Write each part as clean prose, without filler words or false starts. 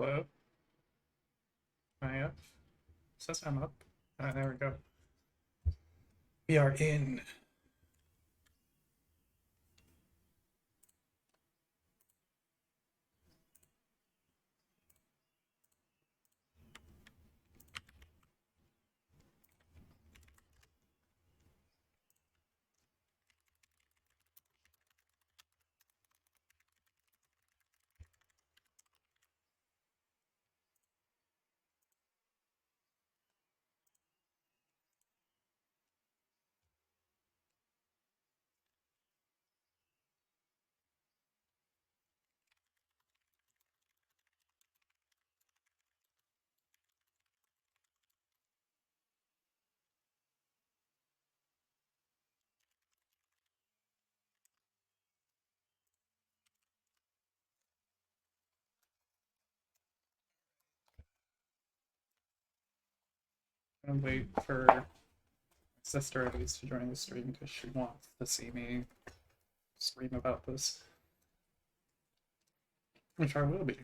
Hello? Am I up? Says I'm up. There we go. We are in. I'm gonna wait for my sister at least to join the stream because she wants to see me stream about this. Which I will be.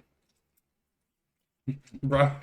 Bruh.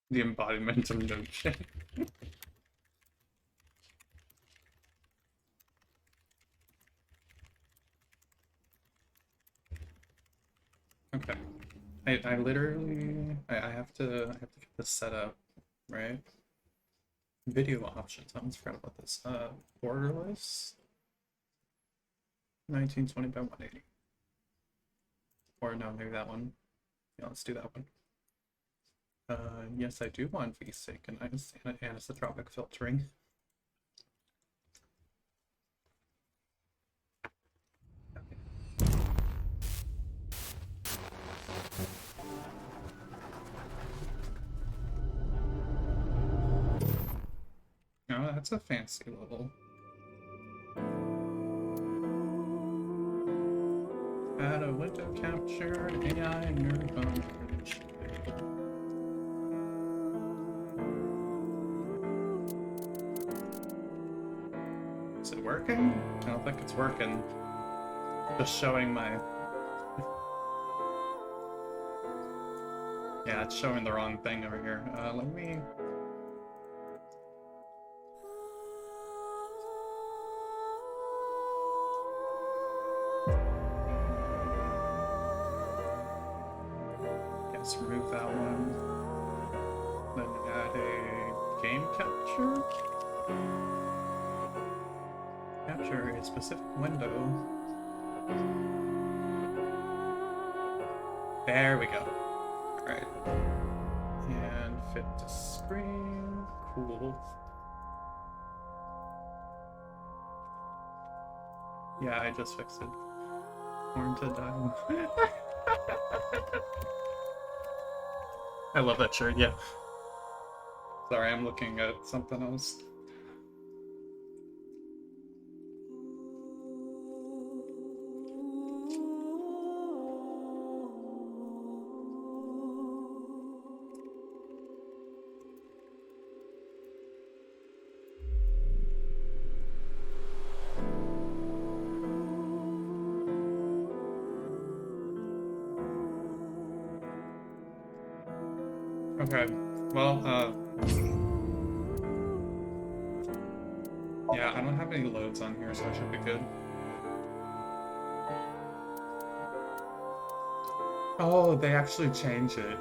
The embodiment of notion. Okay. I literally I have to get this set up, right? Video options. I almost forgot about this. Borderless 1920 by 180. Or no, maybe that one. Yeah, let's do that one. Yes, I do want VSync and anisotropic filtering. Oh, that's a fancy level. Add a window capture AI Nirvana Initiative. Is it working? I don't think it's working. Just showing my... Yeah, it's showing the wrong thing over here. Let me... Yes, remove that one. Then add a game capture. Capture a specific window. There we go. Alright. And fit to screen. Cool. Yeah, I just fixed it. Born to die. I love that shirt, yeah. Sorry, I'm looking at something else. Okay. Well, yeah, I don't have any loads on here, so I should be good. Oh, they actually change it.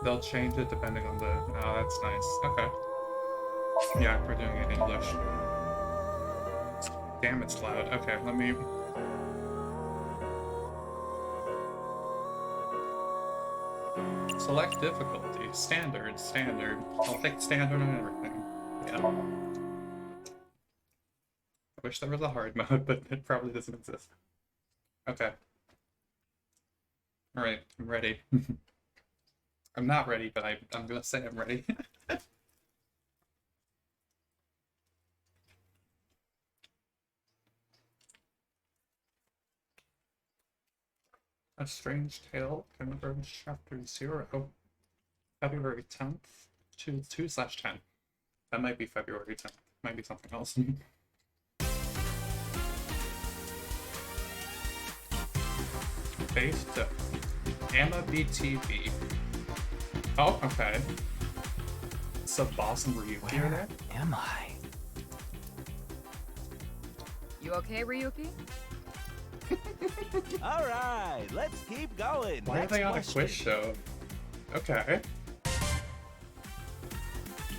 They'll change it depending on the... Oh, that's nice. Okay. Yeah, we're doing it in English. Damn, it's loud. Okay, let me... Select difficulty. Standard, standard. I'll take standard on everything. Yeah. I wish there was a hard mode, but it probably doesn't exist. Okay. Alright, I'm ready. I'm not ready, but I'm gonna say I'm ready. A Strange Tale, Converge Chapter 0, February 10th, 2/10. That might be February 10th. Might be something else. Based Amma BTV. Oh, okay. So Boss and Ryuki are there? Am I? You okay, Ryuki? All right, let's keep going. Why are they on a quiz show? Okay.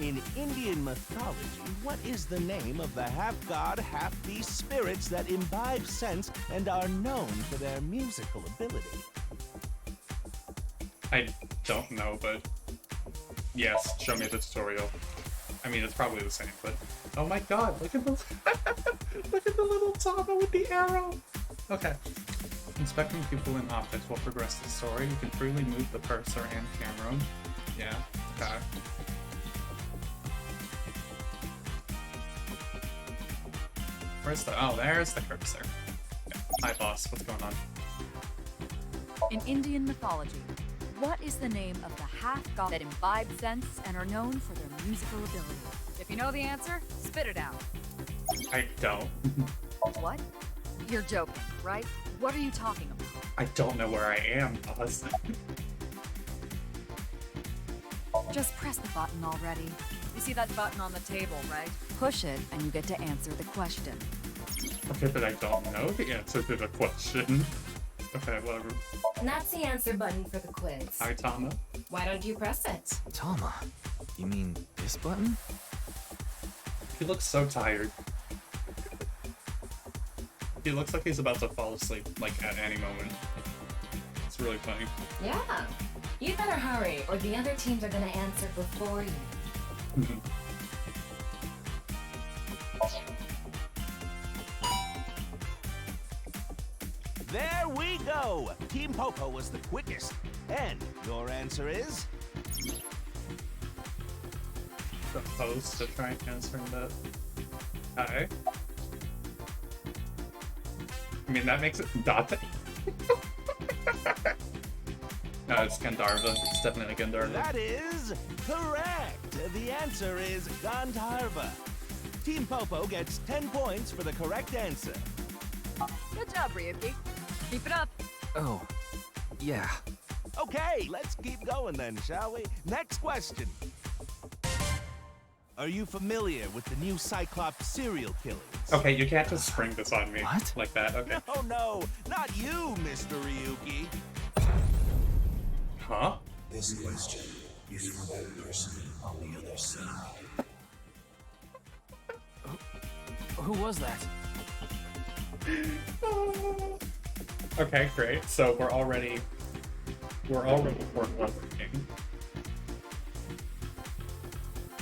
In Indian mythology, what is the name of the half-god, half-beast spirits that imbibe sense and are known for their musical ability? I don't know, but yes, show me the tutorial. I mean, it's probably the same, but oh my god, look at the look at the little Tama with the arrow. Okay. Inspecting people and objects will progress the story. You can freely move the cursor and camera. Yeah. Okay. Where's the... Oh, there's the cursor. Yeah. Hi, boss. What's going on? In Indian mythology, what is the name of the half-god that imbibe sense and are known for their musical ability? If you know the answer, spit it out. I don't. What? You're joking, right? What are you talking about? I don't know where I am, boss. Just press the button already. You see that button on the table, right? Push it and you get to answer the question. Okay, but I don't know the answer to the question. Okay, whatever. And that's the answer button for the quiz. Hi, Tama. Why don't you press it? Tama? You mean this button? He looks so tired. He looks like he's about to fall asleep, like, at any moment. It's really funny. Yeah. You better hurry, or the other teams are gonna answer before you. There we go! Team Popo was the quickest. And your answer is? Supposed to try answering that. Hi. I mean, that makes it Date. No, it's Gandharva. It's definitely Gandharva. That is correct! The answer is Gandharva. Team Popo gets 10 points for the correct answer. Good job, Ryuki. Keep it up. Oh, yeah. Okay, let's keep going then, shall we? Next question. Are you familiar with the new Cyclops serial killings? Okay, you can't just spring this on me. What? Like that, okay. No, not you, Mr. Ryuki. Huh? This question is for that person on the other side. Who was that? Okay, great. So we're already working.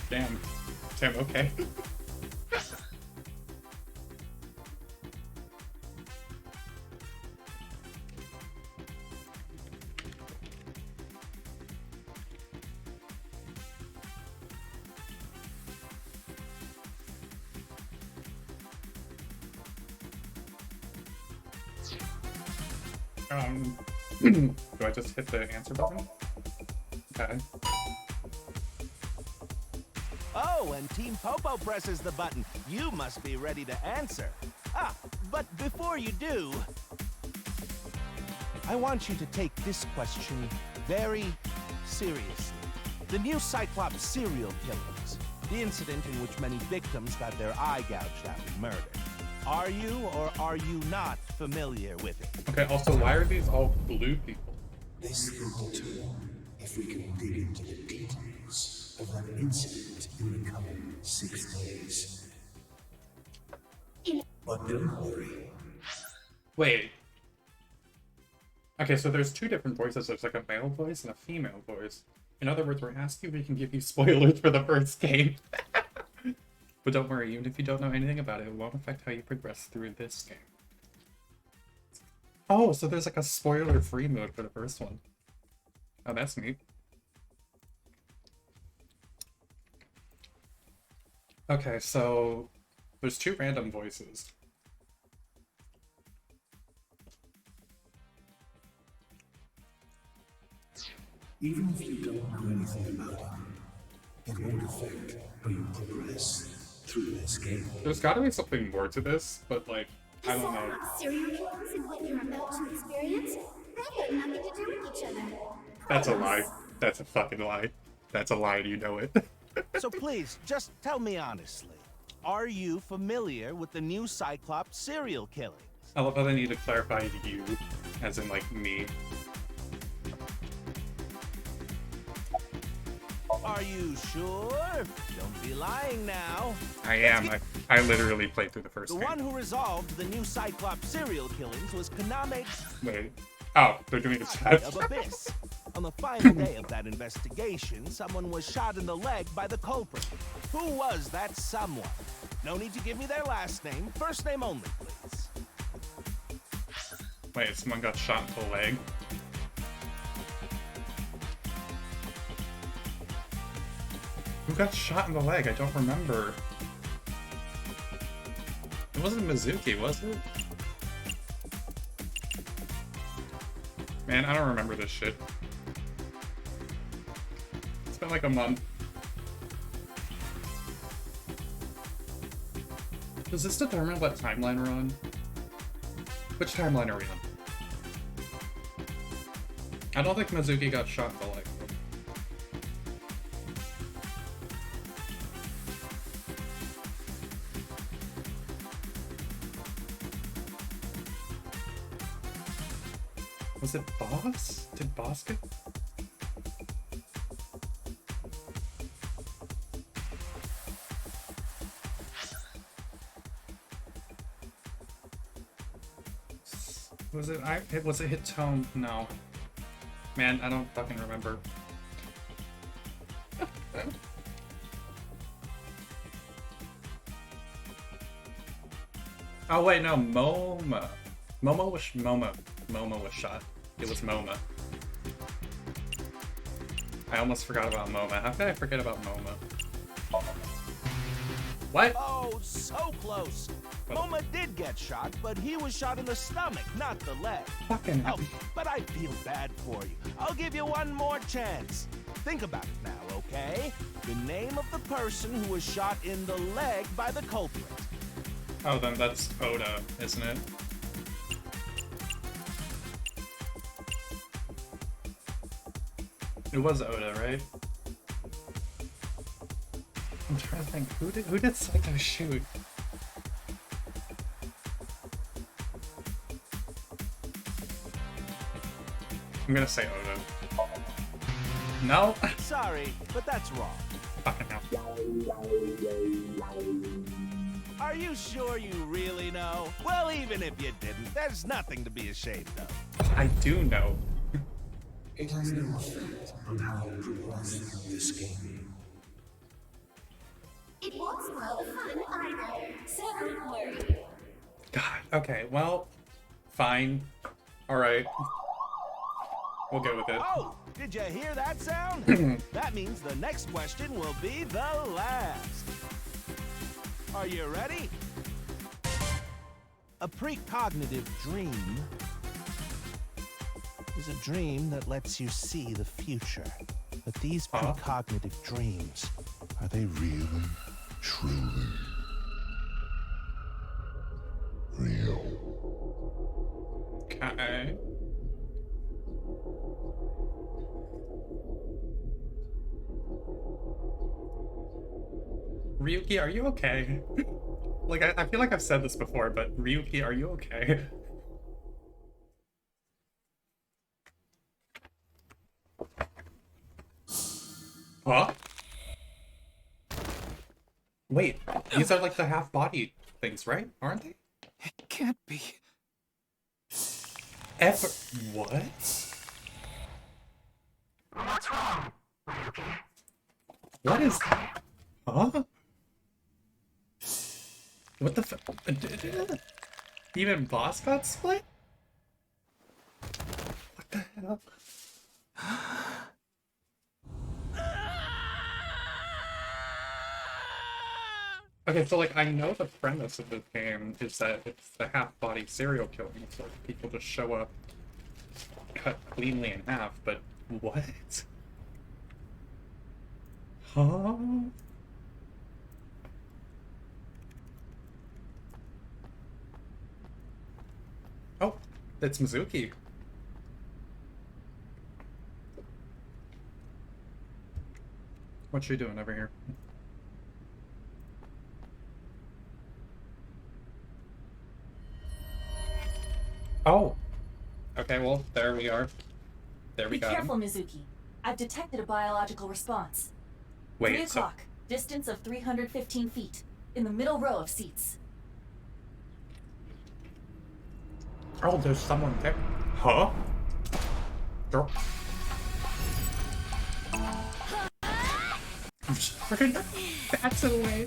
Damn. Damn, okay. Do I just hit the answer button? Okay. Oh, and Team Popo presses the button. You must be ready to answer. Ah, but before you do, I want you to take this question very seriously. The new Cyclops serial killings, the incident in which many victims got their eye gouged out and murdered. Are you or are you not familiar with it? Okay, also, why are these all blue people? This will determine if we can dig into the details of that incident in the coming 6 days. But don't worry. Wait. Okay, so there's 2 different voices. There's like a male voice and a female voice. In other words, we're asking if we can give you spoilers for the first game. But don't worry, even if you don't know anything about it, it won't affect how you progress through this game. Oh, so there's like a spoiler-free mode for the first one. Oh, that's neat. Okay, so there's 2 random voices. Even if you don't know anything about it, it won't affect how you progress through this game. There's gotta be something more to this, but like, I don't know. Serial killers and what you're about to experience, they have nothing to do with each other. That's a lie. That's a fucking lie. That's a lie and you know it. So please, just tell me honestly. Are you familiar with the new Cyclops serial killings? I love how they need to clarify you, as in like me. Are you sure? Don't be lying now. I am. I literally played through the first The game. one who resolved the new Cyclops serial killings was Konami Wait. Oh, they're doing a chat. of Abyss. On the final day of that investigation, someone was shot in the leg by the culprit. Who was that someone? No need to give me their last name. First name only, please. Wait, someone got shot in the leg? Who got shot in the leg? I don't remember. It wasn't Mizuki, was it? Man, I don't remember this shit. It's been like a month. Does this determine what timeline we're on? Which timeline are we on? I don't think Mizuki got shot in the leg. Was it Boss? Did Boss get... Was it Hitome? No. Man, I don't fucking remember. Oh wait, no, Moma. Momo was shot. It was Moma. I almost forgot about Moma. How could I forget about Moma? What? Oh, so close. What? Moma did get shot, but he was shot in the stomach, not the leg. Fucking hell. Oh, but I feel bad for you. I'll give you one more chance. Think about it now, okay? The name of the person who was shot in the leg by the culprit. Oh, then that's Oda, isn't it? It was Oda, right? I'm trying to think. Who did Psycho shoot? I'm gonna say Oda. No? Sorry, but that's wrong. Fucking hell. Are you sure you really know? Well, even if you didn't, there's nothing to be ashamed of. I do know. It has no effect on how you progress through this game. It won't spoil the fun either. So don't worry. God, okay, well, fine. Alright. We'll go with it. Oh, did you hear that sound? That means the next question will be the last. Are you ready? A precognitive dream is a dream that lets you see the future. But these precognitive dreams, are they Really, truly real. Okay. Ryuki, are you okay? Like, I feel like I've said this before, but Ryuki, are you okay? Huh? Wait, these are like the half-body things, right? Aren't they? It can't be. Ever... What? What is... Huh? What the f... Even boss got split? What the hell? Okay, so like I know the premise of the game is that it's the half-body serial killing, so like, people just show up, cut cleanly in half, but what? Huh? Oh, it's Mizuki. What's she doing over here? Oh! Okay, well, there we are. There we Be go. careful, Mizuki. I've detected a biological response. Wait, 3 o'clock, distance of 315 feet, in the middle row of seats. Oh, there's someone there. Huh? Girl. That's away.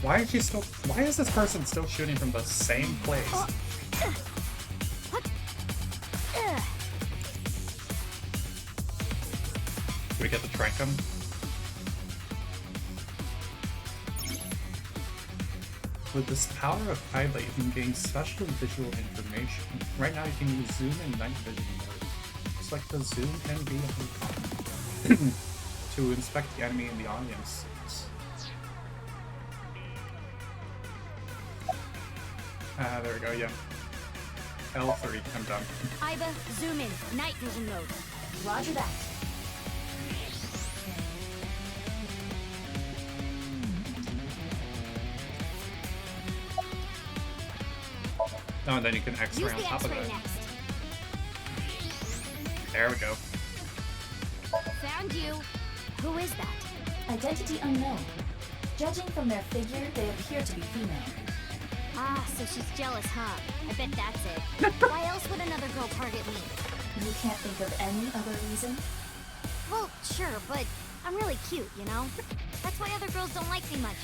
Why is she still? Why is this person still shooting from the same place? Do we get to trank him? With this power of highlight, you can gain special visual information. Right now, you can use zoom and night vision mode. Select the zoom and be icon to inspect the enemy in the audience. There we go, yeah. L3, I'm done. Iba, zoom in. Night vision mode. Roger that. Oh, and then you can X-ray Use on the top of X-ray it. next. There we go. Found you. Who is that? Identity unknown. Judging from their figure, they appear to be female. Ah, so she's jealous, huh? I bet that's it. Why else would another girl target me? You can't think of any other reason? Well, sure, but I'm really cute, you know? That's why other girls don't like me much.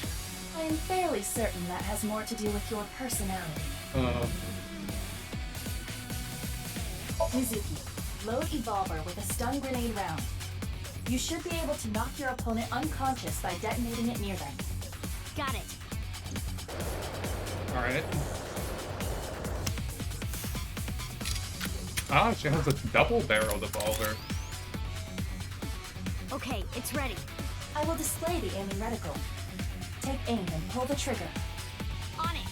I am fairly certain that has more to do with your personality. Mizuki, load Evolver with a stun grenade round. You should be able to knock your opponent unconscious by detonating it near them. Got it. Alright. Ah, she has a double-barreled revolver. Okay, it's ready. I will display the aiming reticle. Take aim and pull the trigger. On it.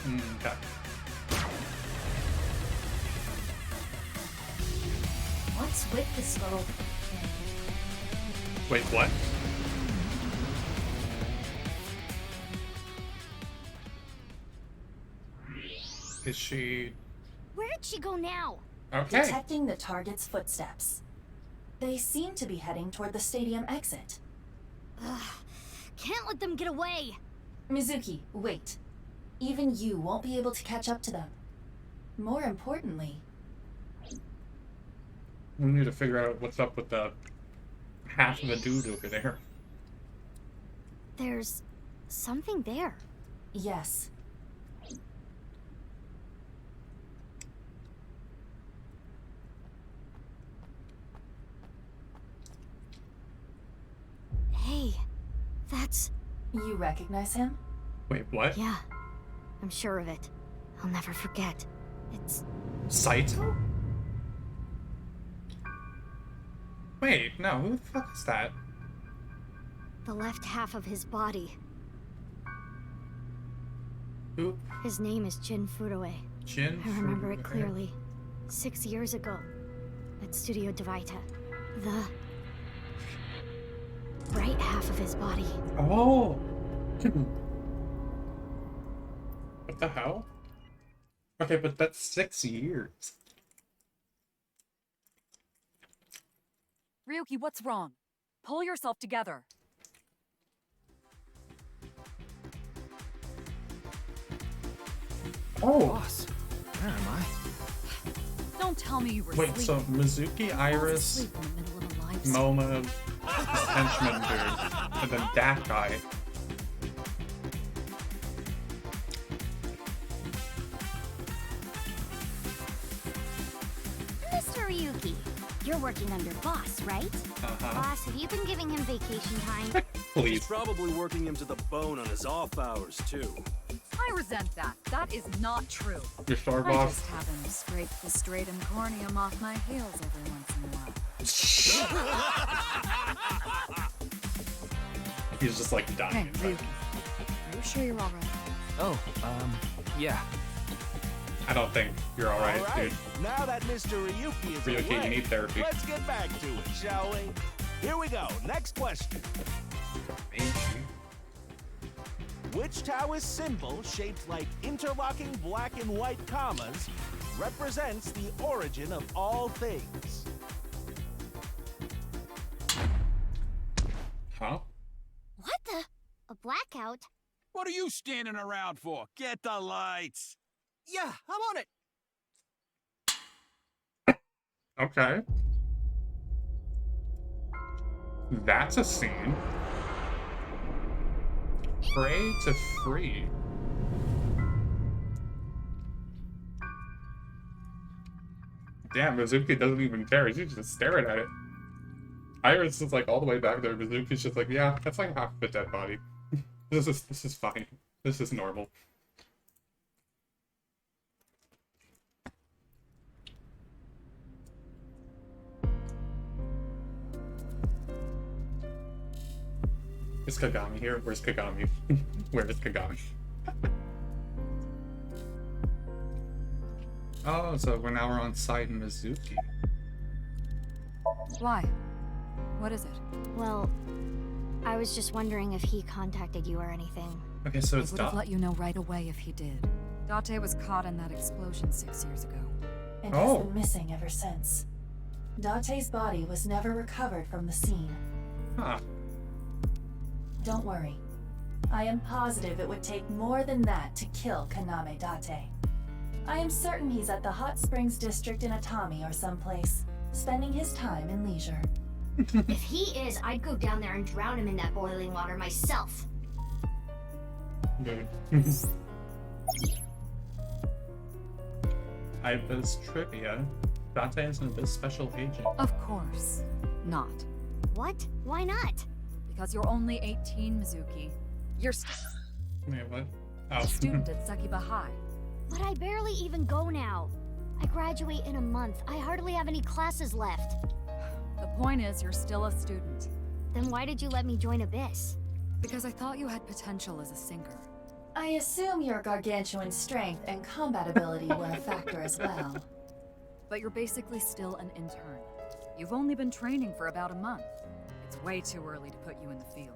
Okay. What's with the skull? Wait, what? Is she... Where did she go now? Okay. Detecting the target's footsteps. They seem to be heading toward the stadium exit. Ugh, can't let them get away. Mizuki, wait. Even you won't be able to catch up to them. More importantly, We need to figure out what's up with the half of a dude over there. There's something there. yes, Hey, that's... you recognize him? Wait, what? Yeah, I'm sure of it. I'll never forget. It's... Saito? Wait, no, who the fuck is that? The left half of his body. Who? His name is Jin Furue. Jin? I remember it Furue. clearly. 6 years ago. At Studio Devita. The right half of his body. Oh! What the hell? Okay, but that's 6 years. Ryuki, what's wrong? Pull yourself together. Oh! Boss, where am I? Don't tell me you were Wait, so sleeping. Mizuki, Who falls Iris, asleep in the middle of a live Moma, this henchman dude, and then that guy. Mr. Ryuki, you're working under boss, right? Uh-huh. Boss, have you been giving him vacation time? Please. Probably working him to the bone on his off hours, too. I resent that. That is not true. Your star I boss. just have him scrape the stratum corneum off my heels every once in a while. He's just like Hey, dying. Ryuki. Are you sure you're alright? Oh, yeah. I don't think you're alright, All right, dude. now that Mr. Ryuki is Ryuki, you away, need therapy. let's get back to it, shall we? Here we go. Next question. Which Taoist symbol, shaped like interlocking black and white commas, represents the origin of all things? Huh? What the? A blackout? What are you standing around for? Get the lights. Yeah, I'm on it. Okay. That's a scene. Pray to free. Damn, Mizuki doesn't even care. She's just staring at it. Iris is like all the way back there. Mizuki's just like, yeah, that's like half of a dead body. This is fine. This is normal. Is Kagami here? Where's Kagami? Where is Kagami? Oh, so we're on site in Mizuki. Why? What is it? Well, I was just wondering if he contacted you or anything. Okay, so I it's would have Dot. let you know right away if he did. Date was caught in that explosion 6 years ago. And Oh. has been missing ever since. Date's body was never recovered from the scene. Huh. Don't worry. I am positive it would take more than that to kill Kaname Date. I am certain he's at the Hot Springs District in Atami or someplace, spending his time in leisure. If he is, I'd go down there and drown him in that boiling water myself. Good. Iba's trivia. Date is an Abyss special agent. Of course. Not. What? Why not? Because you're only 18, Mizuki. You're Wait, what? a Oh. student at Sekiba High. But I barely even go now. I graduate in a month. I hardly have any classes left. The point is, you're still a student. Then why did you let me join Abyss? Because I thought you had potential as a sinker. I assume your gargantuan strength and combat ability were a factor as well. But you're basically still an intern. You've only been training for about a month. It's way too early to put you in the field.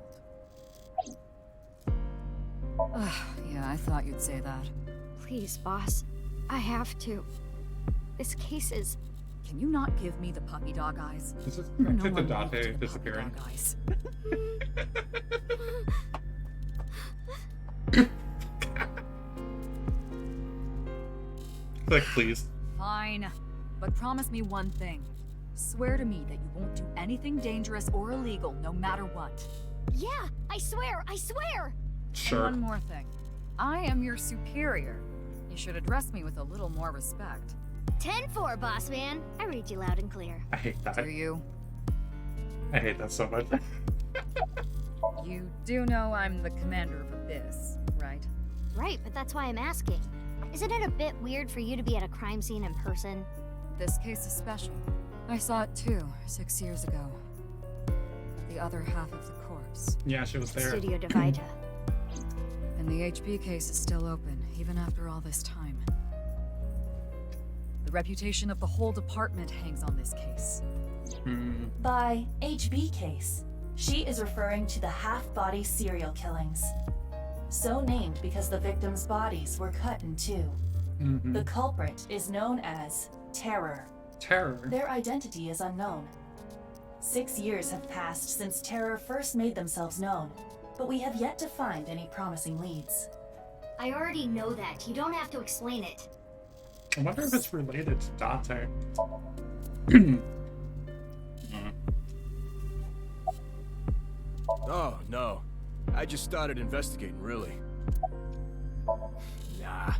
Yeah, I thought you'd say that. Please, boss. I have to. This case is... Can you not give me the puppy dog eyes? This is No connected to one liked the Date disappearing. puppy dog eyes. Like, please. Fine. But promise me one thing. Swear to me that you won't do anything dangerous or illegal, no matter what. Yeah, I swear, I swear! Sure. And one more thing. I am your superior. You should address me with a little more respect. 10-4, boss man. I read you loud and clear. I hate that. Do you? I hate that so much. You do know I'm the commander of Abyss, right? Right, but that's why I'm asking. Isn't it a bit weird for you to be at a crime scene in person? This case is special. I saw it too, 6 years ago. The other half of the corpse. corpse. Yeah, she was there. Studio Divided. And the HB case is still open, even after all this time. The reputation of the whole department hangs on this case. By HB case, she is referring to the half-body serial killings. So named because the victims' bodies were cut in two. The culprit is known as Terror. Terror? Their identity is unknown. 6 years have passed since Terror first made themselves known, but we have yet to find any promising leads. I already know that. You don't have to explain it. I wonder if it's related to Date. Oh, no. I just started investigating, really. Nah.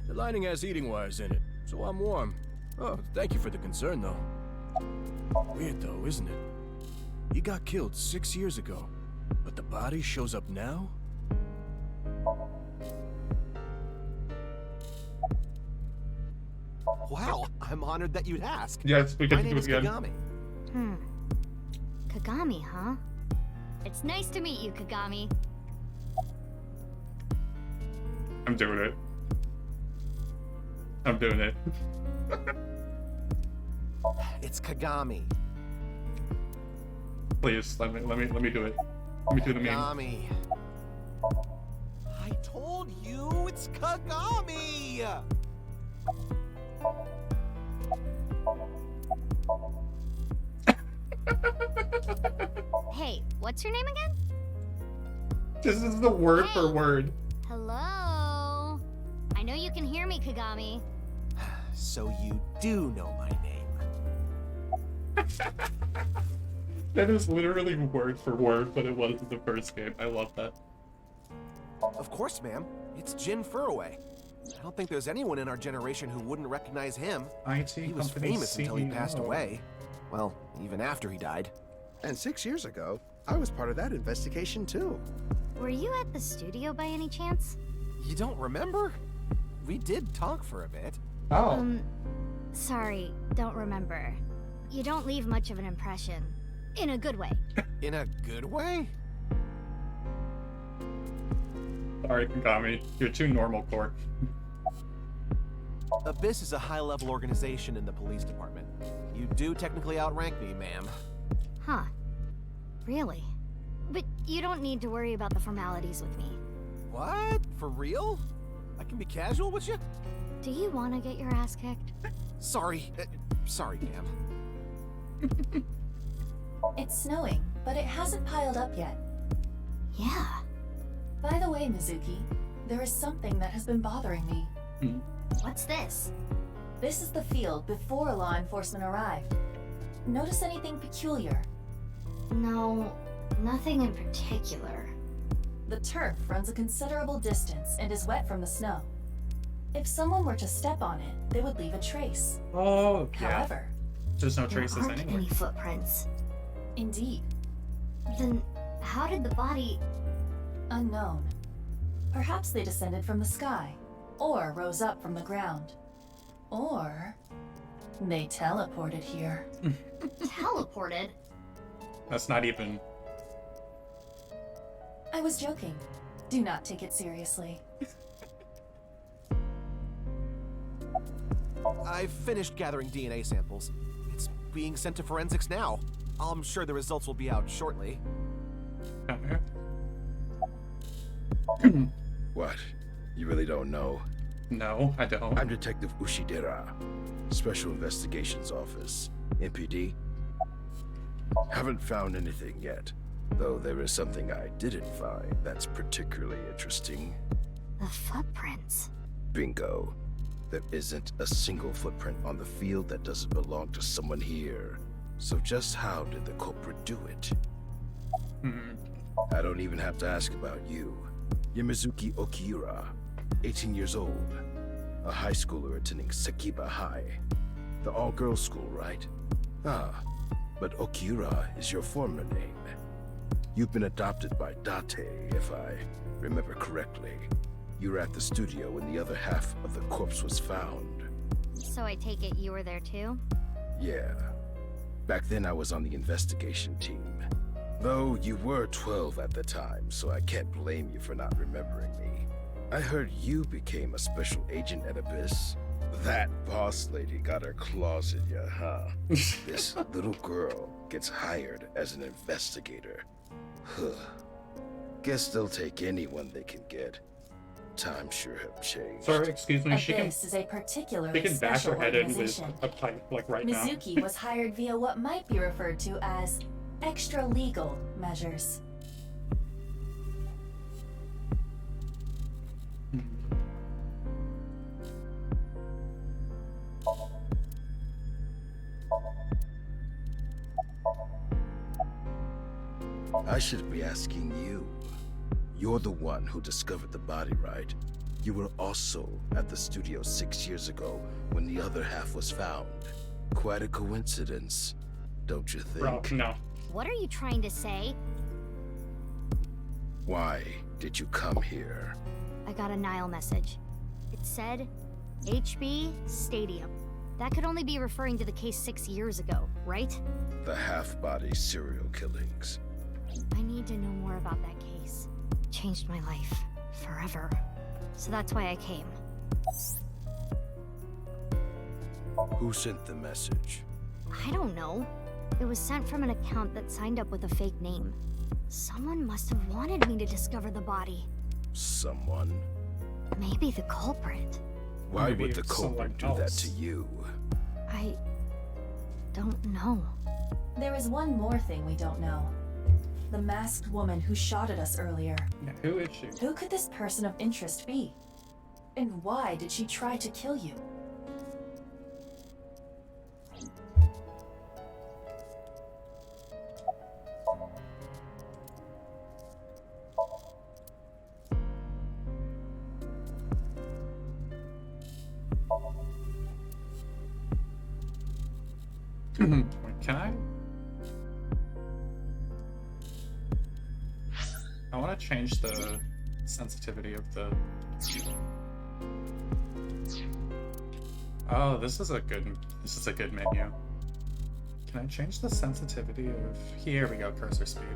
The lining has heating wires in it, so I'm warm. Oh, thank you for the concern, though. Weird, though, isn't it? He got killed 6 years ago, but the body shows up now? Wow, I'm honored that you'd ask. Yes, we My can name do is it again. Kagami. Kagami, huh? It's nice to meet you, Kagami. I'm doing it. I'm doing it. It's Kagami. Please, let me do it. Let me do the meme. Kagami. I told you it's Kagami! Hey, what's your name again? This is the word for Hey. word. Hello? I know you can hear me, Kagami. So you do know my name. That is literally word for word, but it was in the first game. I love that. Of course, ma'am. It's Jin Furaway. I don't think there's anyone in our generation who wouldn't recognize him. IT He was company famous until he CEO. passed away. Well, even after he died. And 6 years ago, I was part of that investigation too. Were you at the studio by any chance? You don't remember? We did talk for a bit. Oh. Sorry, don't remember. You don't leave much of an impression. In a good way. In a good way? Sorry, Kagami. You're too normal, Core. Abyss is a high-level organization in the police department. You do technically outrank me, ma'am. Huh. Really? But you don't need to worry about the formalities with me. What? For real? I can be casual with you? Do you want to get your ass kicked? Sorry. Sorry, ma'am. It's snowing, but it hasn't piled up yet. Yeah. By the way, Mizuki, there is something that has been bothering me. What's this? This is the field before law enforcement arrived. Notice anything peculiar? No, nothing in particular. The turf runs a considerable distance and is wet from the snow. If someone were to step on it, they would leave a trace. Oh, yeah. However, There's no There traces aren't anywhere. any footprints. indeed, Then how did the body... unknown. Perhaps they descended from the sky, or rose up from the ground. Or they teleported here. teleported? That's not even... I was joking. Do not take it seriously. I've finished gathering DNA samples. It's being sent to forensics now. I'm sure the results will be out shortly. What? You really don't know? No, I don't. I'm Detective Ushidera, Special Investigations Office, MPD. Haven't found anything yet, though there is something I didn't find that's particularly interesting. The footprints. Bingo. There isn't a single footprint on the field that doesn't belong to someone here. So just how did the culprit do it? I don't even have to ask about you. Yamazuki Okiura, 18 years old, a high schooler attending Sekiba High. The all-girls school, right? Ah, but Okiura is your former name. You've been adopted by Date, if I remember correctly. You were at the studio when the other half of the corpse was found. So I take it you were there too? Yeah. Back then I was on the investigation team. Though you were 12 at the time, so I can't blame you for not remembering me. I heard you became a special agent at Abyss. That boss lady got her claws in you, huh? This little girl gets hired as an investigator. Guess they'll take anyone they can get. Times sure have changed. Sorry, excuse me. Abyss is a particularly she can bash her special head in with organization. a pipe, like right now. Mizuki was hired via what might be referred to as extra-legal measures. I should be asking you. You're the one who discovered the body, right? You were also at the studio 6 years ago when the other half was found. Quite a coincidence, don't you think? Bro, no. What are you trying to say? Why did you come here? I got a Nile message. It said HB Stadium. That could only be referring to the case 6 years ago, right? The half-body serial killings. I need to know more about that case. Changed my life. Forever. So that's why I came. Who sent the message? I don't know. It was sent from an account that signed up with a fake name. Someone must have wanted me to discover the body. Someone? Maybe the culprit. Why Maybe would the culprit do that to you? I don't know. There is one more thing we don't know. The masked woman who shot at us earlier. Yeah, who is she? Who could this person of interest be? And why did she try to kill you? Can I want to change the sensitivity of the... Oh, this is a good menu. Can I change the sensitivity of... Here we go, cursor speed.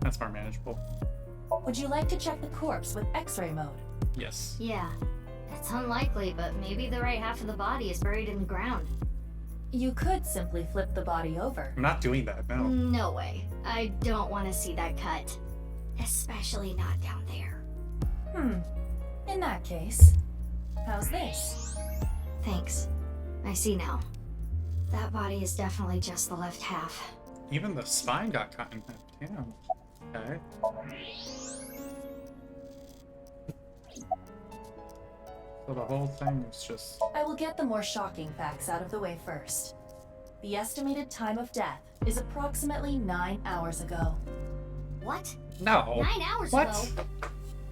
That's more manageable. Would you like to check the corpse with X-ray mode? Yes. Yeah. It's unlikely, but maybe the right half of the body is buried in the ground. You could simply flip the body over. I'm not doing that, no. No way. I don't want to see that cut. Especially not down there. In that case, how's this? Thanks. I see now. That body is definitely just the left half. Even the spine got cut in half. Damn. Okay. So the whole thing is just... I will get the more shocking facts out of the way first. The estimated time of death is approximately 9 hours ago. What? No. 9 hours What? ago?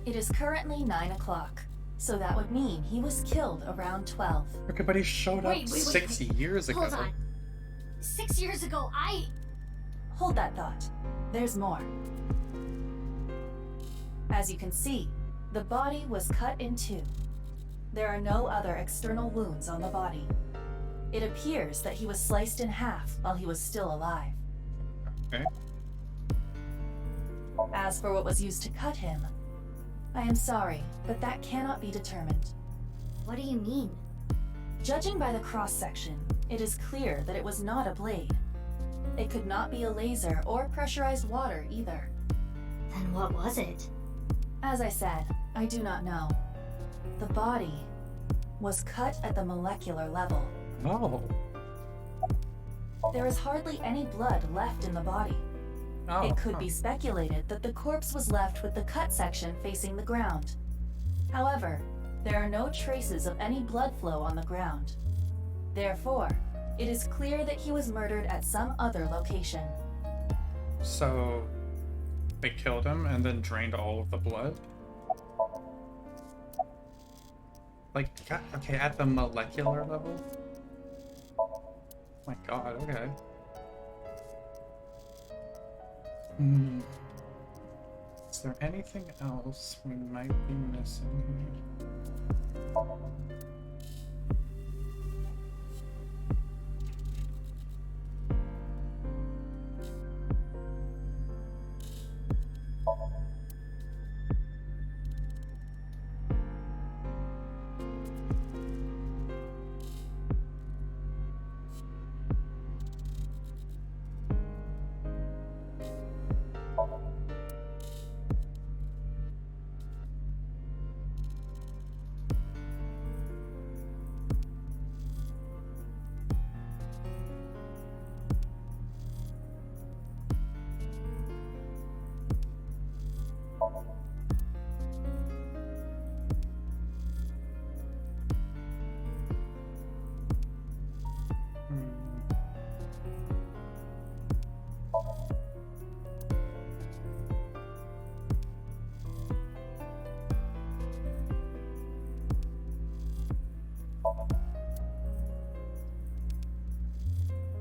It is currently 9 o'clock, so that would mean he was killed around 12. Everybody showed up Wait, 6 years ago. Hold on. 6 years ago, Hold that thought. There's more. As you can see, the body was cut in two. There are no other external wounds on the body. It appears that he was sliced in half while he was still alive. Okay. As for what was used to cut him, I am sorry, but that cannot be determined. What do you mean? Judging by the cross-section, it is clear that it was not a blade. It could not be a laser or pressurized water either. Then what was it? As I said, I do not know. The body was cut at the molecular level. Oh. There is hardly any blood left in the body. Oh. It could be speculated that the corpse was left with the cut section facing the ground. However, there are no traces of any blood flow on the ground. Therefore, it is clear that he was murdered at some other location. So, They killed him and then drained all of the blood? Like, okay, at the molecular level? Oh my god, okay. Hmm. Is there anything else we might be missing?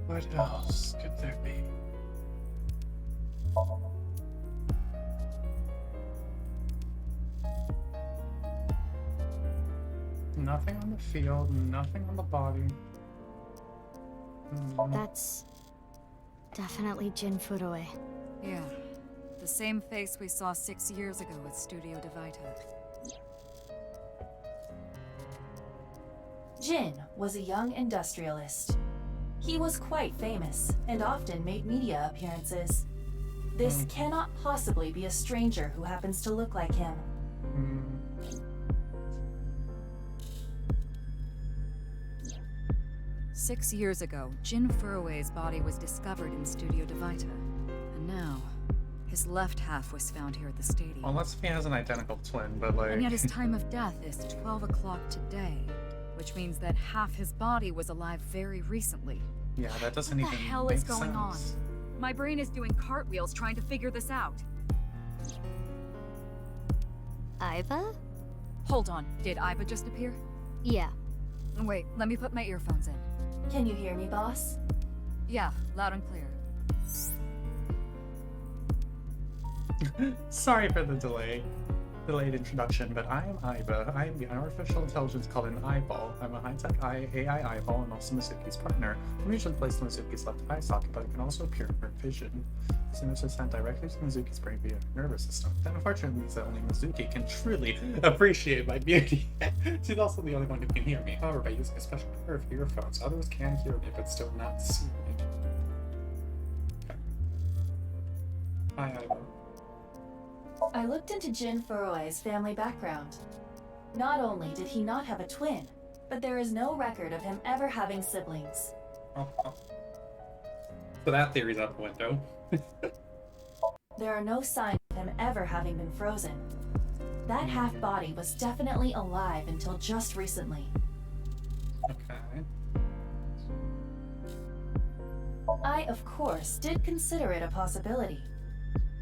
What else could there be? Nothing on the field, nothing on the body. That's definitely Jin Furue. Yeah. The same face we saw 6 years ago at Studio Divita. Jin was a young industrialist. He was quite famous and often made media appearances. This cannot possibly be a stranger who happens to look like him. 6 years ago, Jin Furue's body was discovered in Studio Divita. And now, his left half was found here at the stadium. Unless he has an identical twin, but like... And yet his time of death is 12 o'clock today, which means that half his body was alive very recently. Yeah, that doesn't What even the hell make is going on? sense. My brain is doing cartwheels trying to figure this out. Aiba? Hold on, did Aiba just appear? Yeah. Wait, let me put my earphones in. Can you hear me, boss? Yeah, loud and clear. Sorry for the delayed introduction, but I am Aiba. I am the artificial intelligence called an eyeball. I'm a high-tech AI eyeball and also Mizuki's partner. I'm usually placed in Mizuki's left eye socket, but it can also appear in her vision. This image is sent directly to Mizuki's brain via her nervous system. That unfortunately means that only Mizuki can truly appreciate my beauty. She's also the only one who can hear me. However, by using a special pair of earphones, others can hear me but still not see me. Okay. Hi, Aiba. I looked into Jin Furue's family background. Not only did he not have a twin, but there is no record of him ever having siblings. Oh. So that theory's out the window. There are no signs of him ever having been frozen. That half-body was definitely alive until just recently. Okay. I, of course, did consider it a possibility.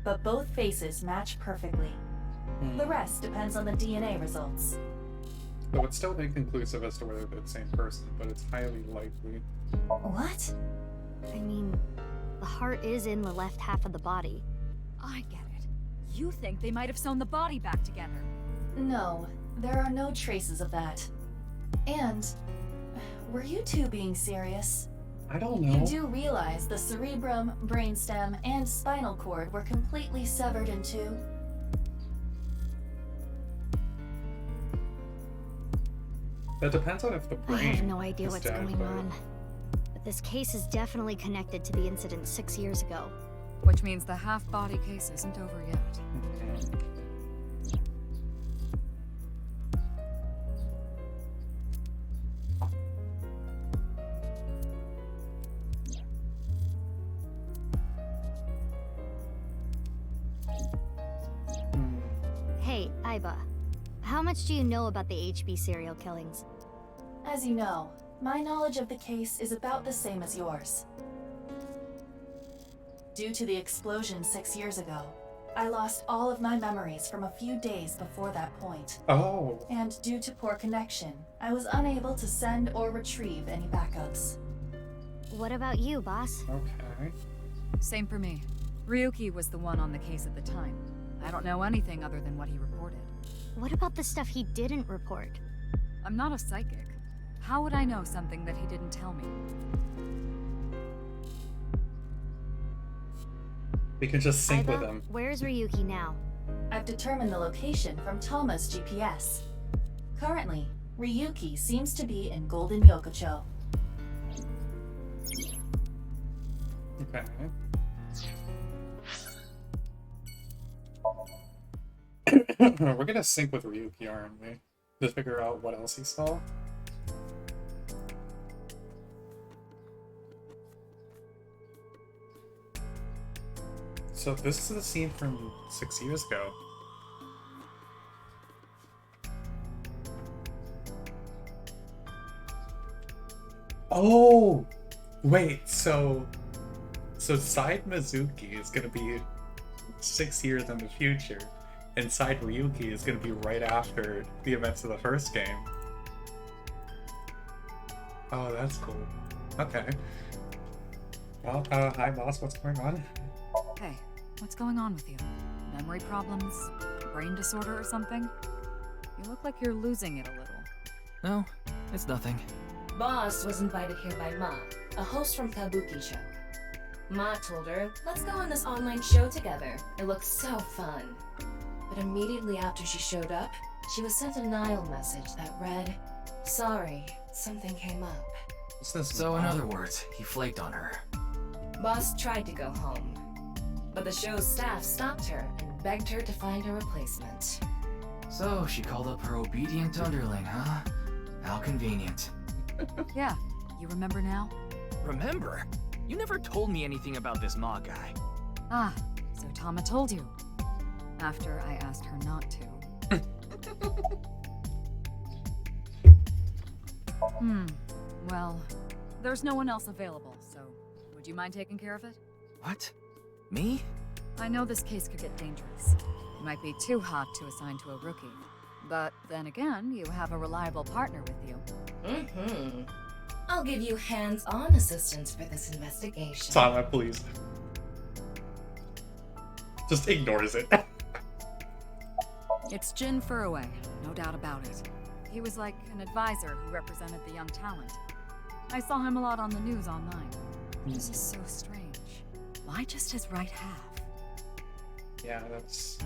But both faces match perfectly. The rest depends on the DNA results. So it's still inconclusive as to whether they're the same person, but it's highly likely. What? I mean, the heart is in the left half of the body. I get it. You think they might have sewn the body back together. No, there are no traces of that. And, were you two being serious? I don't know. You do realize the cerebrum, brainstem, and spinal cord were completely severed in two? That depends on if the I brain have no idea is what's dead, going but- on. But this case is definitely connected to the incident 6 years ago. Which means the half-body case isn't over yet. Hey, Aiba. How much do you know about the HB serial killings? As you know, my knowledge of the case is about the same as yours. Due to the explosion 6 years ago, I lost all of my memories from a few days before that point. Oh. And due to poor connection, I was unable to send or retrieve any backups. What about you, boss? Okay. Same for me. Ryuki was the one on the case at the time. I don't know anything other than what he reported. What about the stuff he didn't report? I'm not a psychic. How would I know something that he didn't tell me? We can just sync with Aiba, him. where's Ryuki now? I've determined the location from Toma's GPS. Currently, Ryuki seems to be in Golden Yokocho. Okay. We're gonna sync with Ryuki, aren't we? To figure out what else he saw. So this is the scene from 6 years ago. Oh! Wait, so Side Mizuki is gonna be 6 years in the future, and Side Ryuki is gonna be right after the events of the first game. Oh, that's cool. Okay. Well, hi boss, what's going on? Hey, what's going on with you? Memory problems? Brain disorder or something? You look like you're losing it a little. No, it's nothing. Boss was invited here by Ma, a host from Kabuki show. Ma told her, let's go on this online show together. It looks so fun. But immediately after she showed up, she was sent a Nile message that read, sorry, something came up. What's this? So in other words, he flaked on her. Boss tried to go home, but the show's staff stopped her and begged her to find a replacement. So she called up her obedient underling, huh? How convenient. Yeah, you remember now? Remember? You never told me anything about this Ma guy. Ah, so Tama told you. After I asked her not to. Well, there's no one else available, so would you mind taking care of it? What? Me? I know this case could get dangerous. It might be too hot to assign to a rookie. But then again, you have a reliable partner with you. I'll give you hands-on assistance for this investigation. Tama, please. Just ignores it. It's Jin Furroway, no doubt about it. He was like an advisor who represented the young talent. I saw him a lot on the news online. This is so strange. Why just his right half? Yeah, that's...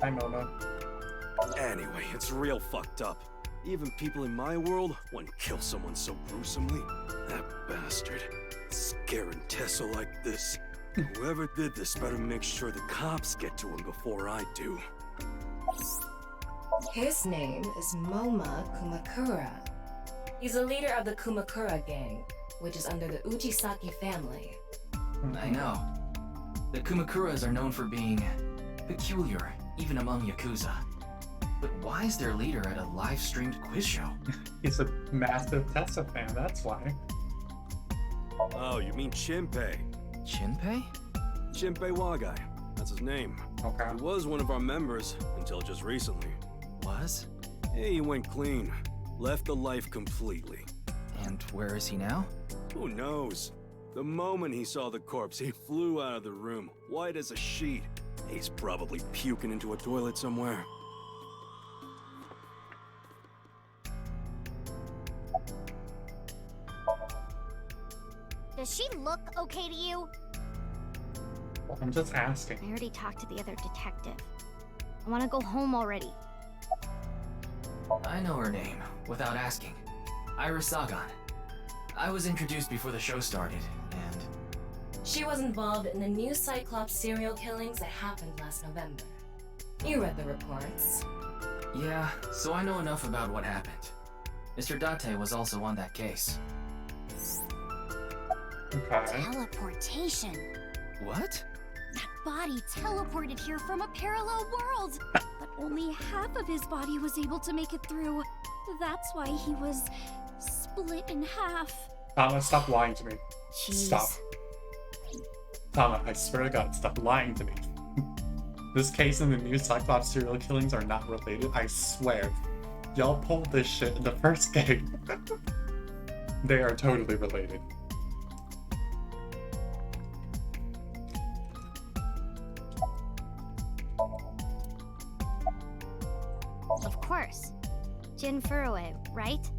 Hi, Moma. Anyway, it's real fucked up. Even people in my world wouldn't kill someone so gruesomely. That bastard. Scaring Tessa like this. Whoever did this better make sure the cops get to him before I do. His name is Moma Kumakura. He's a leader of the Kumakura gang, which is under the Ujisaki family. I know. The Kumakuras are known for being peculiar, even among Yakuza. But why is their leader at a live-streamed quiz show? He's a massive Tessa fan, that's why. Oh, you mean Shinpei? Shinpei? Shinpei Wagai. That's his name. Okay. He was one of our members until just recently. Was? Hey, he went clean. Left the life completely. And where is he now? Who knows? The moment he saw the corpse, he flew out of the room, white as a sheet. He's probably puking into a toilet somewhere. Does she look okay to you? Well, I'm just asking. I already talked to the other detective. I want to go home already. I know her name, without asking. Iris Sagan. I was introduced before the show started, and... She was involved in the new Cyclops serial killings that happened last November. You read the reports. Yeah, so I know enough about what happened. Mr. Date was also on that case. Okay. Teleportation. What? That body teleported here from a parallel world. But only half of his body was able to make it through. That's why he was split in half. Tama, stop lying to me. Jeez. Stop. Tama, I swear to God, stop lying to me. This case and the new Cyclops serial killings are not related, I swear. Y'all pulled this shit in the first game. They are totally related. Of course. Jin Furue, right?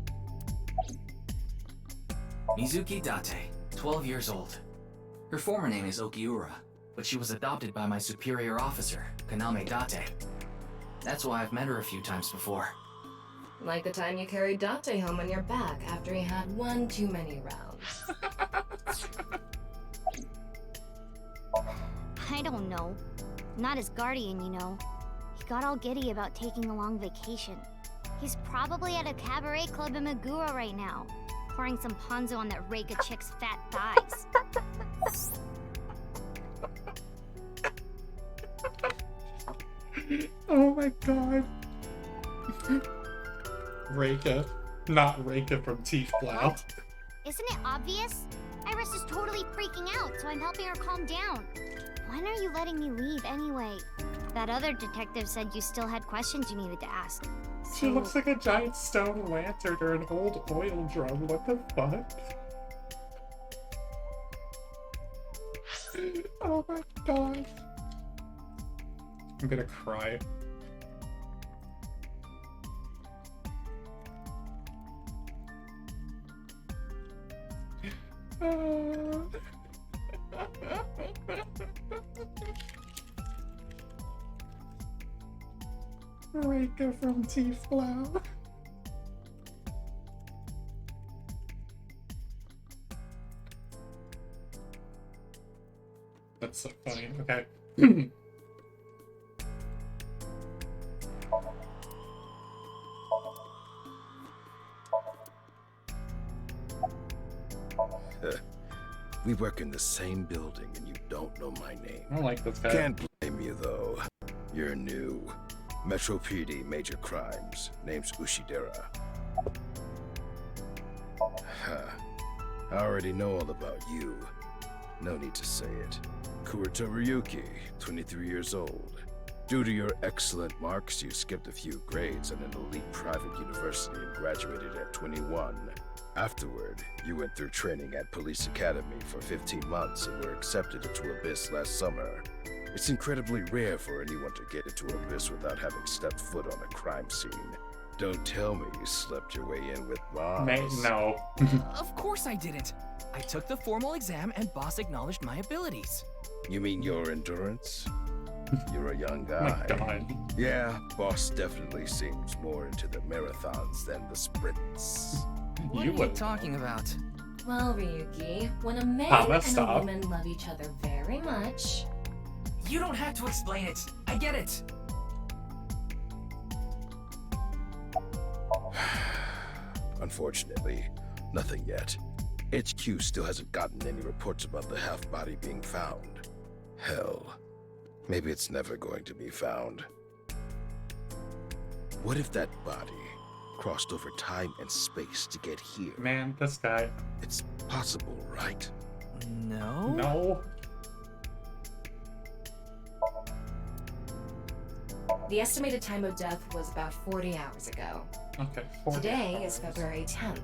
Mizuki Date, 12 years old. Her former name is Okiura, but she was adopted by my superior officer, Kaname Date. That's why I've met her a few times before. Like the time you carried Date home on your back after he had one too many rounds. I don't know. Not his guardian, you know. He got all giddy about taking a long vacation. He's probably at a cabaret club in Meguro right now, pouring some ponzu on that Reika chick's fat thighs. Oh my god. Reika. Not Reika from Teeth Blau. Isn't it obvious? Iris is totally freaking out, so I'm helping her calm down. When are you letting me leave anyway? That other detective said you still had questions you needed to ask. She looks like a giant stone lantern or an old oil drum. What the fuck? Oh my god. I'm gonna cry. Reika from Teeth Blau. That's so funny. Okay. We work in the same building and you don't know my name. I don't like this guy. Can't blame you though. You're new. Metro PD, major crimes. Name's Ushidera. Huh. I already know all about you. No need to say it. Kurito Ryuki, 23 years old. Due to your excellent marks, you skipped a few grades at an elite private university and graduated at 21. Afterward, you went through training at Police Academy for 15 months and were accepted into Abyss last summer. It's incredibly rare for anyone to get into Abyss without having stepped foot on a crime scene. Don't tell me you slept your way in with Boss. Mate, no. Of course I didn't. I took the formal exam and Boss acknowledged my abilities. You mean your endurance? You're a young Oh my guy. god. Yeah, Boss definitely seems more into the marathons than the sprints. What You are you wouldn't talking about? Well, Ryuki, when a man Papa, and stop. a woman love each other very much, You don't have to explain it. I get it. Unfortunately, nothing yet. HQ still hasn't gotten any reports about the half-body being found. Hell, maybe it's never going to be found. What if that body crossed over time and space to get here? Man, this guy. It's possible, right? No? No. the estimated time of death was about 40 hours ago. Okay. 40 Today is hours. February 10th.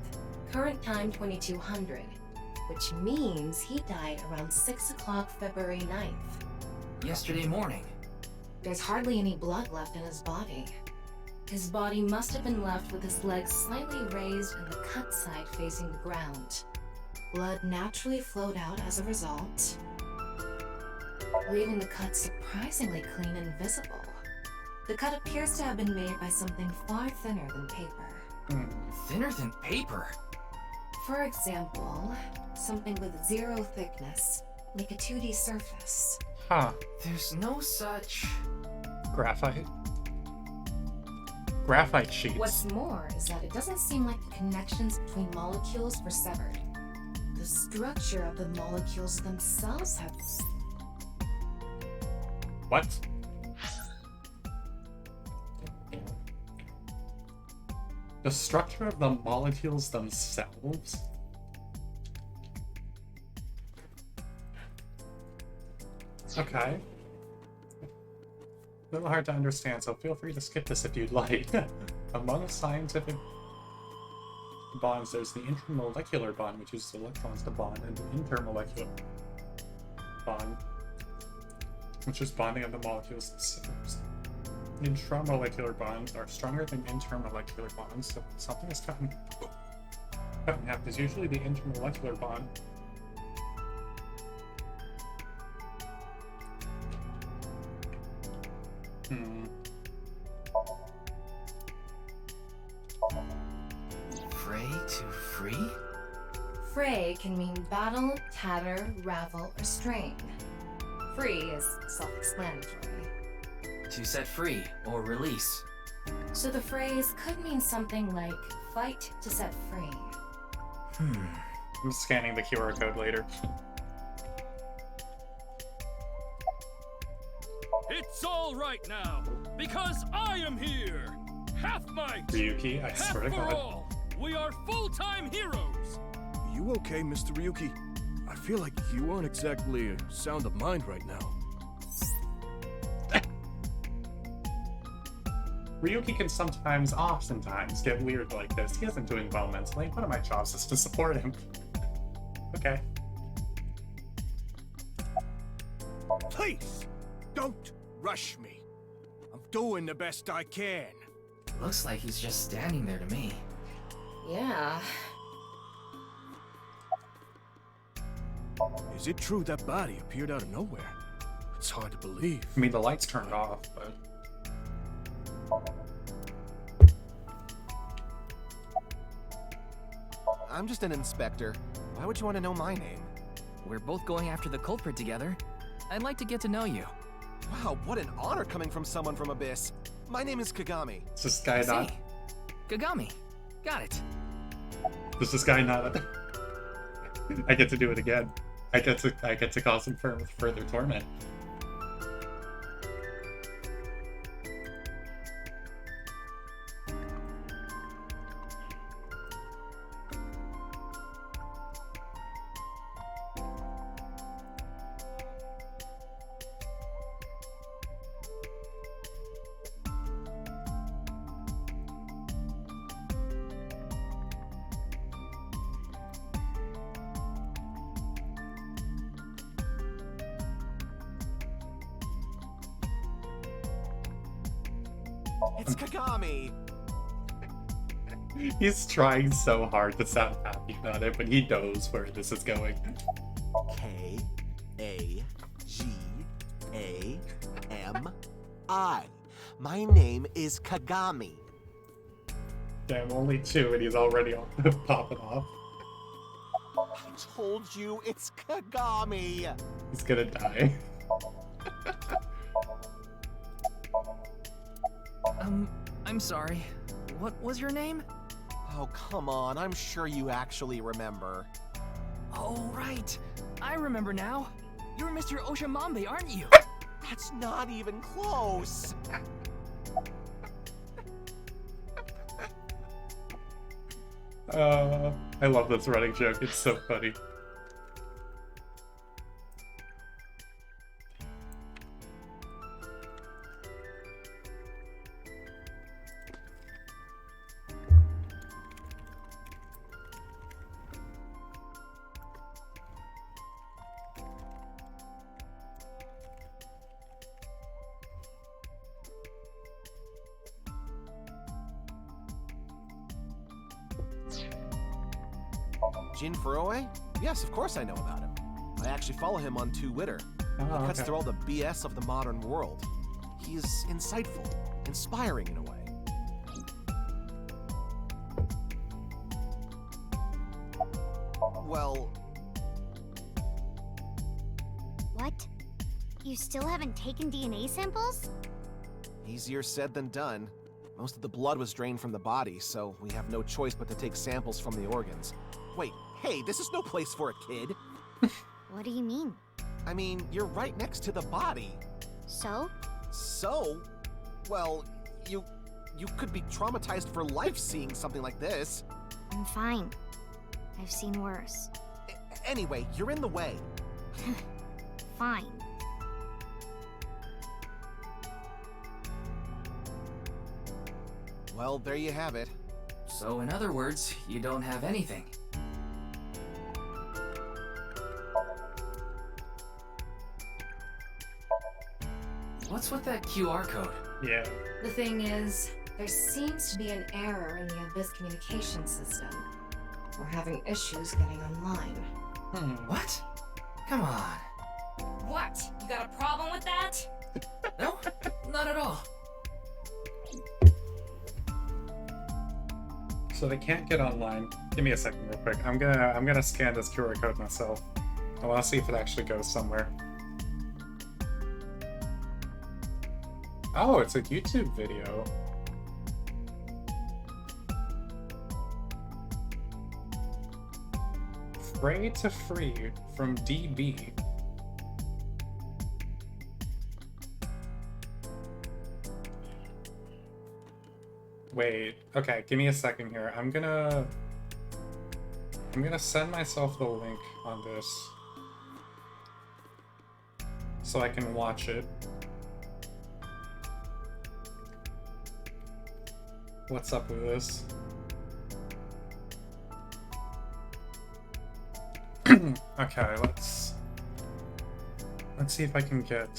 Current time 2200, which means he died around 6 o'clock February 9th. Yesterday morning. There's hardly any blood left in his body. His body must have been left with his legs slightly raised and the cut side facing the ground. Blood naturally flowed out as a result, leaving the cut surprisingly clean and visible. The cut appears to have been made by something far thinner than paper. Thinner than paper? For example, something with zero thickness, like a 2D surface. Huh. There's no such... Graphite? Graphite sheets. What's more is that it doesn't seem like the connections between molecules were severed. The structure of the molecules themselves have... What? The structure of the molecules themselves? Okay. A little hard to understand, so feel free to skip this if you'd like. Among scientific bonds, there's the intermolecular bond, which uses electrons to bond, and the intermolecular bond, which is bonding of the molecules themselves. Intramolecular bonds are stronger than intermolecular bonds, so if something is cut in half, is usually the intermolecular bond. Fray to free? Fray can mean battle, tatter, ravel, or strain. Free is self-explanatory. To set free or release. So the phrase could mean something like fight to set free. I'm scanning the QR code later. It's all right now, because I am here! Half might! Ryuki, I Half swear to for God. all! We are full-time heroes! You okay, Mr. Ryuki? I feel like you aren't exactly sound of mind right now. Ryuki can oftentimes get weird like this. He isn't doing well mentally. One of my jobs is to support him. Okay. Please, don't rush me. I'm doing the best I can. Looks like he's just standing there to me. Yeah. Is it true that body appeared out of nowhere? It's hard to believe. I mean, the lights turned off, but... I'm just an inspector. Why would you want to know my name? We're both going after the culprit together. I'd like to get to know you. Wow, what an honor coming from someone from Abyss. My name is Kagami. Is this guy not... See? Kagami. Got it. Does this guy not... I get to do it again. I get to cause him further torment. It's Kagami. He's trying so hard to sound happy about it, but he knows where this is going. K-A-G-A-M-I. My name is Kagami. Damn, only two, and he's already popping off. I told you, it's Kagami. He's gonna die. I'm sorry. What was your name? Oh, come on. I'm sure you actually remember. Oh, right. I remember now. You're Mr. Oshamambe, aren't you? That's not even close. I love this running joke. It's so funny. Jin Furoe? Yes, of course I know about him. I actually follow him on Twitter. He cuts through all the BS of the modern world. He's insightful, inspiring in a way. Well... What? You still haven't taken DNA samples? Easier said than done. Most of the blood was drained from the body, so we have no choice but to take samples from the organs. Wait, hey, this is no place for a kid. What do you mean? I mean, you're right next to the body. So? So? Well, you could be traumatized for life seeing something like this. I'm fine. I've seen worse. Anyway, you're in the way. Fine. Well, there you have it. So in other words, you don't have anything. What's with that QR code? Yeah. The thing is, there seems to be an error in the Abyss communication system. We're having issues getting online. What? Come on. What? You got a problem with that? No, not at all. So they can't get online. Give me a second real quick. I'm gonna scan this QR code myself. I wanna see if it actually goes somewhere. Oh, it's a YouTube video. Fray to free from DB. Wait, okay, give me a second here. I'm gonna send myself the link on this so I can watch it. What's up with this? Okay, let's see if I can get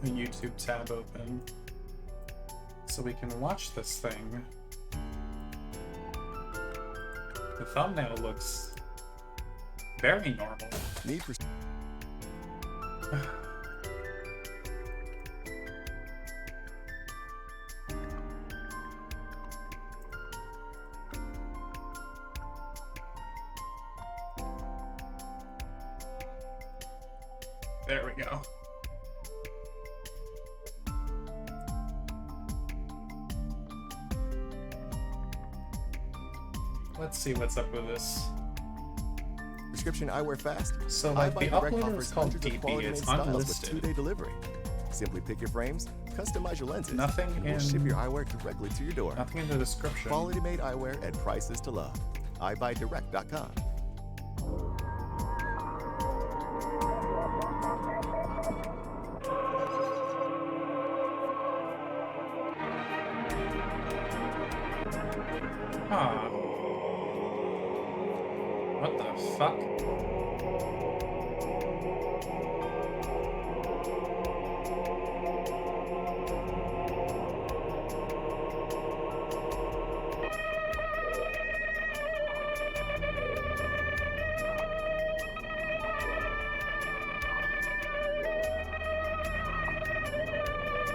the YouTube tab open so we can watch this thing. The thumbnail looks very normal. Need for There we go. Let's see what's up with this. Prescription eyewear fast. So like the iBuy Direct uploader offers is called hundreds of DB, quality it's made styles with unlisted. 2-day delivery. Simply pick your frames, customize your lenses. Nothing and we'll in- ship your eyewear directly to your door. Nothing in the description. Quality made eyewear at prices to love. iBuyDirect.com. Huh. What the fuck?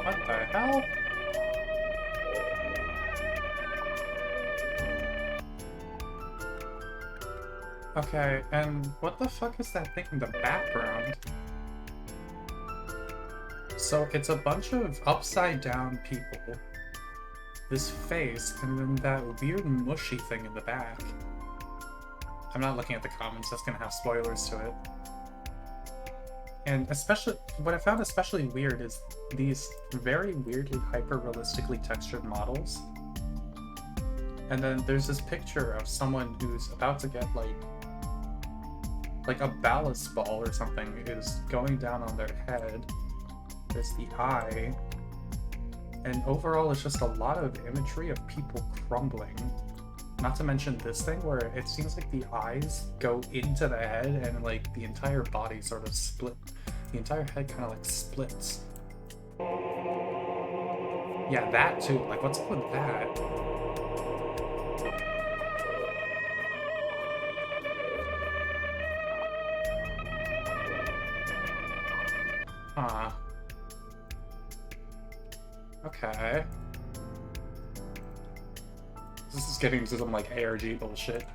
What the hell? Okay, and what the fuck is that thing in the background? So it's a bunch of upside down people, this face, and then that weird mushy thing in the back. I'm not looking at the comments, that's gonna have spoilers to it. And especially, what I found especially weird is these very weirdly hyper-realistically textured models. And then there's this picture of someone who's about to get like a ballast ball or something is going down on their head. There's the eye. And overall it's just a lot of imagery of people crumbling. Not to mention this thing where it seems like the eyes go into the head and like the entire body sort of split. The entire head kind of like splits. Yeah, that too. Like, what's up with that? Huh. Okay. This is getting into some like ARG bullshit.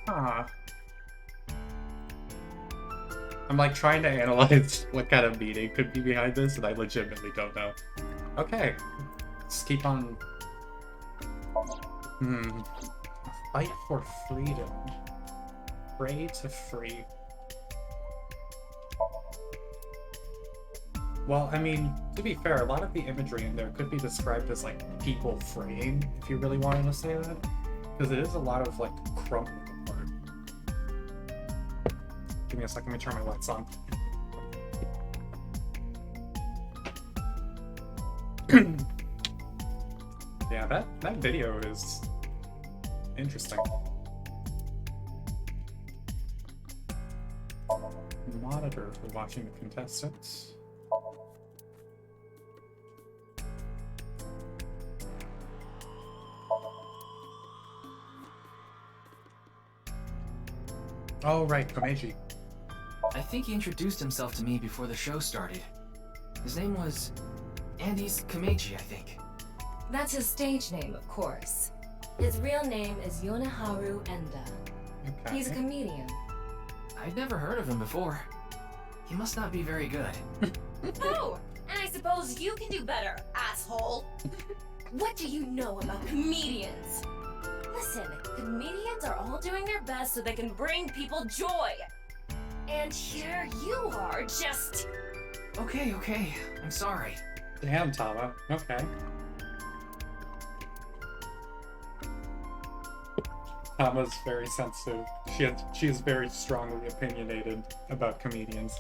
Huh. I'm like trying to analyze what kind of meaning could be behind this, and I legitimately don't know. Okay, let's keep on. Fight for freedom. Pray to free. Well, I mean, to be fair, a lot of the imagery in there could be described as like people fraying, if you really wanted to say that. Because it is a lot of like crumbling apart. Give me a second, let me turn my lights on. Yeah, that video is interesting. Monitor for watching the contestants. Oh, right, Komeiji. I think he introduced himself to me before the show started. His name was Andy's Komeiji, I think. That's his stage name, of course. His real name is Yoneharu Enda. Okay. He's a comedian. I'd never heard of him before. He must not be very good. Oh, and I suppose you can do better, asshole. What do you know about comedians? Listen, comedians are all doing their best so they can bring people joy. And here you are, just... Okay, I'm sorry. Damn, Tama. Okay. Tama's very sensitive. She is very strongly opinionated about comedians.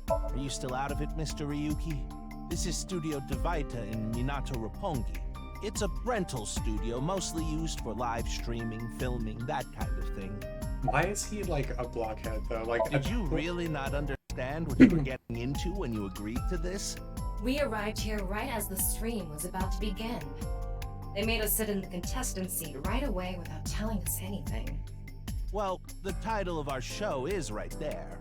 Are you still out of it, Mr. Ryuki? This is Studio Devaita in Minato Roppongi. It's a rental studio mostly used for live streaming, filming, that kind of thing. Why is he like a blockhead though? Like, Did you really not understand what you were getting into when you agreed to this? We arrived here right as the stream was about to begin. They made us sit in the contestant seat right away without telling us anything. Well, the title of our show is right there.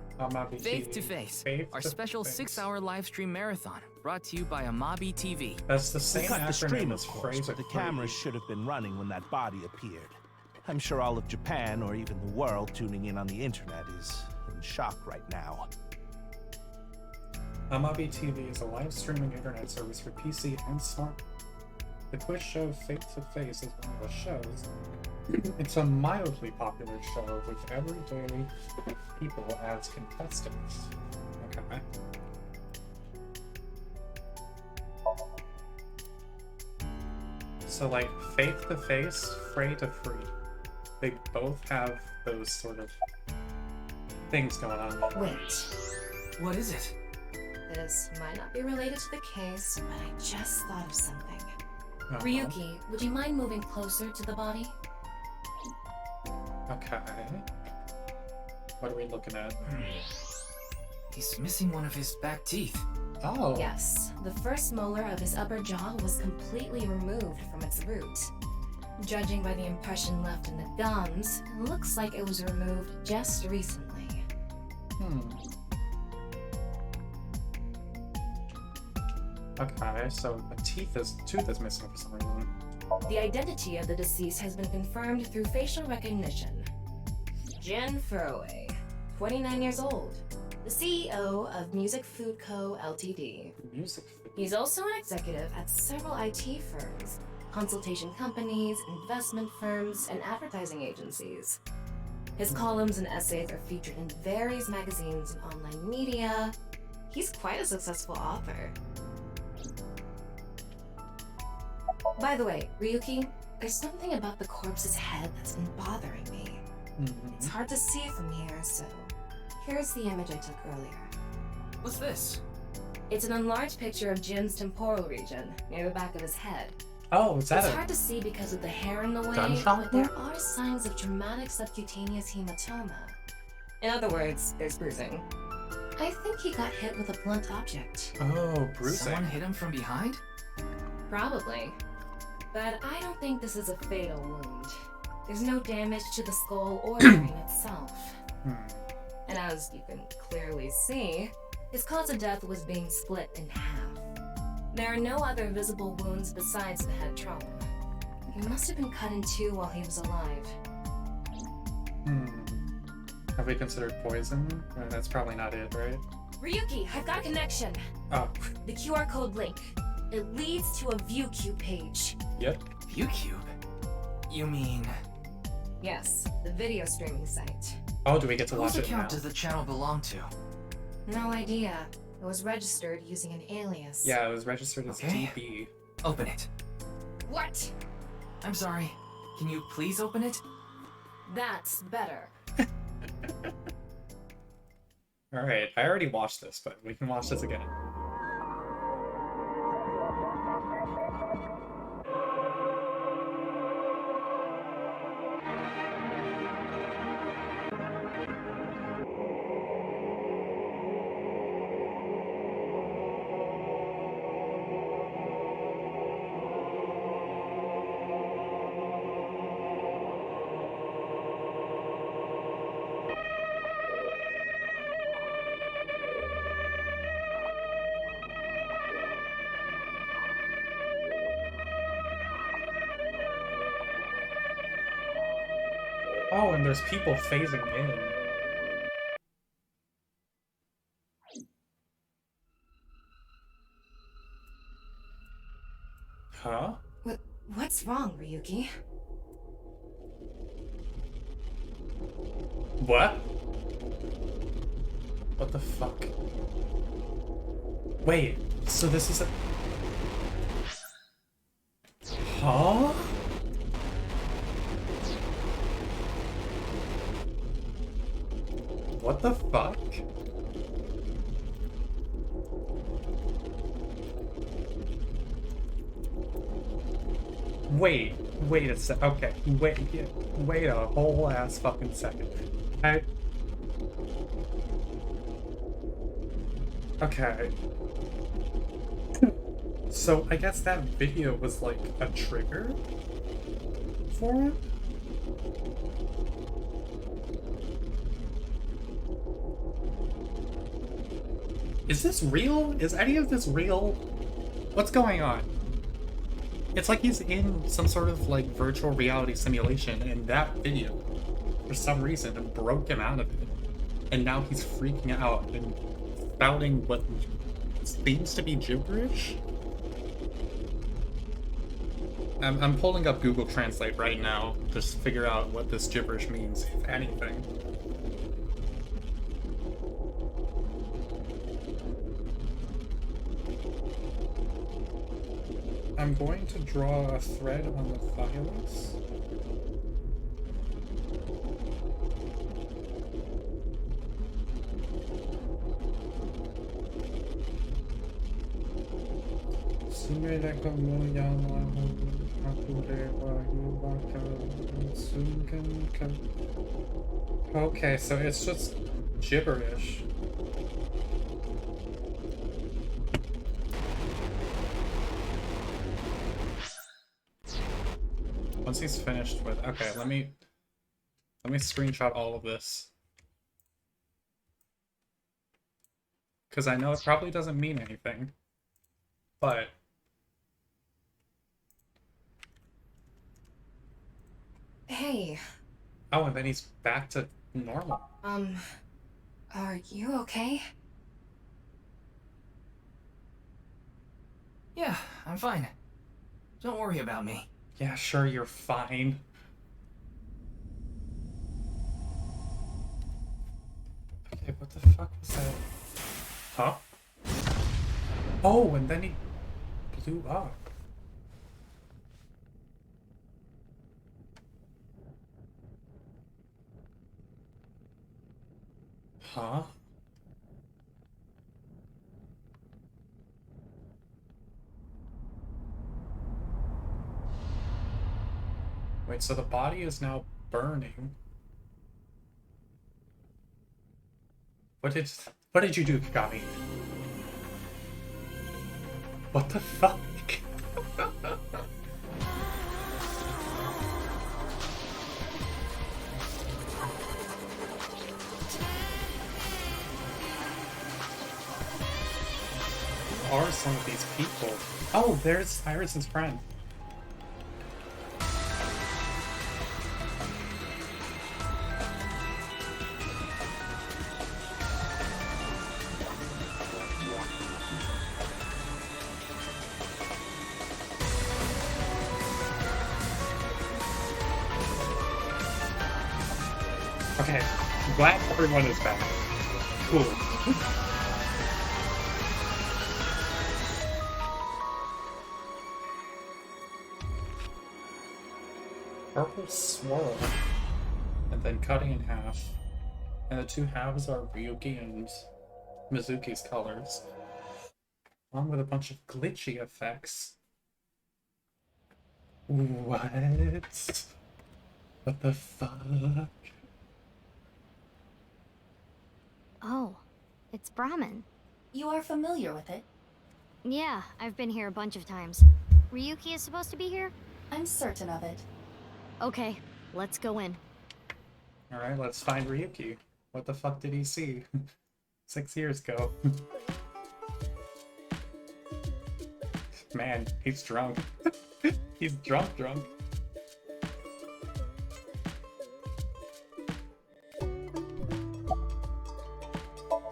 Faith to Face, our special 6-hour live stream marathon, brought to you by Amabi TV. That's the We same cut the stream, acronym of as course, phrase but the cameras should have been running when that body appeared. I'm sure all of Japan, or even the world tuning in on the internet, is in shock right now. Amabi TV is a live streaming internet service for PC and smart. The quiz show Face to Face is one of the shows. It's a mildly popular show with everyday people as contestants. Okay. So like Faith to Face, Fray to Free. They both have those sort of things going on. Wait. What is it? This might not be related to the case, but I just thought of something. Uh-huh. Ryuki, would you mind moving closer to the body? Okay. What are we looking at? He's missing one of his back teeth. Oh. Yes, the first molar of his upper jaw was completely removed from its root. Judging by the impression left in the gums, it looks like it was removed just recently. Okay, so a tooth is missing for some reason. The identity of the deceased has been confirmed through facial recognition. Jin Furue, 29 years old, the CEO of Music Food Co. Ltd. Music Food. He's also an executive at several IT firms, consultation companies, investment firms, and advertising agencies. His columns and essays are featured in various magazines and online media. He's quite a successful author. By the way, Ryuki, there's something about the corpse's head that's been bothering me. It's hard to see from here, so here's the image I took earlier. What's this? It's an enlarged picture of Jin's temporal region, near the back of his head. Oh, is that It's hard to see because of the hair in the way, gunshot but there are signs of traumatic subcutaneous hematoma. In other words, there's bruising. I think he got hit with a blunt object. Oh, bruising. Someone hit him from behind? Probably. But I don't think this is a fatal wound. There's no damage to the skull or brain itself. And as you can clearly see, his cause of death was being split in half. There are no other visible wounds besides the head trauma. He must have been cut in two while he was alive. Have we considered poison? That's probably not it, right? Ryuki, I've got a connection. Oh. The QR code link. It leads to a ViewCube page. Yep. ViewCube? You mean... Yes, the video streaming site. Oh, do we get to watch Whose it now? account does the channel belong to? No idea. It was registered using an alias. Yeah, it was registered as Okay. DB. Open it. What? I'm sorry. Can you please open it? That's better. Alright, I already watched this, but we can watch this again. Oh, and there's people phasing in. Huh? What's wrong, Ryuki? What? What the fuck? Wait, so this is a... Huh? What the fuck? Wait a sec. Okay, wait a whole ass fucking second. Okay. So I guess that video was like a trigger for it? Is this real? Is any of this real? What's going on? It's like he's in some sort of like virtual reality simulation, and that video, for some reason, broke him out of it. And now he's freaking out and spouting what seems to be gibberish. I'm pulling up Google Translate right now just to figure out what this gibberish means, if anything. I'm going to draw a thread on the violence. Okay, so it's just gibberish. Once he's finished with... Okay, let me screenshot all of this. Because I know it probably doesn't mean anything. But... Hey. Oh, and then he's back to normal. Are you okay? Yeah, I'm fine. Don't worry about me. Yeah, sure, you're fine. Okay, what the fuck was that? Huh? Oh, and then he blew up. Huh? Wait, so the body is now burning. What did you do, Kagami? What the fuck? Who are some of these people? Oh, there's Iris's friend. Okay, glad everyone is back. Cool. purple swirl, and then cutting in half. And the two halves are Ryuki and Mizuki's colors, along with a bunch of glitchy effects. What? What the fuck? Oh, it's Brahmin. You are familiar with it? Yeah, I've been here a bunch of times. Ryuki is supposed to be here? I'm certain of it. Okay, let's go in. Alright, let's find Ryuki. What the fuck did he see? 6 years ago. Man, he's drunk. He's drunk.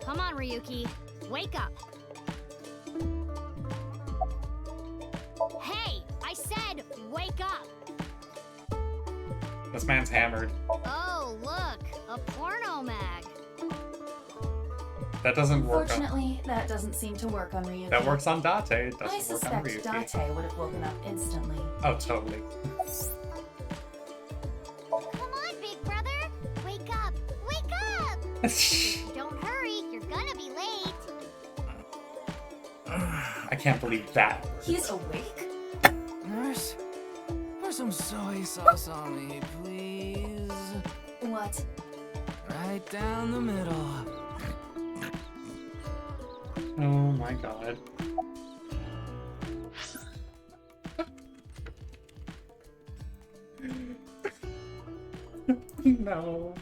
Come on, Ryuki. Wake up. Hey, I said wake up. This man's hammered. Oh, look, a porno mag. That doesn't work on... Unfortunately, that doesn't seem to work on Ryuki. That works on Date, it I doesn't work on suspect Ryuki. Date would have woken up instantly. Oh, totally. Come on, big brother. Wake up. Wake up. If you don't hurry, you're gonna be late. I can't believe that. He's awake? Nurse, pour some soy sauce on me, please. What? Right down the middle. Oh my god. No.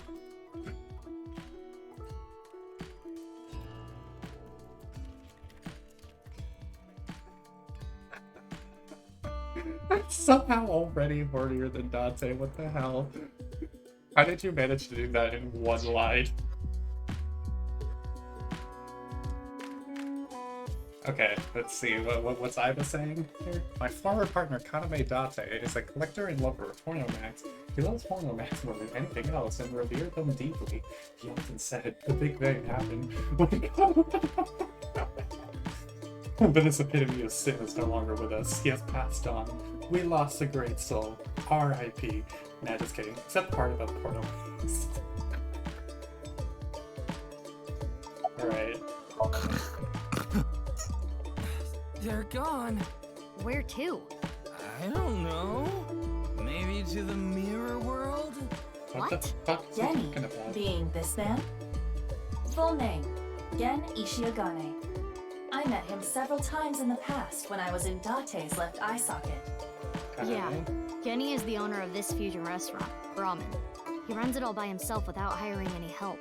I'm somehow already hornier than Dante, what the hell? How did you manage to do that in one line? Okay, let's see. What's Iva saying here? My former partner, Kaname Date, is a collector and lover of pornomags. He loves pornomags more than anything else and revered them deeply. He often said, the big bang happened when but this epitome of sin is no longer with us. He has passed on. We lost a great soul. R.I.P. Nah, just kidding. Except the part about pornomags. Alright. They're gone. Where to? I don't know. Maybe to the mirror world? What the fuck is he Genny, talking about? being this man? Full name, Gen Ishiagane. I met him several times in the past when I was in Date's left eye socket. Yeah, Genny is the owner of this fusion restaurant, Brahmin. He runs it all by himself without hiring any help.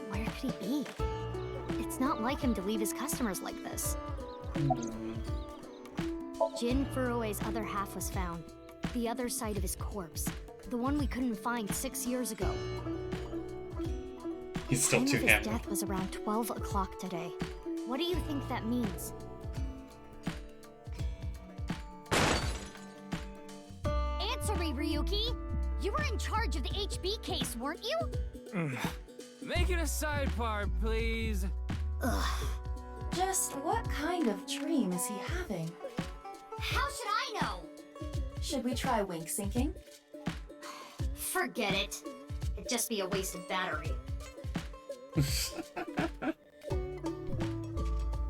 Where could he be? It's not like him to leave his customers like this. Jin Furue's other half was found. The other side of his corpse. The one we couldn't find 6 years ago. He's still The too time of his hammered. death was around 12 o'clock today. What do you think that means? Answer me, Ryuki! You were in charge of the HB case, weren't you? Make it a sidebar, please. Ugh. Just what kind of dream is he having? How should I know? Should we try wink syncing? Forget it. It'd just be a wasted battery.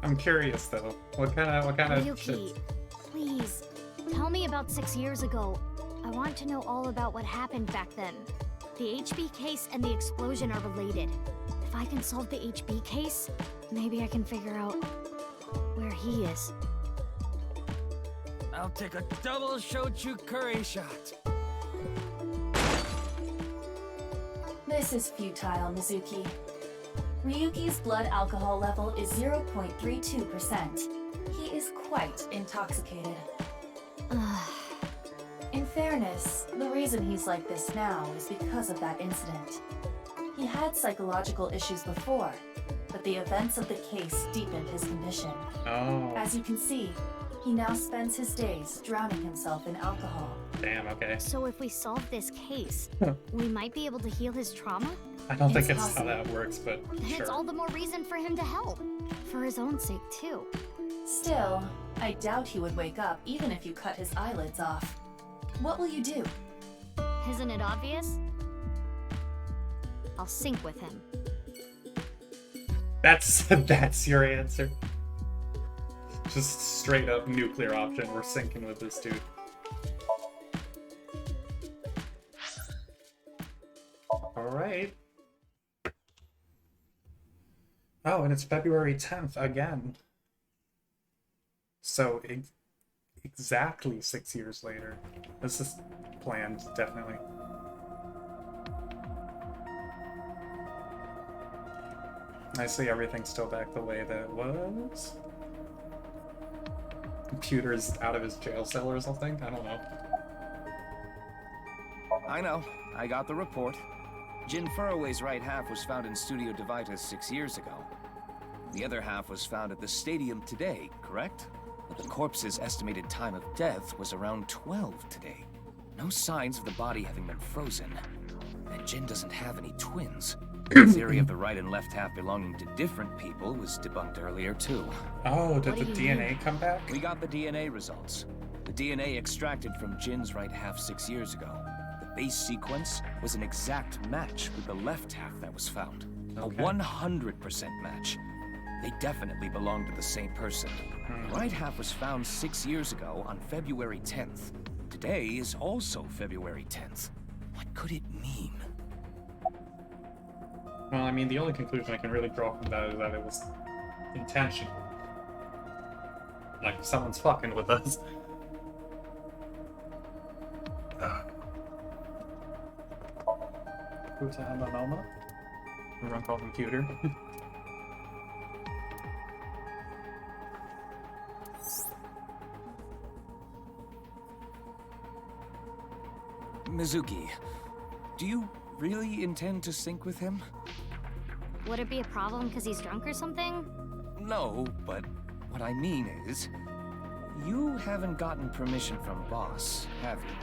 I'm curious though. What kind of Ryuki, shit? please, tell me about 6 years ago. I want to know all about what happened back then. The HB case and the explosion are related. If I can solve the HB case, maybe I can figure out where he is. I'll take a double shochu curry shot. This is futile, Mizuki. Ryuki's blood alcohol level is 0.32%. He is quite intoxicated. In fairness, the reason he's like this now is because of that incident. He had psychological issues before, but the events of the case deepened his condition. Oh. As you can see, he now spends his days drowning himself in alcohol. Damn, okay. So if we solve this case, we might be able to heal his trauma? I don't think It's it's how possible. that works, but Then sure. it's all the more reason for him to help. For his own sake, too. Still, I doubt he would wake up even if you cut his eyelids off. What will you do? Isn't it obvious? I'll sync with him. That's your answer. Just straight up nuclear option. We're syncing with this dude. Alright. Oh, and it's February 10th again. So, exactly 6 years later. This is planned, definitely. I see everything's still back the way that it was. Computer's out of his jail cell or something? I don't know. I know. I got the report. Jin Furroway's right half was found in Studio Devitas 6 years ago. The other half was found at the stadium today, correct? But the corpse's estimated time of death was around 12 today. No signs of the body having been frozen. And Jin doesn't have any twins. The theory of the right and left half belonging to different people was debunked earlier, too. Oh, did the DNA come back? We got the DNA results. The DNA extracted from Jin's right half 6 years ago. The base sequence was an exact match with the left half that was found. Okay. A 100% match. They definitely belong to the same person. The right half was found 6 years ago on February 10th. Today is also February 10th. What could it mean? Well, I mean, the only conclusion I can really draw from that is that it was intentional. Like, someone's fucking with us. Who's a Monoma? Everyone call computer. Mizuki, do you really intend to sync with him? Would it be a problem because he's drunk or something? No, but what I mean is, you haven't gotten permission from Boss, have you?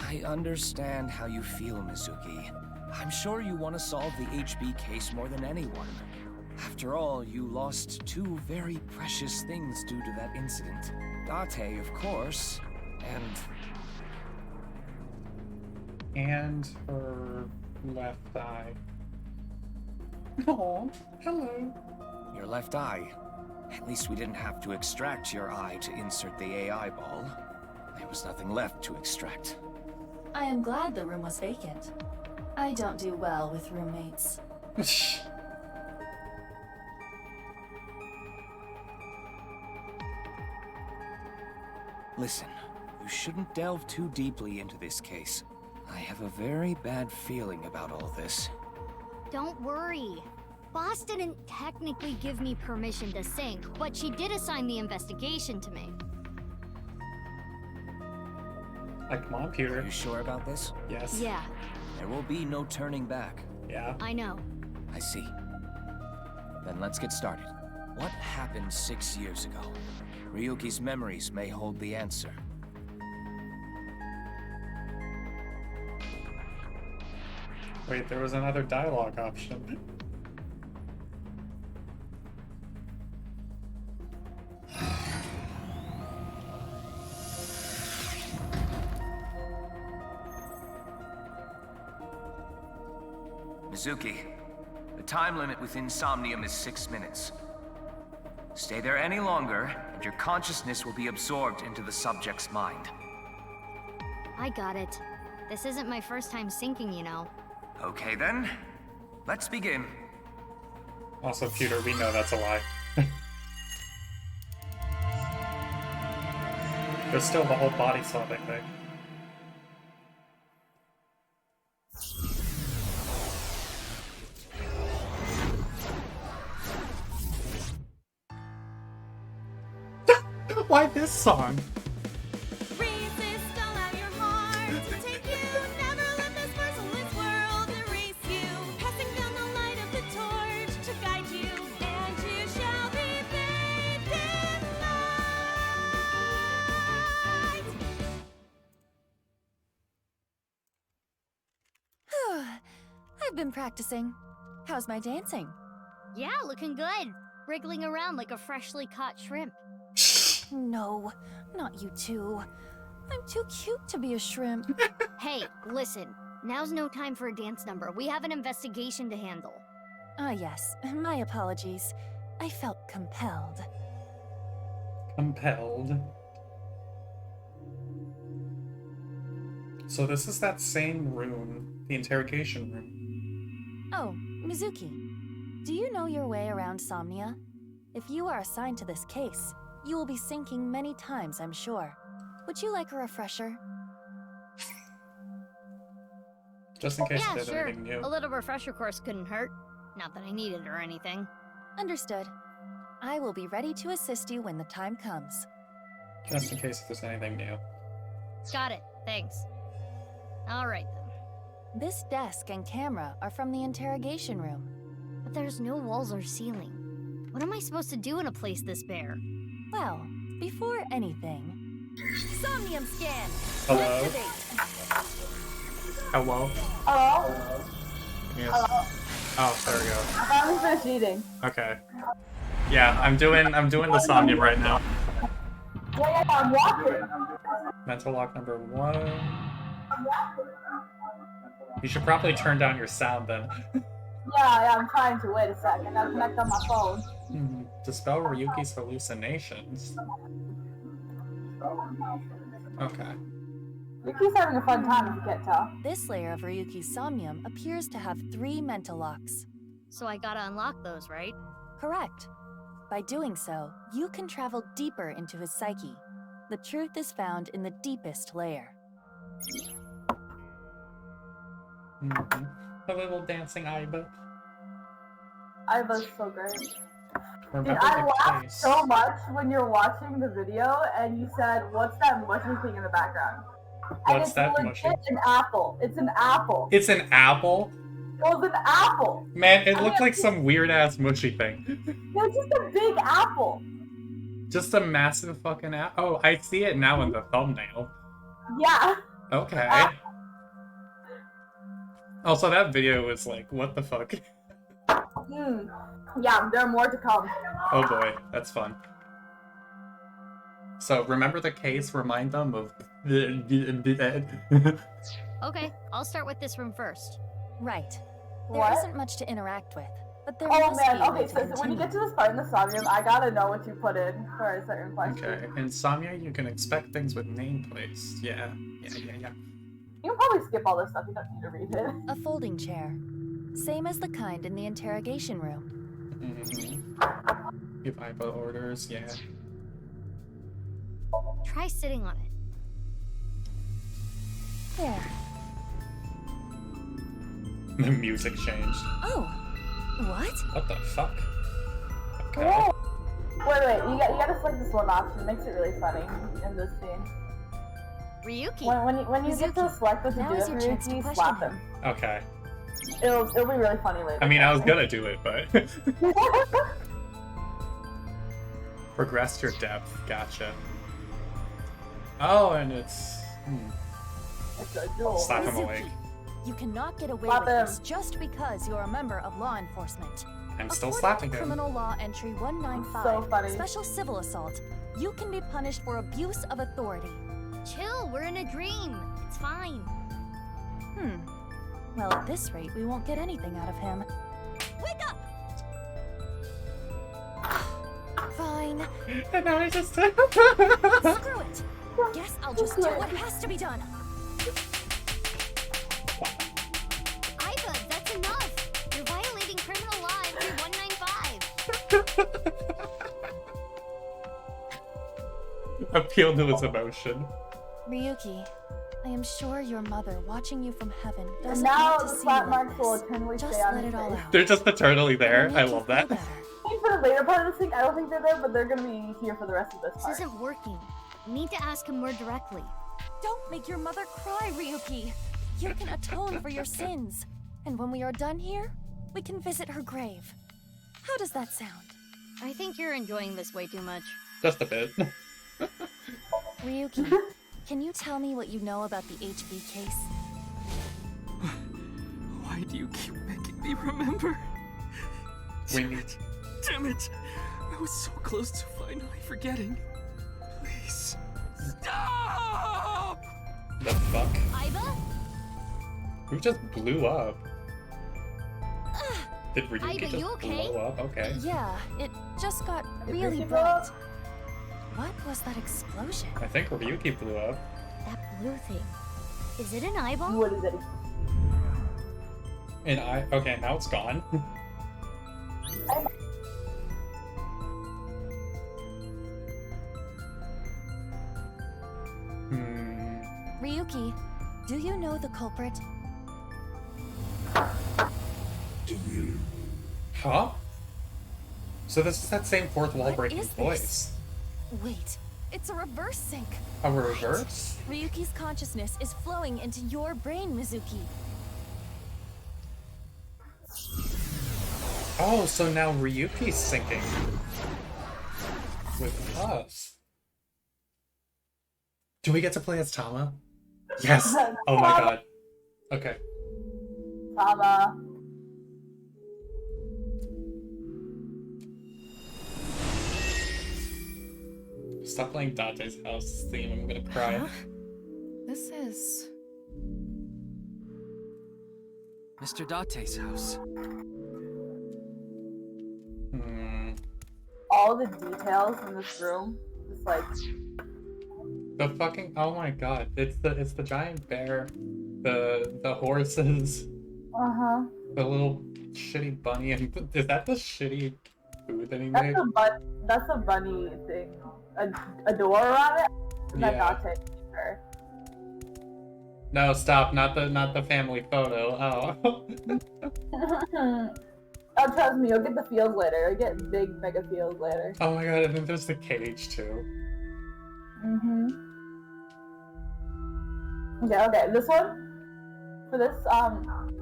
I understand how you feel, Mizuki. I'm sure you want to solve the HB case more than anyone. After all, you lost two very precious things due to that incident. Date, of course, and her left eye. Oh, hello. Your left eye. At least we didn't have to extract your eye to insert the AI ball. There was nothing left to extract. I am glad the room was vacant. I don't do well with roommates. Listen, you shouldn't delve too deeply into this case. I have a very bad feeling about all this. Don't worry. Boss didn't technically give me permission to sync, but she did assign the investigation to me. Like, come on, Peter. Are you sure about this? Yes. Yeah, There will be no turning back. Yeah. I know. I see. Then let's get started. What happened 6 years ago? Ryuki's memories may hold the answer. Wait, there was another dialogue option. Mizuki, the time limit within Somnium is 6 minutes. Stay there any longer, and your consciousness will be absorbed into the subject's mind. I got it. This isn't my first time syncing, you know. Okay then, let's begin. Also, Peter, we know that's a lie. There's still the whole body swapping thing. Why this song? I've been practicing. How's my dancing? Yeah, looking good. Wriggling around like a freshly caught shrimp. No, not you two. I'm too cute to be a shrimp. Hey, listen. Now's no time for a dance number. We have an investigation to handle. Ah, yes. My apologies. I felt compelled. Compelled. So this is that same room, the interrogation room. Oh, Mizuki. Do you know your way around Somnia? If you are assigned to this case, you will be sinking many times, I'm sure. Would you like a refresher? Just in case Yeah, there's sure. anything new. A little refresher course couldn't hurt. Not that I need it or anything. Understood. I will be ready to assist you when the time comes. Just in case there's anything new. Got it. Thanks. Alright then. This desk and camera are from the interrogation room. But there's no walls or ceiling. What am I supposed to do in a place this bare? Well, before anything... Somnium scan! Hello? Activate! Hello? Hello? Yes. Hello? Oh, there we go. I thought we finished eating. Okay. Yeah, I'm doing the Somnium right now. Yeah, I'm watching. Mental lock number 1. You should probably turn down your sound then. Yeah, I'm trying to. Wait a second. I gotta connect on my phone. Dispel Ryuki's hallucinations. Okay. Yuki's having a fun time if you can't tell. This layer of Ryuki's somnium appears to have 3 mental locks. So I gotta unlock those, right? Correct. By doing so, you can travel deeper into his psyche. The truth is found in the deepest layer. A little dancing Aiba. Aiba's so great. Dude, Remember I the laughed case. so much when you're watching the video and you said, "What's that mushy thing in the background?" And What's it's that legit mushy? an apple. It's an apple. It's an apple? It was an apple. Man, it looked like some weird ass mushy thing. It's just a big apple. Just a massive fucking apple. Oh, I see it now in the thumbnail. Yeah. Okay. Also, that video was like, what the fuck? Yeah, there are more to come. Oh boy, that's fun. So, remember the case? Remind them of... Okay, I'll start with this room first. Right. There What? isn't much to interact with, but there Oh must man, be a way okay, to so when you continue. get to this part in the Somnium, I gotta know what you put in for a certain question. Okay, in Samya, you can expect things with nameplates. Yeah. You can probably skip all this stuff, you don't need to read it. A folding chair. Same as the kind in the interrogation room. Give IPA orders, yeah. Try sitting on it. There. The music changed. Oh, what? What the fuck? Okay. Whoa. Wait, you gotta select this one option. It makes it really funny in this scene. Ryuki. When you get to select what to now do is with your chance to Ryuki, question slap him. him. Okay. It'll be really funny later. I mean, I was gonna do it, but... Progress your depth. Gotcha. Oh, and it's... It's a duel. Slap him Mizuki, awake. You cannot get away Slap with him. this just because you're a member of law enforcement. I'm still According slapping to him. Criminal Law Entry 195, So funny. Special Civil Assault, you can be punished for abuse of authority. Chill, we're in a dream. It's fine. Well, at this rate, we won't get anything out of him. Wake up! Fine. And now I just... Screw it. Guess I'll just do what has to be done. Iva, that's enough. You're violating criminal law entry 195. Appeal to his emotion. Ryuki, I am sure your mother, watching you from heaven, And doesn't now want the to see slap you marks like will this. eternally Just stay on let his it all face. out. They're just eternally there. It'll I make love you feel that. better. I think for the later part of this thing, I don't think they're there, but they're gonna be here for the rest of this This part. isn't working. We need to ask him more directly. Don't make your mother cry, Ryuki. You can atone for your sins. And when we are done here, we can visit her grave. How does that sound? I think you're enjoying this way too much. Just a bit. Ryuki, can you tell me what you know about the HB case? Why do you keep making me remember? We need... Damn it! I was so close to finally forgetting. Please. Stop! The fuck? Aiba? Who just blew up? Did Ryuki Aiba, just you okay? blow up? Okay. Yeah, it just got Did really Ryuki blow bright. up? What was that explosion? I think Ryuki blew up. That blue thing. Is it an eyeball? What is it? And okay, now it's gone. Ryuki, do you know the culprit? Do you? Huh? So this is that same fourth wall What breaking is voice. this? Wait, it's a reverse sync. A reverse? Ryuki's consciousness is flowing into your brain, Mizuki. Oh, so now Ryuki's syncing with us. Do we get to play as Tama? Yes! Oh my god. Okay. Tama. Stop playing Date's house theme, I'm gonna cry. This is... Mr. Date's house. All the details in this room, just like The fucking, oh my god, it's the giant bear, the horses, the little shitty bunny, and is that the shitty food that he made? that's a bunny thing. A door around it? That Yeah. Date picture. No, stop, not the family photo. Oh. Oh, trust me, you'll get the feels later. You'll get big mega feels later. Oh my god, and then there's the cage too. Okay, this one? For this,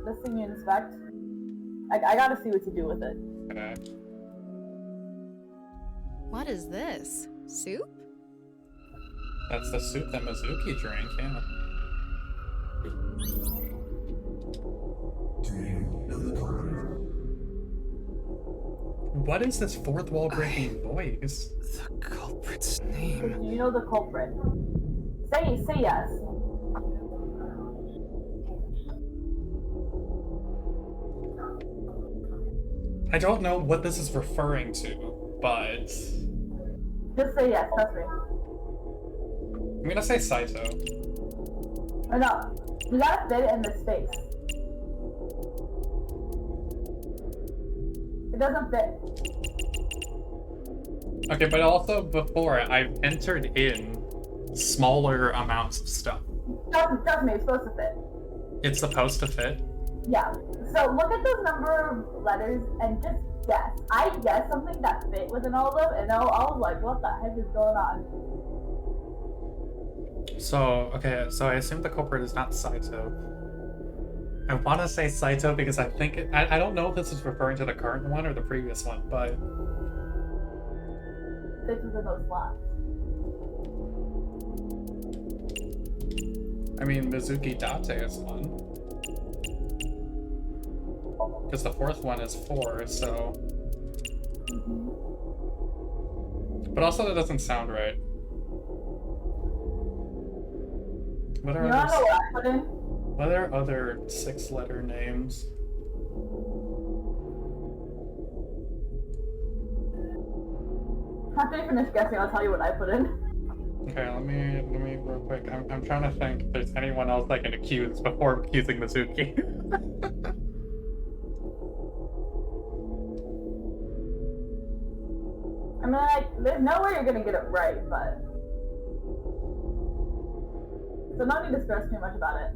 this thing you inspect, I gotta see what you do with it. Okay. What is this? Soup? That's the soup that Mizuki drank, yeah. Do you know the culprit? What is this fourth wall breaking voice? The culprit's name. Do you know the culprit? Say yes. I don't know what this is referring to, but Just say yes, trust me. I'm gonna say Saito. Or no, you gotta fit it in the space. It doesn't fit. Okay, but also before I've entered in smaller amounts of stuff. Trust me, it's supposed to fit. It's supposed to fit. Yeah. So look at those number of letters and just guess. I guessed something that fit within all of them, and I was like, what the heck is going on? So, okay, so I assume the culprit is not Saito. I want to say Saito because I think I don't know if this is referring to the current one or the previous one, but This is in those slots. I mean Mizuki Date is one. Because the fourth one is 4, so. But also that doesn't sound right. What are You wanna know what I put in? what are other 6-letter names? After you finish guessing, I'll tell you what I put in. Okay, let me real quick. I'm trying to think if there's anyone else I can accuse before accusing Mizuki. I mean, like, there's no way you're gonna get it right, but so no need to stress too much about it.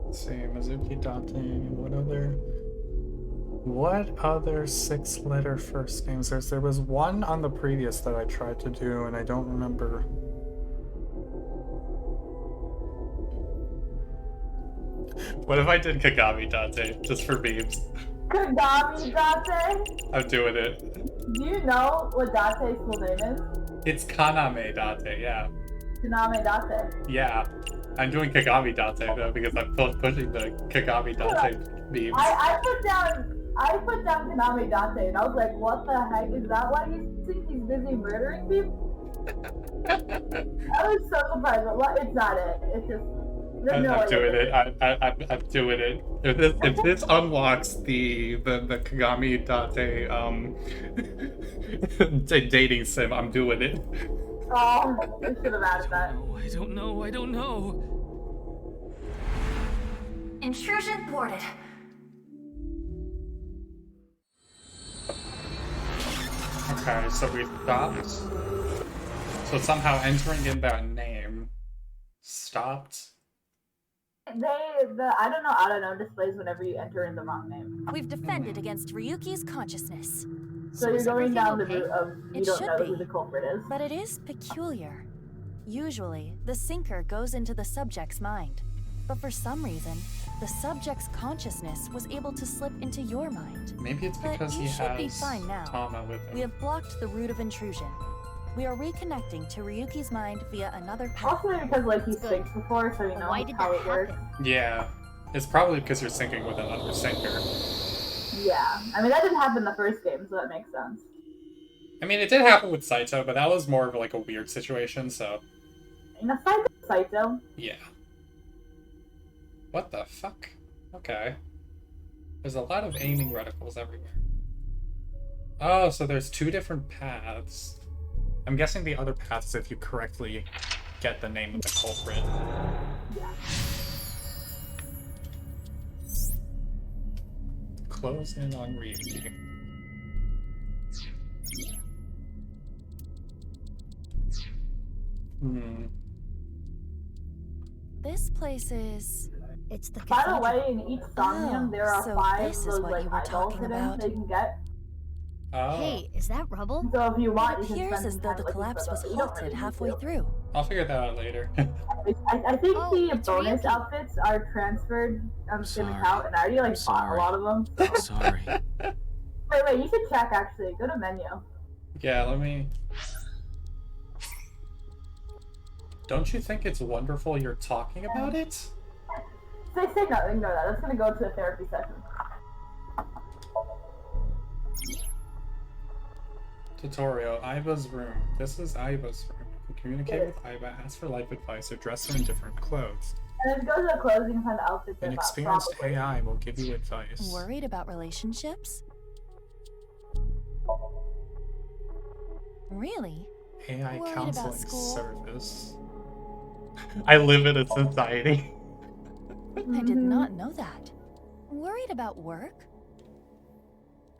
Let's see, Mizuki Date. What other 6-letter first names? There was one on the previous that I tried to do, and I don't remember. What if I did Kagami Date just for memes? Kagami Date? I'm doing it. Do you know what Date's full name is? It's Kaname Date, yeah. Kaname Date. Yeah. I'm doing Kagami Date though because I'm pushing the Kagami Date memes. I put down Kaname Date, and I was like, what the heck? Is that why you think he's busy murdering people? I was so surprised, but it's not it. It's just I'm doing it. I'm doing it. If this unlocks the Kagami Date dating sim, I'm doing it. Oh, I should have added that. I don't know. Intrusion thwarted. Okay, so we stopped. So somehow entering in that name stopped. I don't know, displays whenever you enter in the wrong name. We've defended against Ryuki's consciousness. So you're is going everything down the okay? route of you It don't should know be. who the culprit is. But it is peculiar. Usually, the sinker goes into the subject's mind. But for some reason, the subject's consciousness was able to slip into your mind. Maybe it's But because he you should be has fine now. Tama with him. We have blocked the route of intrusion. We are reconnecting to Ryuki's mind via another path. Also because like he's synced before, so you know how it works. Yeah, it's probably because you're syncing with another sinker. Yeah, I mean that didn't happen in the first game, so that makes sense. I mean, it did happen with Saito, but that was more of like a weird situation, so... In a fight with Saito? Yeah. What the fuck? Okay. There's a lot of aiming reticles everywhere. Oh, so there's two different paths. I'm guessing the other path is if you correctly get the name of the culprit. Yeah. Close in on Ryuki. This place is... It's the By the way, in each Somnium, there are so 5 this of is those what like you were eyeballs talking hidden about. that you can get. Oh. Hey, is that rubble? So if you want, It you can appears spend as some though time the looking collapse for was those, but you don't halted really need halfway to. through. I'll figure that out later. I think Oh, the it's bonus Ryuki. outfits are transferred to the Sorry. account, and I already like bought a lot of them. So. Sorry. Wait, you should check actually. Go to menu. Yeah, let me... Don't you think it's wonderful you're talking about it? Say no, ignore that. That's gonna go to a therapy session. Tutorial, Aiba's room. This is Aiba's room. You can communicate with Aiba, ask for life advice, or dress her in different clothes. And then go to the clothes, you can find the outfits. An they're about, experienced probably. AI will give you advice. Worried about relationships? Really? AI Worried counseling about school? service. I live in a society. I did not know that. Worried about work?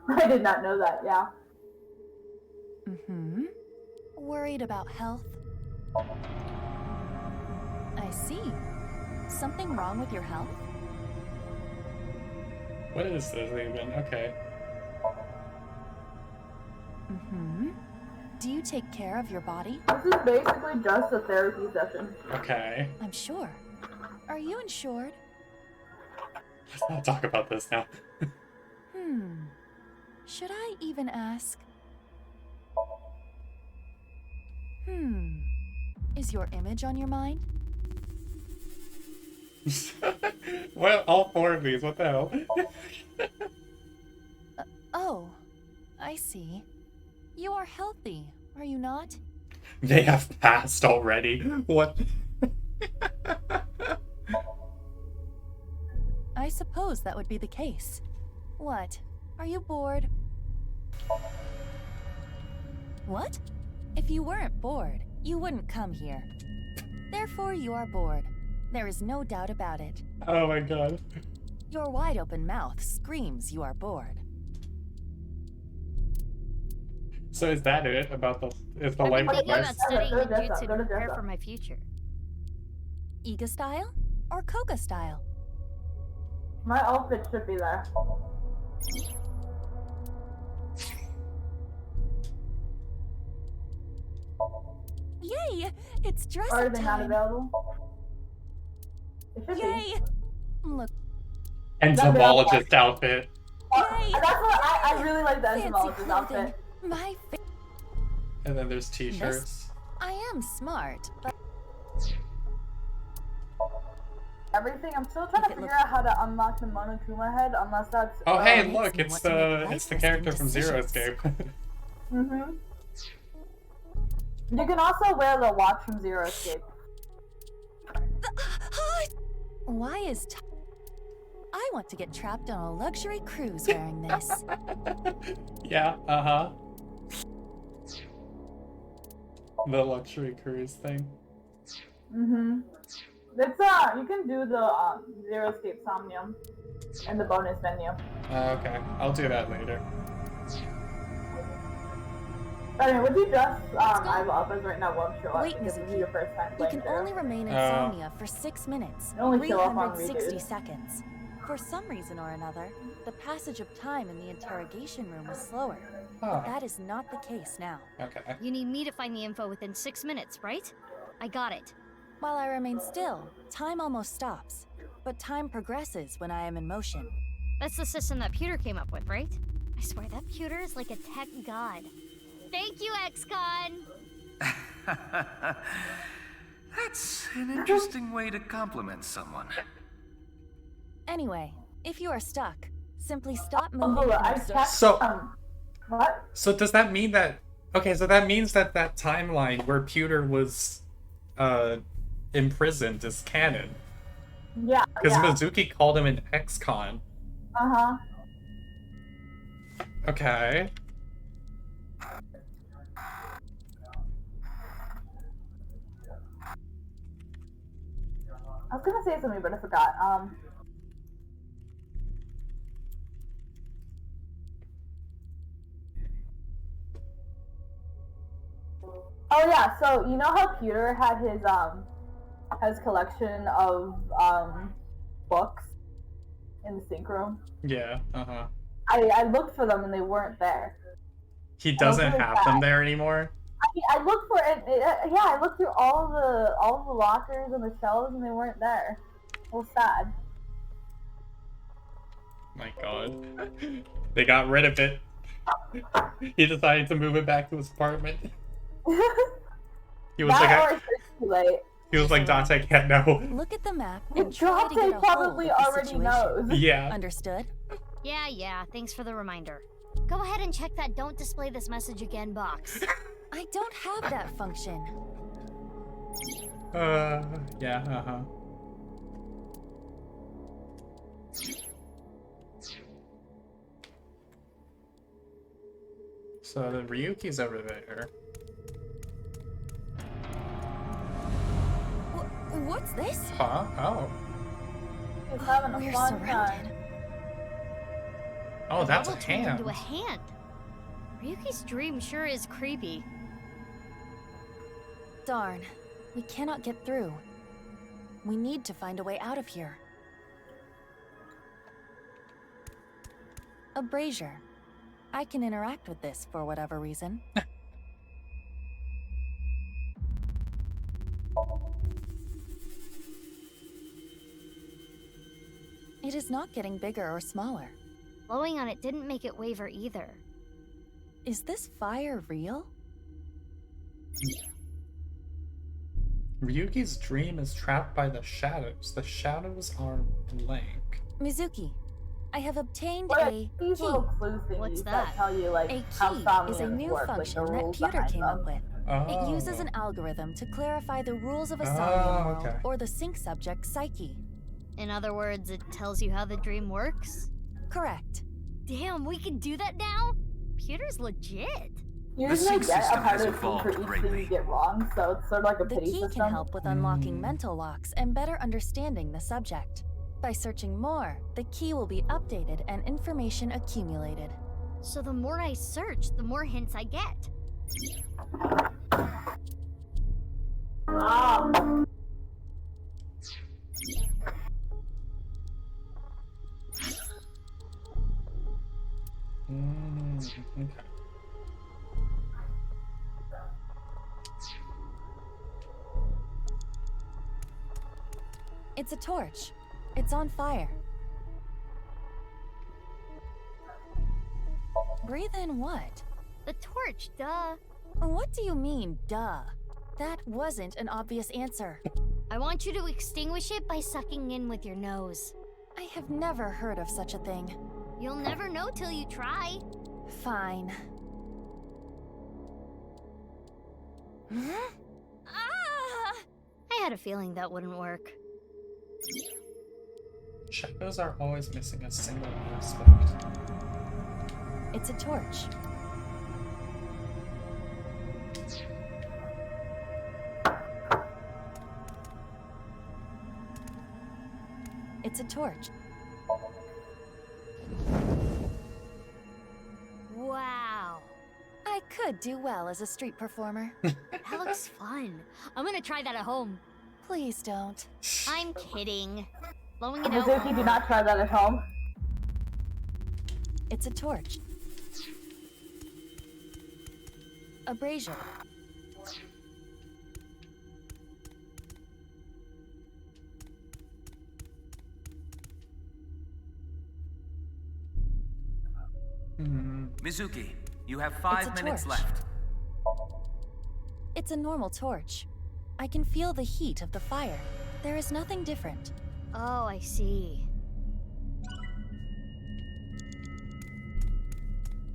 I did not know that, yeah. Mm-hmm. Worried about health? I see. Something wrong with your health? What is this even? Okay. Mm-hmm. Do you take care of your body? This is basically just a therapy session. Okay. I'm sure. Are you insured? Let's not talk about this now. Should I even ask? Is your image on your mind? Well, all 4 of these, what the hell? Oh, I see. You are healthy, are you not? They have passed already. What? I suppose that would be the case. What? Are you bored? What? If you weren't bored, you wouldn't come here. Therefore, you are bored. There is no doubt about it. Oh my god. Your wide-open mouth screams you are bored. So is that it about the... Is the I've life been thinking advice? about studying ninjutsu to prepare for my future. Iga style or Koga style? My outfit should be there. Yay! It's dress Or are up they not time. available? It should Yay! Look, Entomologist outfit. Yay! That's what I really like the fancy entomologist clothing. outfit. My fa- And then there's t-shirts. I am smart, but Everything. I'm still trying to figure out how to unlock the Monokuma head, unless that's. Oh hey, makes look, me it's want to make the lifeless character from Zero decisions. Escape. Mhm. You can also wear the watch from Zero Escape. Why is I want to get trapped on a luxury cruise wearing this. Yeah, uh-huh. The luxury cruise thing. Mm-hmm. It's you can do the Zero Escape Somnium in the bonus menu. Okay, I'll do that later. I mean, would you just I've up as right now won't show up Wait, because this is Mizuki. your first time You playing can through. only remain insomnia for 6 minutes, It only show up on 360 redos. seconds. For some reason or another, the passage of time in the interrogation room was slower. Huh. But that is not the case now. Okay. You need me to find the info within 6 minutes, right? I got it. While I remain still, time almost stops. But time progresses when I am in motion. That's the system that Pewter came up with, right? I swear that Pewter is like a tech god. Thank you, XCon! That's an interesting way to compliment someone. Anyway, if you are stuck, simply stop Oh, moving and I observe. checked. So- What? So does that mean that... Okay, so that means that that timeline where Pewter was imprisoned is canon. Yeah. Because Yeah. Mizuki called him an ex-con. Uh-huh. Okay. I was gonna say something, but I forgot. Oh yeah, so you know how Pewter had his collection of books in the sync room? Yeah, uh-huh. I looked for them and they weren't there. He doesn't really have them sad. there anymore? I mean, I looked for it. Yeah, I looked through all the lockers and the shelves and they weren't there. It was sad. My god. They got rid of it. He decided to move it back to his apartment. He was That like, or it's too late. he was like, Dante can't know. Look at the map and try to Dante get a hold probably of the already situation. knows. Yeah. Understood? Yeah, thanks for the reminder. Go ahead and check that don't display this message again box. I don't have that function. Yeah, uh-huh. So the Ryuki's over there. What's this? Huh? Oh. He's having a We're fun surrounded. time. Oh, that's a Bubble turned hand. into a hand. Ryuki's dream sure is creepy. Darn. We cannot get through. We need to find a way out of here. A brazier. I can interact with this for whatever reason. It is not getting bigger or smaller. Blowing on it didn't make it waver either. Is this fire real? Ryuki's dream is trapped by the shadows. The shadows are blank. Mizuki, I have obtained What are a these key. little clue thingies What's that that? tell you like A how key is a somniums new work, function like the that rules Pewter behind came them. up with. It uses an Oh. algorithm to clarify the rules of a Oh, somnium world okay. or the sync subject's psyche. In other words, it tells you how the dream works? Correct. Damn, we can do that now? Pewter's legit. You The just sync get a system part has of the evolved for each thing greatly. you get wrong, so it's sort of like a The pity key system. can help with unlocking Mm. mental locks and better understanding the subject. By searching more, the key will be updated and information accumulated. So the more I search, the more hints I get. Ah. Okay. It's a torch. It's on fire. Breathe in what? The torch, duh. What do you mean, duh? That wasn't an obvious answer. I want you to extinguish it by sucking in with your nose. I have never heard of such a thing. You'll never know till you try. Fine. Ah! I had a feeling that wouldn't work. Shadows are always missing a single aspect. It's a torch. It's a torch. Wow. I could do well as a street performer. That looks fun. I'm gonna try that at home. Please don't. I'm kidding. Blowing it out. Mizuki, do not try that at home. It's a torch. A brazier. Mizuki, you have It's 5 a minutes torch. left. It's a normal torch. I can feel the heat of the fire. There is nothing different. Oh, I see.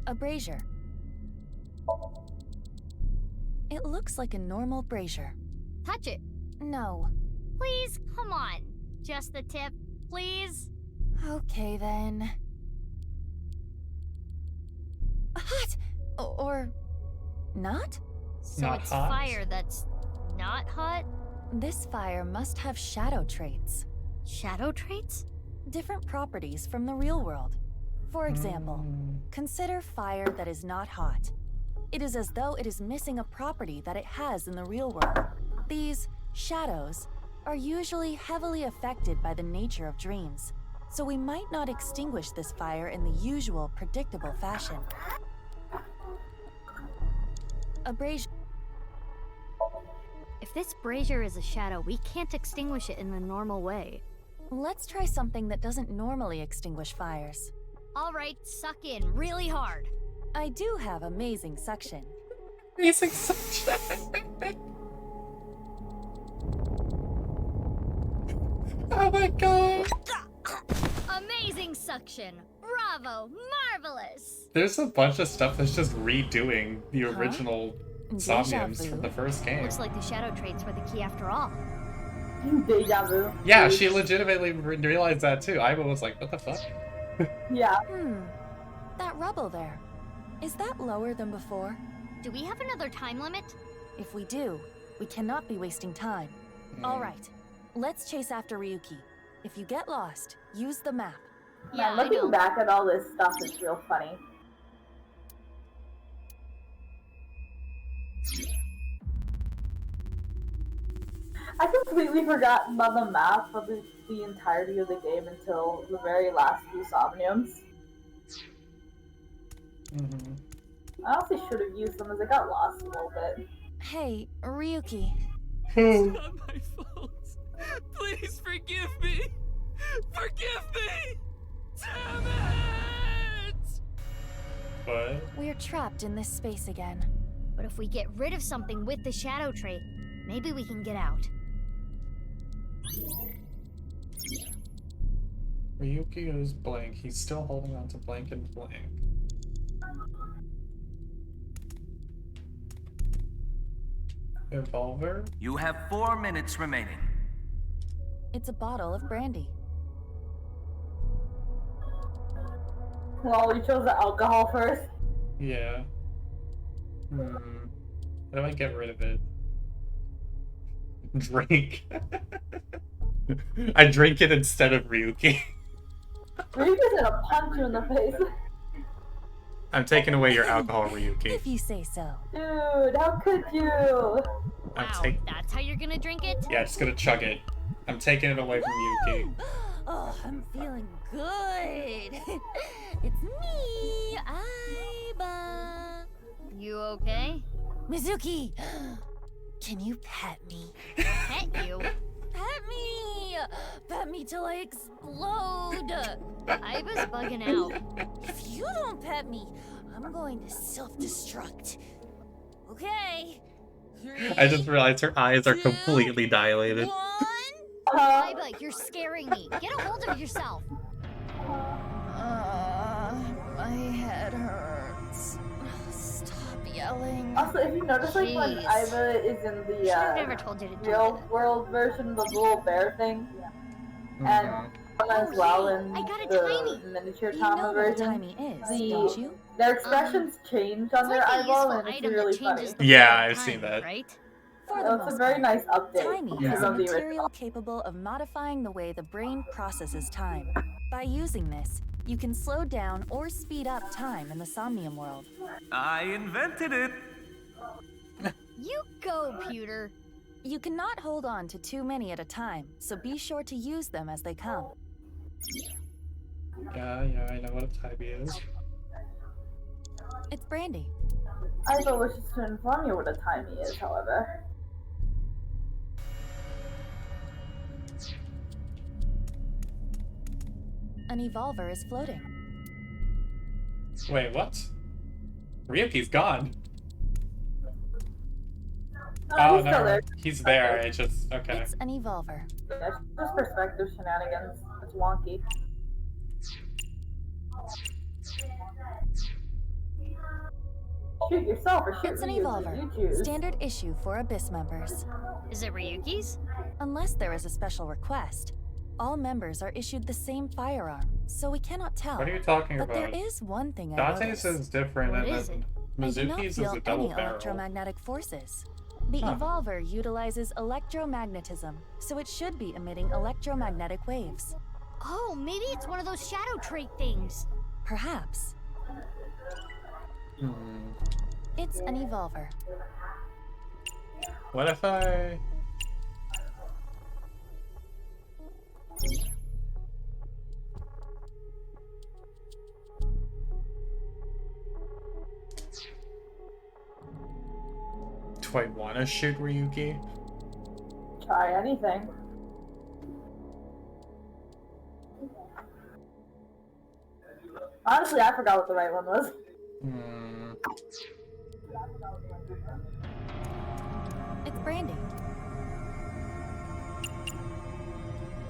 A brazier. It looks like a normal brazier. Touch it. No. Please, come on. Just the tip, please. Okay then. Hot! Or not? So Not it's hot? fire that's not hot? This fire must have shadow traits. Shadow traits? Different properties from the real world. For example, consider fire that is not hot. It is as though it is missing a property that it has in the real world. These shadows are usually heavily affected by the nature of dreams, so we might not extinguish this fire in the usual predictable fashion. A brazier. If this brazier is a shadow, we can't extinguish it in the normal way. Let's try something that doesn't normally extinguish fires. All right, suck in really hard. I do have amazing suction. Amazing suction. Oh my god. Amazing suction. Bravo. Marvelous. There's a bunch of stuff that's just redoing the original Deja Somniums vu. from the first game. Looks like the shadow traits were the key after all. Deja vu. Yeah, she legitimately realized that too. Iva was like, what the fuck? Yeah. That rubble there. Is that lower than before? Do we have another time limit? If we do, we cannot be wasting time. All right, let's chase after Ryuki. If you get lost, use the map. Man, looking back at all this stuff is real funny. I completely forgot about the map for the entirety of the game until the very last few Somniums. I honestly should have used them as I got lost a little bit. Hey, Ryuki. It's not my fault. Please forgive me. Forgive me. Damn it! What? We're trapped in this space again. But if we get rid of something with the shadow trait, maybe we can get out. Ryuki is blank. He's still holding on to blank and blank. Evolver? You have 4 minutes remaining. It's a bottle of brandy. Well, we chose the alcohol first. Yeah. How do I get rid of it? Drink. I drink it instead of Ryuki. Ryuki's gonna punch you in the face. I'm taking away your alcohol, Ryuki. If you say so. Dude, how could you? I'm Wow, taking. that's how you're gonna drink it? Yeah, just gonna chug it. I'm taking it away from Yuki. Oh, I'm feeling good. It's me, Aiba. You okay? Mizuki, can you pet me? Pet you? Pet me! Pet me till I explode! I was bugging out. If you don't pet me, I'm going to self-destruct. Okay. I just realized her eyes are completely dilated. Aiba, you're scaring me. Get a hold of yourself. My head hurts. Stop yelling. Also, if you notice, like when Jeez. Iva is in the Should've never told you to do real world version, the little bear thing, and when one as well in I got a the miniature You Tama know what a version. timey is, don't you? Their expressions change on their eyeball, and it's really funny. Yeah, I've seen that. For the It's a most very part, nice update timey Yeah. is a from the material original. capable of modifying the way the brain processes time. By using this, you can slow down or speed up time in the Somnium world. I invented it. You go, Pewter. You cannot hold on to too many at a time, so be sure to use them as they come. Yeah, I know what a timey is. It's Brandy. I thought wishes to inform you what a timey is, however. An evolver is floating. Wait, what? Ryuki's gone. No, Oh, he's still no, there. he's there. It just okay. It's an evolver. Yeah, it's just perspective shenanigans. It's wonky. Shoot yourself or shoot It's an Ryuki, you evolver. choose. Standard issue for Abyss members. Is it Ryuki's? Unless there is a special request, all members are issued the same firearm, so we cannot tell. What are you talking but about? there is one thing I Date's noticed. is different, What and is then I do not Mizuki's is feel a double any barrel. electromagnetic forces. The Huh. evolver utilizes electromagnetism, so it should be emitting electromagnetic waves. Oh, maybe it's one of those shadow trait things. Perhaps. Hmm. It's an evolver. What if I? Do I want to shoot Ryuki? Try anything. Honestly, I forgot what the right one was. Hmm. It's Brandy.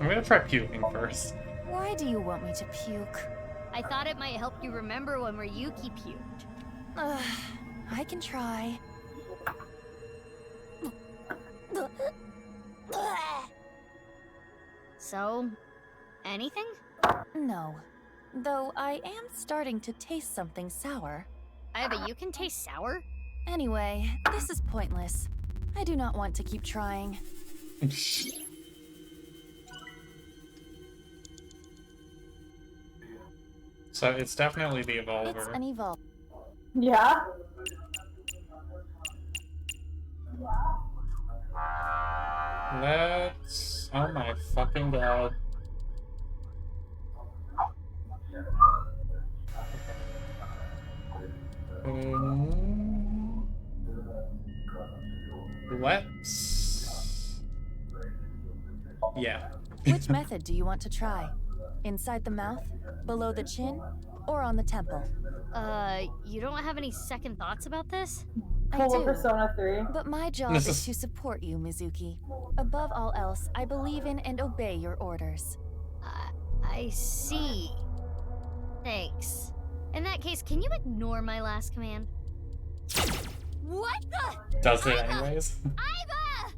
I'm gonna try puking first. Why do you want me to puke? I thought it might help you remember when Ryuki puked. I can try. So, anything? No. Though I am starting to taste something sour. But you can taste sour? Anyway, this is pointless. I do not want to keep trying. So it's definitely the It's evolver. an evolve. Yeah? Let's. Oh my fucking god. Let's. Yeah. Which method do you want to try? Inside the mouth, below the chin, or on the temple? You don't have any second thoughts about this? I Pull do. Persona 3. But my job This is is- to support you, Mizuki. Above all else, I believe in and obey your orders. I see. Thanks. In that case, can you ignore my last command? What the? Does it anyways? Iva!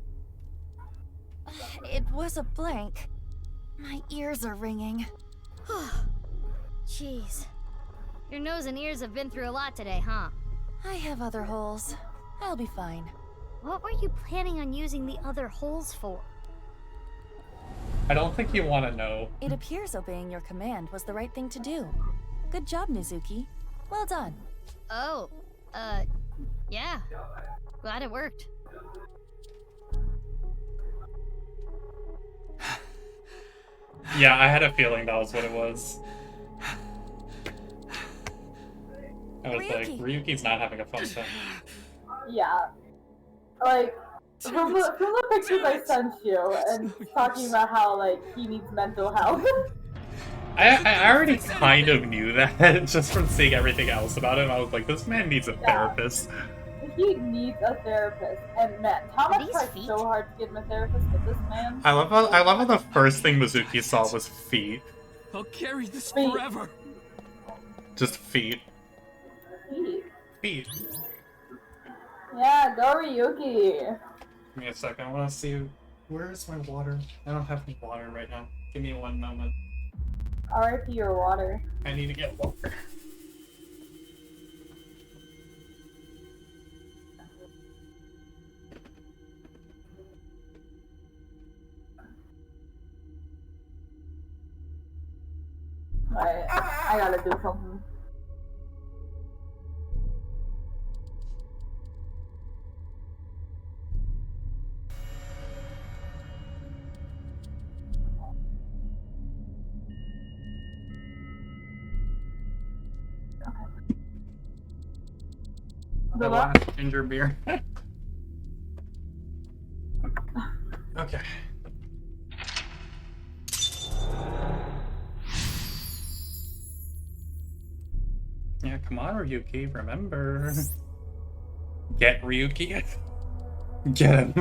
It was a blank. My ears are ringing. Jeez. Your nose and ears have been through a lot today, huh? I have other holes. I'll be fine. What were you planning on using the other holes for? I don't think you want to know. It appears obeying your command was the right thing to do. Good job, Mizuki. Well done. Oh, yeah. Glad it worked. Yeah, I had a feeling that was what it was. I was like, Ryuki's not having a fun time. Yeah. Like, from the pictures I sent you, and talking about how, like, he needs mental health. I already kind of knew that just from seeing everything else about him. I was like, this man needs a therapist. He needs a therapist. And man, Thomas tried so hard to get him a therapist, but this man... I love how the first thing Mizuki saw was feet. I'll carry this Feet. forever. Just feet. Feet. Feet. Yeah, go Ryuki. Give me a second. I want to see. Where is my water? I don't have any water right now. Give me one moment. R.I.P. your water. I need to get water. Alright, I gotta do something. The last ginger beer. Okay. Yeah, come on, Ryuki, remember. Get Ryuki. Get him.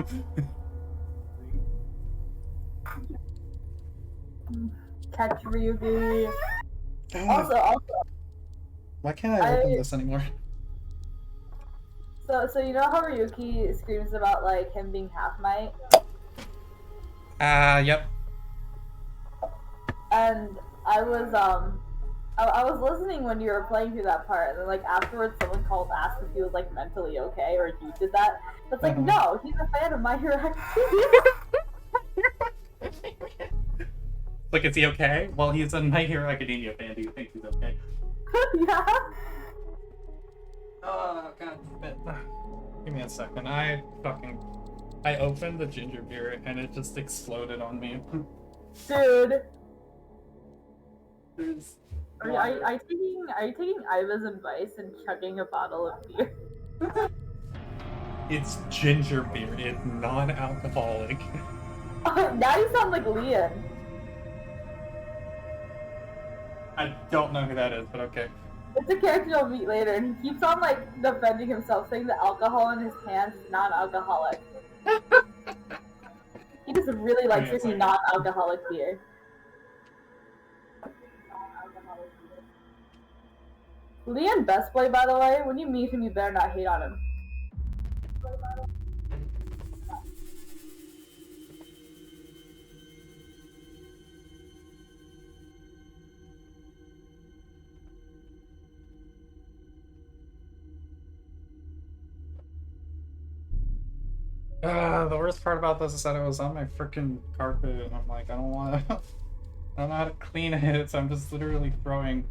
Catch Ryuki. Also, why can't I open this anymore? So you know how Ryuki screams about like him being half might? Yep. And I was listening when you were playing through that part, and then like afterwards someone asked if he was like mentally okay or if he did that. It's like no, he's a fan of My Hero Academia. Like, is he okay? Well, he's a My Hero Academia fan. Do you think he's okay? Yeah. Oh, god damn it. Give me a second. I opened the ginger beer and it just exploded on me. Dude. There's Are you taking Iva's advice and chugging a bottle of beer? It's ginger beer. It's non-alcoholic. Now you sound like Leon. I don't know who that is, but okay. It's a character you'll meet later, and he keeps on like defending himself, saying the alcohol in his hands is non-alcoholic. He just really likes drinking non-alcoholic beer. Leon Best Boy, by the way, when you meet him, you better not hate on him. The worst part about this is that it was on my freaking carpet, and I'm like, I don't want to. I don't know how to clean it, so I'm just literally throwing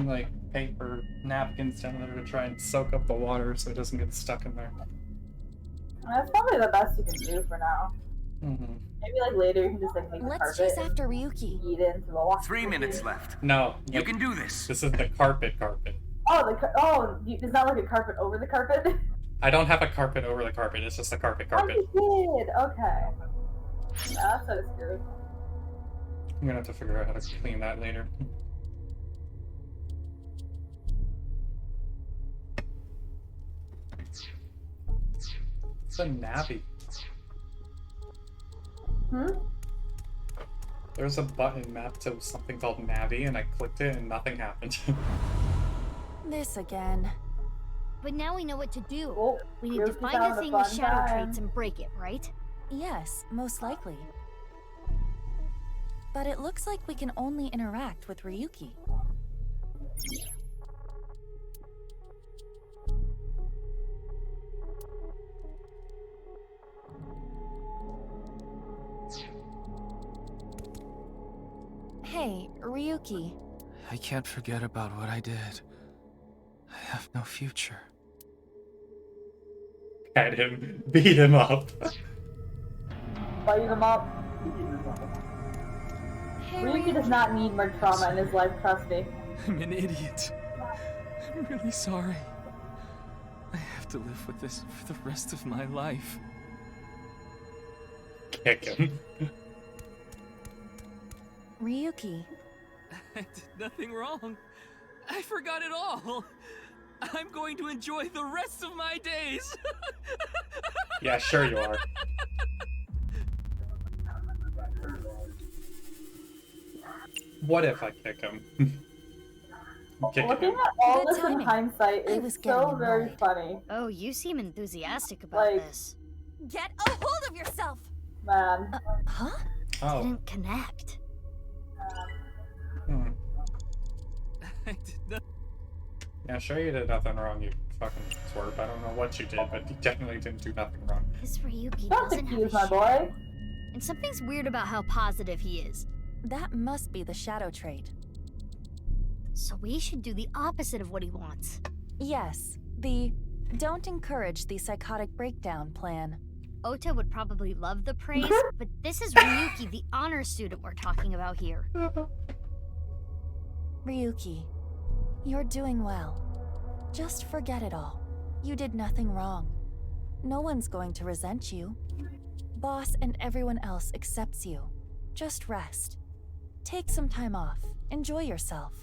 like paper napkins down there to try and soak up the water so it doesn't get stuck in there. That's probably the best you can do for now. Mm-hmm. Maybe like later you can just like make the Let's carpet chase after Ryuki. Eat it into the water. 3 minutes left. No, You can do this. This is the carpet. It's not like a carpet over the carpet? I don't have a carpet over the carpet. It's just a carpet. Oh, you did. Okay. That's what it's good. I'm gonna have to figure out how to clean that later. It's a Navi. There's a button mapped to something called Navi, and I clicked it and nothing happened. This again. But now we know what to do. Oh, we need to find the thing with shadow traits and break it, right? Yes, most likely. But it looks like we can only interact with Ryuki. Hey, Ryuki. I can't forget about what I did. I have no future. Had him, beat him up. Fight him up. Ryuki does not need more trauma in his life, trust me. I'm an idiot. I'm really sorry. I have to live with this for the rest of my life. Kick him. Ryuki. I did nothing wrong. I forgot it all. I'm going to enjoy the rest of my days. Yeah, sure you are. What if I kick him? Looking at all this in hindsight is so very funny. Oh, you seem enthusiastic about Like, this. Get a hold of yourself! Man. Huh? Oh. Didn't connect. Hmm. I did not. Yeah, sure you did nothing wrong, you fucking twerp. I don't know what you did, but you definitely didn't do nothing wrong. This Ryuki Don't doesn't have accuse a my boy. And something's weird about how positive he is. That must be the shadow trait. So we should do the opposite of what he wants. Yes, the don't encourage the psychotic breakdown plan. Ota would probably love the praise, but this is Ryuki, the honor student we're talking about here. Ryuki, you're doing well. Just forget it all. You did nothing wrong. No one's going to resent you. Boss and everyone else accepts you. Just rest. Take some time off. Enjoy yourself.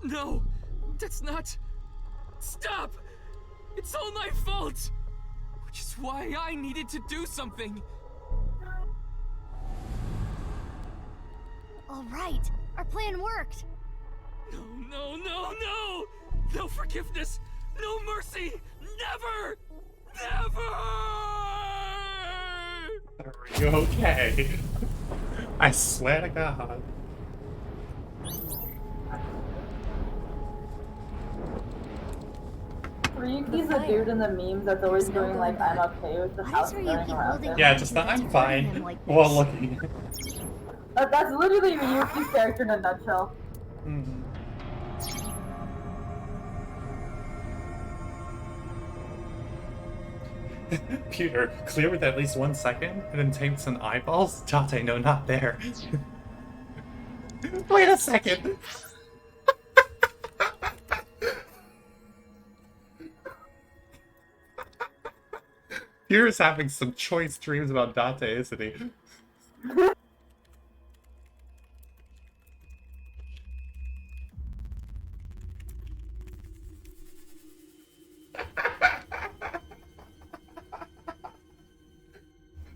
No, that's not. Stop! It's all my fault! Which is why I needed to do something. All right, our plan worked. No! No forgiveness! No mercy! Never! Never! Are you okay? I swear to God. Ryuki's the dude in the memes that's always doing like I'm okay with the house burning around him. Yeah, just that I'm fine. Well, looking. That's literally Ryuki's character in a nutshell. Mm-hmm. Peter, clear with at least 1 second, and then takes an eyeballs? Tate, no, not there. Wait a second! Peter's having some choice dreams about Date, isn't he?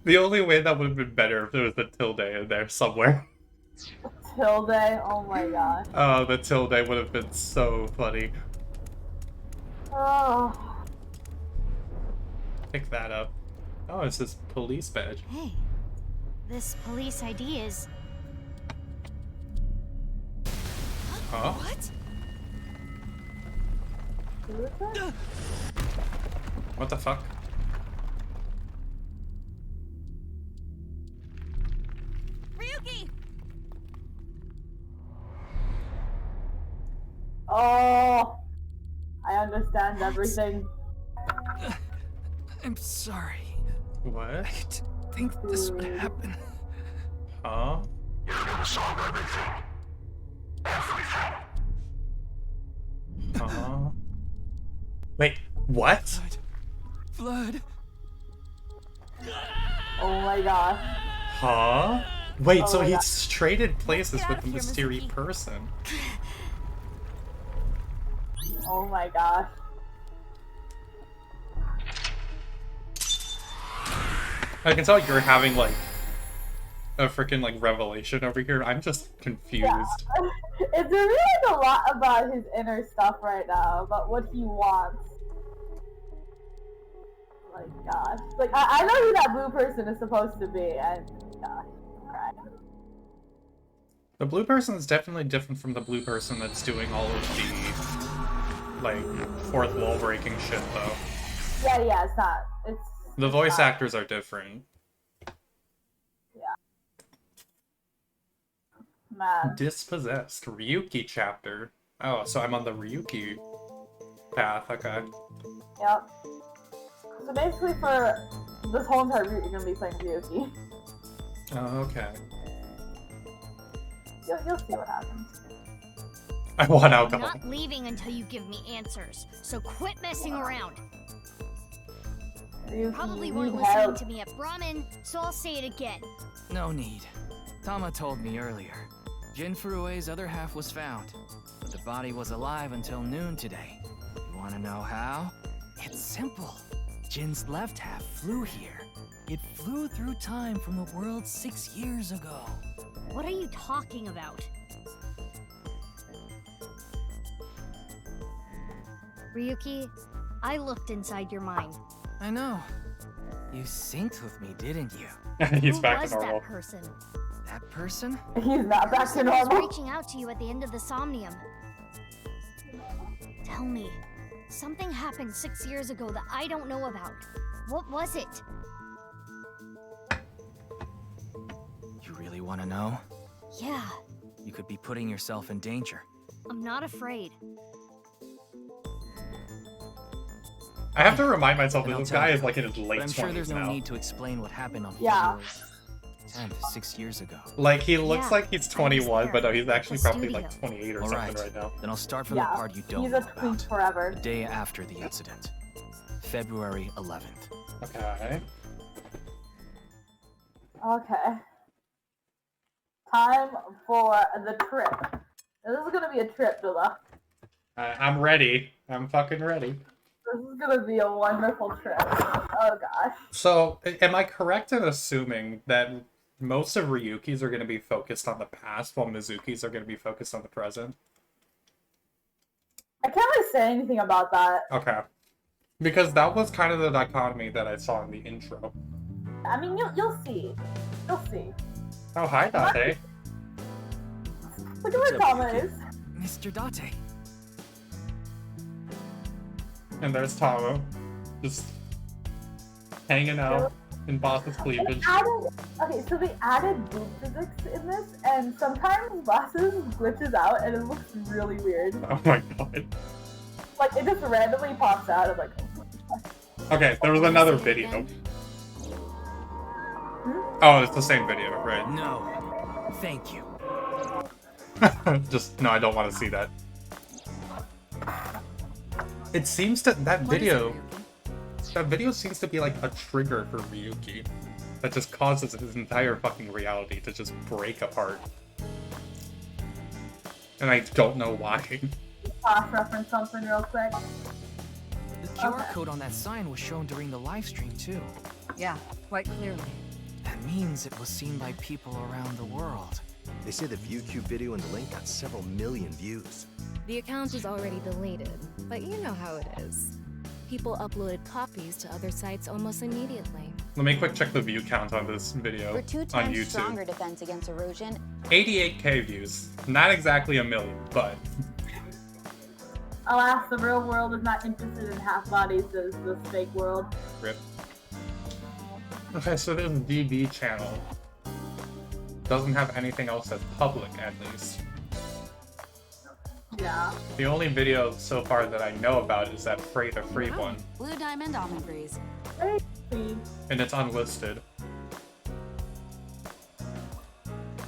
The only way that would have been better if there was a tilde in there somewhere. Tilde? Oh my gosh. Oh, the tilde would have been so funny. Oh. Pick that up. Oh, it's this police badge. Hey, this police ID is... Huh? What? What the fuck? Ryuki! Oh. I understand everything. I'm sorry. What? I didn't think this would happen. Huh? You're gonna solve everything. Everything. Huh? Wait, what? Blood. Oh my gosh. Huh? Wait, Oh so my he's traded places Get with out the of here, mysterious Mizuki. person. Oh my gosh. I can tell you're having like a freaking like revelation over here. I'm just confused. Yeah. It's really like a lot about his inner stuff right now, about what he wants. Oh my gosh. Like, I know who that blue person is supposed to be, and gosh, I'm crying. The blue person is definitely different from the blue person that's doing all of the like fourth wall breaking shit though. Yeah, it's not. It's The voice actors are different. man. Dispossessed. Ryuki chapter. Oh, so I'm on the Ryuki path, okay. Yep. So basically for this whole entire route, you're gonna be playing Ryuki. Oh, okay. You'll see what happens. I want I'm alcohol. not leaving until you give me answers, so quit messing around. Ryuki, Probably you weren't need listening help. to me at Brahmin, so I'll say it again. No need. Tama told me earlier. Jin Furue's other half was found, but the body was alive until noon today. You wanna know how? It's simple. Jin's left half flew here. It flew through time from the world 6 years ago. What are you talking about? Ryuki, I looked inside your mind. I know. You synced with me, didn't you? He's Who back was to normal. that person? That person? He's not back to Person was normal. reaching out to you at the end of the Somnium. Tell me, something happened 6 years ago that I don't know about. What was it? You really want to know? Yeah, You could be putting yourself in danger. I'm not afraid. I have to remind myself And that I'll this tell guy you, is like in his but late I'm sure there's 20s no now. need to explain what happened on Yeah. February 10th, 6 years ago. Like, he looks Yeah, like he's 21, but no, he's actually The probably like studio. 28 or All something right, right now. then I'll start from Yeah, the part you don't he's know a twink about. forever. The day after the incident, February 11th. Okay. Okay. Time for the trip. This is gonna be a trip, Dilla. I'm ready. I'm fucking ready. This is gonna be a wonderful trip. Oh gosh. So, am I correct in assuming that most of Ryuki's are going to be focused on the past, while Mizuki's are going to be focused on the present? I can't really say anything about that. Okay. Because that was kind of the dichotomy that I saw in the intro. I mean, you'll see. You'll see. Oh, hi, Date. Look at where Tama is. Mr. Date. And there's Taro. Just hanging out in Boss's cleavage. Okay, so they added boob physics in this, and sometimes Bosses glitches out, and it looks really weird. Oh my god. Like, it just randomly pops out, and like, Okay, there was another video. Oh, it's the same video, right? No. Thank you. Just, no, I don't want to see that. It seems to, that video seems to be like a trigger for Ryuki. That just causes his entire fucking reality to just break apart. And I don't know why. reference something real quick. The QR code on that sign was shown during the live stream too. Yeah, quite clearly. That means it was seen by people around the world. They say the ViewCube video and the link got several million views. The account is already deleted, but you know how it is. People uploaded copies to other sites almost immediately. Let me quick check the view count on this video For 2 on times YouTube. stronger defense against erosion. 88k views. Not exactly a million, but... Alas, the real world is not interested in half bodies as the fake world. Rip. Okay, so this DB channel doesn't have anything else that's public, at least. Yeah. The only video so far that I know about is that Freight of Free one, Blue Diamond Almond Breeze. and it's unlisted.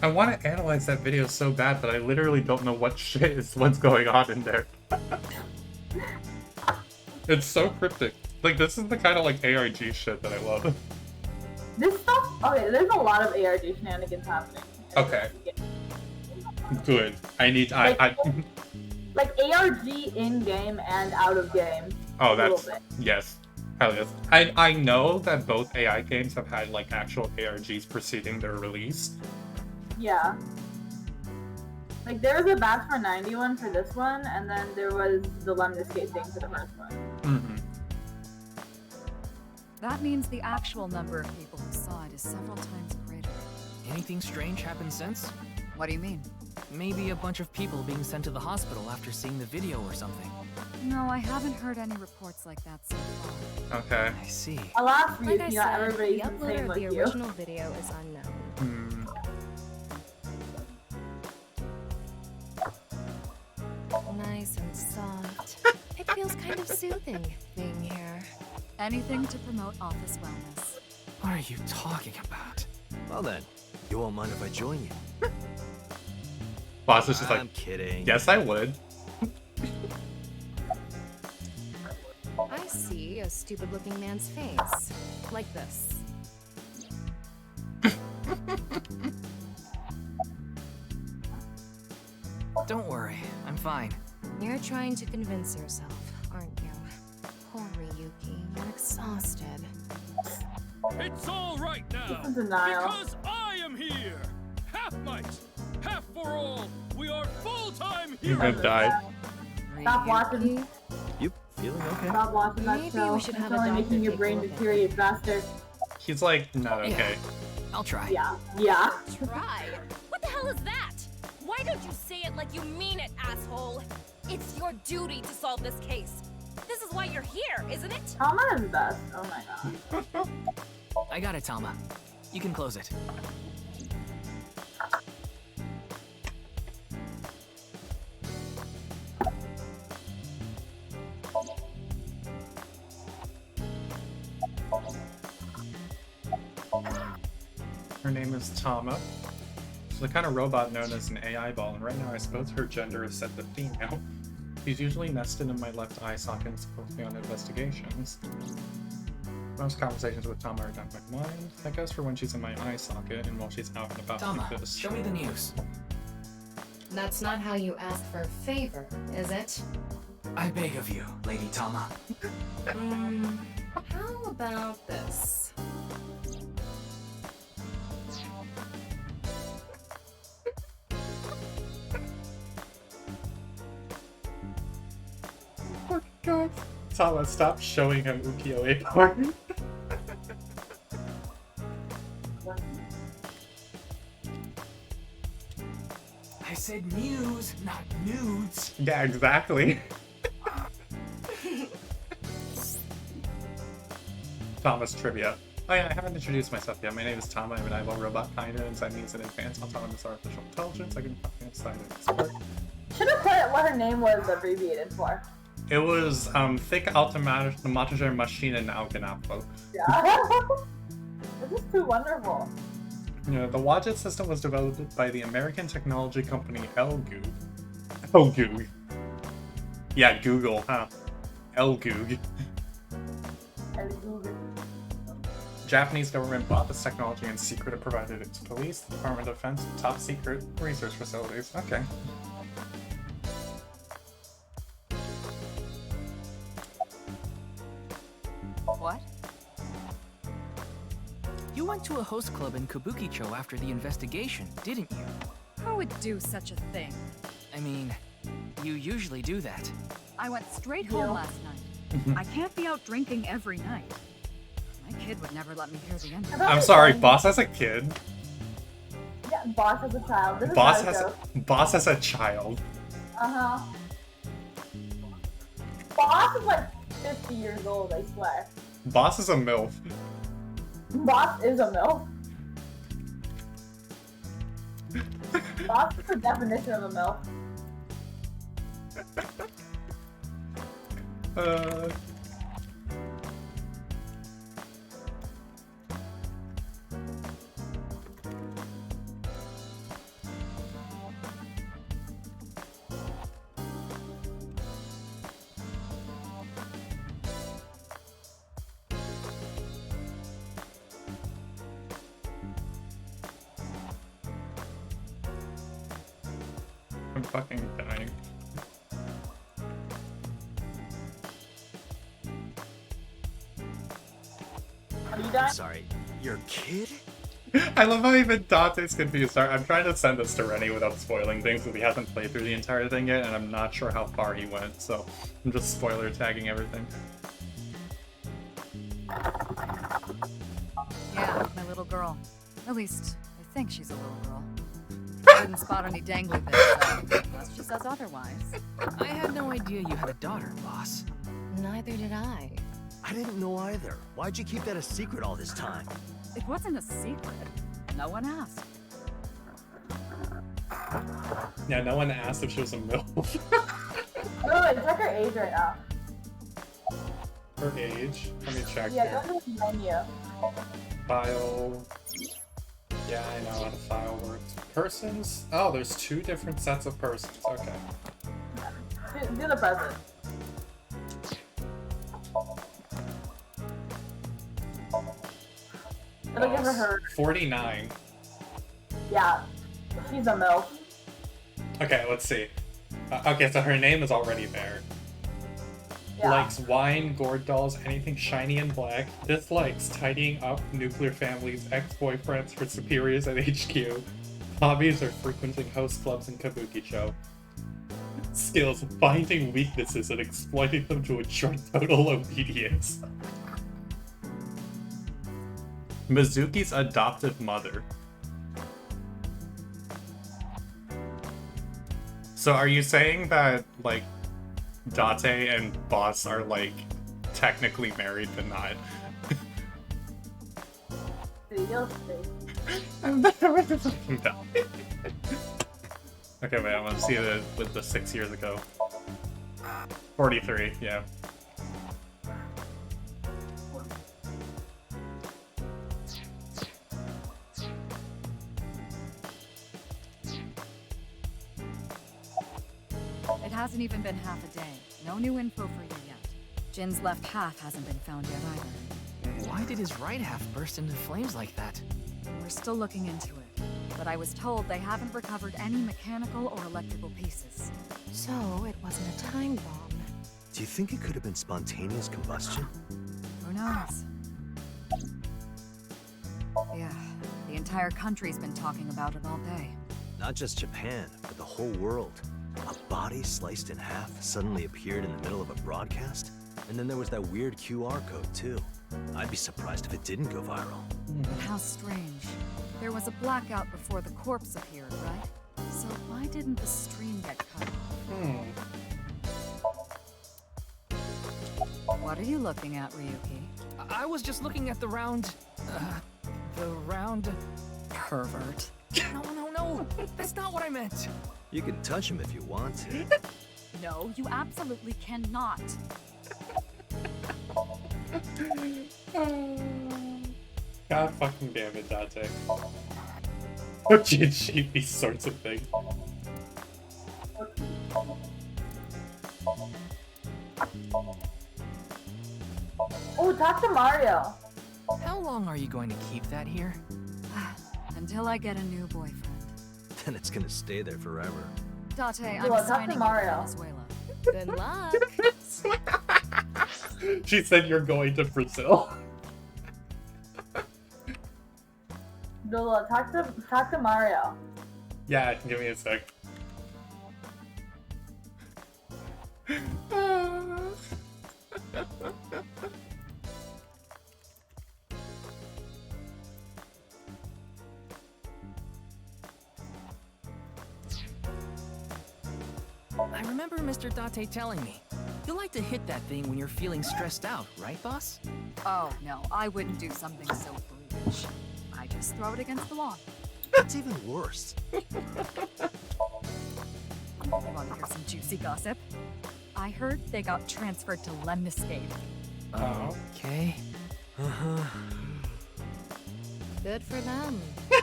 I want to analyze that video so bad, but I literally don't know what's going on in there. It's so cryptic. Like, this is the kind of like ARG shit that I love. This stuff, okay, there's a lot of ARG shenanigans happening. Okay. Good. Like ARG in game and out of game. Oh, a little that's bit. yes. Hell yes. I know that both AI games have had like actual ARGs preceding their release. Yeah. Like there was a Bash for 91 for this one, and then there was the Lemon Escape thing for the first one. Mm-hmm. That means the actual number of people who saw it is several times greater. Anything strange happened since? What do you mean? Maybe a bunch of people being sent to the hospital after seeing the video or something. No, I haven't heard any reports like that so far. Okay. I see. Alas, Like I not said, everybody's the the uploader same of like the you. original video is unknown. Nice and soft. It feels kind of soothing being here. Anything to promote office wellness. What are you talking about? Well then, you won't mind if I join you? Boss is just I'm like, kidding. yes, I would. I see a stupid-looking man's face. Like this. Don't worry, I'm fine. You're trying to convince yourself, aren't you? Poor Ryuki, you're exhausted. It's all right now, This is denial. because I am here. Half might, half for all. We are full-time You're heroes. gonna die. Stop watching. You feeling okay? Stop watching that Maybe show. we should It's have a only doctor making your take a brain look at deteriorate faster. He's like not okay. I'll try. Yeah. Try? What the hell is that? Why don't you say it like you mean it, asshole? It's your duty to solve this case. This is why you're here, isn't it? Tama is best. Oh my god. I got it, Tama. You can close it. Her name is Tama. She's the kind of robot known as an AI ball, and right now I suppose her gender is set to female. She's usually nested in my left eye socket and supposed to be on investigations. Most conversations with Tama are done by mind, I guess, for when she's in my eye socket and while she's out and about Tama, like this. show me the news. That's not how you ask for a favor, is it? I beg of you, Lady Tama. How about this? Oh god. Tama, stop showing him ukiyo-e porn. I said news, not nudes. Yeah, exactly. Tama's trivia. Oh yeah, I haven't introduced myself yet. My name is Tama. I'm an eyeball robot kinda, and that means in advance autonomous artificial intelligence. I can fucking excited. Should have put what her name was abbreviated for. It was Thick Automatischer Maschinenaufgabe. Yeah. This is too wonderful. You know, the Wadjet system was developed by the American technology company Elgoog. Elgoog. Yeah, Google, huh? Elgoog. Japanese government bought this technology in secret and provided it to police, the Department of Defense, and top secret research facilities. Okay. What? You went to a host club in Kabukicho after the investigation, didn't you? Who would do such a thing? I mean, you usually do that. I went straight home last night. I can't be out drinking every night. My kid would never let me hear the end of it. I'm sorry, Boss has a kid. Yeah, Boss has a child. This is Boss how it has goes. Boss has a child. Uh-huh. Boss is like 50 years old, I swear. Boss is a MILF. Boss is a MILF. Boss is the definition of a MILF. I'm fucking dying. Are you dying? Sorry, your kid? I love how even Dante's confused. Sorry, I'm trying to send this to Rennie without spoiling things because he hasn't played through the entire thing yet, and I'm not sure how far he went, so I'm just spoiler tagging everything. Yeah, my little girl. At least, I think she's a little girl. I didn't spot any dangly bits, so unless she says otherwise. I had no idea you had a daughter, boss. Neither did I. I didn't know either. Why'd you keep that a secret all this time? It wasn't a secret. No one asked. Yeah, no one asked if she was a MILF. No, wait, check her age right now. Her age? Let me check Yeah, here. go to the menu. File. Yeah, I know how the file works. Persons? Oh, there's two different sets of persons. Okay. Do the present. It'll give her her. 49. Yeah, she's a MILF. Okay, let's see. Okay, so her name is already there. Yeah. Likes wine, gourd dolls, anything shiny and black. Dislikes tidying up nuclear families, ex-boyfriends, her superiors at HQ. Hobbies are frequenting host clubs in Kabukicho. Skills, finding weaknesses and exploiting them to ensure total obedience. Mizuki's adoptive mother. So are you saying that, like, Date and Boss are, like, technically married but not? You'll see. I'm never gonna fucking die. Okay, wait, I want to see it with the 6 years ago. 43, yeah. It hasn't even been half a day. No new info for you yet. Jin's left half hasn't been found yet either. Why did his right half burst into flames like that? We're still looking into it. But I was told they haven't recovered any mechanical or electrical pieces. So, it wasn't a time bomb. Do you think it could have been spontaneous combustion? Who knows? Yeah, the entire country's been talking about it all day. Not just Japan, but the whole world. A body sliced in half suddenly appeared in the middle of a broadcast? And then there was that weird QR code, too. I'd be surprised if it didn't go viral. But how strange. There was a blackout before the corpse appeared, right? So why didn't the stream get cut off? What are you looking at, Ryuki? I was just looking at the round... Pervert. No. That's not what I meant. You can touch him if you want to. No, you absolutely cannot. God fucking damn it, Date. Oh, GG, these sorts of things. Oh, talk to Mario. How long are you going to keep that here? Until I get a new boyfriend. Then it's gonna stay there forever. Date, I'm Well, talk signing to you to Mario. Venezuela. Good luck. She said you're going to Brazil. Dula, talk to Mario. Yeah, give me a sec. I remember Mr. Date telling me. You like to hit that thing when you're feeling stressed out, right, boss? Oh, no, I wouldn't do something so brutish. I just throw it against the wall. It's even worse. You want to hear some juicy gossip? I heard they got transferred to Lemniscate. Okay. Good for them.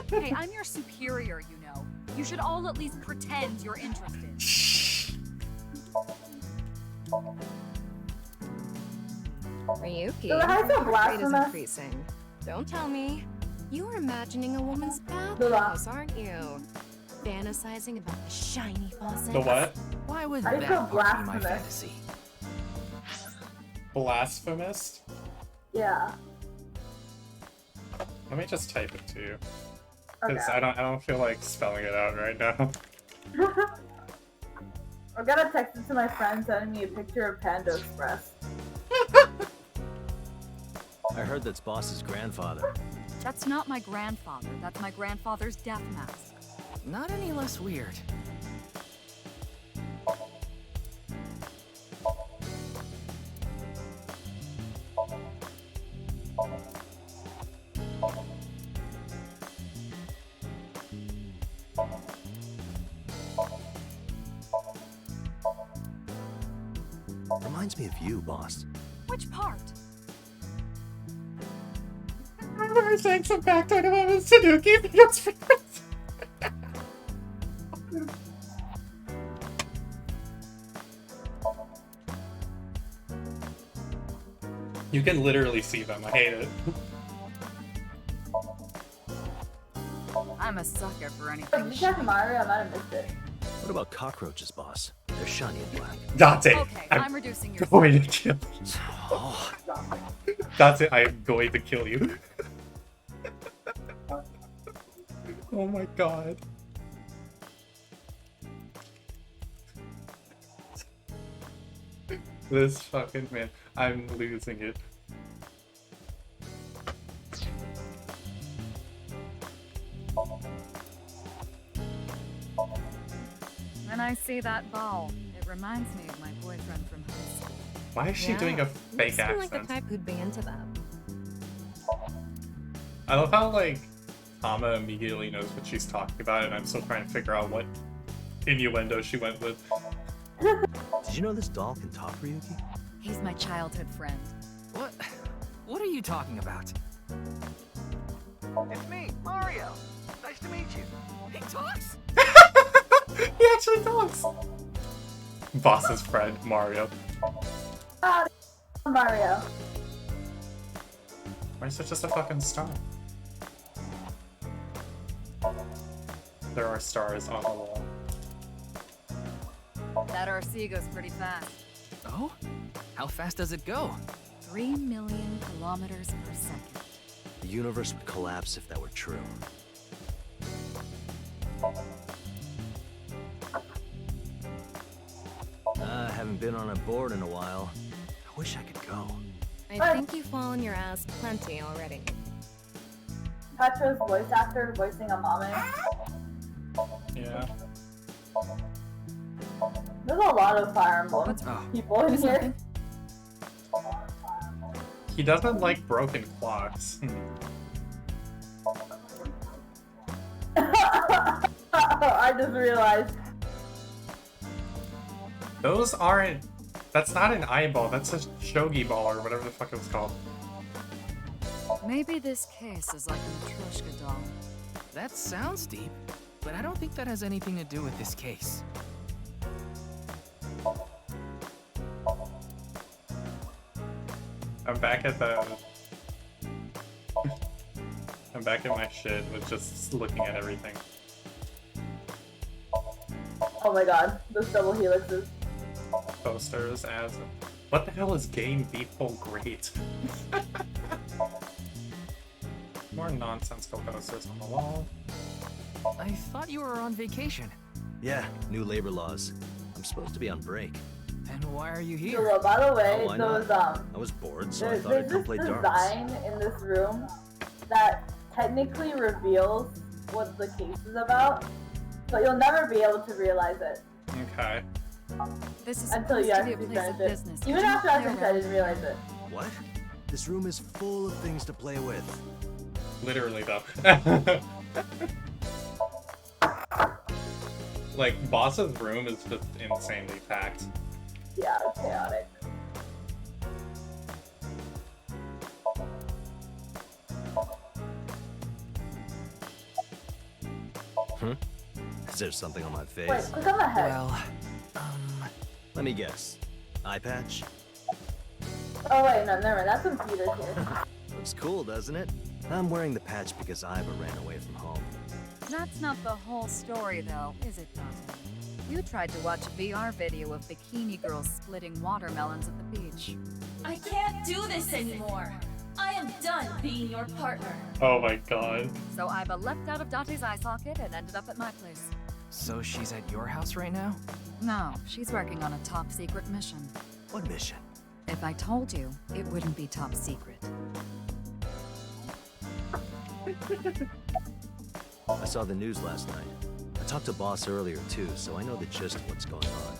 Hey, I'm your superior, you know. You should all at least pretend you're interested. Ryuki, So how's the your heart rate is blasphemous? increasing. Don't tell me. You're imagining a woman's The bathhouse, aren't you? Fantasizing about the shiny faucet. The what? Why would I that feel part be my blasphemous. fantasy? Blasphemous? Yeah. Let me just type it to you. Because Okay. I don't feel like spelling it out right now. I gotta text it to my friend sending me a picture of Panda Express. I heard that's Boss's grandfather. That's not my grandfather. That's my grandfather's death mask. Not any less weird. Reminds me of you, Boss. Which part? I remember saying some factoid about Miss Tanuki because friends. You can literally see them. I hate it. I'm a sucker for Oh, anything you talk to shiny. Mario? I might have missed it. What about cockroaches, Boss? They're shiny and black. Date, Okay, I'm reducing your going to kill you. Oh, That's it. I am going to kill you. Oh my god. This fucking man. I'm losing it. When I see that ball, it reminds me of my boyfriend from high school. Why is she doing a fake you seem accent? like the type who'd be into that. I love how, like, Tama immediately knows what she's talking about, and I'm still trying to figure out what innuendo she went with. Did you know this doll can talk, Ryuki? He's my childhood friend. What are you talking about? It's me, Mario. Nice to meet you. He talks? He actually talks! Boss's friend, Mario. Mario. Why is it just a fucking star? There are stars on the wall. That RC goes pretty fast. Oh? How fast does it go? 3 million kilometers per second. The universe would collapse if that were true. I haven't been on a board in a while. I wish I could go. I think you've fallen your ass plenty already. Petra's voice actor voicing a mame. Yeah. There's a lot of Fire Emblem people in here. He doesn't like broken clocks. I just realized. Those aren't... That's not an eyeball, that's a shogi ball or whatever the fuck it was called. Maybe this case is like an Matryoshka doll. That sounds deep, but I don't think that has anything to do with this case. I'm back at the... I'm back at my shit with just looking at everything. Oh my god, those double helixes. Posters as... What the hell is Game Beatful Great? More nonsensical posters on the wall. I thought you were on vacation. Yeah, new labor laws. I'm supposed to be on break. And why are you here? So, by the way, Oh, why those not? I was bored, so I thought I'd there's come this play darts. design in this room that technically reveals what the case is about, but you'll never be able to realize it Okay. This is until you supposed to be a actually place finish of it. business. Even Could you after play I finished, I around? didn't realize it. What? This room is full of things to play with. Literally, though. Like, Boss's room is just insanely packed. Yeah, it's chaotic. Is there something on my face? Wait, click on the head. Well, Let me guess. Eye patch? Oh wait, no, never mind. That's when Peter's here. Looks cool, doesn't it? I'm wearing the patch because Iva ran away from home. That's not the whole story, though, is it, Dante? You tried to watch a VR video of bikini girls splitting watermelons at the beach. I can't do this anymore. I am done being your partner. Oh my god. So Iva leapt out of Dante's eye socket and ended up at my place. so she's at your house right now? No, she's working on a top secret mission. What mission? If I told you, it wouldn't be top secret. I saw the news last night. I talked to Boss earlier too, so I know the gist of what's going on.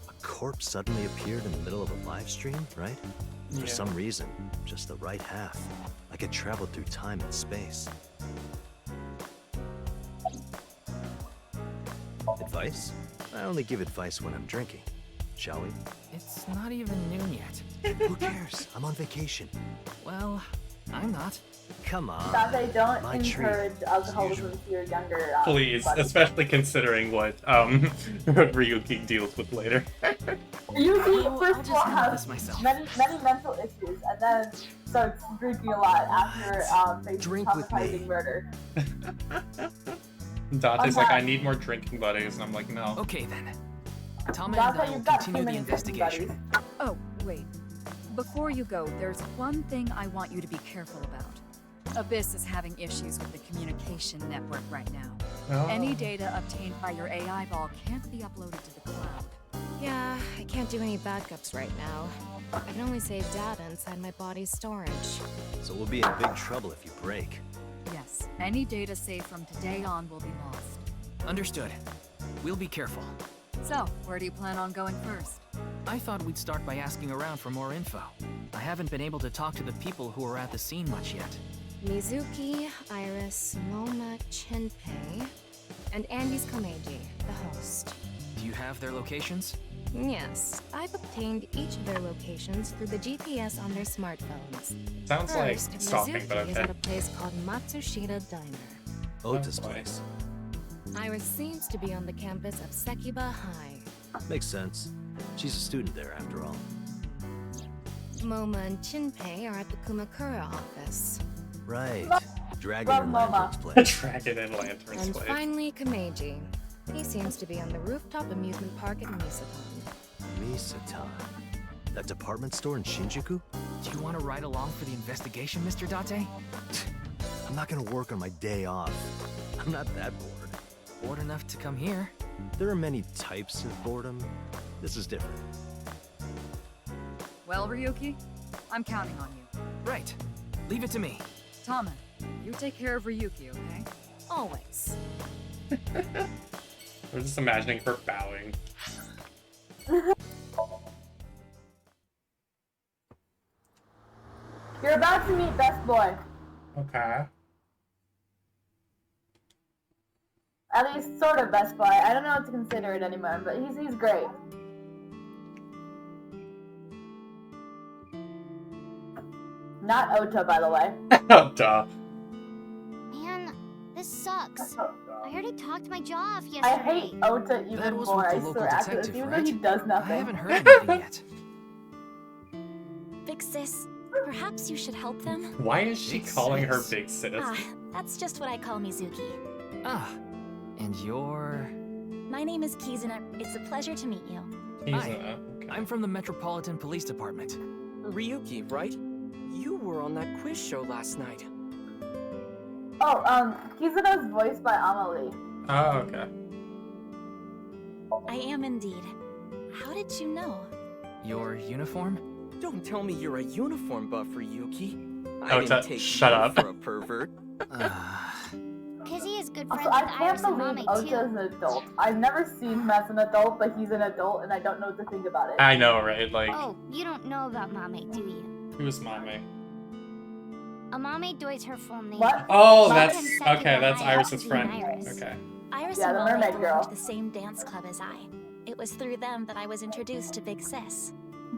A corpse suddenly appeared in the middle of a live stream, right? For Yeah. some reason, just the right half. Like it traveled through time and space. Advice? I only give advice when I'm drinking. Shall we? It's not even noon yet. Who cares? I'm on vacation. Well, I'm not. Come on. Dante, don't My treat. encourage alcoholism to your younger Please, buddies. especially considering what Ryuki deals with later. Ryuki, first of all, handle this has myself. many mental issues, and then starts drinking a lot after facing Drink with traumatizing me. murder. Dante's like, I need more drinking buddies, and I'm like, no. Okay then. Tama and Dante, I will you've got continue too the many drinking buddies. investigation. Oh, wait. Before you go, there's one thing I want you to be careful about. Abyss is having issues with the communication network right now. Oh. Any data obtained by your AI ball can't be uploaded to the cloud. Yeah, I can't do any backups right now. I can only save data inside my body's storage. So we'll be in big trouble if you break. Yes, any data saved from today on will be lost. Understood. We'll be careful. So, where do you plan on going first? I thought we'd start by asking around for more info. I haven't been able to talk to the people who were at the scene much yet. Mizuki, Iris, Moma, Chinpei, and Andy's Komeiji, the host. Do you have their locations? Yes, I've obtained each of their locations through the GPS on their smartphones. Sounds like First, stalking, but Mizuki is okay. at a place called Matsushita Diner. Ota's place. Iris seems to be on the campus of Sekiba High. Makes sense. She's a student there, after all. Moma and Chinpei are at the Kumakura office. Right. Dragon Love and Mama. Lantern's place. Dragon and Lantern's And place. finally, Komeiji. He seems to be on the rooftop amusement park at Misatan. Misatan. That department store in Shinjuku? Do you want to ride along for the investigation, Mr. Date? I'm not gonna work on my day off. I'm not that bored. Bored enough to come here. There are many types of boredom. This is different. Well, Ryuki, I'm counting on you. Right. Leave it to me. Tama, you take care of Ryuki, okay? Always. I'm just imagining her bowing. You're about to meet Best Boy. Okay. At least sort of Best Boy. I don't know what to consider it anymore, but he's great. Not Ota, by the way. Oh, duh. Man, this sucks. I already talked my jaw off I yesterday. hate Ota even That was more, with the I local swear. After this, detective, even though right? he does nothing. I haven't heard anything yet. Big sis, perhaps you should help them? Why is she Big calling her sis. big sis? Ah, that's just what I call Mizuki. Ah, and you're... My name is Kizuna. It's a pleasure to meet you. Kizuna, okay. I'm from the Metropolitan Police Department. Ryuki, right? You were on that quiz show last night. Oh, Kizuna's voiced by Amelie. Oh, okay. I am indeed. How did you know? Your uniform? Don't tell me you're a uniform buff, Ryuki. Oh, I didn't take shut you up. for a pervert. Kizzy is good friends Also, I with can't Iris and believe Mame Ota too. is an adult. I've never seen him as an adult, but he's an adult, and I don't know what to think about it. I know, right? Like, Oh, you don't know about Mame, do you? who's Mame? Amame Doi's her full name. What? Oh, She that's attends okay. Sekiba That's High Iris's Team friend. Iris. Okay. Iris Yeah, and the Mame mermaid belong girl. to the same dance club as I. It was through them that I was introduced to Big Sis.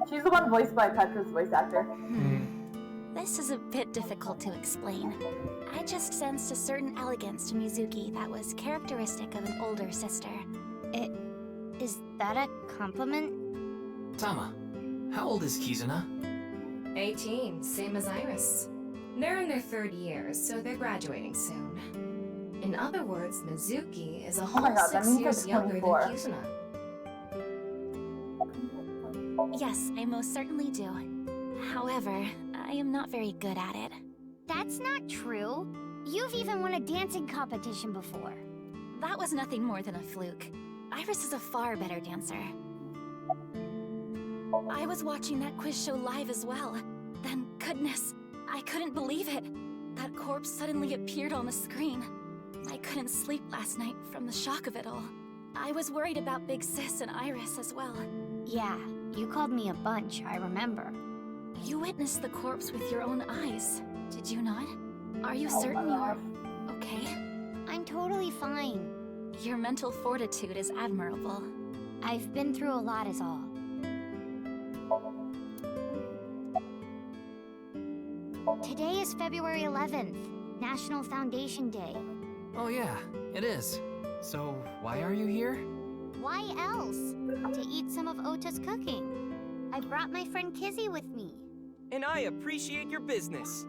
She's the one voiced by Petra's voice actor. This is a bit difficult to explain. I just sensed a certain elegance to Mizuki that was characteristic of an older sister. Is that a compliment? Tama, how old is Kizuna? 18, same as Iris. They're in their third year, so they're graduating soon. In other words, Mizuki is a whole my God, that 6 means years like younger than 24. Kizuna. Yes, I most certainly do. However, I am not very good at it. That's not true. You've even won a dancing competition before. That was nothing more than a fluke. Iris is a far better dancer. I was watching that quiz show live as well. Then, goodness, I couldn't believe it. That corpse suddenly appeared on the screen. I couldn't sleep last night from the shock of it all. I was worried about Big Sis and Iris as well. Yeah, you called me a bunch, I remember. You witnessed the corpse with your own eyes, did you not? Are you certain you're okay? I'm totally fine. Your mental fortitude is admirable. I've been through a lot is all. Today is February 11th, National Foundation Day. Oh yeah, it is. So, why are you here? Why else? To eat some of Ota's cooking. I brought my friend Kizzy with me. And I appreciate your business.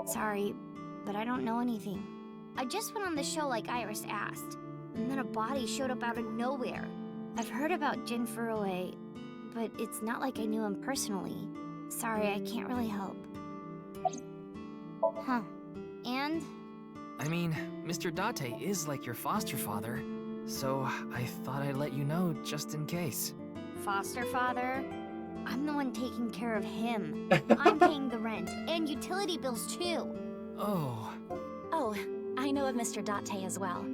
Sorry, but I don't know anything. I just went on the show like Iris asked, and then a body showed up out of nowhere. I've heard about Jin Furue, but it's not like I knew him personally. Sorry, I can't really help. Huh. And? I mean, Mr. Date is like your foster father, so I thought I'd let you know just in case. Foster father? I'm the one taking care of him. I'm paying the rent and utility bills too. Oh. Oh, I know of Mr. Date as well.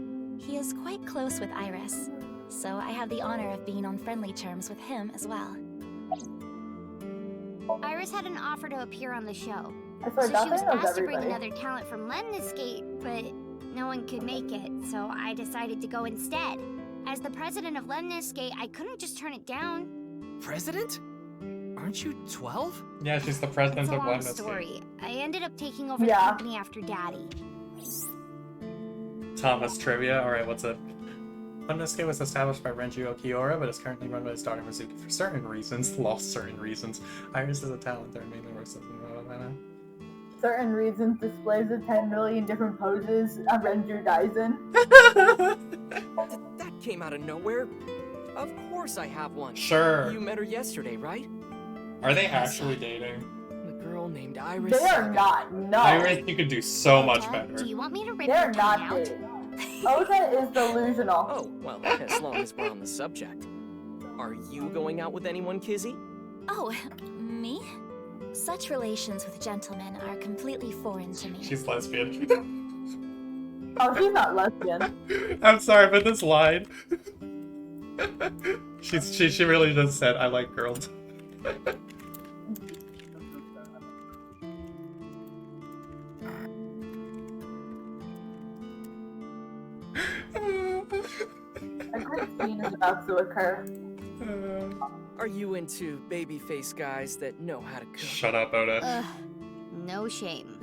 He is quite close with Iris, so I have the honor of being on friendly terms with him as well. Iris had an offer to appear on the show. I swear, So she was Dante knows asked to bring everybody. another talent from Lemniscate, but no one could make it, so I decided to go instead. As the president of Lemniscate, I couldn't just turn it down. President? Aren't you 12? Yeah, she's the president It's a of long Lemniscate. story. I ended up taking over the Yeah. company after Daddy. Thomas trivia. Alright, what's up? Lemniscate was established by Renju Okiura, but is currently run by his daughter Mizuki for certain reasons. Lost certain reasons. Iris is a talent there, mainly works as Certain reasons displays of 10 million different poses Renju dies in. That came out of nowhere. Of course I have one. Sure. You met her yesterday, right? Are they actually dating? The girl named Iris. They are not, no. Iris, you could do so much better. Do you want me to rip They're your not tongue out? dating. Ota is delusional. Oh, well, as long as we're on the subject. Are you going out with anyone, Kizzy? Oh, me? Such relations with gentlemen are completely foreign to me. She's lesbian. Oh, she's not lesbian. I'm sorry, but this line. She really just said, I like girls. A great scene is about to occur. Are you into babyface guys that know how to cook? Shut up, Oda. Ugh, no shame.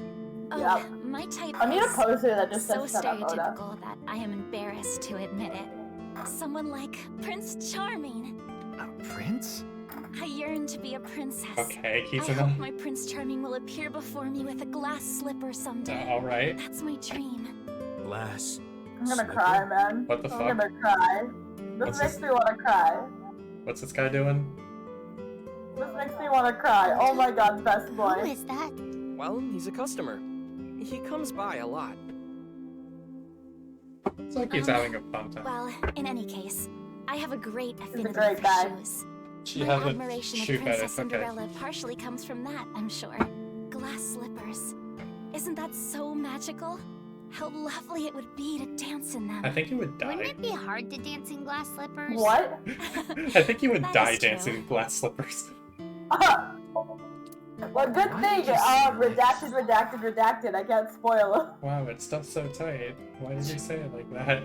Oh, Yep. my type I need a is poster that just so says shut up, Oda. stereotypical that I am embarrassed to admit it. Someone like Prince Charming. A prince? I yearn to be a princess. Okay, he's I in hope a... my Prince Charming will appear before me with a glass slipper someday. Alright. That's my dream. Glass. I'm gonna cry, man. What the I'm fuck? gonna cry. This What's makes this? me wanna cry. What's this guy doing? This makes me wanna cry. Oh my god, best Who boy. is that? Well, he's a customer. He comes by a lot. It's like he's having a fun time. Well, in any case, I have a great affinity great for guy. shoes. She My has a admiration of shoe Princess fetish, okay. Cinderella partially comes from that, I'm sure. Glass slippers. Isn't that so magical? How lovely it would be to dance in them. I think you would Wouldn't die. it be hard to dance in glass slippers? What? I think you would That die is true. dancing in glass slippers. Well, good thing. Redacted. I can't spoil it. Wow, it's stuff so tight. Why did you say it like that?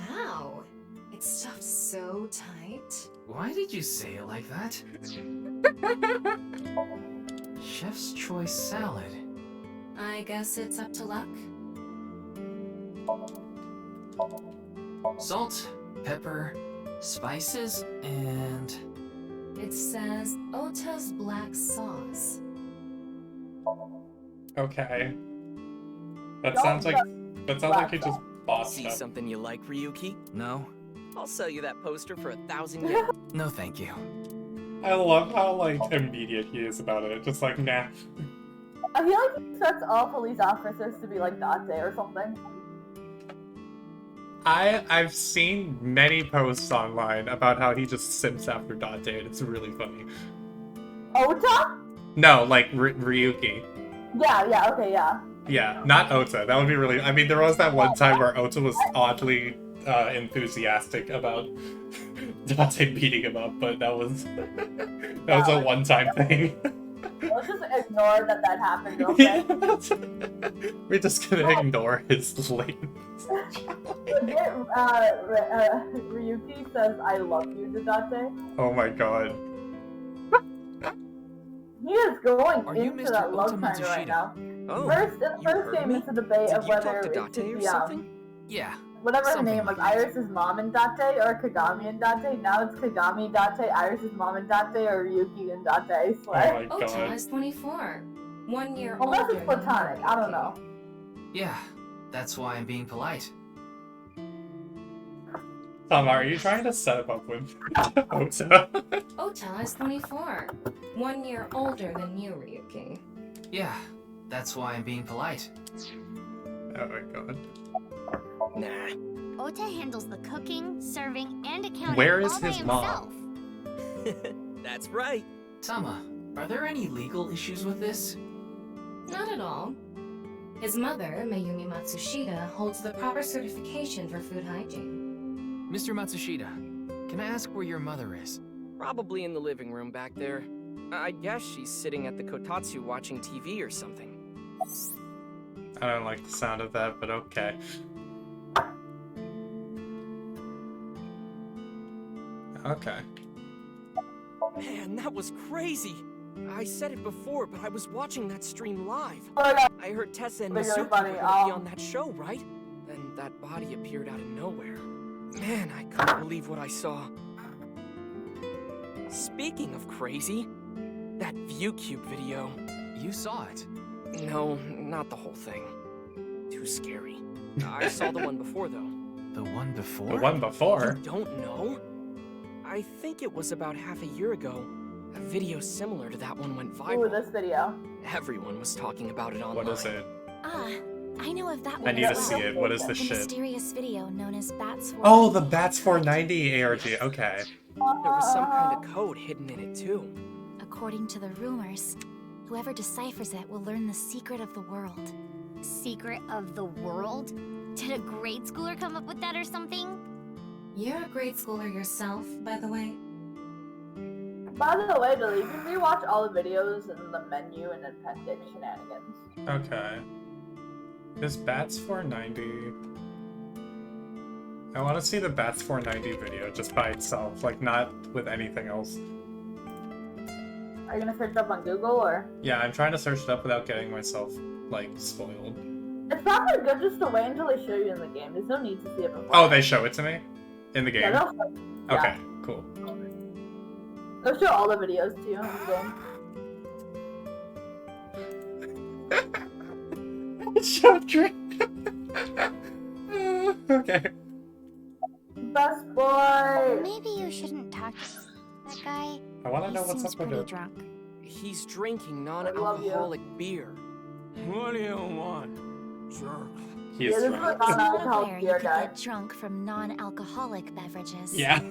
Wow. It's stuffed so tight. Why did you say it like that? Chef's choice salad. I guess it's up to luck. Salt, pepper, spices, and... It says Ota's black sauce. Okay. That sounds like you just bossed See up. something you like, Ryuki? No. I'll sell you that poster for 1,000 yen. No thank you. I love how like immediate he is about it. Just like nah. I feel like he expects all police officers to be like Date or something. I've seen many posts online about how he just simps after Date. It's really funny. Ota? No, like Ryuki. Yeah, okay, yeah. Yeah, not Ota. That would be really. I mean, there was that one time where Ota was oddly enthusiastic about Date beating him up, but that was a one-time thing. Let's just ignore that happened, okay? We're just gonna ignore his latent. Ryuki says, I love you to Date. Oh my god. He is going Are you into Mr. that love Ultima triangle right Tushita? now. Oh, First, in the you first heard game, me? it's a debate Did of you whether talk to it Date should or be, something? Yeah. whatever her Something name was, like that. Iris' mom and Date, or Kagami and Date. Now it's Kagami Date, Iris' mom and Date, or Ryuki and Date. Oh my Ota god. is 24. 1 year Unless older it's than platonic, I don't know. Yeah, that's why I'm being polite. Tom, are you trying to set him up with Ota? Ota is 24. 1 year older than you, Ryuki. Yeah, that's why I'm being polite. Oh my god. Nah. Ota handles the cooking, serving, and accounting Where is all by his mom? himself. That's right. Tama, are there any legal issues with this? Not at all. His mother, Mayumi Matsushita, holds the proper certification for food hygiene. Mr. Matsushita, can I ask where your mother is? Probably in the living room back there. I guess she's sitting at the kotatsu watching TV or something. I don't like the sound of that, but okay. Okay. Man, that was crazy. I said it before, but I was watching that stream live. I heard Tessa and Mizuki were gonna be on that show, right? Then that body appeared out of nowhere. Man, I couldn't believe what I saw. Speaking of crazy, that ViewCube video. You saw it? No, not the whole thing. Too scary. I saw the one before, though. The one before? The one before? You don't know? I think it was about half a year ago. A video similar to that one went viral. Ooh, this video. Everyone was talking about it online. What is it? I know of that one. I need to as see well. it. What is this The shit? mysterious video known as Bats 490. Oh, the Bats 490 ARG. Okay. There was some kind of code hidden in it, too. According to the rumors, whoever deciphers it will learn the secret of the world. Secret of the world? Did a grade schooler come up with that or something? You're a grade schooler yourself, by the way. By the way, Dilly, you can rewatch all the videos in the menu and appendix shenanigans. Okay. This Bats 490. I want to see the Bats 490 video just by itself, like not with anything else. Are you gonna search up on Google or? Yeah, I'm trying to search it up without getting myself, like, spoiled. It's probably good just to wait until they show you in the game. There's no need to see it before. Oh, they show it to me? In the game? Yeah, they'll show, Okay, cool. They'll show all the videos to you in the game. Show drink. Okay. Best boy! Maybe you shouldn't talk to that guy. I want to He know what's seems up with pretty it. drunk. He's drinking non-alcoholic beer. What do you want, jerk? He is Yeah, this drunk. is It's not non-alcoholic aware beer you could guy. get drunk from non-alcoholic beverages. Yeah.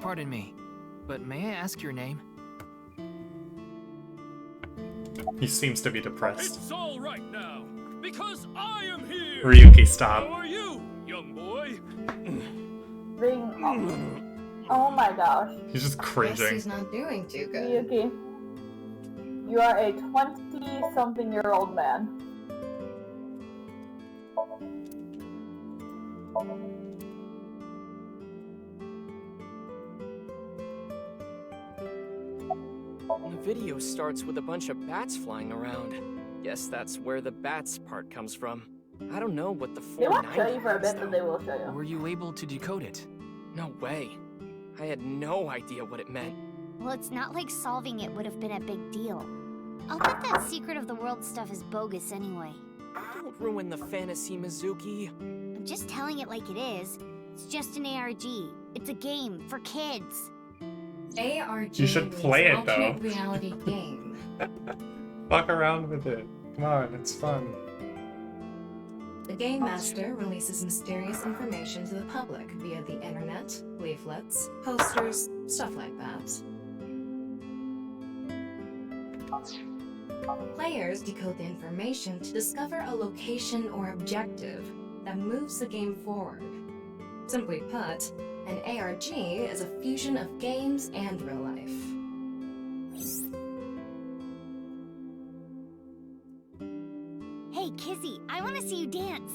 Pardon me, but may I ask your name? He seems to be depressed. It's all right now, because I am here. Ryuki, stop. How are you, young boy? Oh my gosh. He's just Guess cringing. he's not doing too good. Miyuki, you are a 20-something-year-old man. The video starts with a bunch of bats flying around. Guess that's where the bats part comes from. I don't know what the They won't show 490 you for a is, bit, but they will show you. Were you able to decode it? No way. I had no idea what it meant. Well, it's not like solving it would have been a big deal. I'll bet that secret of the world stuff is bogus anyway. Don't ruin the fantasy, Mizuki. I'm just telling it like it is. It's just an ARG. It's a game for kids. ARG You should play means it, though. alternate reality game. Fuck around with it. Come on, it's fun. The Game Master releases mysterious information to the public via the internet, leaflets, posters, stuff like that. Players decode the information to discover a location or objective that moves the game forward. Simply put, an ARG is a fusion of games and real life. Hey, Kizzy, I want to see you dance.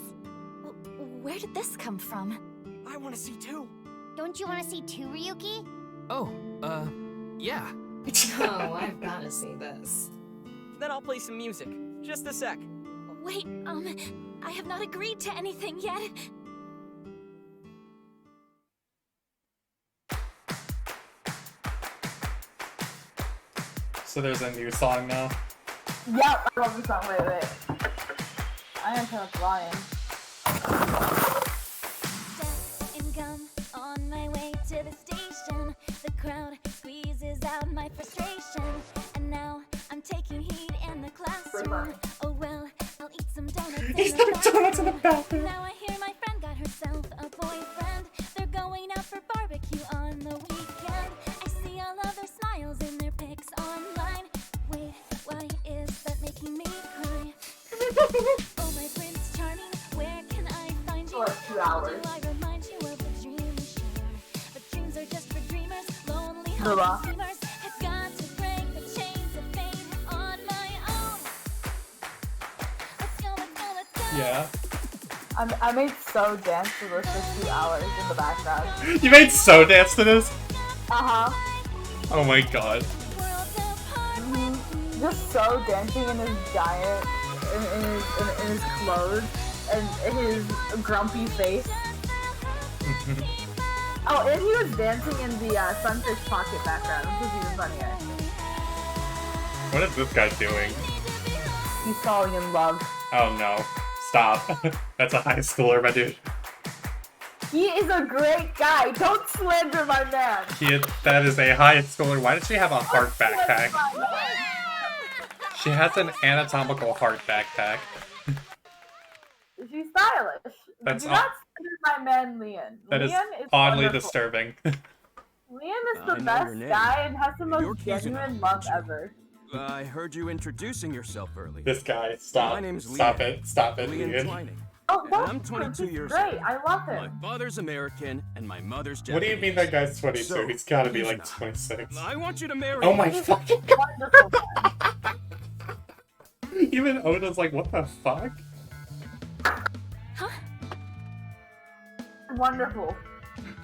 Where did this come from? I want to see too. Don't you want to see too, Ryuki? Oh, yeah. Oh, I've gotta see this. Then I'll play some music. Just a sec. Wait, I have not agreed to anything yet. So there's a new song now. Yep, I love the song. Wait. I am turn up the volume. And gum on my way to the station. The crowd squeezes out my frustration. And now I'm taking heat in the classroom. Oh well, I'll eat some donuts. He's doing donuts in the bathroom. Now I hear my friend got herself a boyfriend. They're going out for barbecue on the weekend. I see all of their smiles in their pics online. Wait, why is that making me cry? Oh, my Prince Charming, where can I find you? For 2 hours. How do I remind you of the dream we share? But dreams are just for dreamers, lonely Nova. hearts and dreamers. I've got to break the chains of fame on my own. Let's go, let's go, let's go. Yeah. I made So dance to this for 2 hours in the background. You made So dance to this? Uh-huh. Oh my god. Just So dancing in his giant, in his clothes, and his grumpy face. Oh, and he was dancing in the Sunfish Pocket background, which was even funnier. What is this guy doing? He's falling in love. Oh no. Stop. That's a high schooler, my dude. He is a great guy. Don't slander my man. That is a high schooler. Why does she have a heart backpack? She has an anatomical heart backpack. She's stylish. That's Do not slander my man, Leon. That is Leon is oddly wonderful. disturbing. Leon is I the know best your name. guy and has the You're most Kizuna, genuine love ever. I heard you introducing yourself earlier. This guy, stop. My name's Stop Leon. it. Stop it, Leon Leon. Twining. Oh, And that's I'm 22 years great. old. I love My him. father's American and my mother's Japanese. What do you mean that guy's 22? So, He's gotta be like Kizuna, 26. I want you to marry Oh my me. fucking Even Oda's like, what the fuck? Wonderful.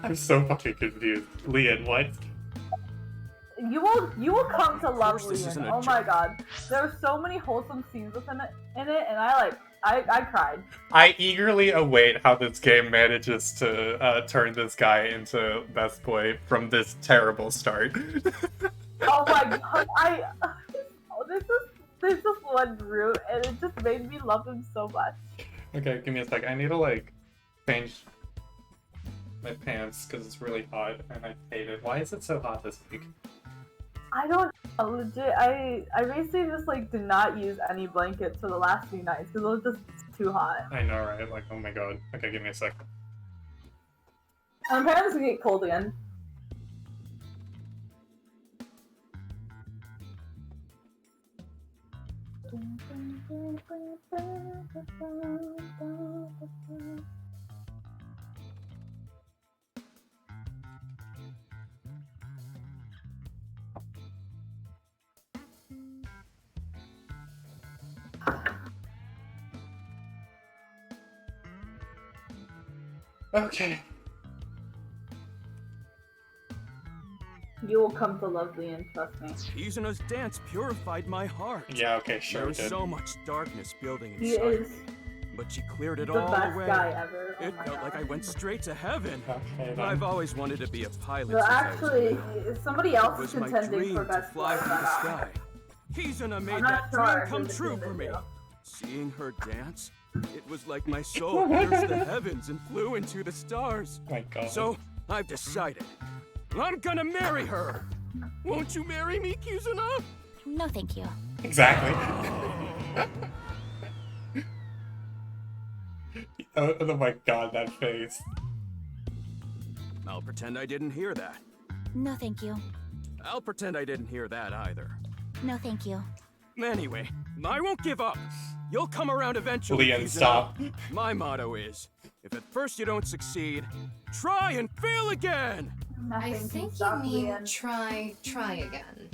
I'm so fucking confused. Leon, what? You will come to love this isn't Leon. a Oh my god. There are so many wholesome scenes with him in it, and I cried. I eagerly await how this game manages to turn this guy into best boy from this terrible start. Oh my god. There's just one route, and it just made me love him so much. Okay, give me a sec. I need to like change my pants because it's really hot and I hate it. Why is it so hot this week? I don't know, legit. I basically just like did not use any blankets for the last few nights because it was just too hot. I know, right? Like, oh my god. Okay, give me a sec. And apparently it's gonna get cold again. Okay. You will come to love Leon, trust me. Kizuna's dance purified my heart. Yeah, okay, sure There was did. so much darkness building He inside is me, but she cleared it the all best away. guy ever. Oh It my felt god. like I went straight to heaven. Okay, then. I've always wanted to be a pilot. Well, since actually, I was little. somebody It else was is my contending dream for to best fly boy, through the but, sky. Kizuna made I'm not that sure dream come who's true between for the me. two. Seeing her dance, it was like my soul pierced the heavens and flew into the stars. My god. So I've decided, I'm gonna marry her. Won't you marry me, Kizuna? No, thank you. Exactly. Oh my god, that face. I'll pretend I didn't hear that. No, thank you. I'll pretend I didn't hear that either. No, thank you. Anyway, I won't give up. You'll come around eventually, Leon, Kizuna. stop. My motto is, if at first you don't succeed, try and fail again! I think you mean try again.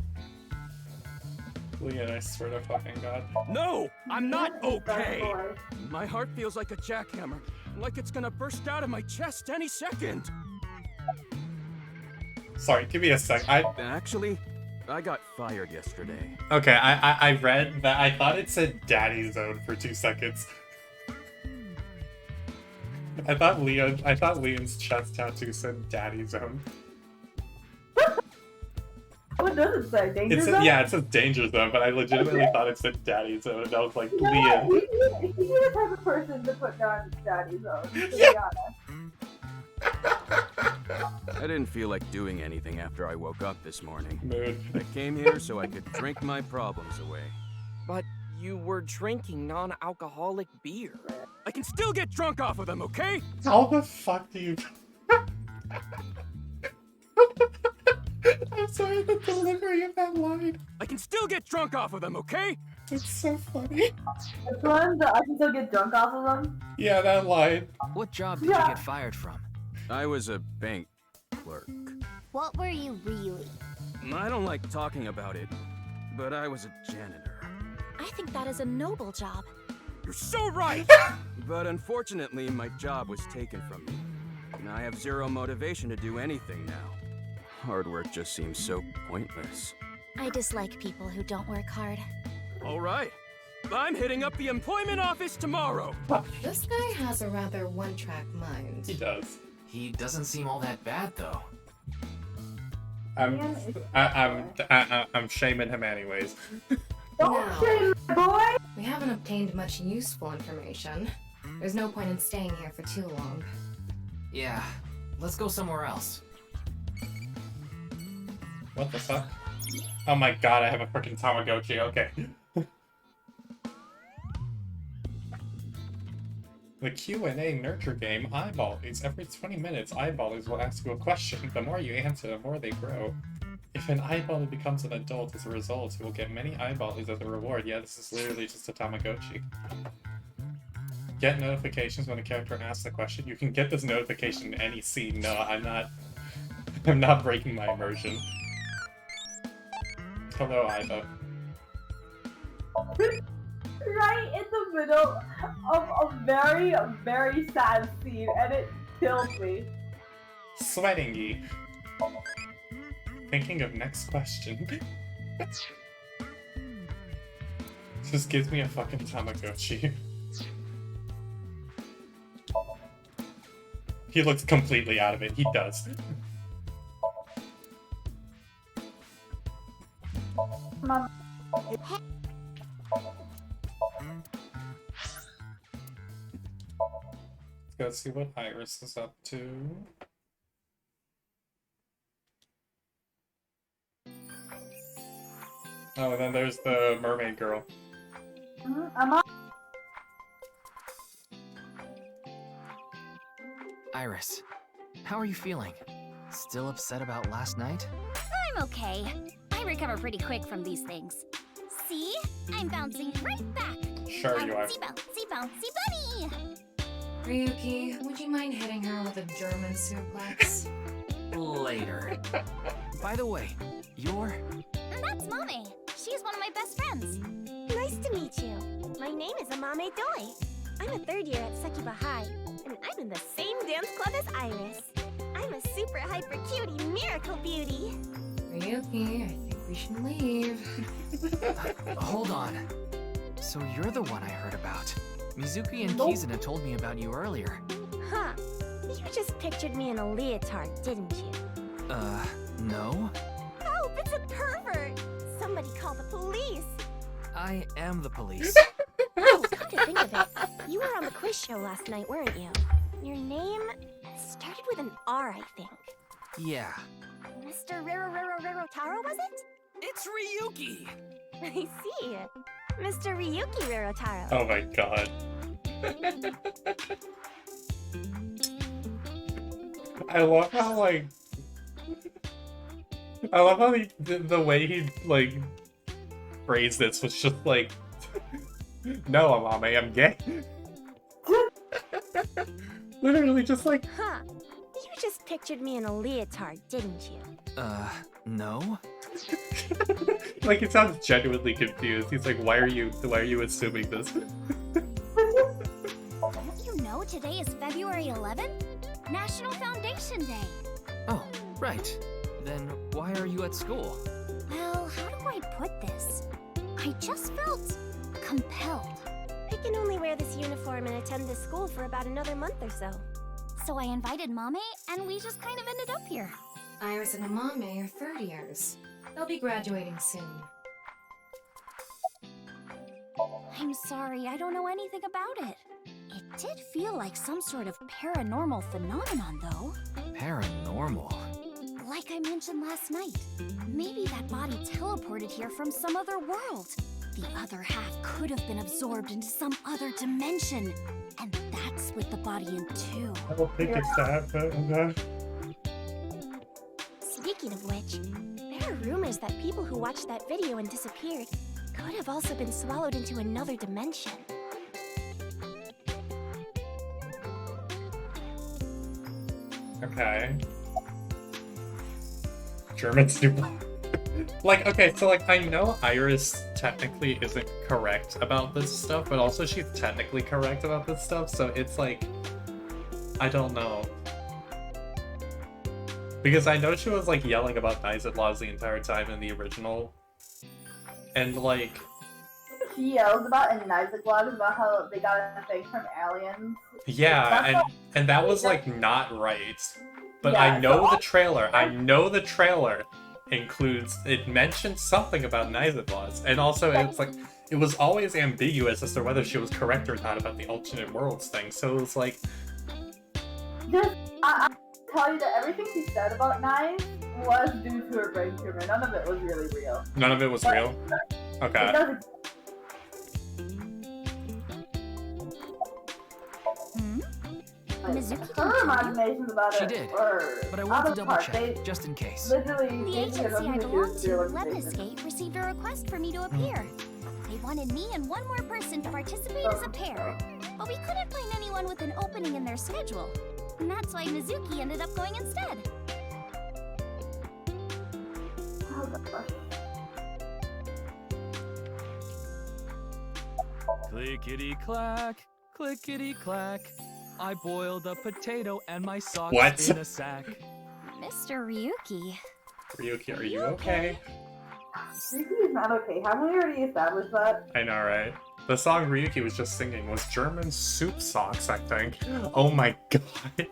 Leon, I swear to fucking god. No, I'm not okay. My heart feels like a jackhammer, like it's gonna burst out of my chest any second. Sorry, give me a sec. Actually, I got fired yesterday. Okay, I read that. I thought it said Daddy Zone for 2 seconds. I thought Leon's chest tattoo said Daddy Zone. What does it say? Danger It said, Zone? yeah, it says Danger Zone, but I legitimately thought it said Daddy Zone, and I was like, You know Leon. what? He's the type of person to put down Daddy Zone, to be honest. I didn't feel like doing anything after I woke up this morning. Mood. I came here so I could drink my problems away. But you were drinking non-alcoholic beer. I can still get drunk off of them, okay? How the fuck do you... I'm sorry, the delivery of that line. I can still get drunk off of them, okay? It's so funny. Which one? I can still get drunk off of them? Yeah, that line. What job did you get fired from? I was a bank clerk. What were you really? I don't like talking about it, but I was a janitor. I think that is a noble job. You're so right! But unfortunately, my job was taken from me. And I have zero motivation to do anything now. Hard work just seems so pointless. I dislike people who don't work hard. All right. I'm hitting up the employment office tomorrow. This guy has a rather one-track mind. He does. He doesn't seem all that bad, though. I'm shaming him anyways. Now, shame my boy! we haven't obtained much useful information. There's no point in staying here for too long. Yeah, let's go somewhere else. What the fuck? Oh my god, I have a freaking Tamagotchi, okay. The Q&A nurture game, Eyeballies. Every 20 minutes, Eyeballies will ask you a question. The more you answer, the more they grow. If an Eyeball becomes an adult as a result, you will get many Eyeballies as a reward. Yeah, this is literally just a Tamagotchi. Get notifications when a character asks a question. You can get this notification in any scene. No, I'm not breaking my immersion. Hello, Ivo. Right in the middle of a very, very sad scene, and it kills me. Sweating ye. Thinking of next question. Just gives me a fucking Tamagotchi. He looks completely out of it. He does. Mom. Let's go see what Iris is up to. Oh, and then there's the mermaid girl. I'm on. Iris, how are you feeling? Still upset about last night? I'm okay. I recover pretty quick from these things. See? I'm bouncing right back. Sure you are. Bouncy, bouncy, bouncy bunny! Ryuki, would you mind hitting her with a German suplex? Later. By the way, you're... That's Mame. She's one of my best friends. Nice to meet you. My name is Amame Doi. I'm a third year at Sekiba High, and I'm in the same dance club as Iris. I'm a super hyper cutie miracle beauty. Ryuki, I think we should leave. Hold on. So you're the one I heard about. Mizuki and Kizuna told me about you earlier. Huh. You just pictured me in a leotard, didn't you? No? Help! It's a pervert! Somebody call the police! I am the police. Oh, come to think of it, you were on the quiz show last night, weren't you? Your name started with an R, I think. Yeah. Mr. Rero Taro, was it? It's Ryuki! I see. Mr. Ryuki Rerotaro. Oh my god. I love how, like... I love how the way he, like, phrased this was just like... No, Amame, I'm gay. Literally just like... Huh. You just pictured me in a leotard, didn't you? No? Like, he sounds genuinely confused. He's like, why are you assuming this? Don't you know today is February 11th? National Foundation Day. Oh, right. Then why are you at school? Well, how do I put this? I just felt compelled. I can only wear this uniform and attend this school for about another month or so. So I invited Mame, and we just kind of ended up here. Iris and Amame are third years. They'll be graduating soon. I'm sorry, I don't know anything about it. It did feel like some sort of paranormal phenomenon, though. Paranormal? Like I mentioned last night, maybe that body teleported here from some other world. The other half could have been absorbed into some other dimension. And that split the body in two. I don't think it's that, but okay. Speaking of which, there are rumors that people who watched that video and disappeared could have also been swallowed into another dimension. Okay. German stupid. Like, okay, so like I know Iris technically isn't correct about this stuff, but also she's technically correct about this stuff, so it's like I don't know. Because I know she was like yelling about knives and laws the entire time in the original. And like She yells about in Isaac Laws about how they got a thing from aliens. yeah, and that was like not right. But Yeah, I know so the trailer. I know the trailer includes it mentions something about knives laws, and also it's like it was always ambiguous as to whether she was correct or not about the alternate worlds thing. So it was like I tell you that everything she said about knives was due to her brain tumor. None of it was really real. none of it was real. Okay. It doesn't. Mizuki Her imaginations about She it did, were but I out want to of double part. check, They just in case. literally The gave me agency I a belong to, organization. Lemniscape, received a request for me to appear. They wanted me and one more person to participate as a pair, but we couldn't find anyone with an opening in their schedule. And that's why Mizuki ended up going instead. Oh, gosh. Clickety clack, clickety clack. I boiled a potato and my socks What? in a sack. Mr. Ryuki. Ryuki, are you okay? Ryuki is not okay. Haven't we already established that? I know, right? The song Ryuki was just singing was German soup socks, I think. Oh my god.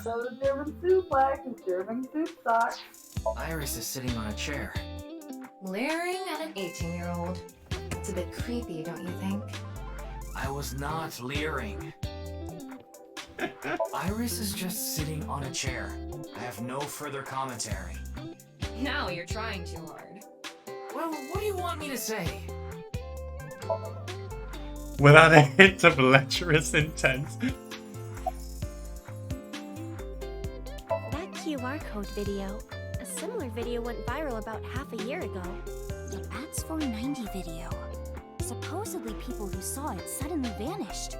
So the German suplex is German soup socks. Iris is sitting on a chair. Leering at an 18-year-old. It's a bit creepy, don't you think? I was not leering. Iris is just sitting on a chair. I have no further commentary. Now you're trying too hard. Well, what do you want me to say? Without a hint of lecherous intent. That QR code video. A similar video went viral about half a year ago. The Bats 490 video. Supposedly people who saw it suddenly vanished.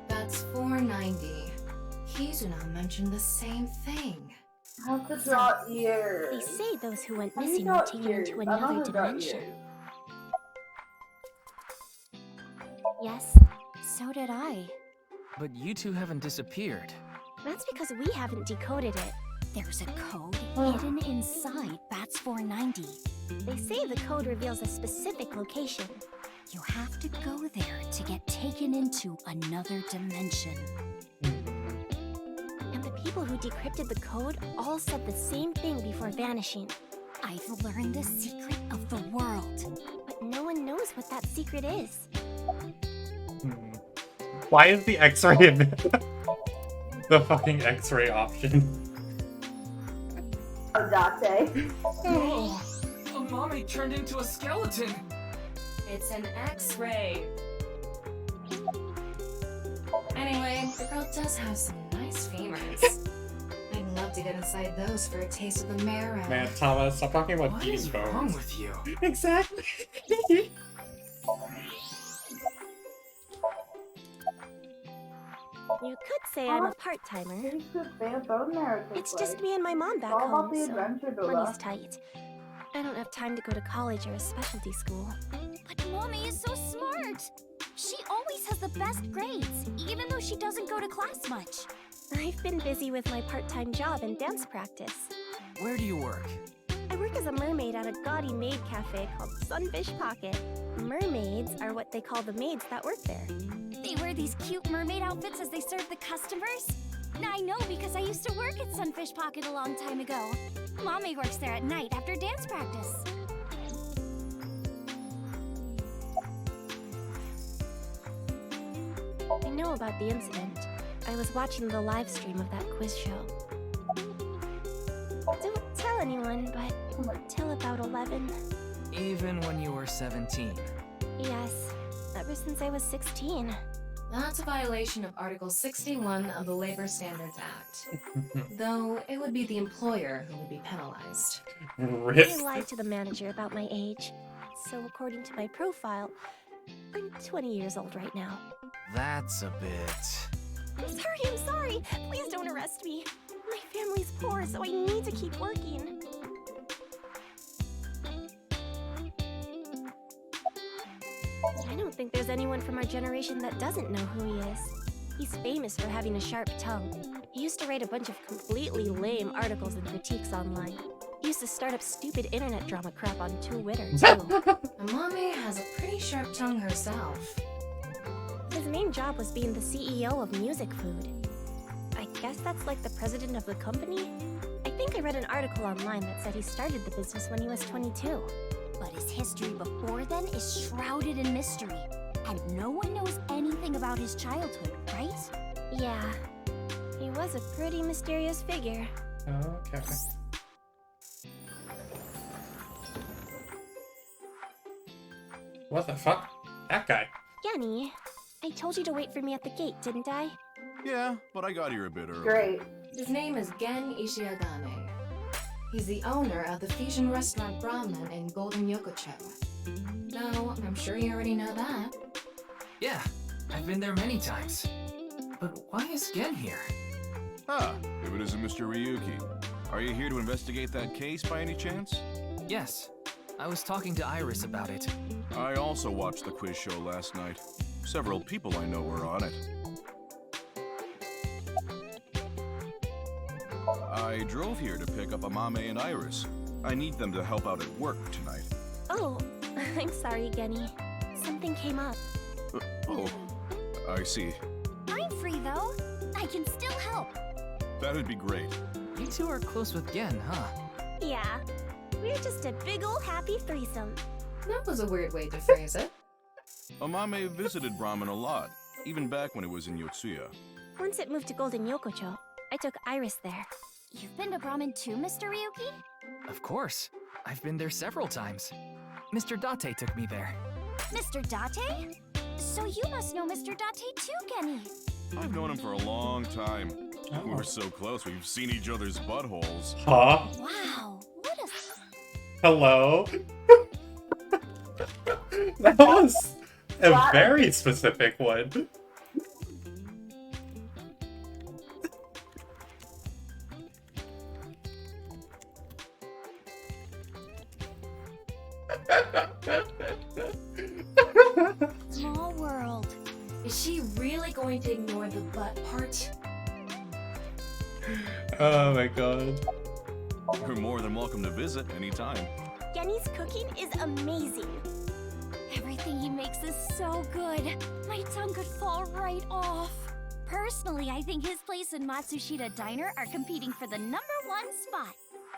That's 490. Kizuna mentioned the same thing. I have to draw ears. They say those who went How do you missing draw were taken ears? into I don't know another how to draw dimension. ears. Yes, so did I. But you two haven't disappeared. That's because we haven't decoded it. There's a code hidden inside Bats 490. They say the code reveals a specific location. You have to go there to get taken into another dimension. And the people who decrypted the code all said the same thing before vanishing. I've learned the secret of the world. But no one knows what that secret is. Why is the X-ray in the fucking X-ray option? Date. Oh, mommy turned into a skeleton. It's an X-ray. Anyway, the girl does have some nice femurs. I'd love to get inside those for a taste of the marrow. Man, Thomas, stop talking about What these is bones. wrong with you? Exactly. You could say I'm a part-timer. It's just like. me and my mom back all about home, the so adventure, money's Bella. tight. I don't have time to go to college or a specialty school. But Mommy is so smart! She always has the best grades, even though she doesn't go to class much. I've been busy with my part-time job and dance practice. Where do you work? I work as a mermaid at a gaudy maid cafe called Sunfish Pocket. Mermaids are what they call the maids that work there. They wear these cute mermaid outfits as they serve the customers. Now I know because I used to work at Sunfish Pocket a long time ago. Mommy works there at night after dance practice. I know about the incident. I was watching the live stream of that quiz show. Don't tell anyone, but until about 11. Even when you were 17. Yes, ever since I was 16. That's a violation of Article 61 of the Labor Standards Act. Though it would be the employer who would be penalized. I lied to the manager about my age. so according to my profile, I'm 20 years old right now. That's a bit... I'm sorry! Please don't arrest me. My family's poor, so I need to keep working. I don't think there's anyone from our generation that doesn't know who he is. He's famous for having a sharp tongue. He used to write a bunch of completely lame articles and critiques online. He used to start up stupid internet drama crap on Twitter, too. Amame has a pretty sharp tongue herself. His main job was being the CEO of Music Food. I guess that's like the president of the company? I think I read an article online that said he started the business when he was 22. But his history before then is shrouded in mystery, and no one knows anything about his childhood, right? Yeah, he was a pretty mysterious figure. Okay. What the fuck? That guy. Yanni, I told you to wait for me at the gate, didn't I? Yeah, but I got here a bit early. Great. His name is Gen Ishiagane. He's the owner of the fusion restaurant Brahman in Golden Yokocho. No, I'm sure you already know that. Yeah, I've been there many times. But why is Gen here? Ah, if it isn't Mr. Ryuki. Are you here to investigate that case by any chance? Yes, I was talking to Iris about it. I also watched the quiz show last night. Several people I know were on it. I drove here to pick up Amame and Iris. I need them to help out at work tonight. Oh, I'm sorry, Genny. Something came up. Oh, I see. I'm free though. I can still help. That'd be great. You two are close with Gen, huh? Yeah, we're just a big ol' happy threesome. That was a weird way to phrase it. Amame visited Brahman a lot, even back when it was in Yotsuya. Once it moved to Golden Yokocho, I took Iris there. You've been to Brahman too, Mr. Ryuki? Of course. I've been there several times. Mr. Date took me there. Mr. Date? So you must know Mr. Date too, Genny. I've known him for a long time. We're so close, we've seen each other's buttholes. Huh? Wow, what a... Hello? That was a very specific one. Small world. Is she really going to ignore the butt part? Oh my god. You're more than welcome to visit anytime. Genny's cooking is amazing. Everything he makes is so good. My tongue could fall right off. Personally, I think his place and Matsushita Diner are competing for the #1 spot.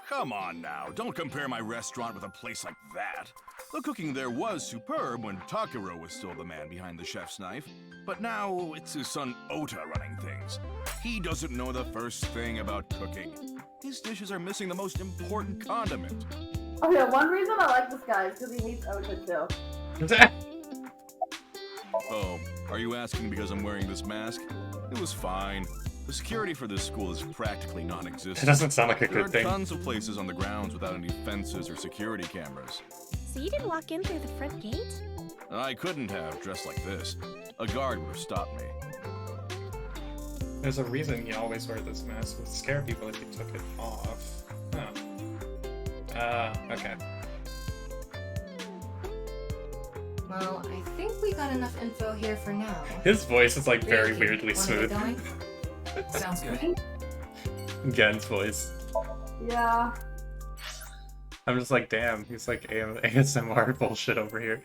Come on now, don't compare my restaurant with a place like that. The cooking there was superb when Takuro was still the man behind the chef's knife, but now it's his son Ota running things. He doesn't know the first thing about cooking. His dishes are missing the most important condiment. Oh yeah, one reason I like this guy is because he hates Ota too. Oh, are you asking because I'm wearing this mask? It was fine. The security for this school is practically non-existent. It doesn't sound like a good thing. There are tons of places on the grounds without any fences or security cameras. So you didn't walk in through the front gate? I couldn't have, dressed like this. A guard would have stopped me. There's a reason you always wear this mask. It would scare people if you took it off. Huh. Okay. Well, I think we got enough info here for now. His voice is like very Ryuki, weirdly wanna smooth. get going? Sounds good. Gen's voice. Yeah. I'm just like, damn, he's like ASMR bullshit over here.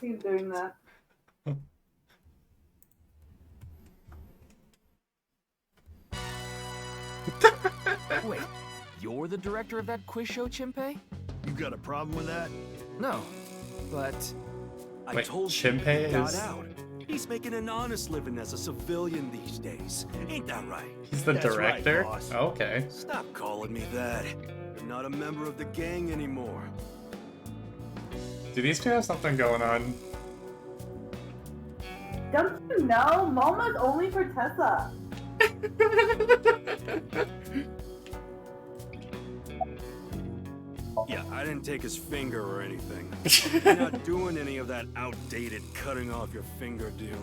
He's doing that. Wait, you're the director of that quiz show, Chimpei? You got a problem with that? No, but... I Wait, told Chimpei you he got is- out. He's making an honest living as a civilian these days. Ain't that right? He's the That's right, director? boss. Okay. Stop calling me that. You're not a member of the gang anymore. Do these two have something going on? Don't you know? Momo's only for Tessa. I didn't take his finger or anything. I'm not doing any of that outdated cutting off your finger deal.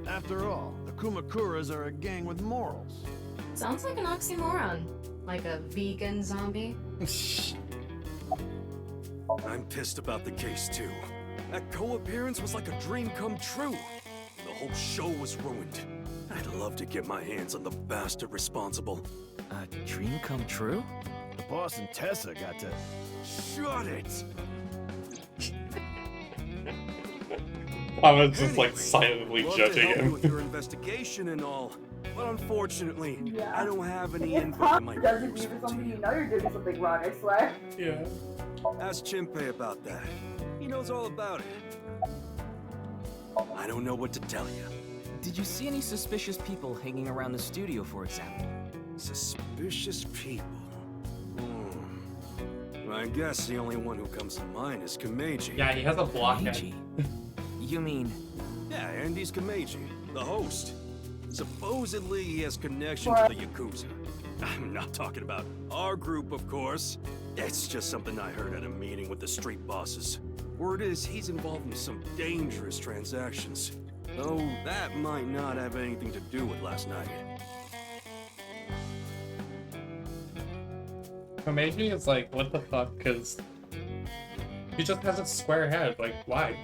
After all, the Kumakuras are a gang with morals. Sounds like an oxymoron. Like a vegan zombie. I'm pissed about the case too. That co-appearance was like a dream come true. The whole show was ruined. I'd love to get my hands on the bastard responsible. A dream come true? The boss and Tessa got to... Shut it! I was just like silently Love judging to help you him. with your investigation and all, but unfortunately, Yeah. I don't have any If input in Tom my doesn't give you something, you know you're doing something wrong, I swear. Yeah. Ask Chimpei about that. He knows all about it. I don't know what to tell you. Did you see any suspicious people hanging around the studio, for example? Suspicious people. I guess the only one who comes to mind is Kameji. Yeah, he has a blockhead. Kameji? You mean... Yeah, Andy's Kameji, the host. Supposedly he has connection to the Yakuza. I'm not talking about our group, of course. It's just something I heard at a meeting with the street bosses. Word is he's involved in some dangerous transactions. Though that might not have anything to do with last night. Komeiji is like, what the fuck? Because he just has a square head. Like, why?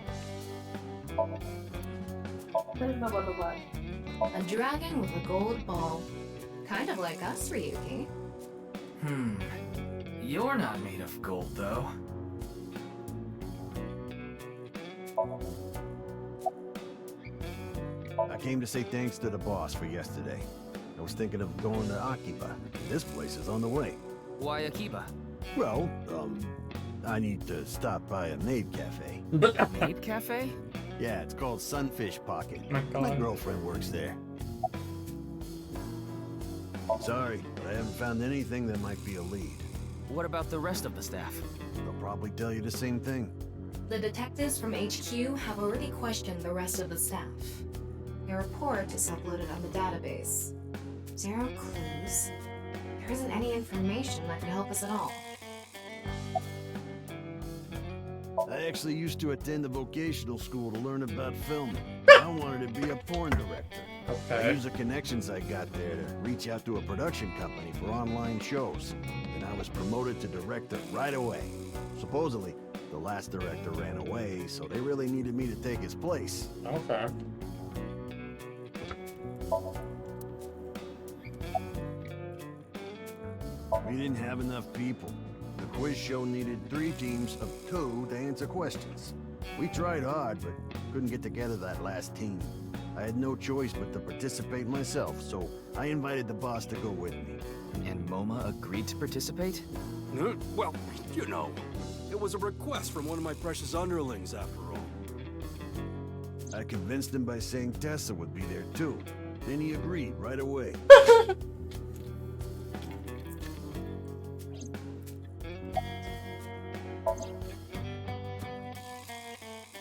There's no other way. A dragon with a gold ball. Kind of like us, Ryuki. You're not made of gold, though. I came to say thanks to the boss for yesterday. I was thinking of going to Akiba. This place is on the way. Why Akiba? Well, I need to stop by a maid cafe. Maid cafe? Yeah, it's called Sunfish Pocket. My My God. girlfriend works there. Sorry, but I haven't found anything that might be a lead. What about the rest of the staff? They'll probably tell you the same thing. The detectives from HQ have already questioned the rest of the staff. Their report is uploaded on the database. 0 clues. There isn't any information that could help us at all. I actually used to attend a vocational school to learn about filming. I wanted to be a porn director. I Okay. used the connections I got there to reach out to a production company for online shows, and I was promoted to director right away. Supposedly, the last director ran away, so they really needed me to take his place. Okay. We didn't have enough people. The quiz show needed 3 teams of 2 to answer questions. We tried hard, but couldn't get together that last team. I had no choice but to participate myself, so I invited the boss to go with me. And MoMA agreed to participate? Well, you know, it was a request from one of my precious underlings after all. I convinced him by saying Tessa would be there too. Then he agreed right away.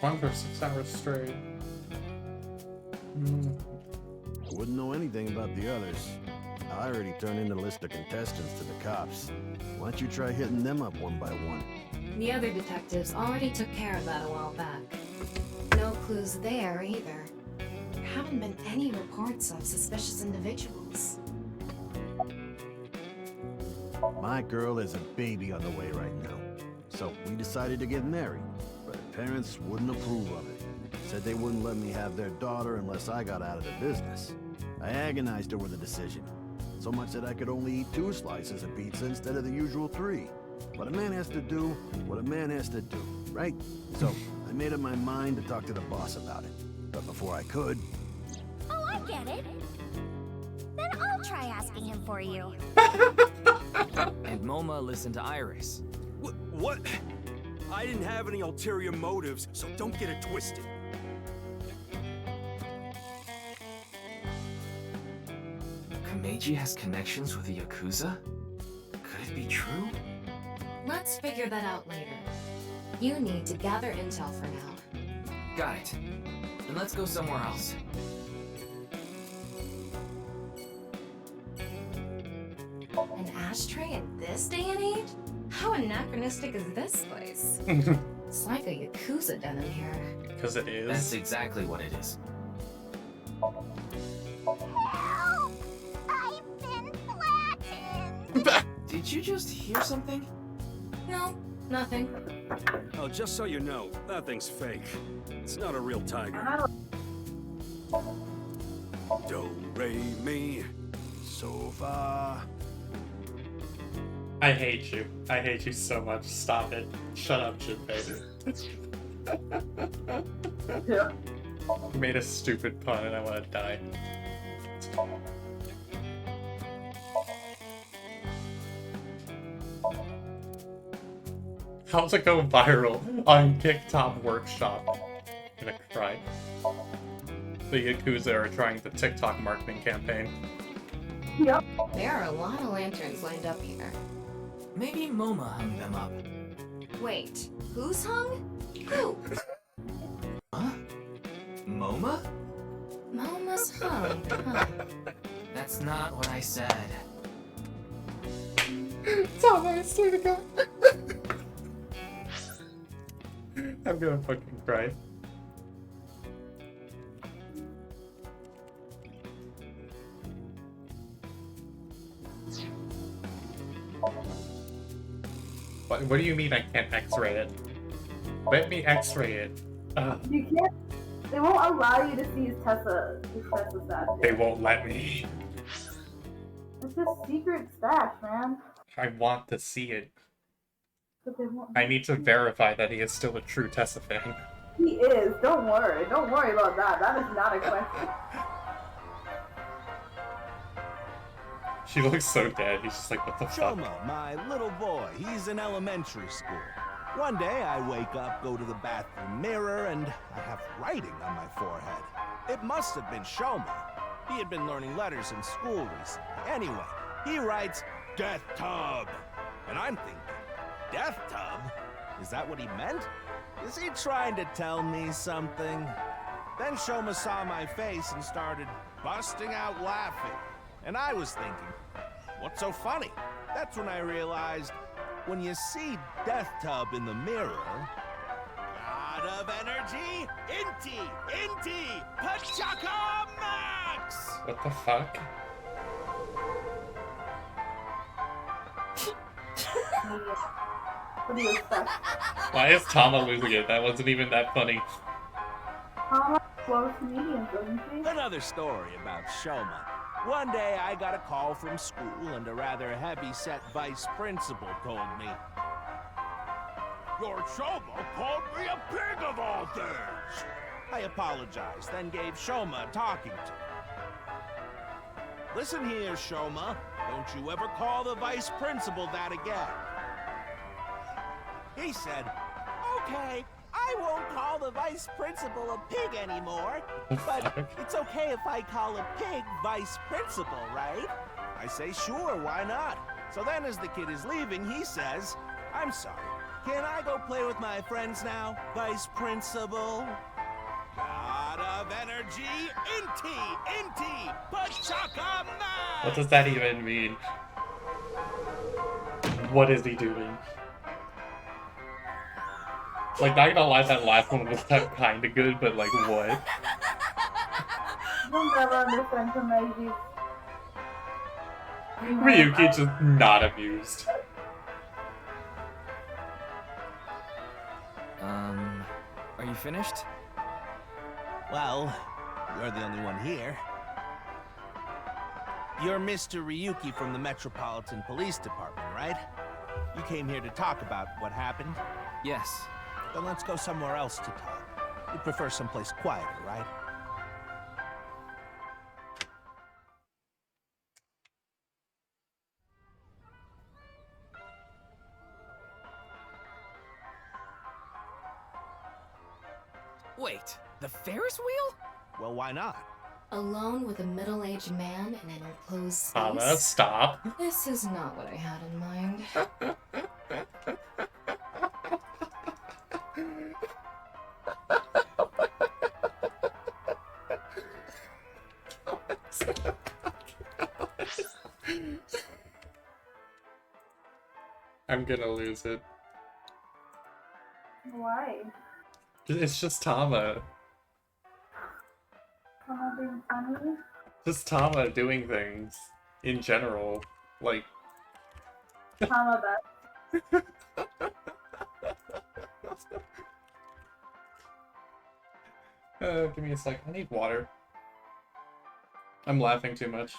One for 6 hours straight. I wouldn't know anything about the others. I already turned in a list of contestants to the cops. Why don't you try hitting them up one by one? The other detectives already took care of that a while back. No clues there either. There haven't been any reports of suspicious individuals. My girl has a baby on the way right now. So we decided to get married. But her parents wouldn't approve of it. Said they wouldn't let me have their daughter unless I got out of the business. I agonized over the decision. So much that I could only eat 2 slices of pizza instead of the usual 3. But a man has to do what a man has to do, right? So I made up my mind to talk to the boss about it. But before I could... Oh, I get it. Then I'll try asking him for you. And MoMA listened to Iris. What? I didn't have any ulterior motives, so don't get it twisted. Kameji has connections with the Yakuza? Could it be true? Let's figure that out later. You need to gather intel for now. Got it. Then let's go somewhere else. An ashtray in this day and age? How anachronistic is this place? It's like a Yakuza den in here. Because it is. That's exactly what it is. Did you just hear something? No, nothing. Oh, just so you know, that thing's fake. It's not a real tiger. Do, re, mi, so, fa. I hate you. I hate you so much. Stop it. Shut up, Junpei. Yeah. You made a stupid pun and I want to die. How's it go viral on TikTok Workshop? I'm gonna cry. The Yakuza are trying the TikTok marketing campaign. Yep. There are a lot of lanterns lined up here. Maybe MoMA hung them up. Wait, who's hung? Who? Huh? MoMA? Moma's hung, huh? That's not what I said. Tom, I swear to God. I'm gonna fucking cry. What do you mean I can't X-ray it? Let me X-ray it. You can't. They won't allow you to see his Tessa stash. They won't let me. It's a secret stash, man. I want to see it. But they won't. I need to verify that he is still a true Tessa fan. He is. Don't worry. Don't worry about that. That is not a question. She looks so dead. He's just like, what the fuck? Shoma, my little boy, he's in elementary school. One day I wake up, go to the bathroom mirror, and I have writing on my forehead. It must have been Shoma. He had been learning letters in school recently. Anyway, he writes, Death Tub. And I'm thinking, Death Tub? Is that what he meant? Is he trying to tell me something? Then Shoma saw my face and started busting out laughing. And I was thinking, what's so funny? That's when I realized, when you see Death Tub in the mirror... God of energy, Inti, Pachaka Max! What the fuck? What do you expect? Why is Tama losing it? That wasn't even that funny. Tama loves comedians, doesn't she? Another story about Shoma. One day I got a call from school and a rather heavy-set vice principal told me, Your Shoma called me a pig of all things! I apologized, then gave Shoma a talking to. Listen here, Shoma. Don't you ever call the vice principal that again. He said, Okay, I won't call the vice principal a pig anymore, but it's okay if I call a pig vice principal, right? I say, sure, why not? So then as the kid is leaving, he says, I'm sorry, can I go play with my friends now, vice principal? God of energy, Inti, Pachaka Max! What does that even mean? What is he doing? Like, not gonna lie, that last one was kinda good, but like, what? You'll never understand Komeiji. Ryuki just not amused. Are you finished? Well, you're the only one here. You're Mr. Ryuki from the Metropolitan Police Department, right? You came here to talk about what happened? Yes. Then let's go somewhere else to talk. You prefer someplace quieter, right? Wait, the Ferris wheel? Well, why not? Alone with a middle-aged man in an enclosed space? Tama, stop. This is not what I had in mind. I'm gonna lose it. Why? It's just Tama. Tama being funny? Just Tama doing things in general. Like, Tama best. give me a sec. I need water. I'm laughing too much.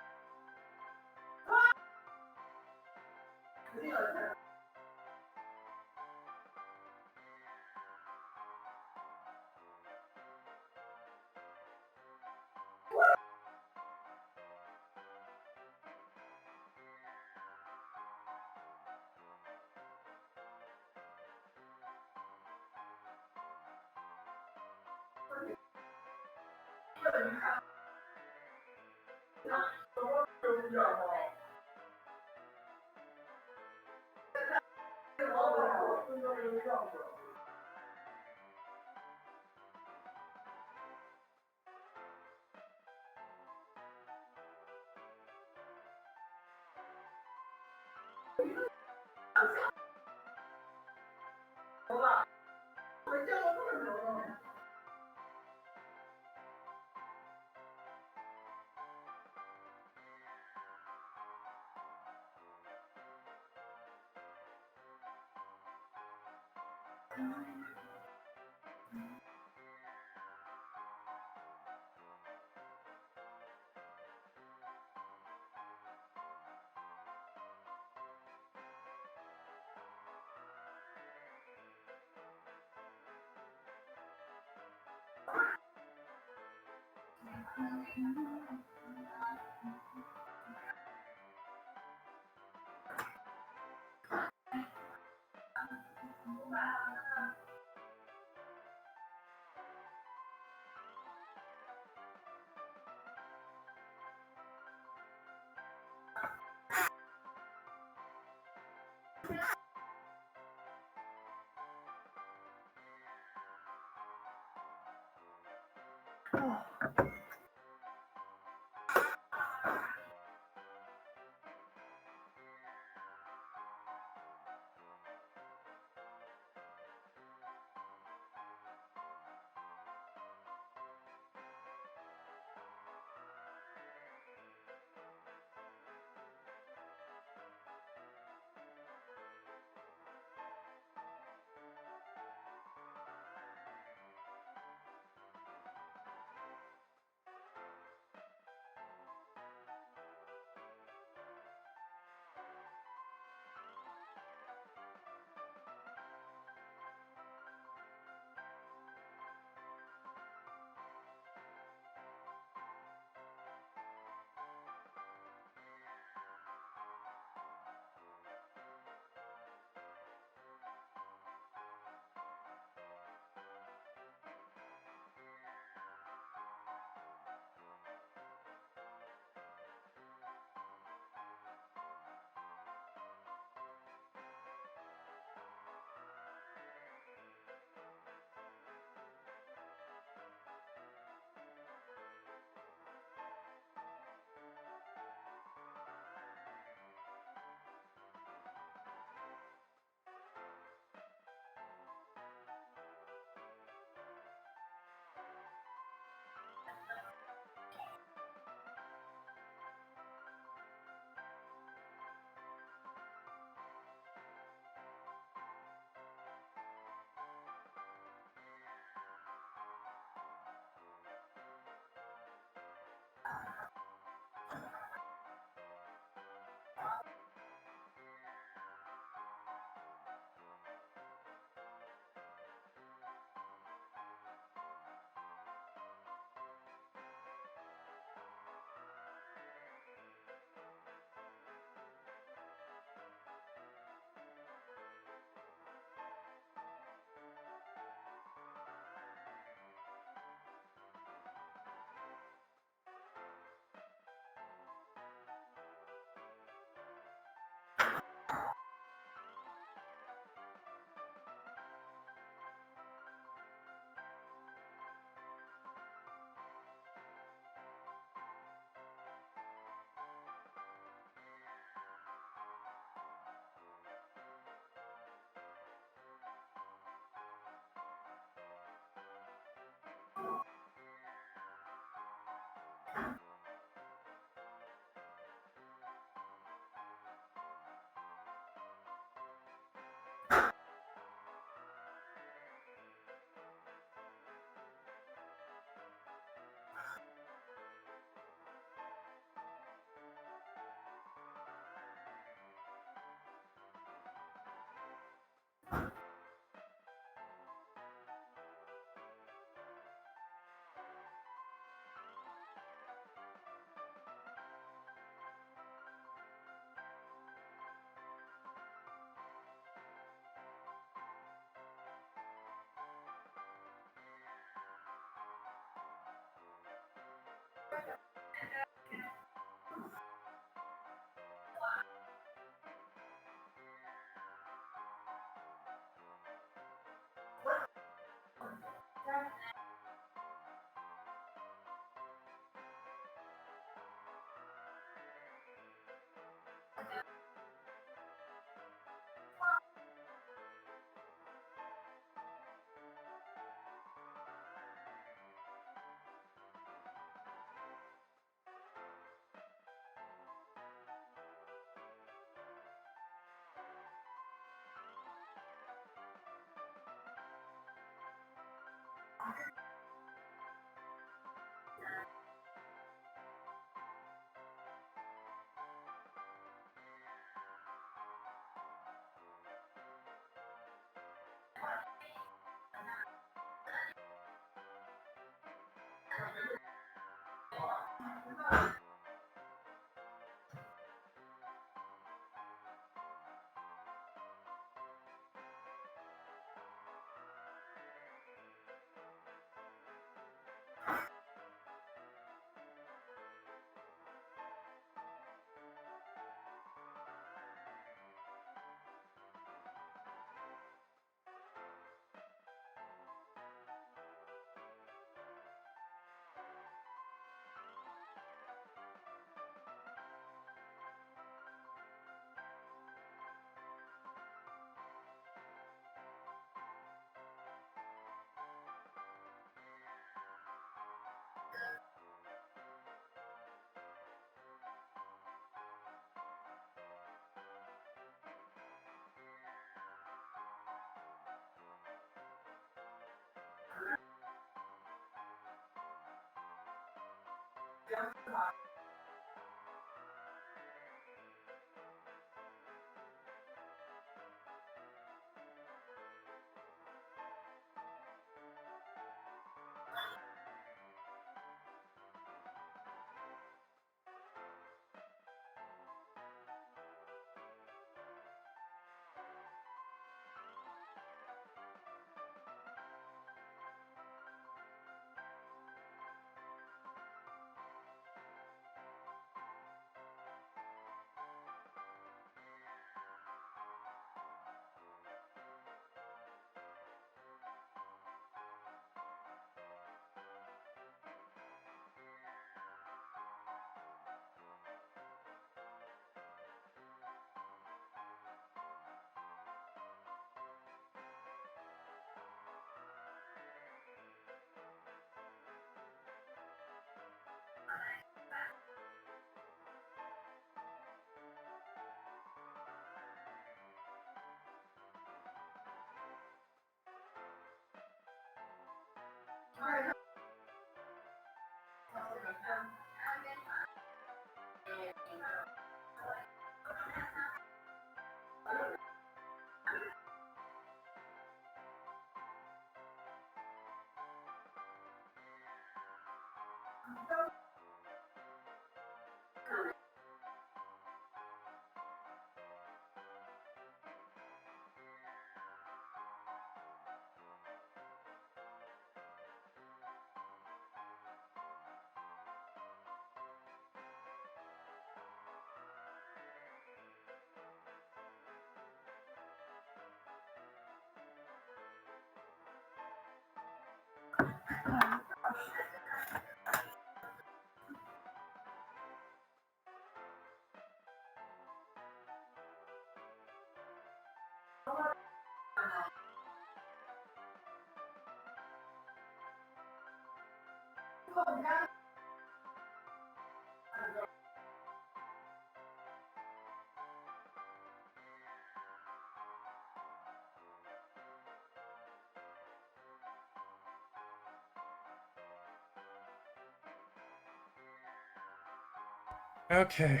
Okay.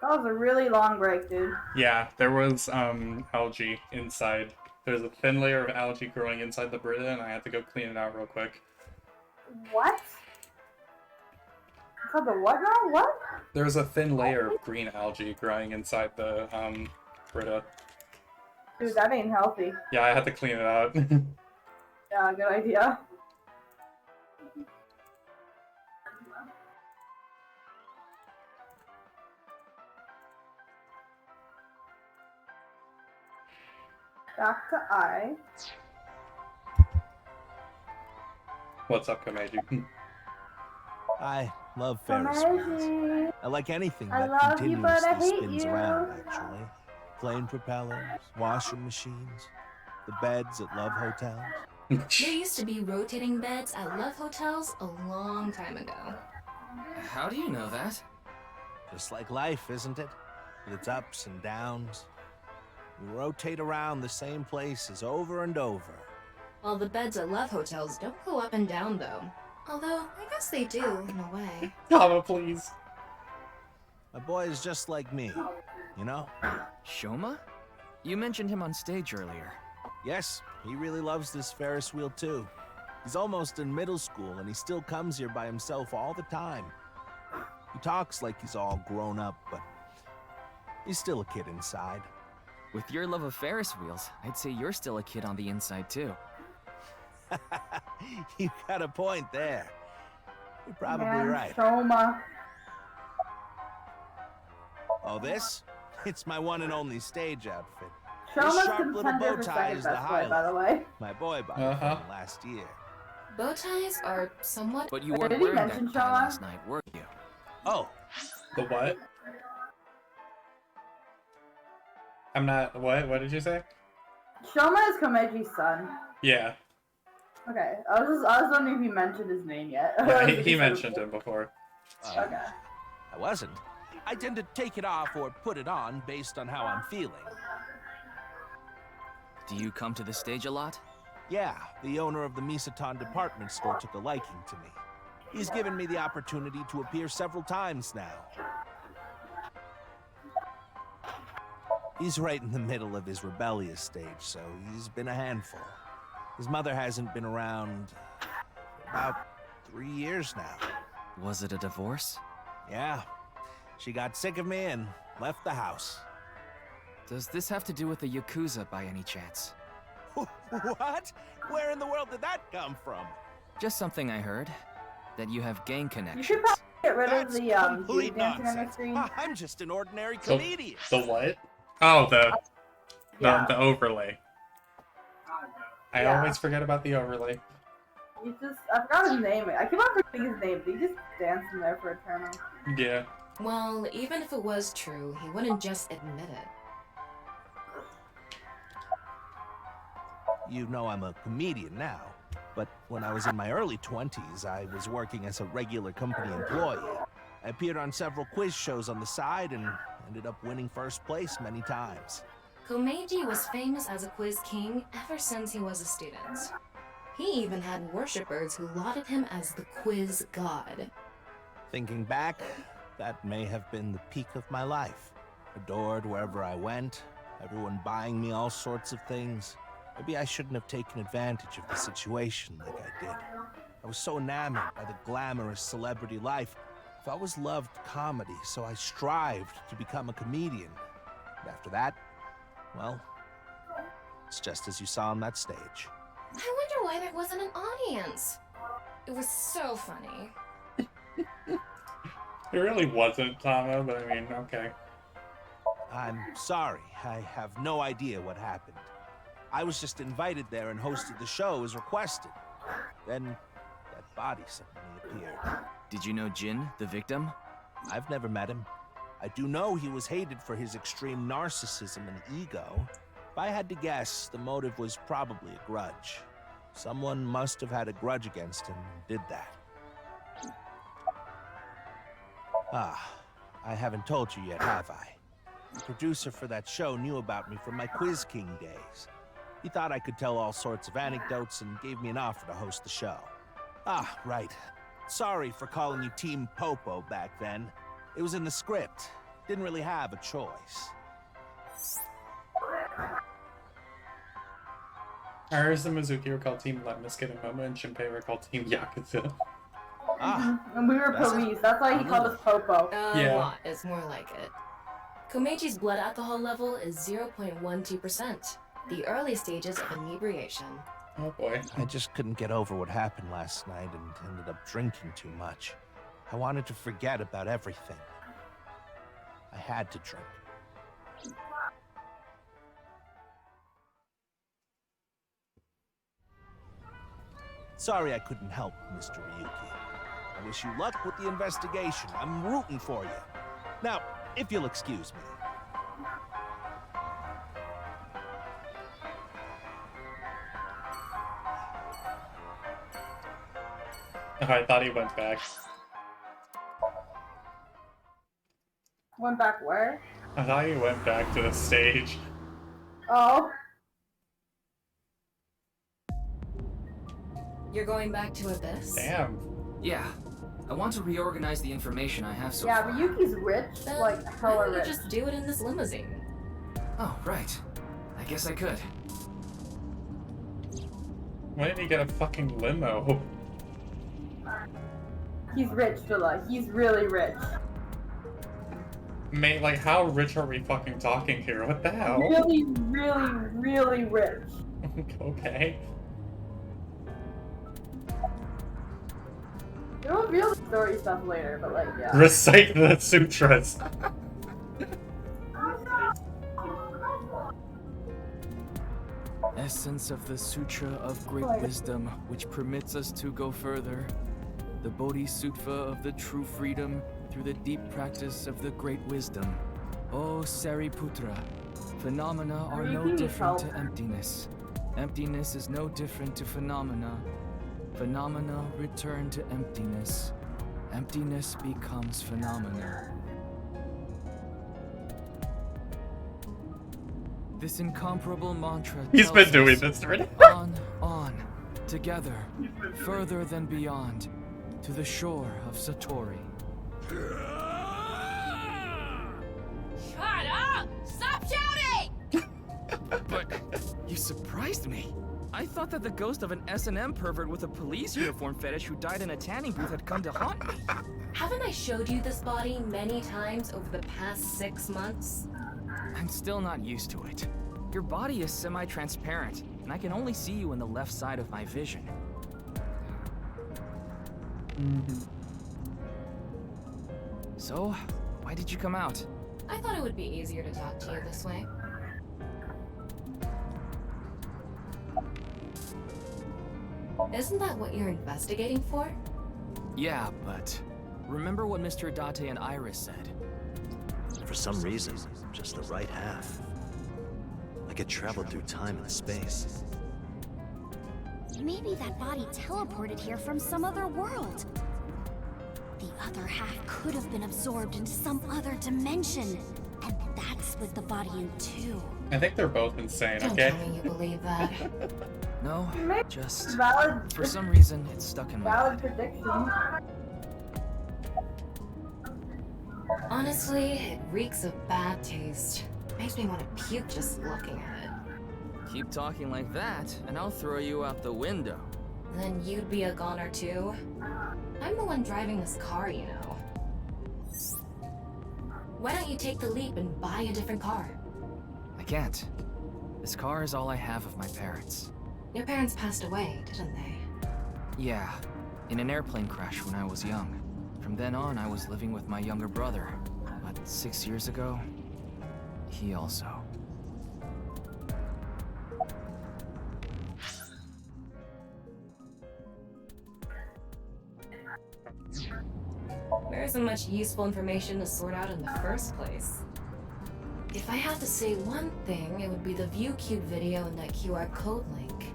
That was a really long break, dude. Yeah, there was algae inside. There's a thin layer of algae growing inside the Brita, and I had to go clean it out real quick. What? So the what now? What? There's a thin layer of green algae growing inside the Brita. Dude, that ain't healthy. Yeah, I had to clean it out. Yeah, good idea. Back to I. What's up, Kameji? I love Ferris wheels. I like anything I that love you, but I continuously hate spins you. around, actually. Plane propellers, washing machines, the beds at love hotels. There used to be rotating beds at love hotels a long time ago. How do you know that? Just like life, isn't it? With its ups and downs. We rotate around the same places over and over. Well, the beds at love hotels don't go up and down, though. Although, I guess they do, in a way. Kama, please. My boy is just like me, you know? Shoma? You mentioned him on stage earlier. Yes, he really loves this Ferris wheel too. He's almost in middle school and he still comes here by himself all the time. He talks like he's all grown up, but he's still a kid inside. With your love of Ferris wheels, I'd say you're still a kid on the inside too. You got a point there. You're probably Man, right. Shoma. Oh, this? It's my one and only stage outfit. Shoma's This sharp little contender bow for tie second is the best play, by the highlight. way. My boy bought it from him last year. Bow ties are somewhat... But you Did weren't he wearing mention that tie Shoma? last night, were you? Oh. The what? I'm not. What did you say? Shoma is Komeji's son. Yeah. Okay, I was wondering if you mentioned his name yet. Yeah, he mentioned him before. Okay. I wasn't. I tend to take it off or put it on based on how I'm feeling. Do you come to the stage a lot? Yeah, the owner of the Misaton department store took a liking to me. He's given me the opportunity to appear several times now. He's right in the middle of his rebellious stage, so he's been a handful. His mother hasn't been around for about 3 years now. Was it a divorce? Yeah. She got sick of me and left the house. Does this have to do with the Yakuza by any chance? What? Where in the world did that come from? Just something I heard. That you have gang You connections. should probably get rid of the complete dude dancing on the nonsense. screen. I'm just an ordinary comedian. The what? Oh, Yeah. the overlay. I Yeah. always forget about the overlay. He just, I forgot his name. I keep on forgetting his name, but he just danced in there for eternal. Yeah. Well, even if it was true, he wouldn't just admit it. You know I'm a comedian now, but when I was in my early 20s, I was working as a regular company employee. I appeared on several quiz shows on the side and ended up winning first place many times. Komeiji was famous as a quiz king ever since he was a student. He even had worshippers who lauded him as the quiz god. Thinking back, that may have been the peak of my life. Adored wherever I went, everyone buying me all sorts of things. Maybe I shouldn't have taken advantage of the situation like I did. I was so enamored by the glamorous celebrity life. I've always loved comedy, so I strived to become a comedian. And after that, well, it's just as you saw on that stage. I wonder why there wasn't an audience. It was so funny. It really wasn't, Tama, but I mean, okay. I'm sorry. I have no idea what happened. I was just invited there and hosted the show as requested. Then that body suddenly appeared. Did you know Jin, the victim? I've never met him. I do know he was hated for his extreme narcissism and ego. If I had to guess, the motive was probably a grudge. Someone must have had a grudge against him and did that. Ah, I haven't told you yet, have I? The producer for that show knew about me from my Quiz King days. He thought I could tell all sorts of anecdotes and gave me an offer to host the show. Ah, right. Sorry for calling you Team Popo back then. It was in the script. Didn't really have a choice. Ours and Mizuki were called Team Let Miss Get a Moment, and Shinpei were called Team Yakuza. Ah, And we were police. That's why he called us Popo. A lot is more like it. Komeiji's blood alcohol level is 0.12%, the early stages of inebriation. Oh boy. I just couldn't get over what happened last night and ended up drinking too much. I wanted to forget about everything. I had to drink. Sorry I couldn't help, Mr. Ryuki. I wish you luck with the investigation. I'm rooting for you. Now, if you'll excuse me. Oh, I thought he went back. Went back where? I thought he went back to the stage. Oh. You're going back to Abyss? Damn. Yeah. I want to reorganize the information I have so Yeah, far. Ryuki's rich, Then like why hella don't you rich. just do it in this limousine? Oh, right. I guess I could. Why did he get a fucking limo? He's rich, Villa. He's really rich. Mate, like, how rich are we fucking talking here? What the hell? Really, really, really rich. Okay. We'll reveal the story stuff later, but like, yeah. Recite the sutras. Essence of the Sutra of Great Wisdom, which permits us to go further. The Bodhisattva of the true freedom through the deep practice of the Great Wisdom. O Sariputra, phenomena are no different to emptiness. Emptiness is no different to phenomena. Phenomena return to emptiness. Emptiness becomes phenomena. This incomparable mantra He's been tells doing us this already. on, together, further than beyond, to the shore of Satori. Shut up! Stop shouting! But you surprised me. I thought that the ghost of an S&M pervert with a police uniform fetish who died in a tanning booth had come to haunt me. Haven't I showed you this body many times over the past 6 months? I'm still not used to it. Your body is semi-transparent, and I can only see you in the left side of my vision. So, why did you come out? I thought it would be easier to talk to you this way. Isn't that what you're investigating for? Yeah, but remember what Mr. Date and Iris said? For some reason, just the right half. Like it traveled through time and space. Maybe that body teleported here from some other world. The other half could have been absorbed into some other dimension, and that split the body in two. I think they're both insane, Don't okay? tell me you believe that. No, just Valid. for some reason it's stuck in my Valid head. prediction. Honestly, it reeks of bad taste. Makes me want to puke just looking at it. Keep talking like that, and I'll throw you out the window. Then you'd be a goner too. I'm the one driving this car, you know. Why don't you take the leap and buy a different car? I can't. This car is all I have of my parents. Your parents passed away, didn't they? Yeah, in an airplane crash when I was young. From then on, I was living with my younger brother. But 6 years ago, he also. There isn't much useful information to sort out in the first place. If I had to say one thing, it would be the ViewCube video and that QR code link.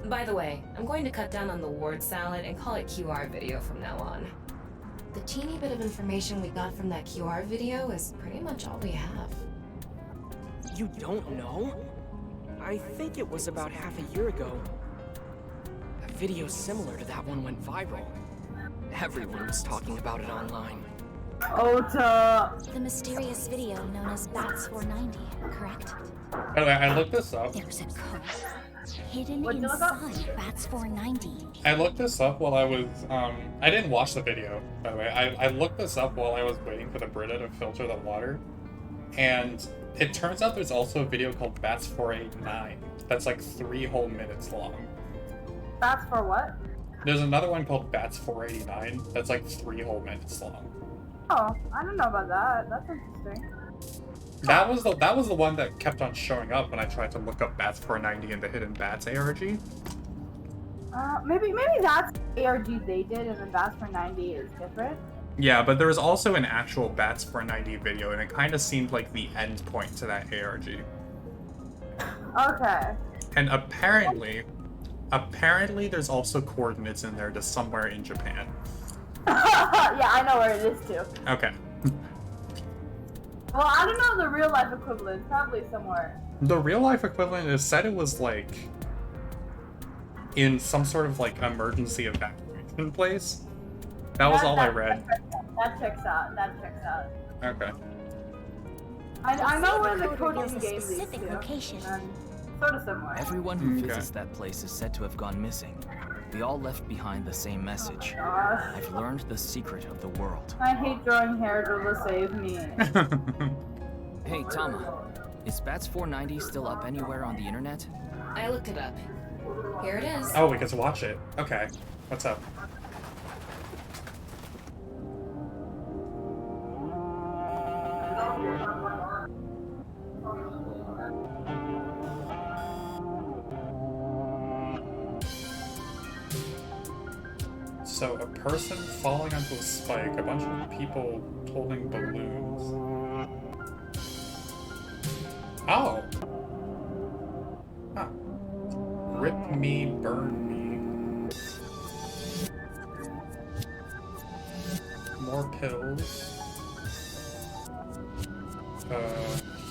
By the way, I'm going to cut down on the word salad and call it QR video from now on. The teeny bit of information we got from that QR video is pretty much all we have. You don't know? I think it was about half a year ago. A video similar to that one went viral. Everyone was talking about it online. Ota. The mysterious video known as Bats 490, correct? By the way, I looked this up. There's a code hidden What'd you look up? inside Bats 490. I looked this up while I was, I didn't watch the video, by the way. I looked this up while I was waiting for the Brita to filter the water. And it turns out there's also a video called Bats 489 that's like 3 whole minutes long. That's for what? There's another one called Bats 489 that's like 3 whole minutes long. Oh, I don't know about that. That's interesting. That was the one that kept on showing up when I tried to look up Bats 490 in the Hidden Bats ARG. Maybe that's ARG they did, and then Bats 490 is different. Yeah, but there was also an actual Bats 490 video, and it kind of seemed like the end point to that ARG. Okay. And apparently there's also coordinates in there to somewhere in Japan. Yeah, I know where it is too. Okay. Well, I don't know the real life equivalent. Probably somewhere. The real life equivalent is said it was like in some sort of like emergency evacuation place. That was all I read. That checks out. That checks out. Okay. I know where the code coding reveals a game leads specific to. location. Sort of similar. Everyone who visits that place is said to have gone missing. We all left behind the same message. Gosh. I've learned the secret of the world. I hate drawing hair to save me. Hey, Tama. Is Bats 490 still up anywhere on the internet? I looked it up. Here it is. Oh, we get to watch it. Okay. What's up? So, a person falling onto a spike, a bunch of people holding balloons. Oh! Huh. Rip me, burn me. More pills.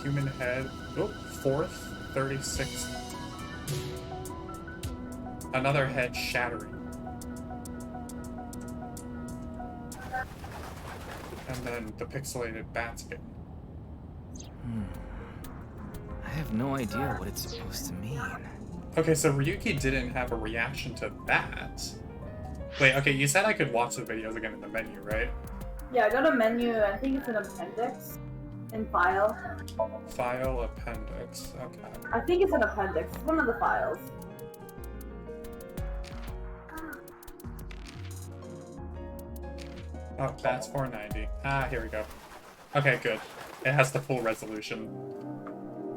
Human head. Oh, 4th, 36th. Another head shattering. And then the pixelated bats again. I have no idea what it's supposed to mean. Okay, so Ryuki didn't have a reaction to that. Wait, okay, you said I could watch the videos again in the menu, right? Yeah, go to menu, I think it's an appendix. In file. File appendix, okay. I think it's an appendix. It's one of the files. Oh, that's 490. Ah, here we go. Okay, good. It has the full resolution.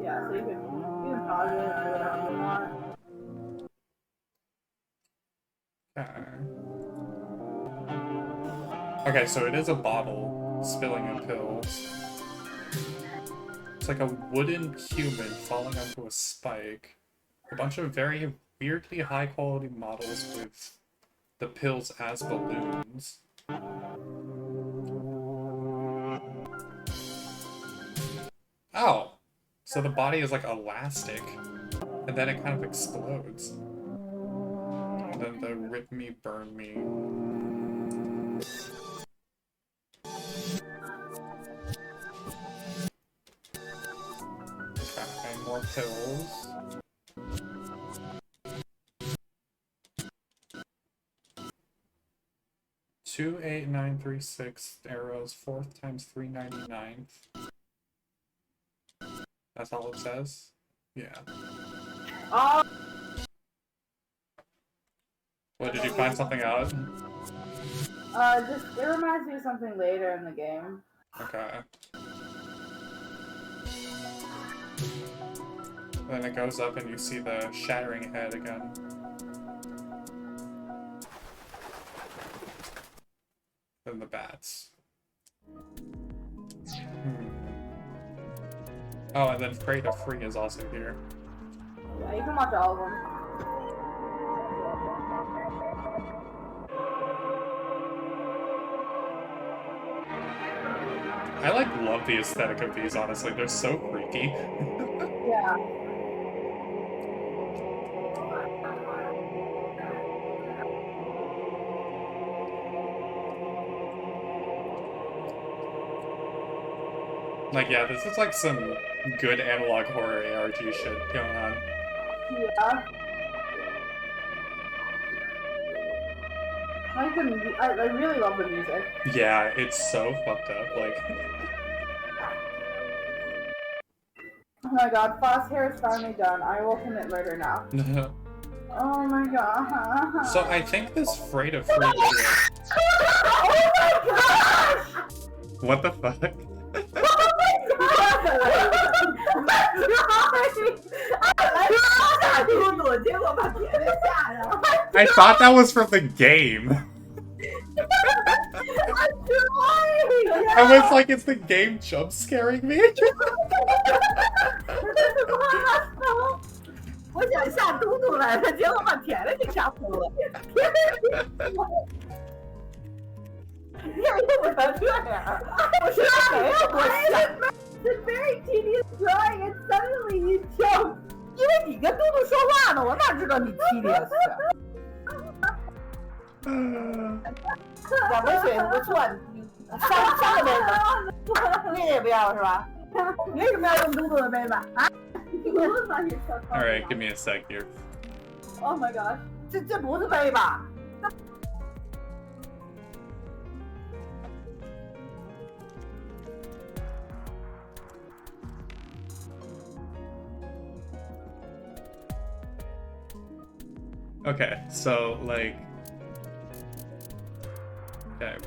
Yeah, so you can pause it and do whatever you want. Okay, so it is a bottle spilling in pills. It's like a wooden human falling onto a spike. A bunch of very weirdly high quality models with the pills as balloons. Oh! So the body is like elastic, and then it kind of explodes. And then the rip me, burn me. Okay, more pills. Two 8936 arrows, 4th times 399. That's all it says? Yeah. What, did you find something out? It reminds me of something later in the game. Okay. Then it goes up and you see the shattering head again. Then the bats. Oh, and then Freight of Free is also here. Yeah, you can watch all of them. I love the aesthetic of these, honestly. They're so freaky. Yeah. Like, yeah, this is like some good analog horror ARG shit going on. Yeah. I really love the music. Yeah, it's so fucked up, like... Oh my god, Foss hair is finally done. I will commit murder now. Oh my god. So I think this Freight of Free video... Oh my gosh! What the fuck? I thought that was from the game. I was like, is the game jump scaring me? 我想下嘟嘟来着，结果把甜甜给吓哭了。你怎么成这样？我是没有多想。It's very tedious drawing, and suddenly you jump. 因为你跟嘟嘟说话呢，我哪知道你 tedious？ 两杯水不错，三个杯子，那个也不要了是吧？你为什么要用嘟嘟的杯子啊？ Alright, give me a sec here. Oh my gosh. 这不是杯吧？ Okay, so, like... Okay.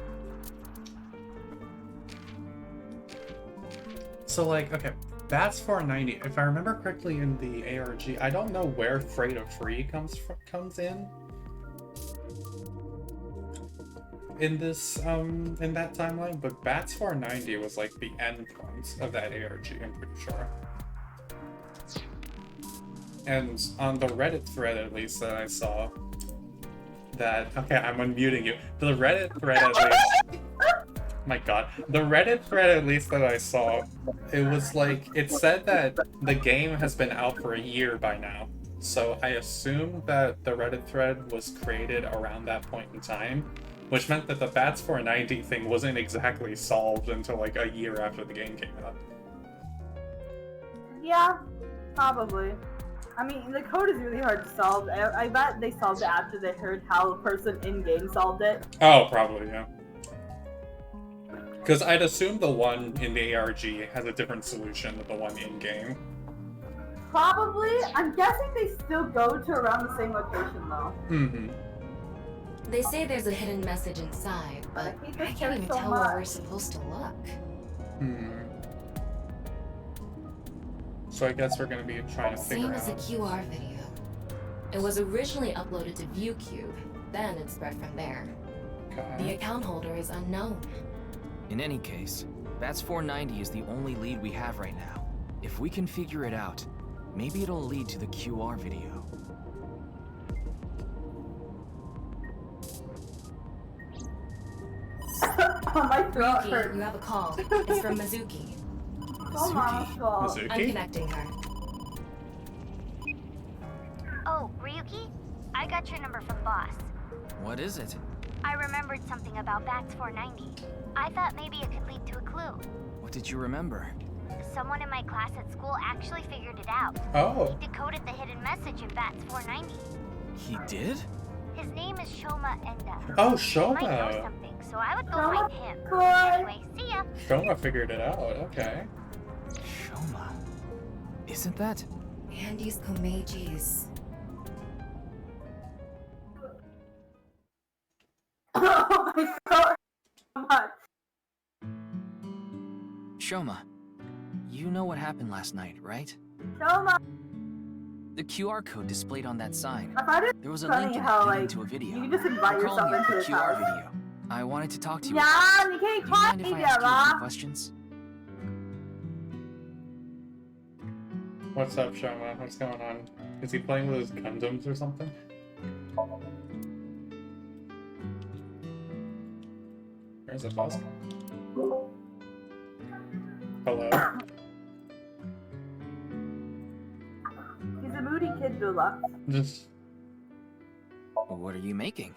So, like, okay. Bats 490. If I remember correctly in the ARG, I don't know where Freight of Free comes in this in that timeline, but Bats 490 was like the end point of that ARG, I'm pretty sure. And on the Reddit thread, at least, that I saw that... Okay, I'm unmuting you. The Reddit thread, at least... My god. The Reddit thread, at least, that I saw, it was like... It said that the game has been out for a year by now. So I assume that the Reddit thread was created around that point in time. Which meant that the Bats 490 thing wasn't exactly solved until like a year after the game came out. Yeah, probably. I mean, the code is really hard to solve. I bet they solved it after they heard how the person in-game solved it. Oh, probably, yeah. Because I'd assume the one in the ARG has a different solution than the one in-game. Probably. I'm guessing they still go to around the same location, though. Mm-hmm. They say there's a hidden message inside, but I can't even tell where we're supposed to look. So I guess we're gonna be trying to figure Same out... as the QR video. It was originally uploaded to ViewCube, then it spread from there. The account holder is unknown. In any case, Bats 490 is the only lead we have right now. If we can figure it out, maybe it'll lead to the QR video. My throat Ryuki, hurts. you have a call. It's from Mizuki. Mizuki? I'm connecting her. Oh, Ryuki? I got your number from Boss. What is it? I remembered something about Bats 490. I thought maybe it could lead to a clue. What did you remember? Someone in my class at school actually figured it out. Oh. He decoded the hidden message in Bats 490. He did? His name is Shoma Enda. Oh, He might know Shoma. something, so I would go find him. Boy. Anyway, see ya. Shoma figured it out, okay. Shoma. Isn't that? Andy's Komeji's. Oh my god, so much. Shoma, you know what happened last night, right? Shoma. The QR code displayed on that sign. I find it There was a funny link in how, it leading like, to a video. you can just invite We're yourself calling it into the his QR house. video. I wanted to talk to you. Yeah, about you it. can't Do you mind if I ask you a few call questions? What's up, Shoma? What's going on? Is he playing with his Gundams or something? There's a buzz. Hello? He's a moody kid, Dula. Just... What are you making?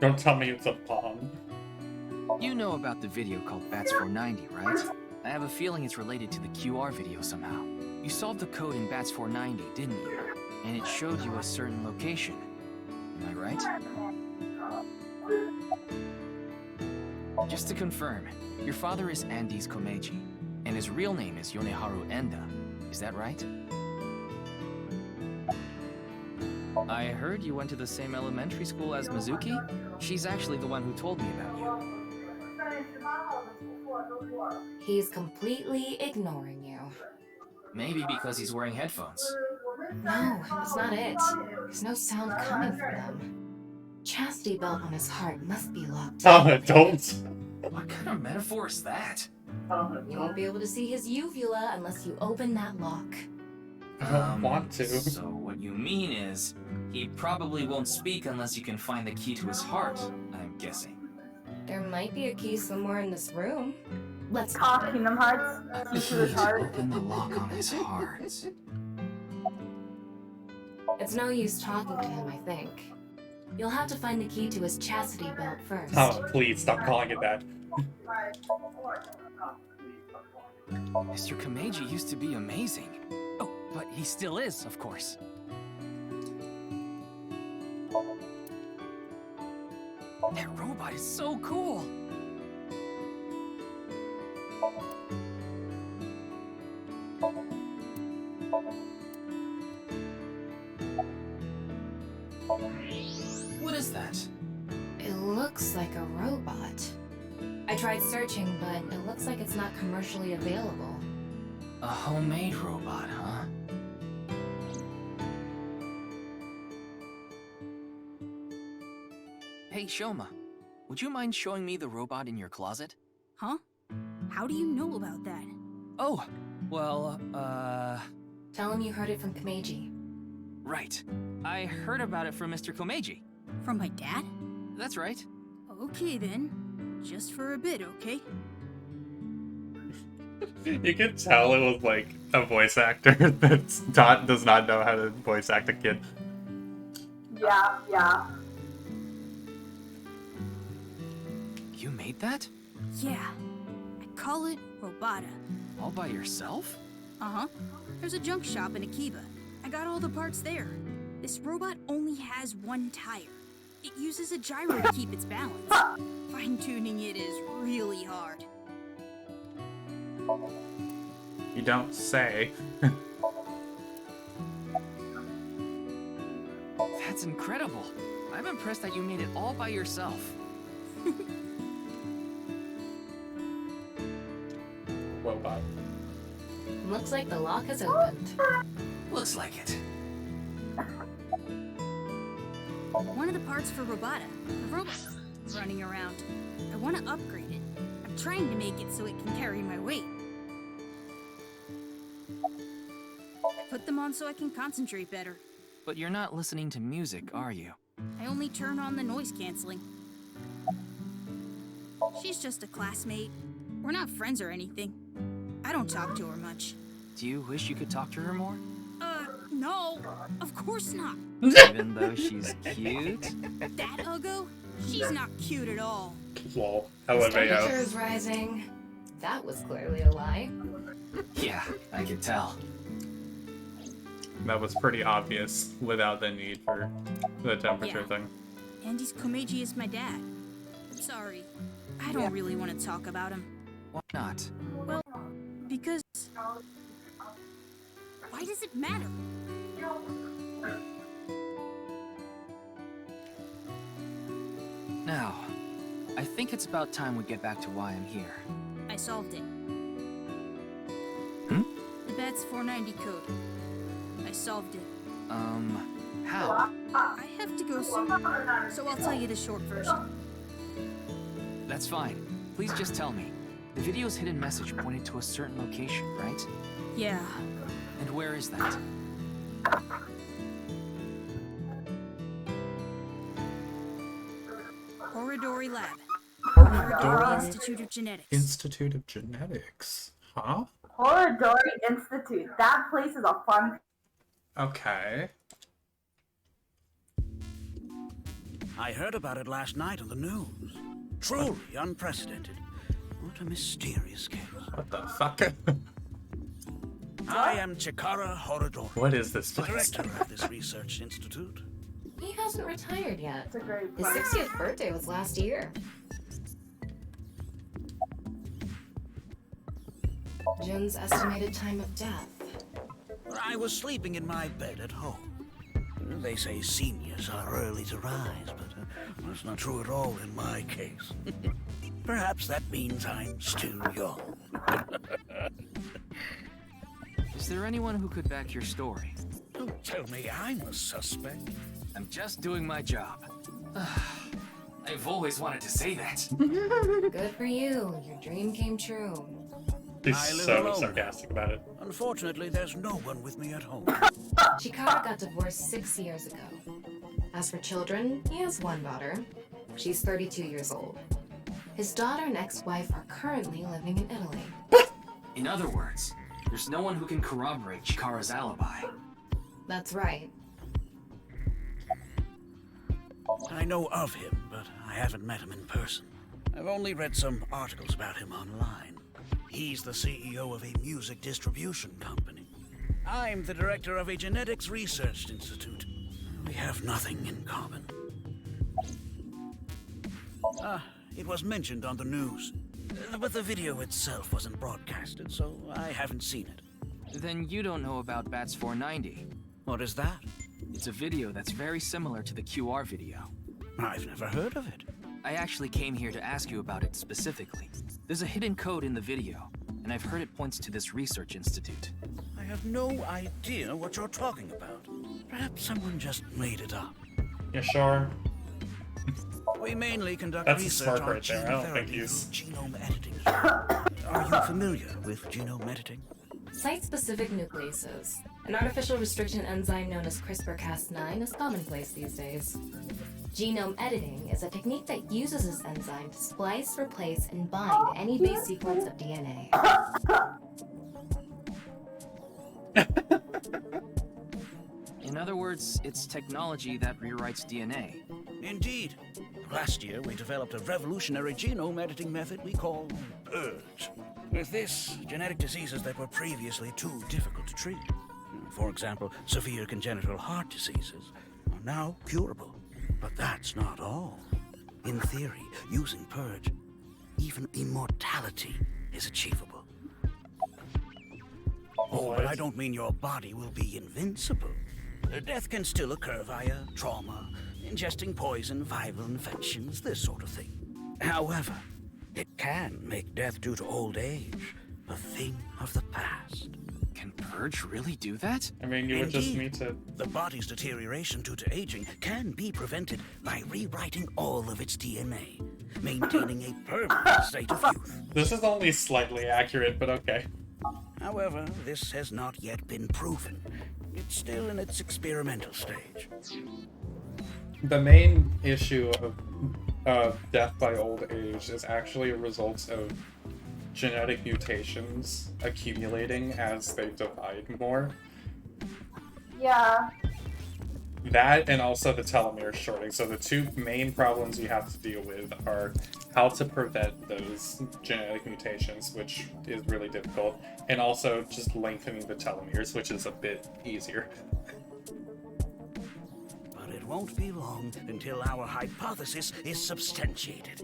Don't tell me it's a bomb. You know about the video called Bats 490, right? I have a feeling it's related to the QR video somehow. You solved the code in Bats 490, didn't you? And it showed you a certain location. Am I right? Just to confirm, your father is Andes Komeji, and his real name is Yoneharu Enda. Is that right? I heard you went to the same elementary school as Mizuki? She's actually the one who told me about you. He's completely ignoring you. Maybe because he's wearing headphones. No, that's not it. There's no sound coming from them. Chastity belt on his heart must be locked. Oh, don't. What kind of metaphor is that? You won't be able to see his uvula unless you open that lock. I don't want to. So what you mean is, he probably won't speak unless you can find the key to his heart, I'm guessing. There might be a key somewhere in this room. Let's Talk Kingdom Hearts. Key to his heart. Open the lock on his heart. It's no use talking to him, I think. You'll have to find the key to his chastity belt first. Oh, please, stop calling it that. Mr. Komeji used to be amazing. Oh, but he still is, of course. That robot is so cool! What is that? It looks like a robot. I tried searching, but it looks like it's not commercially available. A homemade robot, huh? Hey, Shoma, would you mind showing me the robot in your closet? Huh? How do you know about that? Oh, well, Tell him you heard it from Komeji. right. I heard about it from Mr. Komeji. From my dad? That's right. Okay then. Just for a bit, okay? You could tell it was like a voice actor that does not know how to voice act a kid. Yeah. You made that? Yeah. I call it Robota. All by yourself? Uh-huh. There's a junk shop in Akiba. I got all the parts there. This robot only has one tire. It uses a gyro to keep its balance. Fine-tuning it is really hard. You don't say. That's incredible. I'm impressed that you made it all by yourself. Robot. Looks like the lock has opened. Looks like it. One of the parts for Robota. The robot's running around. I want to upgrade it. I'm trying to make it so it can carry my weight. I put them on so I can concentrate better. But you're not listening to music, are you? I only turn on the noise canceling. She's just a classmate. We're not friends or anything. I don't talk to her much. Do you wish you could talk to her more? No. Of course not. Even though she's cute? That Uggo? She's not cute at all. Lol. The temperature is rising. That was clearly a lie. Yeah, I can tell. That was pretty obvious without the need for the temperature thing. Andy's Komeiji is my dad. I'm sorry. I don't really want to talk about him. Why not? Well, because... Why does it matter? Now, I think it's about time we get back to why I'm here. I solved it. Hmm? The Bats 490 code. I solved it. How? I have to go soon, so I'll tell you the short version. That's fine. Please just tell me. The video's hidden message pointed to a certain location, right? Yeah. And where is that? Horidori Lab. Horidori Institute of Genetics. Institute of Genetics. Huh? Horidori Institute. That place is a fun... Okay. I heard about it last night on the news. Truly unprecedented. What a mysterious case. What the fuck? I am Chikara Horidori. What is this the place? director of this research institute. He hasn't retired yet. It's a great His place. 60th birthday was last year. Jin's estimated time of death. I was sleeping in my bed at home. They say seniors are early to rise, but that's not true at all in my case. Perhaps that means I'm still young. Is there anyone who could back your story? Don't tell me I'm a suspect. I'm just doing my job. I've always wanted to say that. Good for you. Your dream came true. He's I live so alone. sarcastic about it. Unfortunately, there's no one with me at home. Chikara got divorced 6 years ago. As for children, he has one daughter. She's 32 years old. His daughter and ex-wife are currently living in Italy. In other words, there's no one who can corroborate Chikara's alibi. That's right. I know of him, but I haven't met him in person. I've only read some articles about him online. He's the CEO of a music distribution company. I'm the director of a genetics research institute. We have nothing in common. It was mentioned on the news, but the video itself wasn't broadcasted, so I haven't seen it. Then you don't know about Bats 490. What is that? It's a video that's very similar to the QR video. I've never heard of it. I actually came here to ask you about it specifically. There's a hidden code in the video, and I've heard it points to this research institute. I have no idea what you're talking about. Perhaps someone just made it up. You sure? We mainly conduct That's a research smirk on right there. gene I don't think therapy he's- through genome editing. Are you familiar with genome editing? Site-specific nucleases, an artificial restriction enzyme known as CRISPR-Cas9, is commonplace these days. Genome editing is a technique that uses this enzyme to splice, replace, and bind any base sequence of DNA. In other words, it's technology that rewrites DNA. Indeed. Last year, we developed a revolutionary genome editing method we call PURGE. With this, genetic diseases that were previously too difficult to treat, for example, severe congenital heart diseases, are now curable. But that's not all. In theory, using PURGE, even immortality is achievable. Oh, but I don't mean your body will be invincible. Death can still occur via trauma, ingesting poison, viral infections, this sort of thing. However, it can make death due to old age a thing of the past. Can Purge really do that? I mean, you would just need to... The body's deterioration due to aging can be prevented by rewriting all of its DNA, maintaining a permanent state of youth. This is only slightly accurate, but okay. However, this has not yet been proven. It's still in its experimental stage. The main issue of death by old age is actually a result of genetic mutations accumulating as they divide more. Yeah. That and also the telomere shorting. So the two main problems you have to deal with are how to prevent those genetic mutations, which is really difficult, and also just lengthening the telomeres, which is a bit easier. But it won't be long until our hypothesis is substantiated.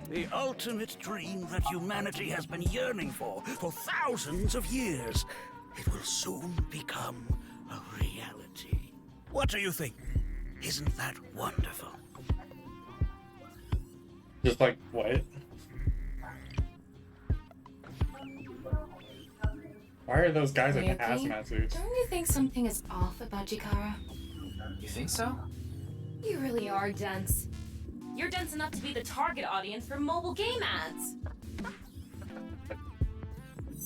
The ultimate dream that humanity has been yearning for thousands of years. It will soon become a reality. What do you think? Isn't that wonderful? Just like, what? Why are those guys in hazmat suits? Don't you think something is off about Chikara? You think so? You really are dense. You're dense enough to be the target audience for mobile game ads.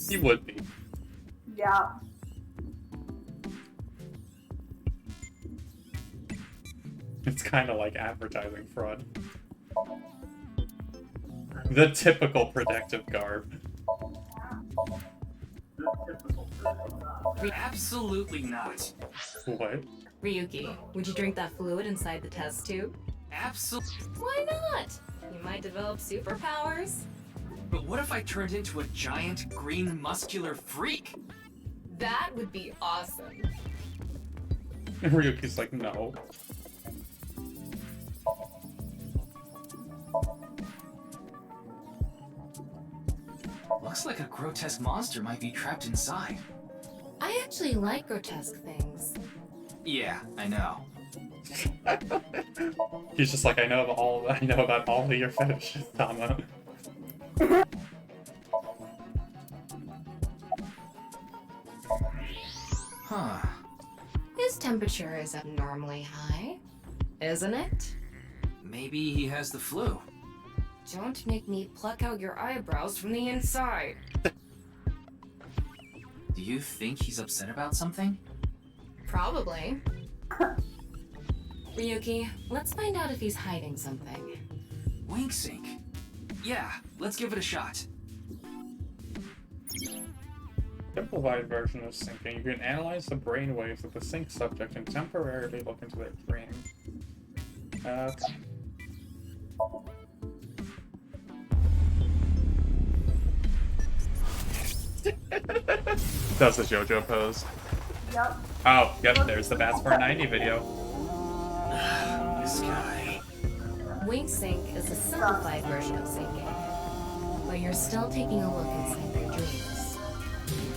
He would be. Yeah. It's kind of like advertising fraud. The typical protective garb. Absolutely not. What? Ryuki, would you drink that fluid inside the test tube? Absolutely. Why not? You might develop superpowers. But what if I turned into a giant, green, muscular freak? That would be awesome. Ryuki's like, no. Looks like a grotesque monster might be trapped inside. I actually like grotesque things. Yeah, I know. He's just like, I know about all of your fetishes, Tama. Huh. His temperature is abnormally high, isn't it? Maybe he has the flu. Don't make me pluck out your eyebrows from the inside. Do you think he's upset about something? Probably. Ryuki, let's find out if he's hiding something. Wink sync. Yeah, let's give it a shot. Simplified version of syncing. You can analyze the brainwaves of the sync subject and temporarily look into their dream. Does the JoJo pose? Yep. Oh, yep, there's the Bats for 90 video. This guy. Wink sync is a simplified version of syncing, but you're still taking a look inside your dreams.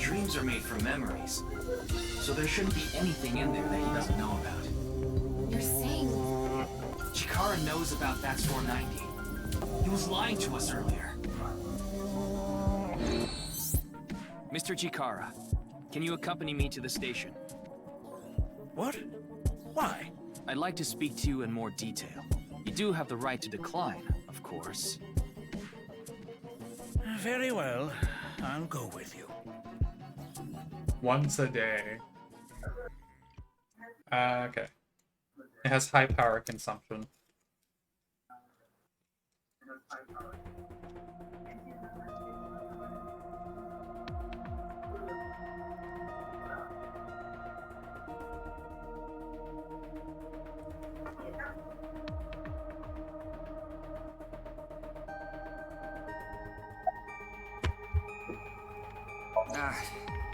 Dreams are made from memories, so there shouldn't be anything in there that he doesn't know about. You're saying... Chikara knows about Bats 490. He was lying to us earlier. Mr. Chikara, can you accompany me to the station? What? Why? I'd like to speak to you in more detail. You do have the right to decline, of course. Very well. I'll go with you. Once a day. Okay. It has high power consumption.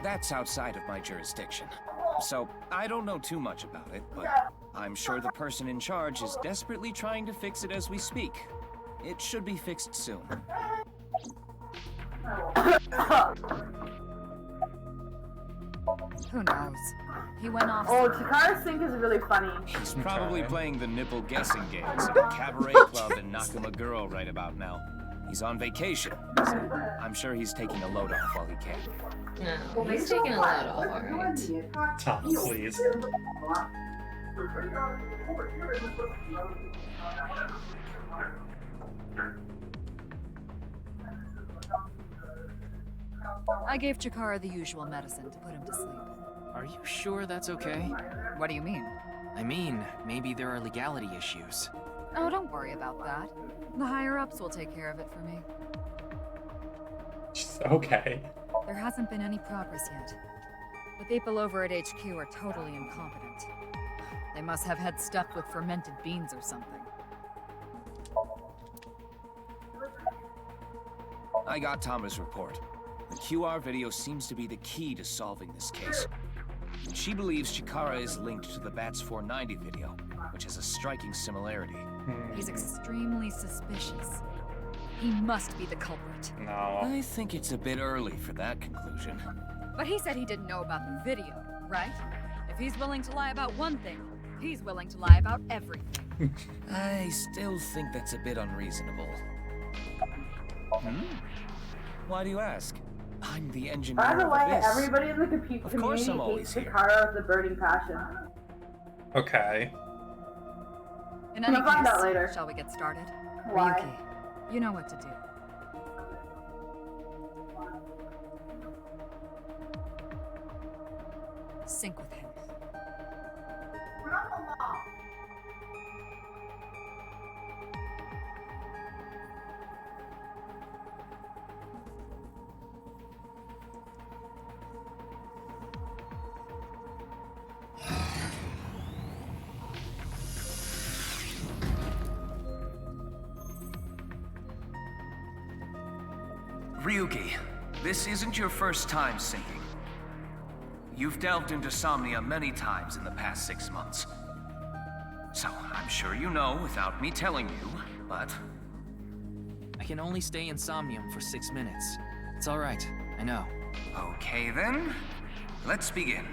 That's outside of my jurisdiction. So, I don't know too much about it, but I'm sure the person in charge is desperately trying to fix it as we speak. It should be fixed soon. Who knows? He went off. Oh, Chikara's Sync is really funny. He's probably playing the nipple guessing games at a cabaret club in Nakamaguro right about now. He's on vacation, so I'm sure he's taking a load off while he can. No, he's taking a load off, alright. Tom, please. I gave Chikara the usual medicine to put him to sleep. Are you sure that's okay? What do you mean? I mean, maybe there are legality issues. Oh, don't worry about that. The higher-ups will take care of it for me. Okay. There hasn't been any progress yet. The people over at HQ are totally incompetent. They must have had stuff with fermented beans or something. I got Tama's report. The QR video seems to be the key to solving this case. She believes Chikara is linked to the Bats 490 video, which has a striking similarity. He's extremely suspicious. He must be the culprit. No. I think it's a bit early for that conclusion. But he said he didn't know about the video, right? If he's willing to lie about one thing, he's willing to lie about everything. I still think that's a bit unreasonable. Why do you ask? I'm the engineer By the way, of this. everybody in the computer Of course I'm community always hates here. Chikara with a burning passion. Okay. In any We'll find out case, later. shall we get started? Why? Ryuki, you know what to do. Sync with him. Ryuki, this isn't your first time syncing. You've delved into Somnia many times in the past 6 months. So, I'm sure you know without me telling you, but... I can only stay in Somnium for 6 minutes. It's alright, I know. Okay then, let's begin.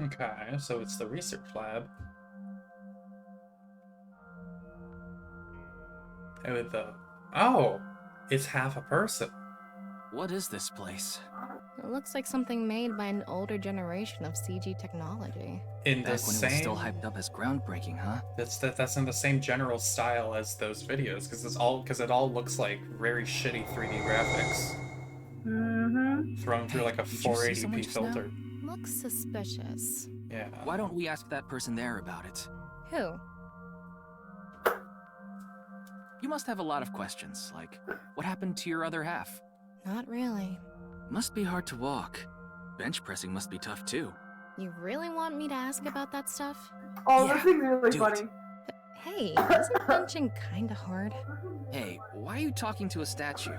Okay, so it's the research lab. And with the... Oh! It's half a person. What is this place? It looks like something made by an older generation of CG technology. In Back the when same... it was still hyped up as groundbreaking, huh? That's in the same general style as those videos, because it all looks like very shitty 3D graphics. Thrown through like a Did you see 480p someone just now? filter. Looks suspicious. Yeah. Why don't we ask that person there about it? Who? You must have a lot of questions, like, what happened to your other half? Not really. Must be hard to walk. Bench pressing must be tough too. You really want me to ask about that stuff? Oh, this thing's really do funny. it. Hey, isn't benching kinda hard? Hey, why are you talking to a statue?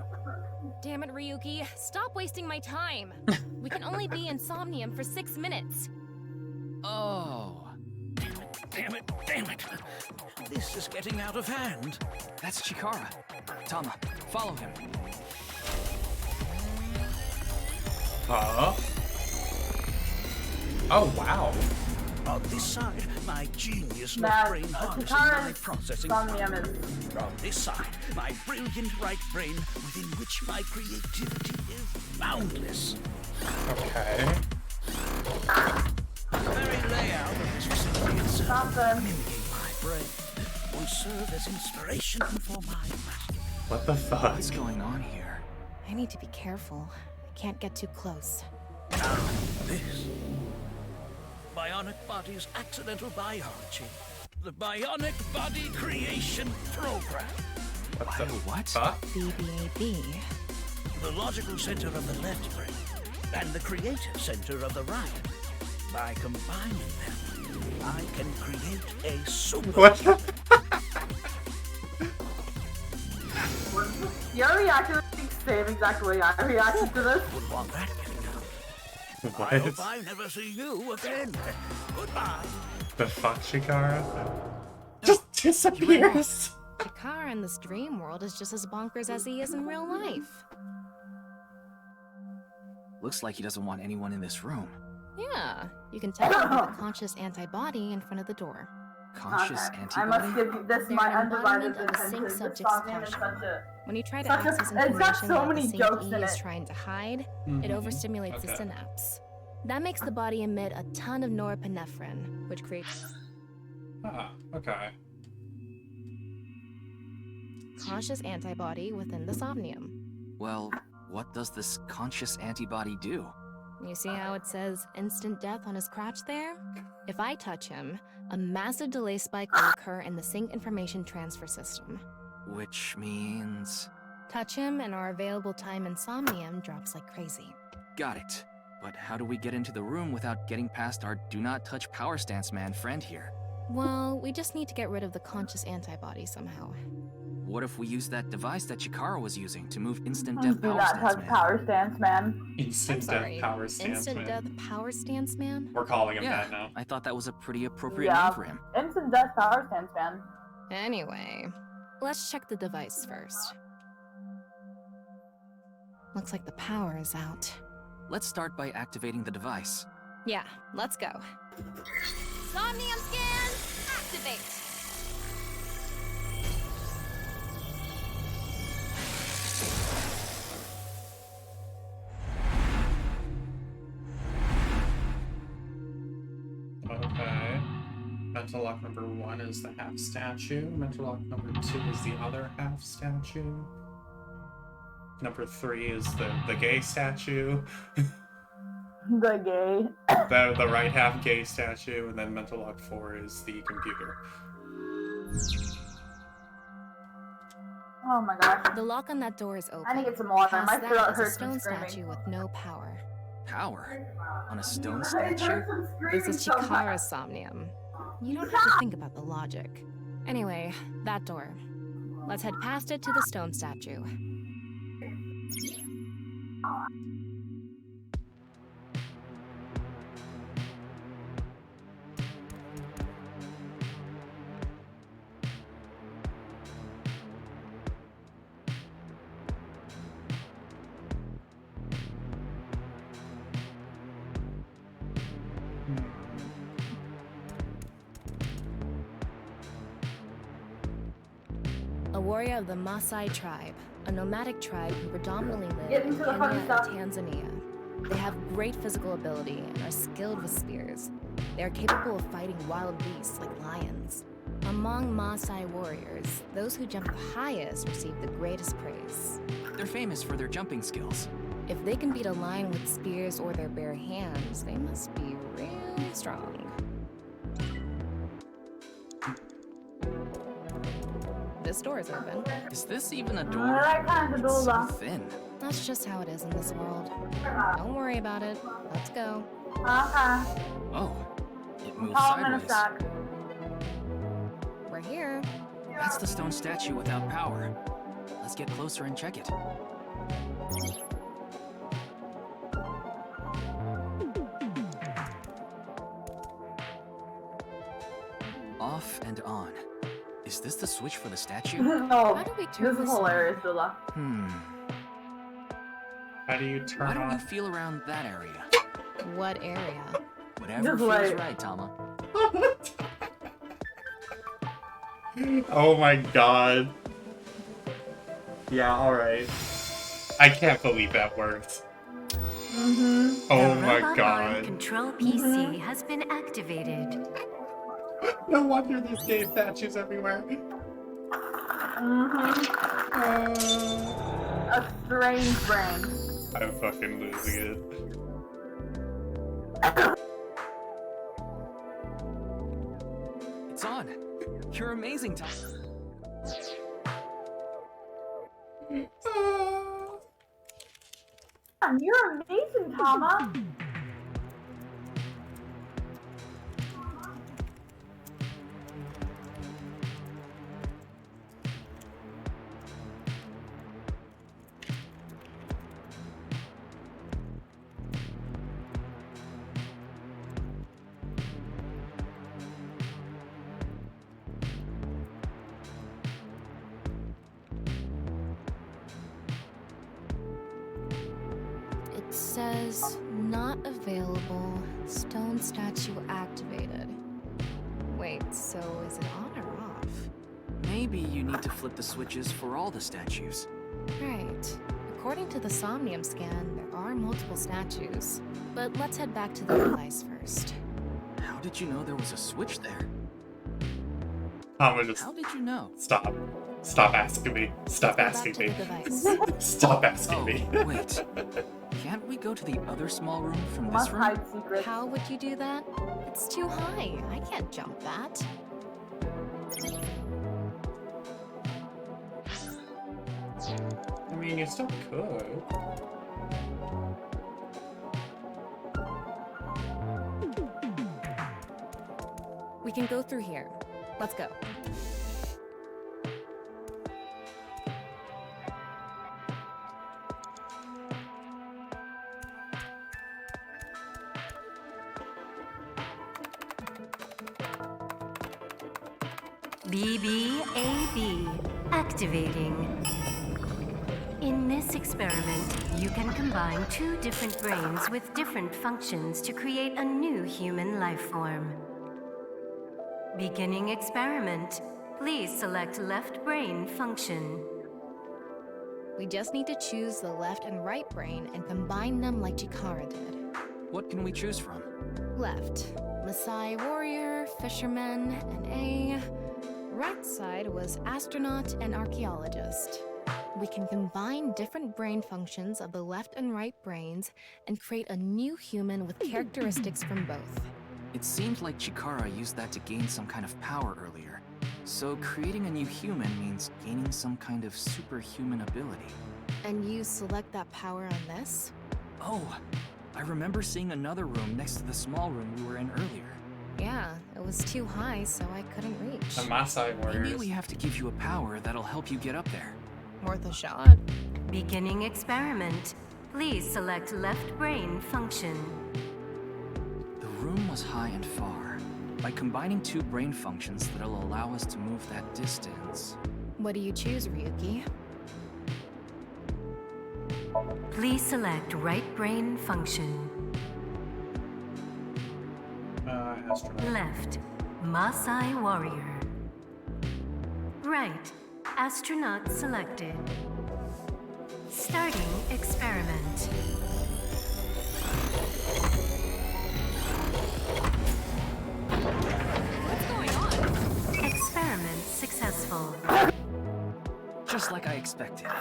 Damn it, Ryuki. Stop wasting my time. We can only be in Somnium for 6 minutes. Oh. Damn it, damn it. This is getting out of hand. That's Chikara. Tama, follow him. Huh? Oh, wow. On this side, my genius That- left brain harnessing Chikara's my processing Somnium power. On this side, my brilliant right brain within which my creativity is boundless. Okay. The very layout of this facility itself, Stop mimicking my brain, will serve as inspiration for my master. What the fuck? What's going on here? I need to be careful. I can't get too close. Now, this. Bionic body's accidental biology. the Bionic Body Creation Program. What the what? fuck? BBAB. The logical center of the left brain and the creative center of the right. By combining them, I can create a super. What? Your reaction is the same exact way I reacted to this. Would want that getting out. What? I hope I never see you again. Goodbye. The fuck, Shikara? Just disappears. Chikara in this dream world is just as bonkers as he is in real life. Looks like he doesn't want anyone in this room. Yeah, you can tell him with a conscious antibody in front of the door. Conscious I antibody? must give you this They're my an undivided embodiment of a attention. sync This subject's song name is caution. such a... When you try to such a- access it's got information so that many the sync jokes E in is it. trying to hide, it Mhm. overstimulates the Okay. synapse. That makes the body emit a ton of norepinephrine, which creates Ah, okay. conscious antibody within the somnium. Well, what does this conscious antibody do? You see how it says instant death on his crotch there? If I touch him, a massive delay spike will occur in the sync information transfer system. Which means... Touch him and our available time in somnium drops like crazy. Got it. But how do we get into the room without getting past our do not touch power stance man friend here? Well, we just need to get rid of the conscious antibody somehow. What if we use that device that Chikara was using to move instant Do death power not stance touch man? power stance, man. Instant I'm sorry, death power stance instant man. death power stance man? We're calling him Yeah, that now. I thought that was a pretty appropriate Yeah. name for him. Instant death power stance, man. Anyway, let's check the device first. Looks like the power is out. Let's start by activating the device. Yeah, let's go. Somnium scan, activate. Okay. Mental lock number 1 is the half statue. Mental lock number 2 is the other half statue. Number 3 is the gay statue. The gay. The right half gay statue, and then mental lock 4 is the computer. Oh my gosh. The lock on that door is open. I need to get some water. Past My that throat is a hurts from stone screaming. statue with no power. Power? On a stone It statue? hurts from This screaming is so much. Chikara's somnium. You don't have to think about the logic. Anyway, that door. Let's head past it to the stone statue. A warrior of the Maasai tribe, a nomadic tribe who predominantly live Get in into the fun Kenya stuff. and Tanzania. They have great physical ability and are skilled with spears. They are capable of fighting wild beasts like lions. Among Maasai warriors, those who jump the highest receive the greatest praise. They're famous for their jumping skills. If they can beat a lion with spears or their bare hands, they must be really strong. This door is open. Is this even a door? Alright, kind of It's so door. thin. That's just how it is in this world. Don't worry about it. Let's go. Okay. Oh, it moves Call him in a sideways. sec. We're here. That's the stone statue without power. Let's get closer and check it. Off and on. Is this the switch for the statue? No. How do we turn This is this on? hilarious, Dula. How do you turn Why don't you off? feel around that area? What area? Whatever Just feels like- right, Tama. Oh my god. Yeah, alright. I can't believe that worked. Mm-hmm. Oh The my robot god. arm control PC has been activated. No wonder there's gay statues everywhere. Mm-hmm. A strange brain. I'm fucking losing it. It's It's on. You're amazing, Tom. You're amazing, Tama. It says, not available, stone statue activated. Wait, so is it on or off? Maybe you need to flip the switches for all the statues. Right. According to the Somnium scan, there are multiple statues. But let's head back to the device first. How did you know there was a switch there? Tama just... How did you know? Stop. Stop asking me. Stop asking me. Stop asking me. Wait. Can't we go to the other small room from this room? How would you do that? It's too high. I can't jump that. I mean, you still could. We can go through here. Let's go. BBAB activating. In this experiment, you can combine two different brains with different functions to create a new human life form. Beginning experiment. Please select left brain function. We just need to choose the left and right brain and combine them like Chikara did. What can we choose from? Left, Maasai warrior, fisherman, and A. Right side was astronaut and archaeologist. We can combine different brain functions of the left and right brains and create a new human with characteristics from both. It seemed like Chikara used that to gain some kind of power earlier. So creating a new human means gaining some kind of superhuman ability. And you select that power on this? Oh, I remember seeing another room next to the small room we were in earlier. Yeah, it was too high, so I couldn't reach. The Maasai warriors. Maybe we have to give you a power that'll help you get up there. Worth a shot. Beginning experiment. Please select left brain function. The room was high and far. By combining two brain functions that'll allow us to move that distance. What do you choose, Ryuki? Please select right brain function. Left, Maasai warrior. Right, astronaut selected. Starting experiment. What's going on? Experiment successful. Just like I expected.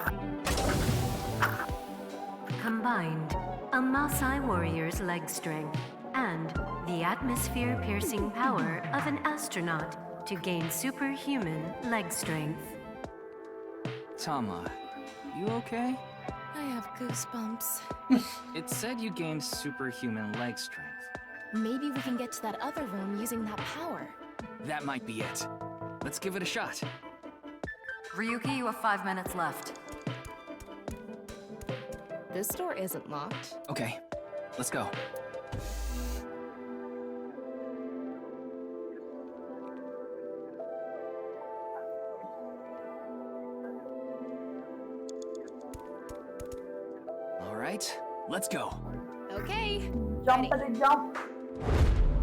Combined, a Maasai warrior's leg strength and the atmosphere-piercing power of an astronaut to gain superhuman leg strength. Tama, you okay? I have goosebumps. It said you gained superhuman leg strength. Maybe we can get to that other room using that power. That might be it. Let's give it a shot. Ryuki, you have 5 minutes left. This door isn't locked. Okay, let's go. All right, let's go. Okay. Jump and jump.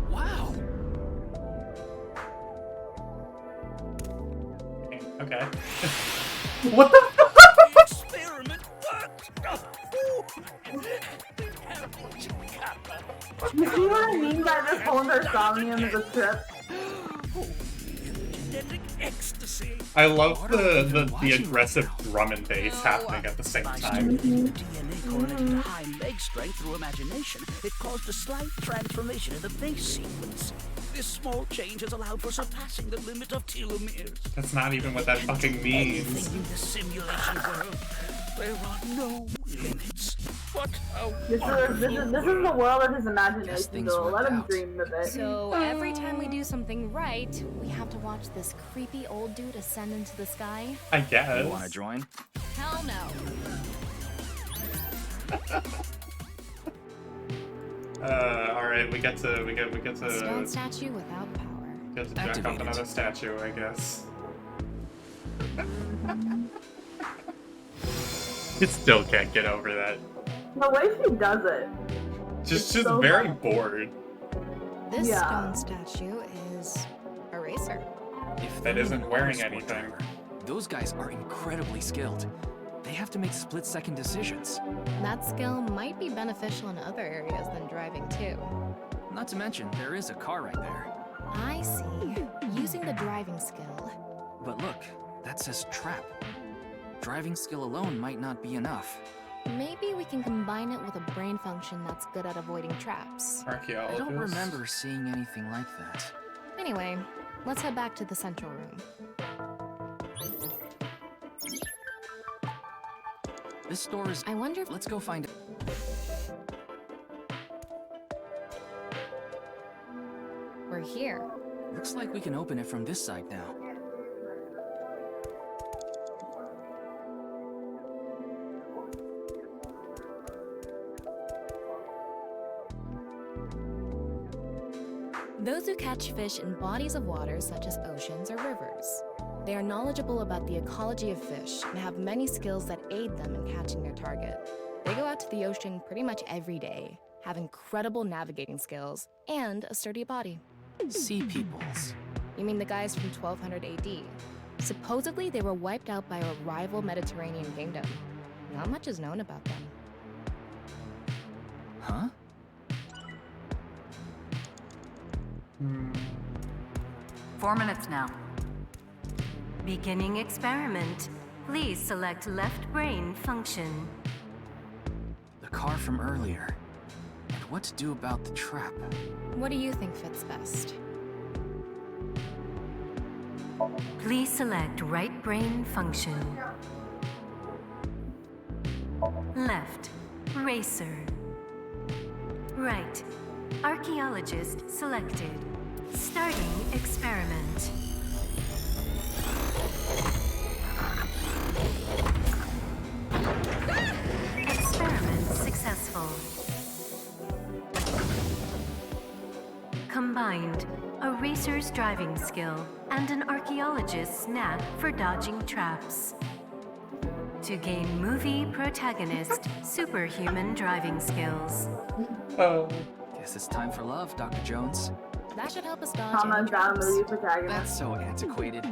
Wow. Okay. What the? Experiment worked. You see what I mean by this whole Somnium is a trip? Ecstasy. I love the aggressive drum and bass happening at the same time. DNA correlated to high leg strength through imagination. It caused a slight transformation in the bass sequence. This small change has allowed for surpassing the limit of telomeres. That's not even what that fucking means. Anything in the simulation world, there are no limits. What a This is the world of his imagination, though. Let him dream a bit. So every time we do something right, we have to watch this creepy old dude ascend into the sky? I guess. You wanna join? Hell no. Alright, we get to Stone statue without power. get to jack up another statue, I guess. It still can't get over that. The way she does it. Just so very fun. bored. This Yeah. stone statue is a racer. If That they're isn't an wearing autosport anything. driver, those guys are incredibly skilled. They have to make split-second decisions. That skill might be beneficial in other areas than driving too. Not to mention, there is a car right there. I see. Using the driving skill. But look, that says trap. Driving skill alone might not be enough. Maybe we can combine it with a brain function that's good at avoiding traps. I don't remember seeing anything like that. Anyway, let's head back to the central room. This door is... I wonder if... Let's go find it. We're here. Looks like we can open it from this side now. Those who catch fish in bodies of water such as oceans or rivers. They are knowledgeable about the ecology of fish and have many skills that aid them in catching their target. They go out to the ocean pretty much every day, have incredible navigating skills, and a sturdy body. Sea peoples. You mean the guys from 1200 AD? Supposedly, they were wiped out by a rival Mediterranean kingdom. Not much is known about them. Huh? 4 minutes now. Beginning experiment. Please select left brain function. The car from earlier. And what to do about the trap? What do you think fits best? Please select right brain function. Left, racer. Right, archaeologist selected. Starting experiment. Experiment successful. Combined, a racer's driving skill and an archaeologist's knack for dodging traps. To gain movie protagonist superhuman driving skills. Guess it's time for love, Dr. Jones. That should help us dodge Calm any down, traps. movie protagonist. That's so antiquated.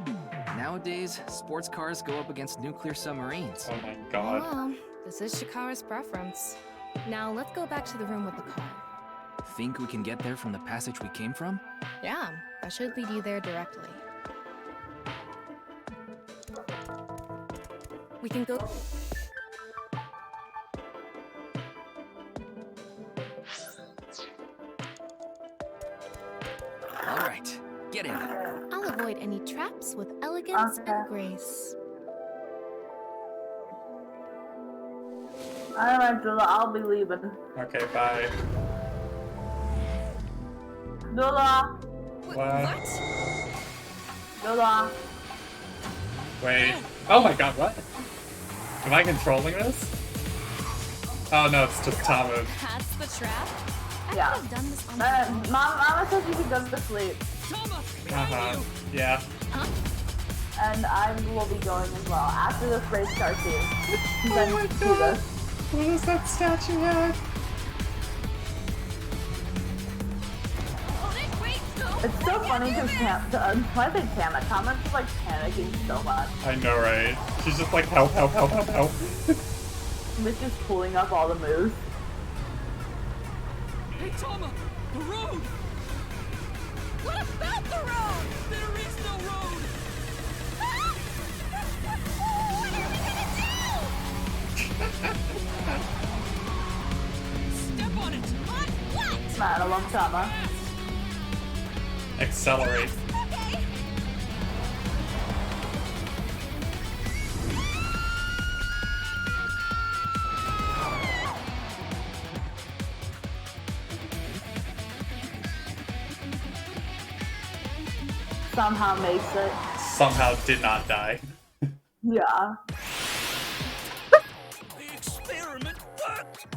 Nowadays, sports cars go up against nuclear submarines. Oh my Well, this is Shikara's preference. Now let's go back to the room with the car. Think we can get there from the passage we came from? Yeah, that should lead you there directly. We can go... All right, get in. I'll avoid any traps with elegance and grace. Alright, Dula, I'll be leaving. Okay, bye. Dula! What? Dula! Wait. Oh my god, what? Am I controlling this? Oh no, it's just Tamu. That's the trap? Yeah. I've done this on my own. Mama says you can go to sleep. Uh-huh. Yeah. And I will be going as well after this race starts too. Oh my god! What is that statue head? It's so funny because when I say Tama, Tama's just like panicking so much. I know, right? She's just like, help, help, help, help, help. Miss just pulling up all the moves. Hey, Tama! The road! What about the road? There is no road! Step on it! On what? Man, I love Tama. Accelerate. Somehow makes it. Somehow did not die. Yeah. The experiment worked!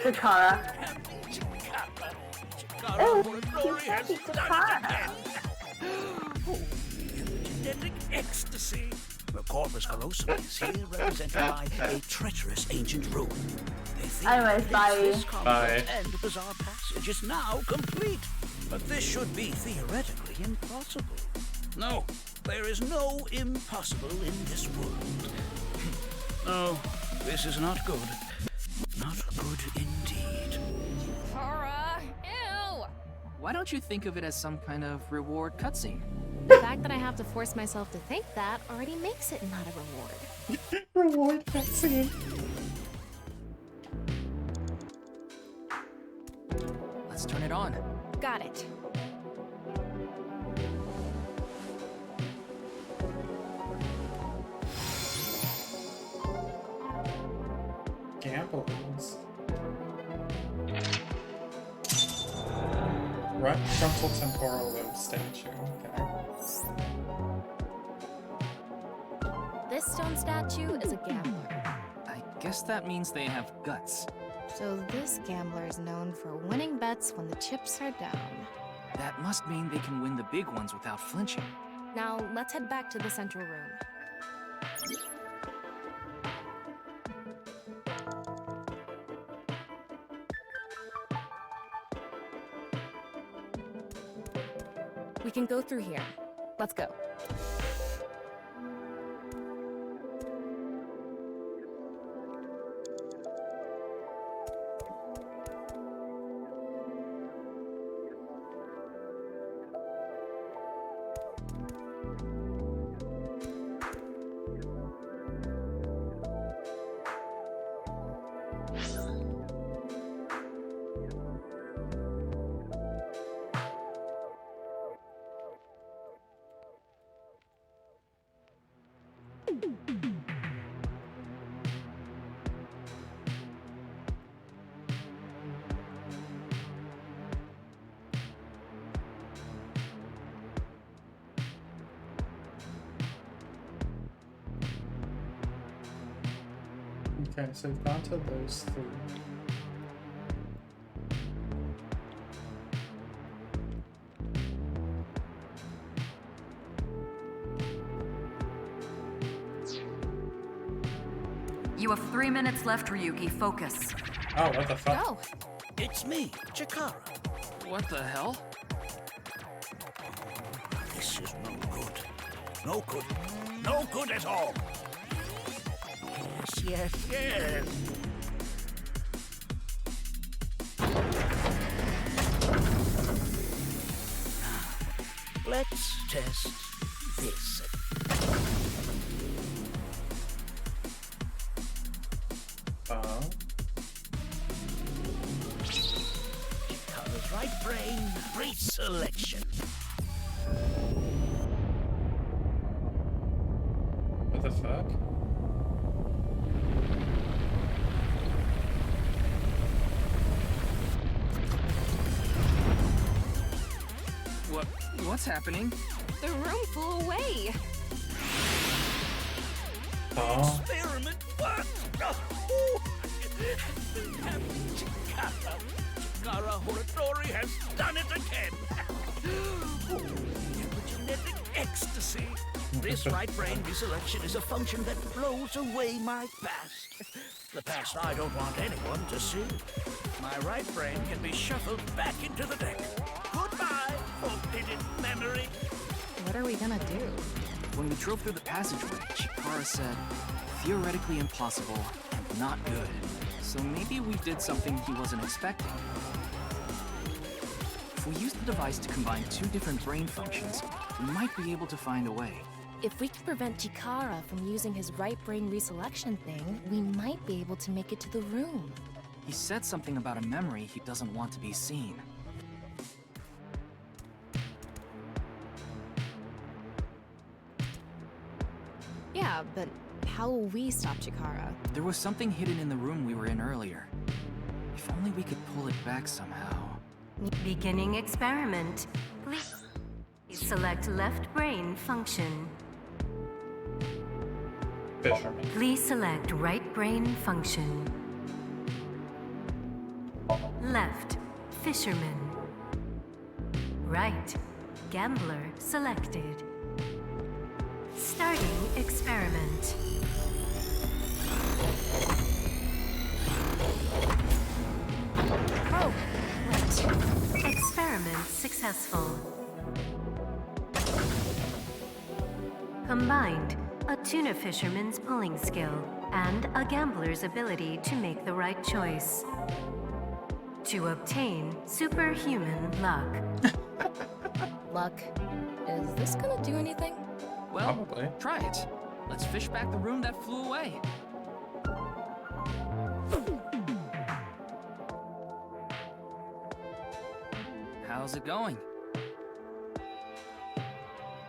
Chikara. Chikara Moridori has done it again! Genetic ecstasy! The corpus callosum is here represented by a treacherous ancient rune. They think Anyways, bye. this complex and bizarre passage is now complete. But this should be theoretically impossible. No, there is no impossible in this world. No, this is not good. Not good indeed. Cora, ew! Why don't you think of it as some kind of reward cutscene? The fact that I have to force myself to think that already makes it not a reward. Reward cutscene. Let's turn it on. Got it. Gambles. Right frontal temporal lobe statue. Okay. This stone statue is a gambler. I guess that means they have guts. So this gambler is known for winning bets when the chips are down. That must mean they can win the big ones without flinching. Now, let's head back to the central room. We can go through here. Let's go. Okay, so we've gone to those three. You have 3 minutes left, Ryuki. Focus. Oh, what the fuck? Go. It's me, Chikara. What the hell? This is no good. No good. No good at all. Yes, yes, yes. Let's test this. Chikara's right brain reselection. What the fuck? What's happening? The room flew away. Oh. Experiment worked. Chikara Horadori has done it again. Genetic ecstasy. This right brain reselection is a function that blows away my past. The past I don't want anyone to see. My right brain can be shuffled back into the deck. Goodbye, forbidden memory. What are we gonna do? When we drove through the passageway, Chikara said, theoretically impossible and not good. So maybe we did something he wasn't expecting. If we use the device to combine two different brain functions, we might be able to find a way. If we can prevent Chikara from using his right brain reselection thing, we might be able to make it to the room. He said something about a memory he doesn't want to be seen. Yeah, but how will we stop Chikara? There was something hidden in the room we were in earlier. If only we could pull it back somehow. Beginning experiment. Please select left brain function. Fisherman. Please select right brain function. Left, fisherman. Right, gambler selected. Starting experiment. Oh, right. Experiment successful. Combined, a tuna fisherman's pulling skill and a gambler's ability to make the right choice. To obtain superhuman luck. Luck. Is this gonna do anything? Well, Probably. try it. Let's fish back the room that flew away. How's it going?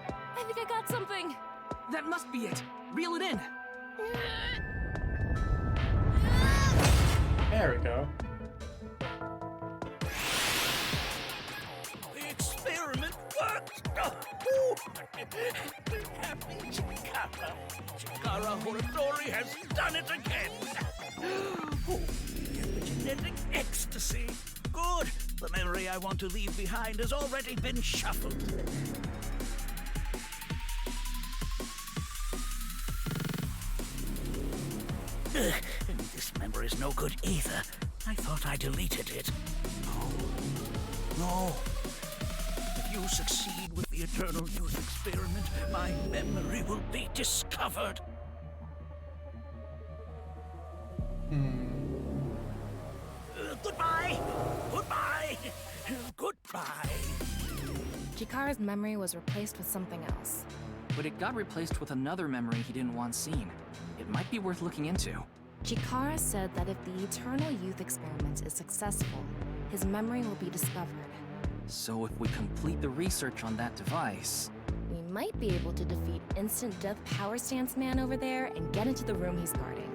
I think I got something. That must be it. Reel it in. There we go. The experiment worked! Happy Chikara. Chikara Horatori has done it again! Oh, epigenetic ecstasy. Good! The memory I want to leave behind has already been shuffled. This memory's no good either. I thought I deleted it. No. If you succeed with the Eternal Youth Experiment, my memory will be discovered. Goodbye! Goodbye! Goodbye! Chikara's memory was replaced with something else. But it got replaced with another memory he didn't want seen. It might be worth looking into. Chikara said that if the Eternal Youth Experiment is successful, his memory will be discovered. So if we complete the research on that device... We might be able to defeat Instant Death Power Stance Man over there and get into the room he's guarding.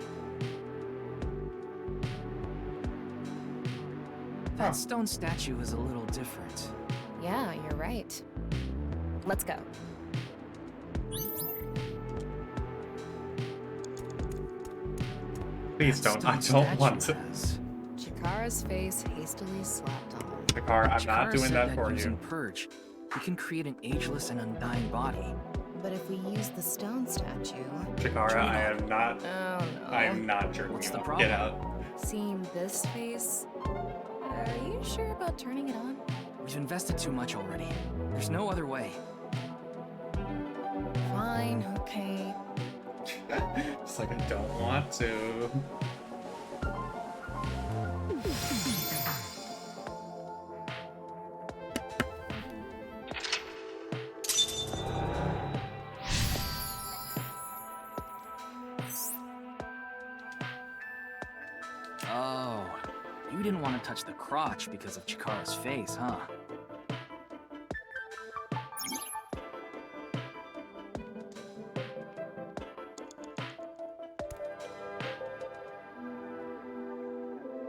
That stone statue is a little different. Yeah, you're right. Let's go. Please don't. I don't want to. Chikara's face hastily slapped on. Chikara, I'm not doing that for using you. Purge, we can create an ageless and undying body. But if we use the stone statue... Chikara, I am not. Oh no. I am not jerking What's you the off. problem? Get out. Seeing this face... Are you sure about turning it on? We've invested too much already. There's no other way. Fine, okay. It's like I don't want to. Oh, you didn't want to touch the crotch because of Chikara's face, huh?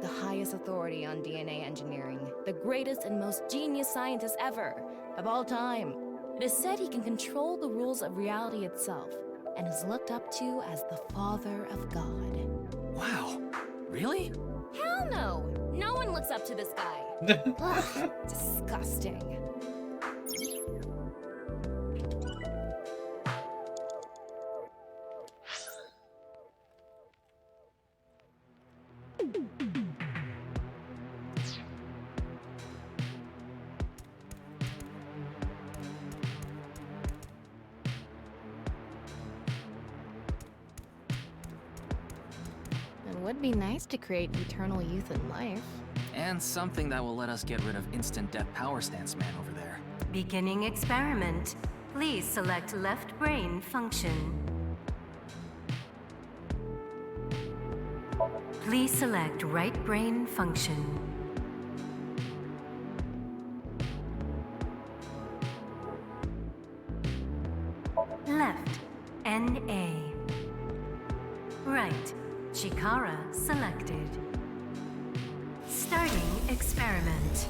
The highest authority on DNA engineering, the greatest and most genius scientist ever, of all time. It is said he can control the rules of reality itself, and is looked up to as the Father of God. Wow, really? Hell no! No one looks up to this guy. Ugh, disgusting. It would be nice to create eternal youth in life. And something that will let us get rid of Instant Death Power Stance Man over there. Beginning experiment. Please select left brain function. Please select right brain function. Left, NA. Chikara selected. Starting experiment.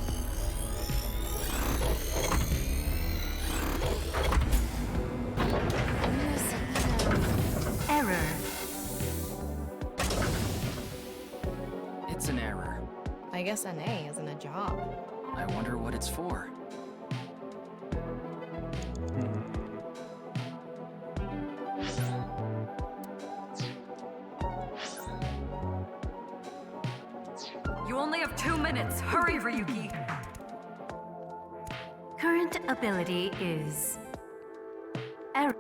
Error. It's an error. I guess an A isn't a job. I wonder what it's for. You only have 2 minutes. Hurry, Ryuki. Current ability is error.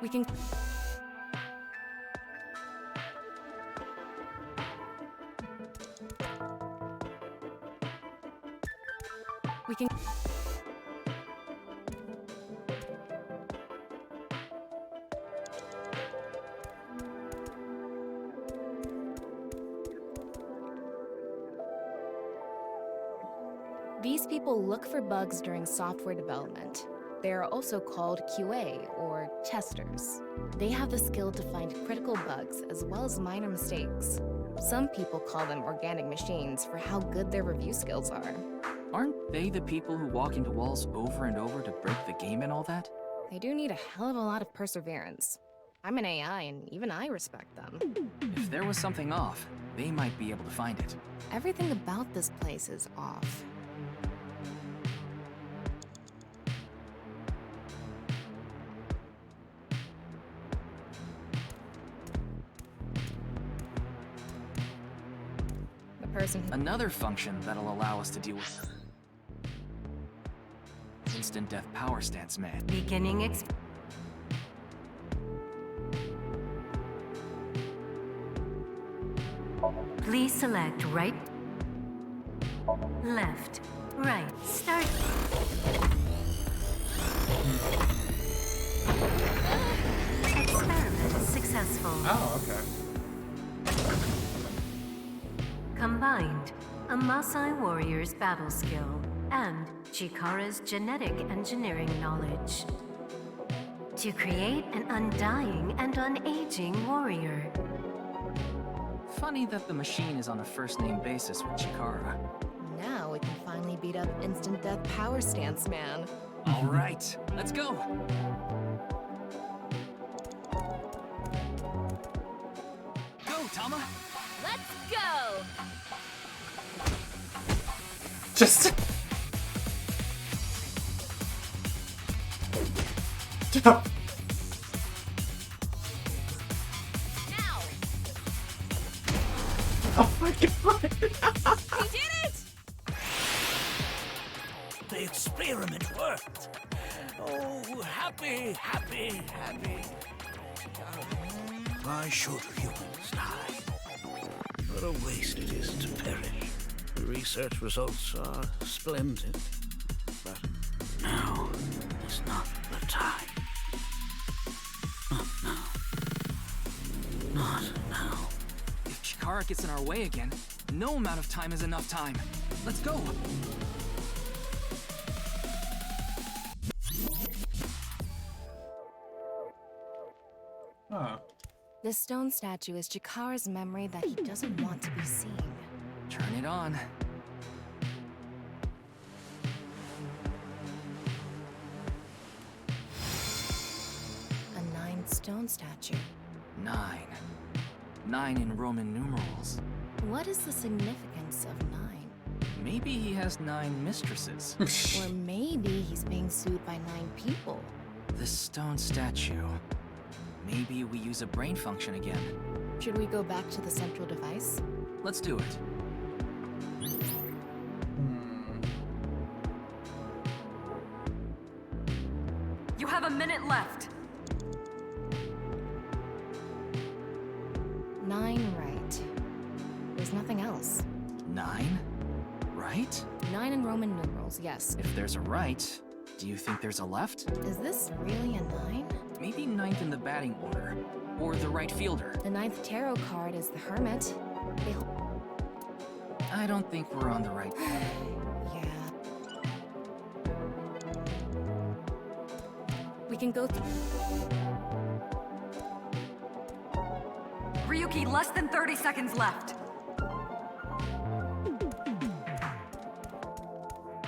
We can... We can... These people look for bugs during software development. They are also called QA, or testers. They have the skill to find critical bugs as well as minor mistakes. Some people call them organic machines for how good their review skills are. Aren't they the people who walk into walls over and over to break the game and all that? They do need a hell of a lot of perseverance. I'm an AI, and even I respect them. If there was something off, they might be able to find it. Everything about this place is off. The person who... Another function that'll allow us to deal with instant death power stance man. Beginning Please select right, left, right. Start. Experiment successful. Oh, okay. Combined, a Maasai warrior's battle skill and Chikara's genetic engineering knowledge to create an undying and unaging warrior. Funny that the machine is on a first-name basis with Chikara. Now we can finally beat up instant death power stance man. All right, let's go. Go, Tama. Let's go! Just. Oh my god! We did it! The experiment worked. Oh, happy, happy, happy. Why should humans die? What a waste it is to perish. The research results are splendid. But now is not the time. Not now. Not now. If Chikara gets in our way again, no amount of time is enough time. Let's go. Huh. This stone statue is Chikara's memory that he doesn't want to be seen. Turn it on. A 9 stone statue. 9. 9 in Roman numerals. What is the significance of 9? Maybe he has 9 mistresses. Or maybe he's being sued by 9 people. This stone statue. Maybe we use a brain function again. Should we go back to the central device? Let's do it. You have a minute left. 9 right. There's nothing else. 9? Right? 9 in Roman numerals, yes. If there's a right, do you think there's a left? Is this really a 9? Maybe 9th in the batting order. Or the right fielder. The 9th tarot card is the Hermit. I don't think we're on the right path. Yeah. We can go through... Ryuki, less than 30 seconds left.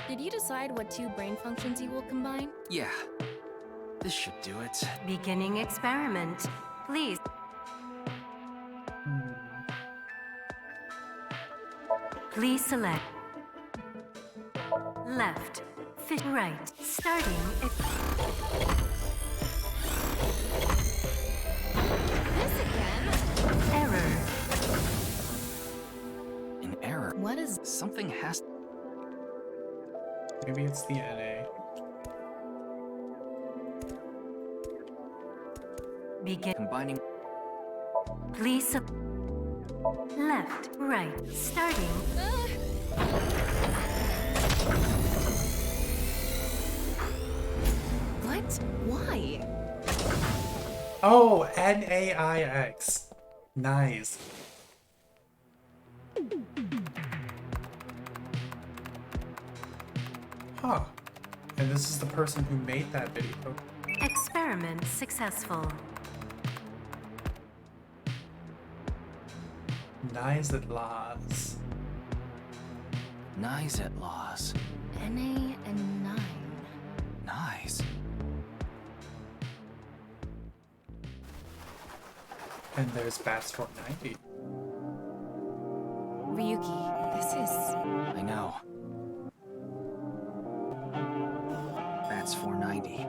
Did you decide what 2 brain functions you will combine? Yeah. This should do it. Beginning experiment. Please. Please select left, fit, right. Starting This again? error. An error. What is... Something has... Maybe it's the NA. Begin. Combining... Please left, right. Starting What? Why? Oh, NAIX. Nice. Huh. And this is the person who made that video. experiment successful. Nice at laws. Nice at laws. NA and 9. Nice. And there's Bats 490. Ryuki, this is... I know. That's 490.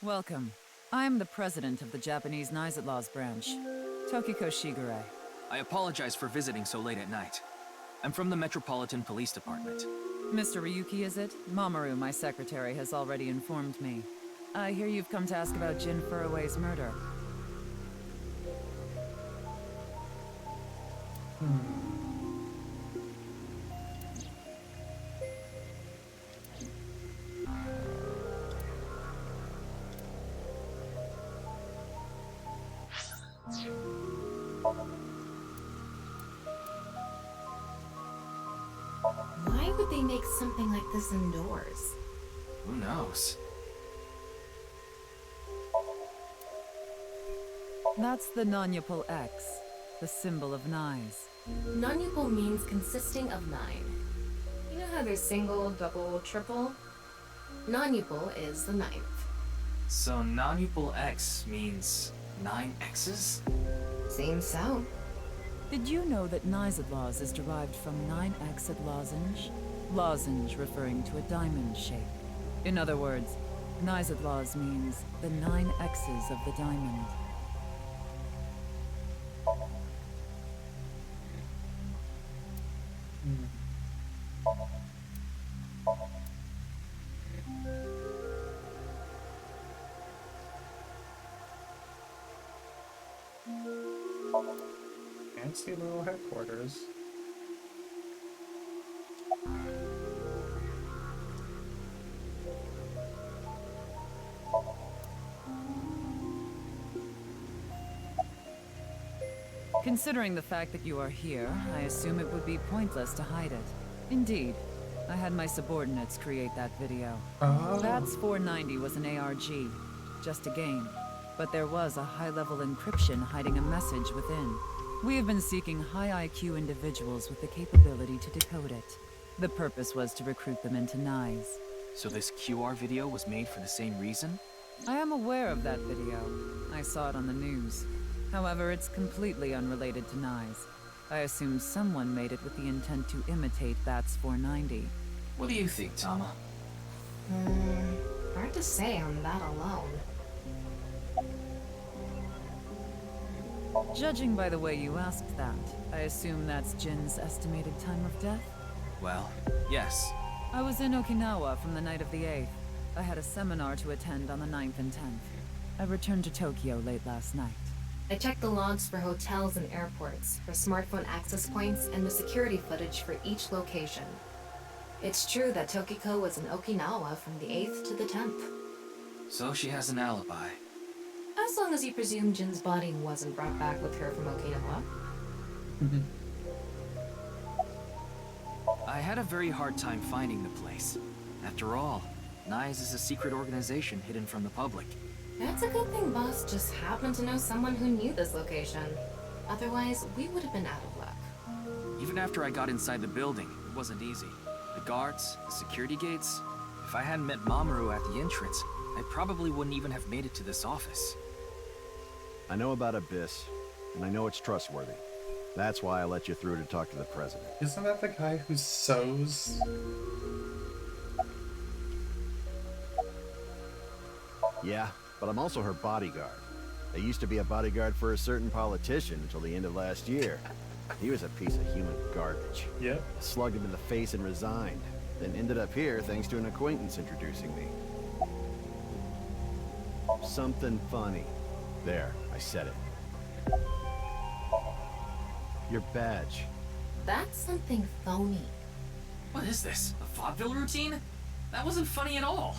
Welcome. I am the president of the Japanese Knives at Laws branch, Tokiko Shigure. I apologize for visiting so late at night. I'm from the Metropolitan Police Department. Mr. Ryuki, is it? Mamoru, my secretary, has already informed me. I hear you've come to ask about Jin Furue's murder. Why would they make something like this indoors? Who knows? That's the Nanyapul X, the symbol of knives. Nanyapul means consisting of 9. You know how there's single, double, triple? Nanyapul is the 9th. So Nanyupal X means 9 X's? Seems so. Did you know that Knives at Laws is derived from 9x at lozenge? Lozenge referring to a diamond shape. In other words, Knives at Laws means the 9 X's of the diamond. Fancy little headquarters. Considering the fact that you are here, I assume it would be pointless to hide it. Indeed. I had my subordinates create that video. Oh. Bats 490 was an ARG, just a game. But there was a high-level encryption hiding a message within. We have been seeking high IQ individuals with the capability to decode it. The purpose was to recruit them into knives. So this QR video was made for the same reason? I am aware of that video. I saw it on the news. However, it's completely unrelated to knives. I assume someone made it with the intent to imitate Bats 490. What do you think, Tama? Hard to say on that alone. Judging by the way you asked that, I assume that's Jin's estimated time of death? Well, yes. I was in Okinawa from the night of the 8th. I had a seminar to attend on the 9th and 10th. I returned to Tokyo late last night. I checked the logs for hotels and airports, for smartphone access points, and the security footage for each location. It's true that Tokiko was in Okinawa from the 8th to the 10th. So she has an alibi. As long as you presume Jin's body wasn't brought back with her from Okinawa. I had a very hard time finding the place. After all, NICE is a secret organization hidden from the public. That's a good thing Boss just happened to know someone who knew this location. Otherwise, we would have been out of luck. Even after I got inside the building, it wasn't easy. The guards, the security gates. If I hadn't met Mamoru at the entrance, I probably wouldn't even have made it to this office. I know about Abyss, and I know it's trustworthy. That's why I let you through to talk to the president. Isn't that the guy who sews? Yeah, but I'm also her bodyguard. I used to be a bodyguard for a certain politician until the end of last year. He was a piece of human garbage. Yep. I slugged him in the face and resigned. Then ended up here thanks to an acquaintance introducing me. Something funny. There, I said it. Your badge. That's something phony. What is this? A vaudeville routine? That wasn't funny at all.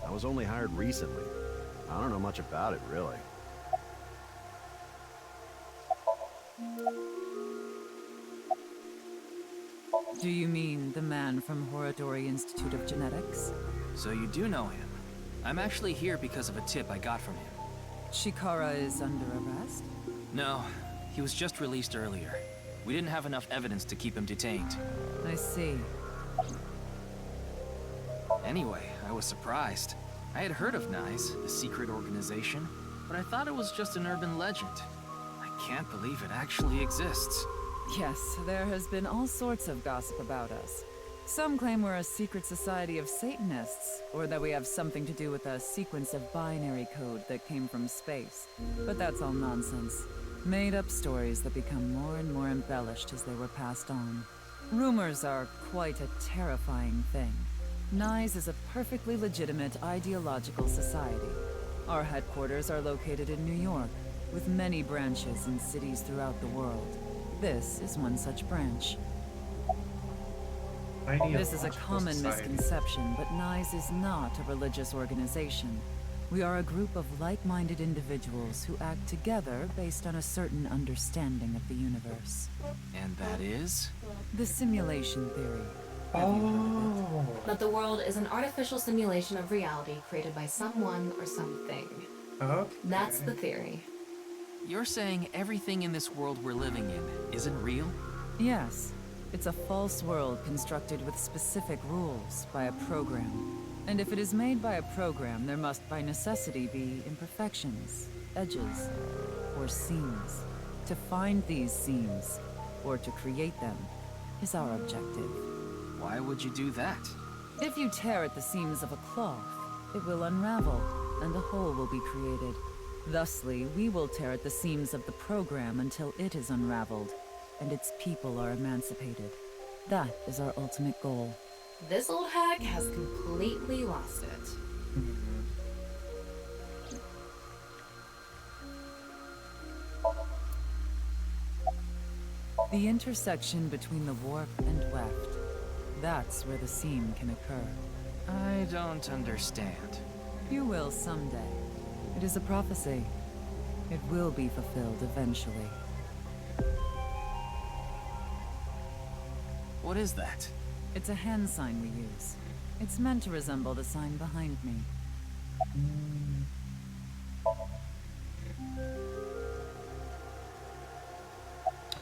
I was only hired recently. I don't know much about it, really. Do you mean the man from Horodori Institute of Genetics? So you do know him. I'm actually here because of a tip I got from him. Shikara is under arrest? No, he was just released earlier. We didn't have enough evidence to keep him detained. I see. Anyway, I was surprised. I had heard of NICE, the secret organization, but I thought it was just an urban legend. I can't believe it actually exists. Yes, there has been all sorts of gossip about us. Some claim we're a secret society of Satanists, or that we have something to do with a sequence of binary code that came from space. But that's all nonsense. Made-up stories that become more and more embellished as they were passed on. Rumors are quite a terrifying thing. NICE is a perfectly legitimate ideological society. Our headquarters are located in New York, with many branches in cities throughout the world. This is one such branch. This is a common society. misconception, but NICE is not a religious organization. We are a group of like-minded individuals who act together based on a certain understanding of the universe. And that is? The simulation theory. Oh. That the world is an artificial simulation of reality created by someone or something. Okay. That's the theory. You're saying everything in this world we're living in isn't real? Yes. It's a false world constructed with specific rules by a program. And if it is made by a program, there must by necessity be imperfections, edges, or seams. To find these seams, or to create them, is our objective. Why would you do that? If you tear at the seams of a cloth, it will unravel, and a hole will be created. Thusly, we will tear at the seams of the program until it is unraveled, and its people are emancipated. That is our ultimate goal. This old hag has completely lost it. The intersection between the warp and weft. That's where the seam can occur. I don't understand. You will someday. It is a prophecy. It will be fulfilled eventually. What is that? It's a hand sign we use. It's meant to resemble the sign behind me.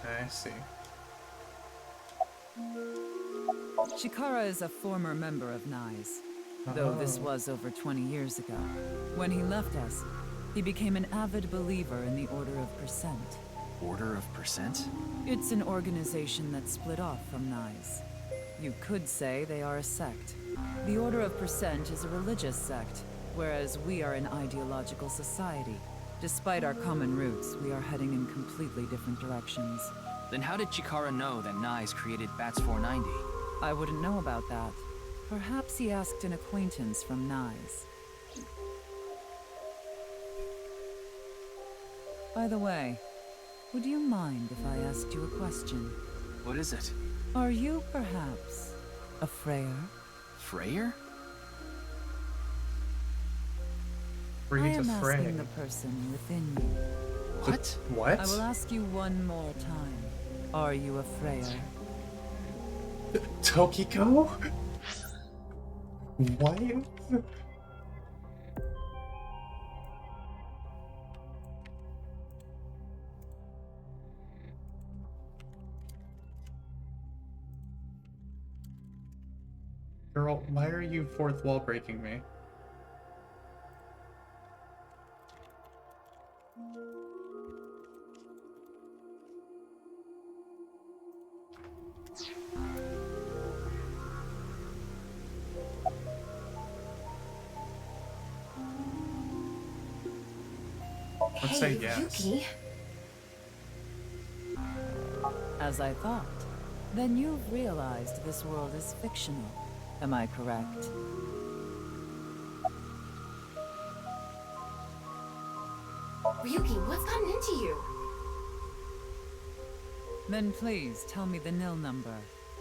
I see. Shikara is a former member of NICE, though this was over 20 years ago. When he left us, he became an avid believer in the Order of Percent. Order of Percent? It's an organization that split off from NICE. You could say they are a sect. The Order of Percent is a religious sect, whereas we are an ideological society. Despite our common roots, we are heading in completely different directions. Then how did Chikara know that Nyes created Bats 490? I wouldn't know about that. Perhaps he asked an acquaintance from Nyes. By the way, would you mind if I asked you a question? What is it? Are you perhaps a Freyer? Freyer? I am asking the person within you. What? What? I will ask you one more time. Are you a Freyer? Tokiko? What? Girl, why are you fourth wall breaking me? Let's say yes. Yuki. As I thought. Then you've realized this world is fictional. Am I correct? Ryuki, what's gotten into you? Then please tell me the nil number.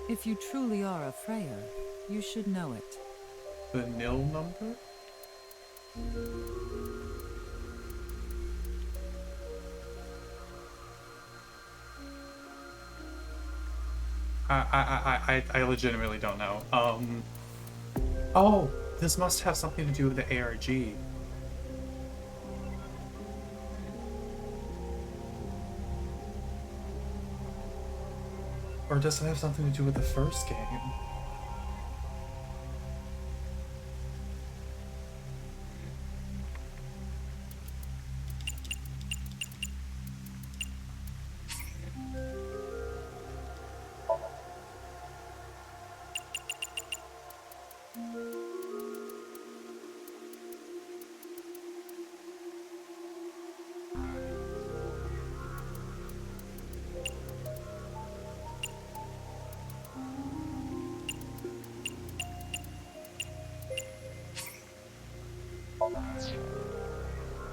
If you truly are a Freyer, you should know it. The nil number? I legitimately don't know. Oh, this must have something to do with the ARG. Or does it have something to do with the first game?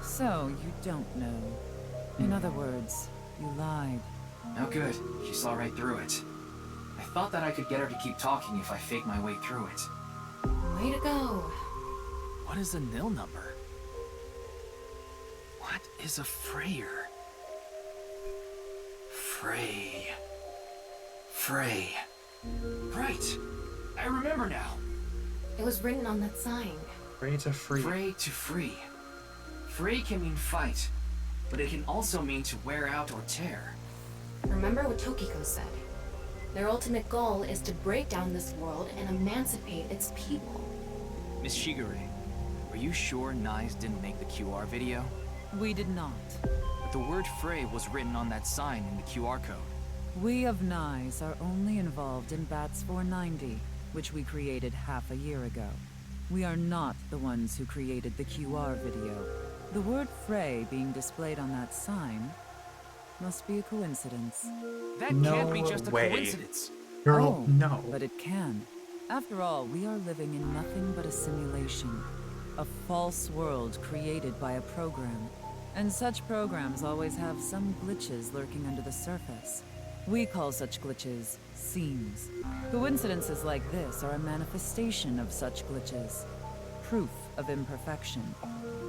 So, you don't know. In other words, you lied. No good. She saw right through it. I thought that I could get her to keep talking if I faked my way through it. Way to go. What is a nil number? What is a Freyer? Frey. Right. I remember now. It was written on that sign. Frey to free. Frey to free. Frey can mean fight, but it can also mean to wear out or tear. Remember what Tokiko said. Their ultimate goal is to break down this world and emancipate its people. Miss Shigure, are you sure Nyes didn't make the QR video? We did not. But the word Frey was written on that sign in the QR code. We of Nyes are only involved in Bats 490, which we created half a year ago. We are not the ones who created the QR video. The word Frey being displayed on that sign must be a coincidence. That can't be just a coincidence. Girl, Oh, no. But it can. After all, we are living in nothing but a simulation. A false world created by a program. And such programs always have some glitches lurking under the surface. We call such glitches seams. Coincidences like this are a manifestation of such glitches. Proof of imperfection.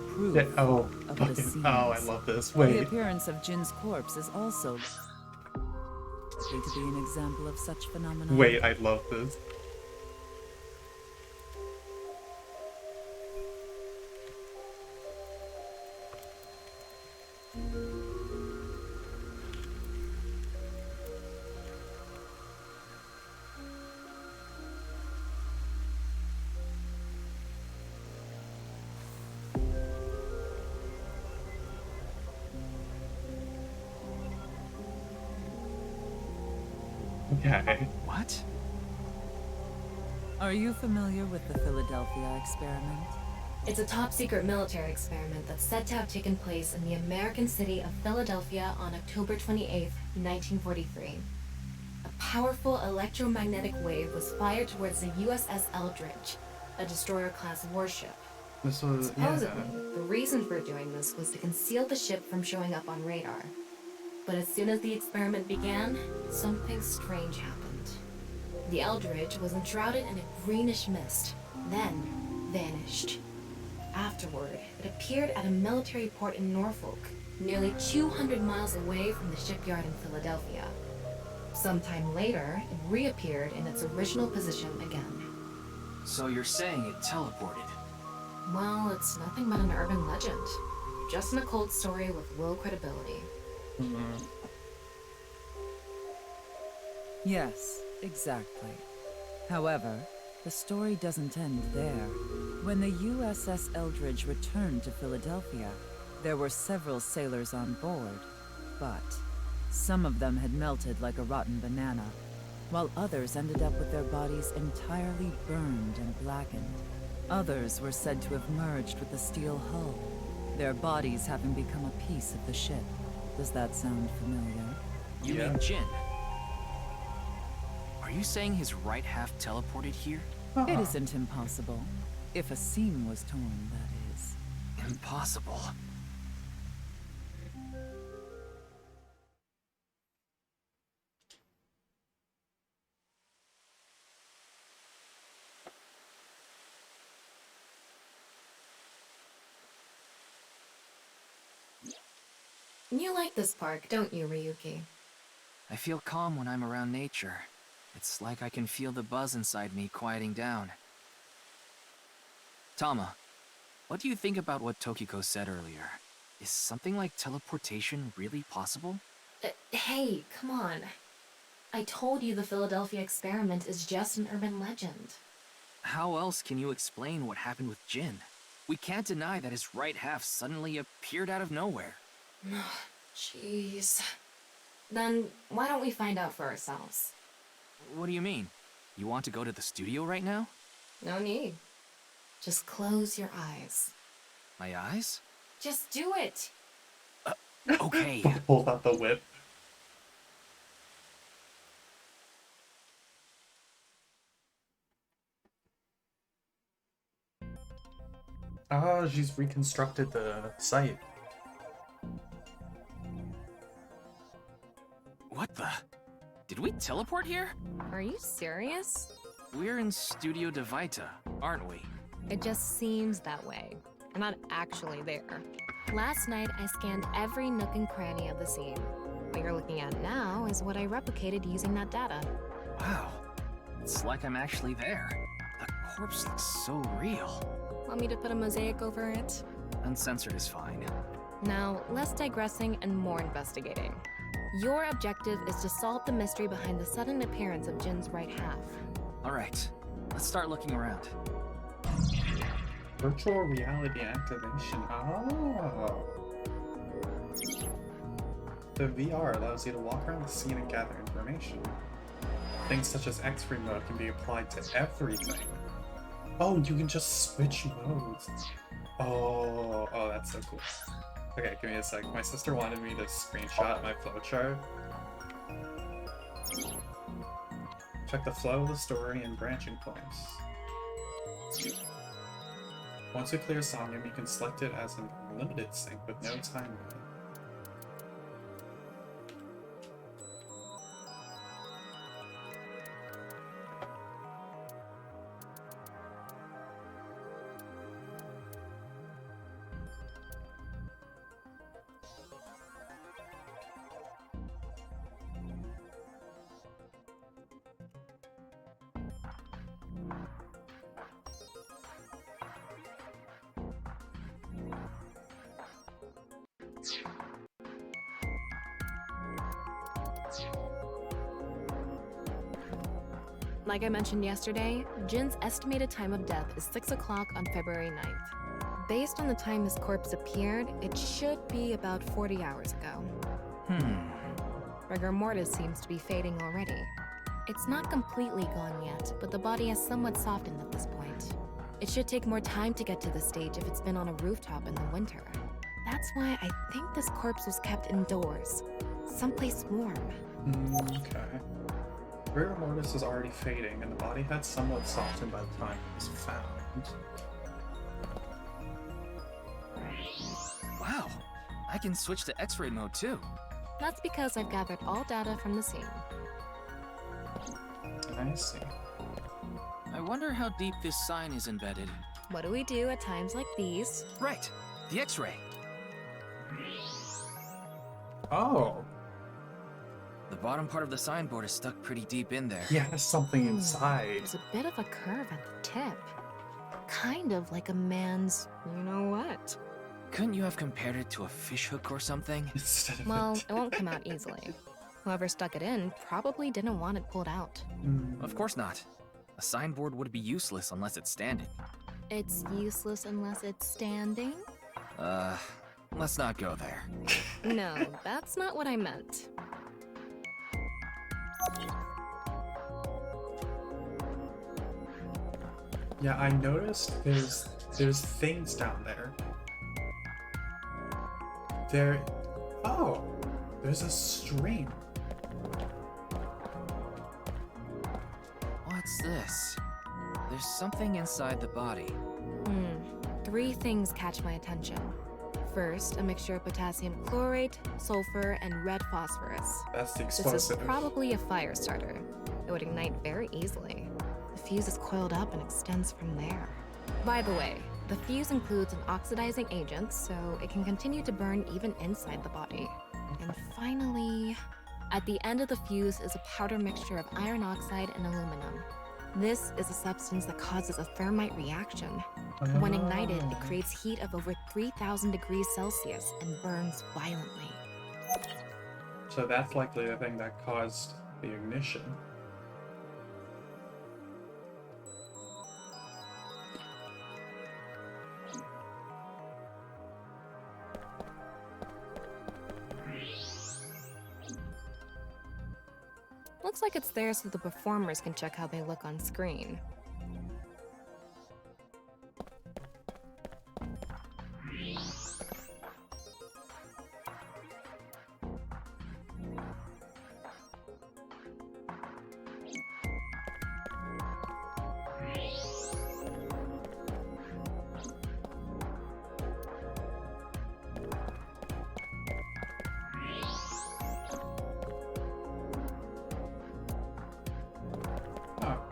Proof Oh, of fucking, the seams. oh, I love this. The Wait. appearance of Jin's corpse is also likely to be an example of such phenomena. Wait, I love this. Okay. What? Are you familiar with the Philadelphia experiment? It's a top-secret military experiment that's said to have taken place in the American city of Philadelphia on October 28, 1943. A powerful electromagnetic wave was fired towards the USS Eldridge, a destroyer-class warship. This was, Supposedly, the reason for doing this was to conceal the ship from showing up on radar. But as soon as the experiment began, something strange happened. The Eldridge was enshrouded in a greenish mist, then vanished. Afterward, it appeared at a military port in Norfolk, nearly 200 miles away from the shipyard in Philadelphia. Sometime later, it reappeared in its original position again. So you're saying it teleported? Well, it's nothing but an urban legend. Just an occult story with low credibility. Yes, exactly. However, the story doesn't end there. When the USS Eldridge returned to Philadelphia, there were several sailors on board, but some of them had melted like a rotten banana, while others ended up with their bodies entirely burned and blackened. Others were said to have merged with the steel hull, their bodies having become a piece of the ship. Does that sound familiar? You mean Jin? Are you saying his right half teleported here? It isn't impossible. If a seam was torn, that is. Impossible. You like this park, don't you, Ryuki? I feel calm when I'm around nature. It's like I can feel the buzz inside me quieting down. Tama, what do you think about what Tokiko said earlier? Is something like teleportation really possible? Hey, come on. I told you the Philadelphia experiment is just an urban legend. How else can you explain what happened with Jin? We can't deny that his right half suddenly appeared out of nowhere. Jeez. Then why don't we find out for ourselves? What do you mean? You want to go to the studio right now? No need. Just close your eyes. My eyes? Just do it! Okay. Pull out the whip. Oh, she's reconstructed the site. What the? Did we teleport here? Are you serious? We're in Studio Devita, aren't we? It just seems that way. I'm not actually there. Last night, I scanned every nook and cranny of the scene. What you're looking at now is what I replicated using that data. Wow. It's like I'm actually there. The corpse looks so real. Want me to put a mosaic over it? Uncensored is fine. Now, less digressing and more investigating. Your objective is to solve the mystery behind the sudden appearance of Jin's right half. Alright, let's start looking around. Virtual reality activation. Oh. The VR allows you to walk around the scene and gather information. Things such as X-ray mode can be applied to everything. Oh, you can just switch modes. Oh, that's so cool. Okay, give me a sec. My sister wanted me to screenshot my flowchart. Check the flow of the story and branching points. Once you clear Somnium, you can select it as an unlimited sync with no time limit. Like I mentioned yesterday, Jin's estimated time of death is 6 o'clock on February 9th. Based on the time his corpse appeared, it should be about 40 hours ago. Rigor mortis seems to be fading already. It's not completely gone yet, but the body has somewhat softened at this point. It should take more time to get to the stage if it's been on a rooftop in the winter. That's why I think this corpse was kept indoors. Someplace warm. Okay. Rigor mortis is already fading, and the body had somewhat softened by the time it was found. Wow, I can switch to X-ray mode too. That's because I've gathered all data from the scene. I see. I wonder how deep this sign is embedded. What do we do at times like these? Right, the X-ray. Oh. The bottom part of the signboard is stuck pretty deep in there. Yeah, there's something inside. There's a bit of a curve at the tip. Kind of like a man's, you know what? Couldn't you have compared it to a fishhook or something? Well, it won't come out easily. Whoever stuck it in probably didn't want it pulled out. Of course not. A signboard would be useless unless it's standing. It's useless unless it's standing? Let's not go there. No, that's not what I meant. Yeah, I noticed there's things down there. Oh, there's a stream. What's this? There's something inside the body. 3 things catch my attention. First, a mixture of potassium chlorate, sulfur, and red phosphorus. That's the This explosive. is probably a fire starter. It would ignite very easily. The fuse is coiled up and extends from there. By the way, the fuse includes an oxidizing agent, so it can continue to burn even inside the body. And finally, at the end of the fuse is a powder mixture of iron oxide and aluminum. This is a substance that causes a thermite reaction. When ignited, it creates heat of over 3,000 degrees Celsius and burns violently. So that's likely the thing that caused the ignition. Looks like it's there so the performers can check how they look on screen.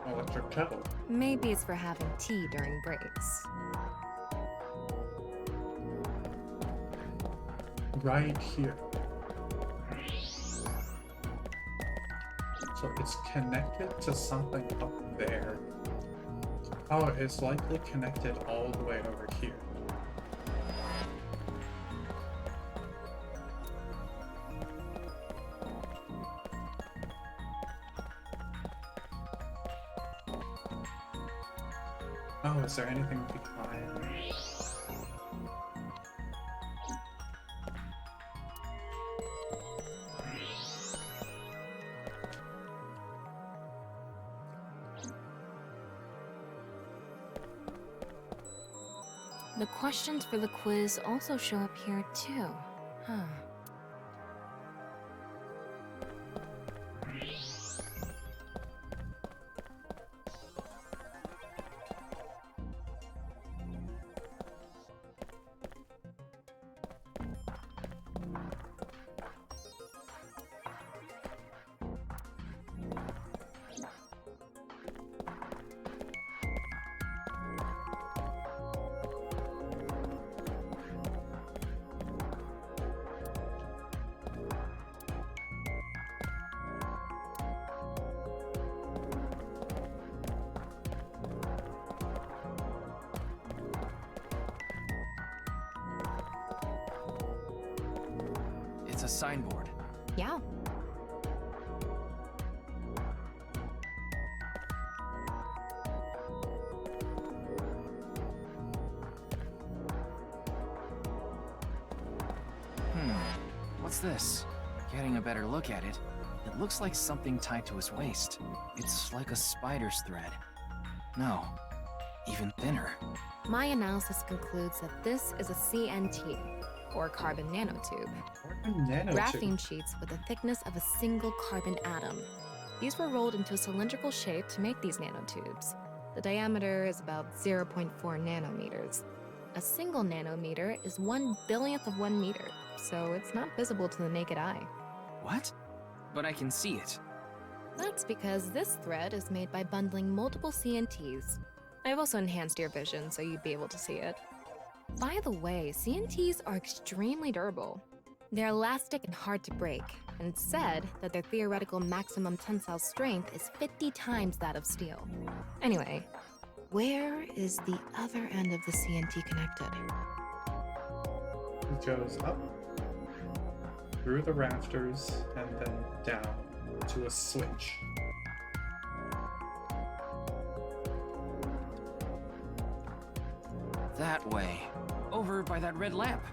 Electric kettle. Maybe it's for having tea during breaks. Right here. So it's connected to something up there. Oh, it's likely connected all the way over here. Oh, is there anything behind? The questions for the quiz also show up here too. Huh. It's a signboard. Yeah. What's this? Getting a better look at it. It looks like something tied to his waist. It's like a spider's thread. No, even thinner. My analysis concludes that this is a CNT, or carbon nanotube. Graphene sheets with the thickness of a single carbon atom. These were rolled into a cylindrical shape to make these nanotubes. The diameter is about 0.4 nanometers. A single nanometer is 1/1000th of 1 meter, so it's not visible to the naked eye. What? But I can see it. That's because this thread is made by bundling multiple CNTs. I've also enhanced your vision so you'd be able to see it. By the way, CNTs are extremely durable. They're elastic and hard to break, and it's said that their theoretical maximum tensile strength is 50 times that of steel. Anyway, where is the other end of the CNT connected? It goes up, through the rafters, and then down to a switch. That way. Over by that red lamp.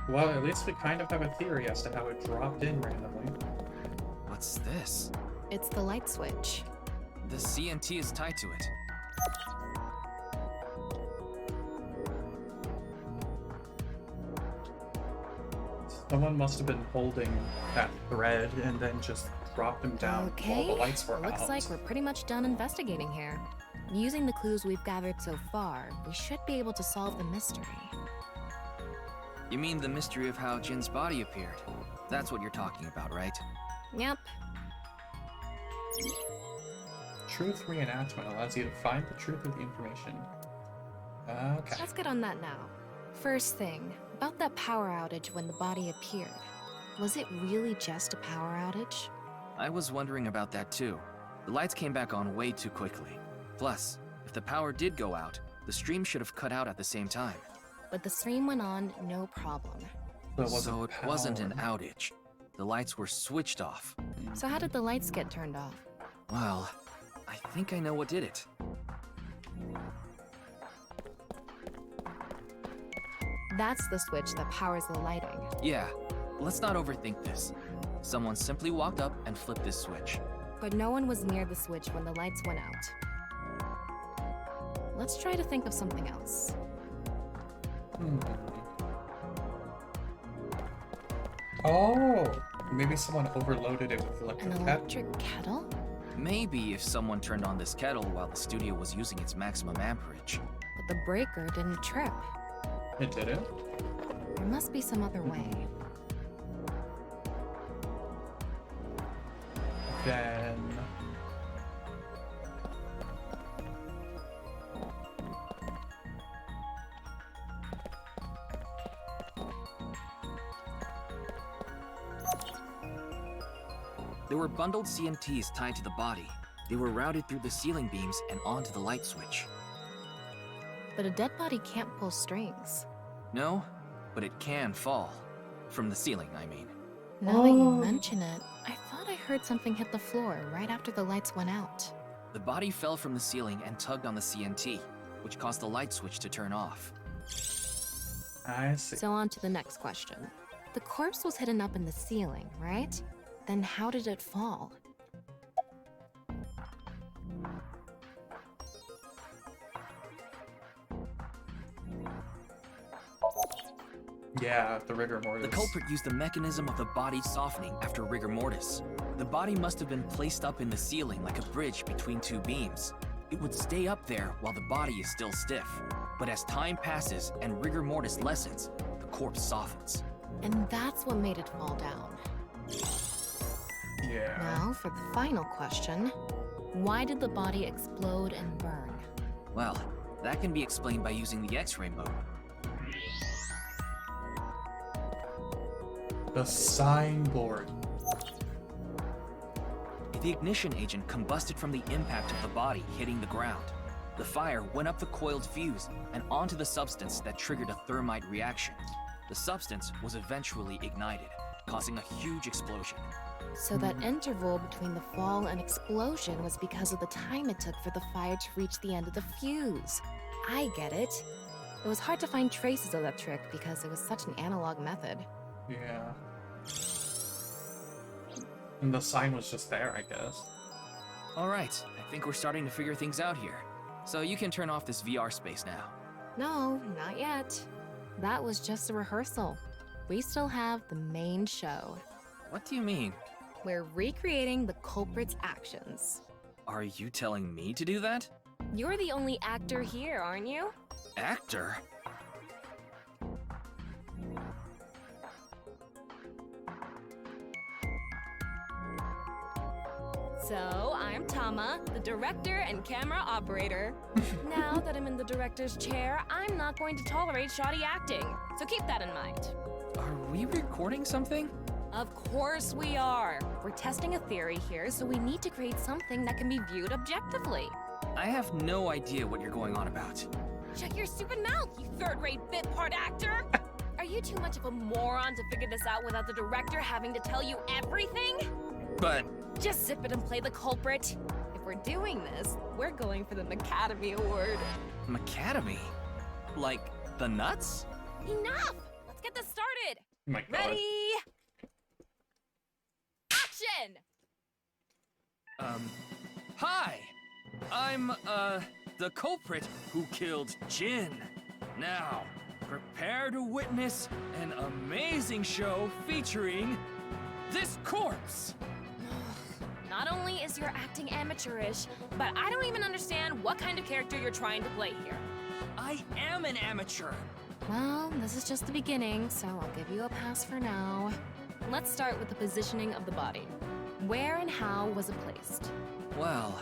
Well, at least we kind of have a theory as to how it dropped in randomly. What's this? It's the light switch. The CNT is tied to it. Someone must have been holding that thread and then just dropped him down while the lights were looks out. like we're pretty much done investigating here. Using the clues we've gathered so far, we should be able to solve the mystery. You mean the mystery of how Jin's body appeared? That's what you're talking about, right? Yep. Truth reenactment allows you to find the truth of the information. Okay. Let's get on that now. First thing, about that power outage when the body appeared. Was it really just a power outage? I was wondering about that too. The lights came back on way too quickly. Plus, if the power did go out, the stream should have cut out at the same time. But the stream went on, no problem. So it wasn't an outage. The lights were switched off. So how did the lights get turned off? Well, I think I know what did it. That's the switch that powers the lighting. Yeah, let's not overthink this. Someone simply walked up and flipped this switch. But no one was near the switch when the lights went out. Let's try to think of something else. Oh, maybe someone overloaded it with An electric kettle? Maybe if someone turned on this kettle while the studio was using its maximum amperage. But the breaker didn't trip. It didn't? There must be some other way. Then... There were bundled CNTs tied to the body. They were routed through the ceiling beams and onto the light switch. But a dead body can't pull strings. No, but it can fall. From the ceiling, I mean. Now that you mention it, I thought I heard something hit the floor right after the lights went out. The body fell from the ceiling and tugged on the CNT, which caused the light switch to turn off. I see. So on to the next question. The corpse was hidden up in the ceiling, right? Then how did it fall? Yeah, the rigor mortis. The culprit used the mechanism of the body softening after rigor mortis. The body must have been placed up in the ceiling like a bridge between two beams. It would stay up there while the body is still stiff. But as time passes and rigor mortis lessens, the corpse softens. And that's what made it fall down. Yeah. Now for the final question. Why did the body explode and burn? Well, that can be explained by using the X-ray mode. The signboard. The ignition agent combusted from the impact of the body hitting the ground. The fire went up the coiled fuse and onto the substance that triggered a thermite reaction. The substance was eventually ignited, causing a huge explosion. So that interval between the fall and explosion was because of the time it took for the fire to reach the end of the fuse. I get it. It was hard to find traces of that trick because it was such an analog method. Yeah. And the sign was just there, I guess. Alright, I think we're starting to figure things out here. So you can turn off this VR space now. No, not yet. That was just a rehearsal. We still have the main show. What do you mean? We're recreating the culprit's actions. Are you telling me to do that? You're the only actor here, aren't you? Actor? So, I'm Tama, the director and camera operator. Now that I'm in the director's chair, I'm not going to tolerate shoddy acting. So keep that in mind. Are we recording something? Of course we are. We're testing a theory here, so we need to create something that can be viewed objectively. I have no idea what you're going on about. Shut your stupid mouth, you third-rate bit part actor! Are you too much of a moron to figure this out without the director having to tell you everything? But... Just zip it and play the culprit. If we're doing this, we're going for the Macademy Award. Macademy? Like, the nuts? Enough! Let's get this started! Oh my God. Ready? Action! Hi! I'm, the culprit who killed Jin. Now, prepare to witness an amazing show featuring this corpse. Not only is your acting amateurish, but I don't even understand what kind of character you're trying to play here. I am an amateur. Well, this is just the beginning, so I'll give you a pass for now. Let's start with the positioning of the body. Where and how was it placed? Well...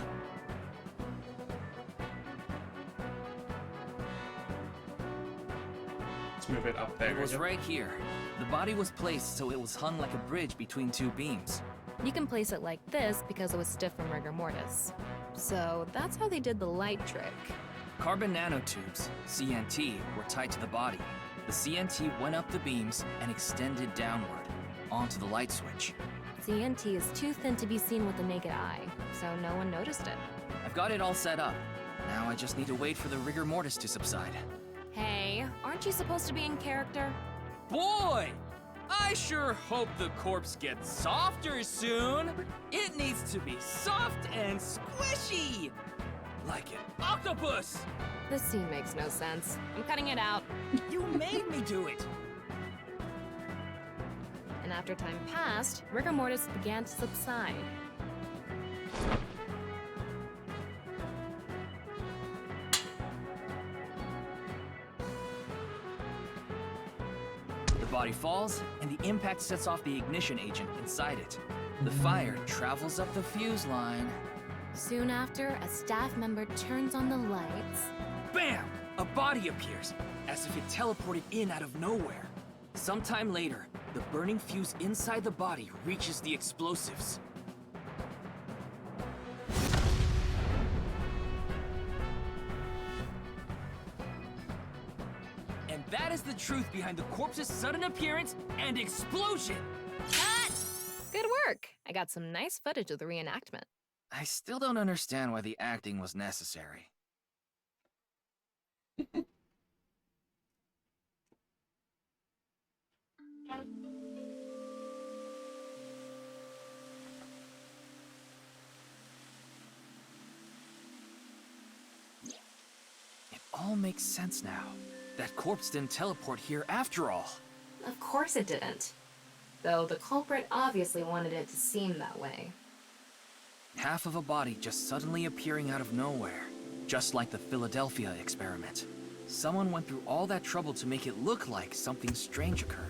Let's move it up there. It was right here. The body was placed so it was hung like a bridge between two beams. You can place it like this because it was stiff from rigor mortis. So that's how they did the light trick. Carbon nanotubes, CNT, were tied to the body. The CNT went up the beams and extended downward, onto the light switch. CNT is too thin to be seen with the naked eye, so no one noticed it. I've got it all set up. Now I just need to wait for the rigor mortis to subside. Hey, aren't you supposed to be in character? Boy! I sure hope the corpse gets softer soon. It needs to be soft and squishy. Like an octopus. This scene makes no sense. I'm cutting it out. You made me do it. And after time passed, rigor mortis began to subside. The body falls, and the impact sets off the ignition agent inside it. The fire travels up the fuse line. Soon after, a staff member turns on the lights. Bam! A body appears, as if it teleported in out of nowhere. Sometime later, the burning fuse inside the body reaches the explosives. And that is the truth behind the corpse's sudden appearance and explosion! Cut! Good work! I got some nice footage of the reenactment. I still don't understand why the acting was necessary. It all makes sense now. That corpse didn't teleport here after all. Of course it didn't. Though the culprit obviously wanted it to seem that way. Half of a body just suddenly appearing out of nowhere. Just like the Philadelphia experiment. Someone went through all that trouble to make it look like something strange occurred.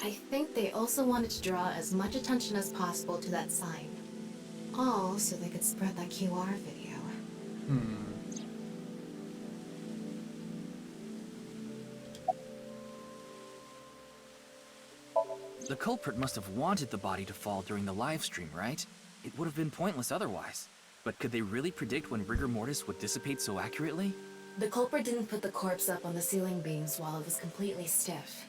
I think they also wanted to draw as much attention as possible to that sign. All so they could spread that QR video. The culprit must have wanted the body to fall during the live stream, right? It would have been pointless otherwise. But could they really predict when rigor mortis would dissipate so accurately? The culprit didn't put the corpse up on the ceiling beams while it was completely stiff.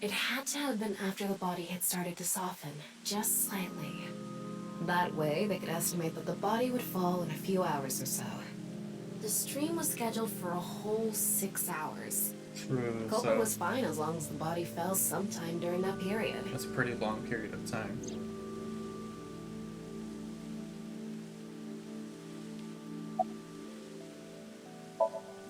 It had to have been after the body had started to soften, just slightly. That way, they could estimate that the body would fall in a few hours or so. The stream was scheduled for a whole 6 hours. True, The culprit so was fine as long as the body fell sometime during that period. that's a pretty long period of time.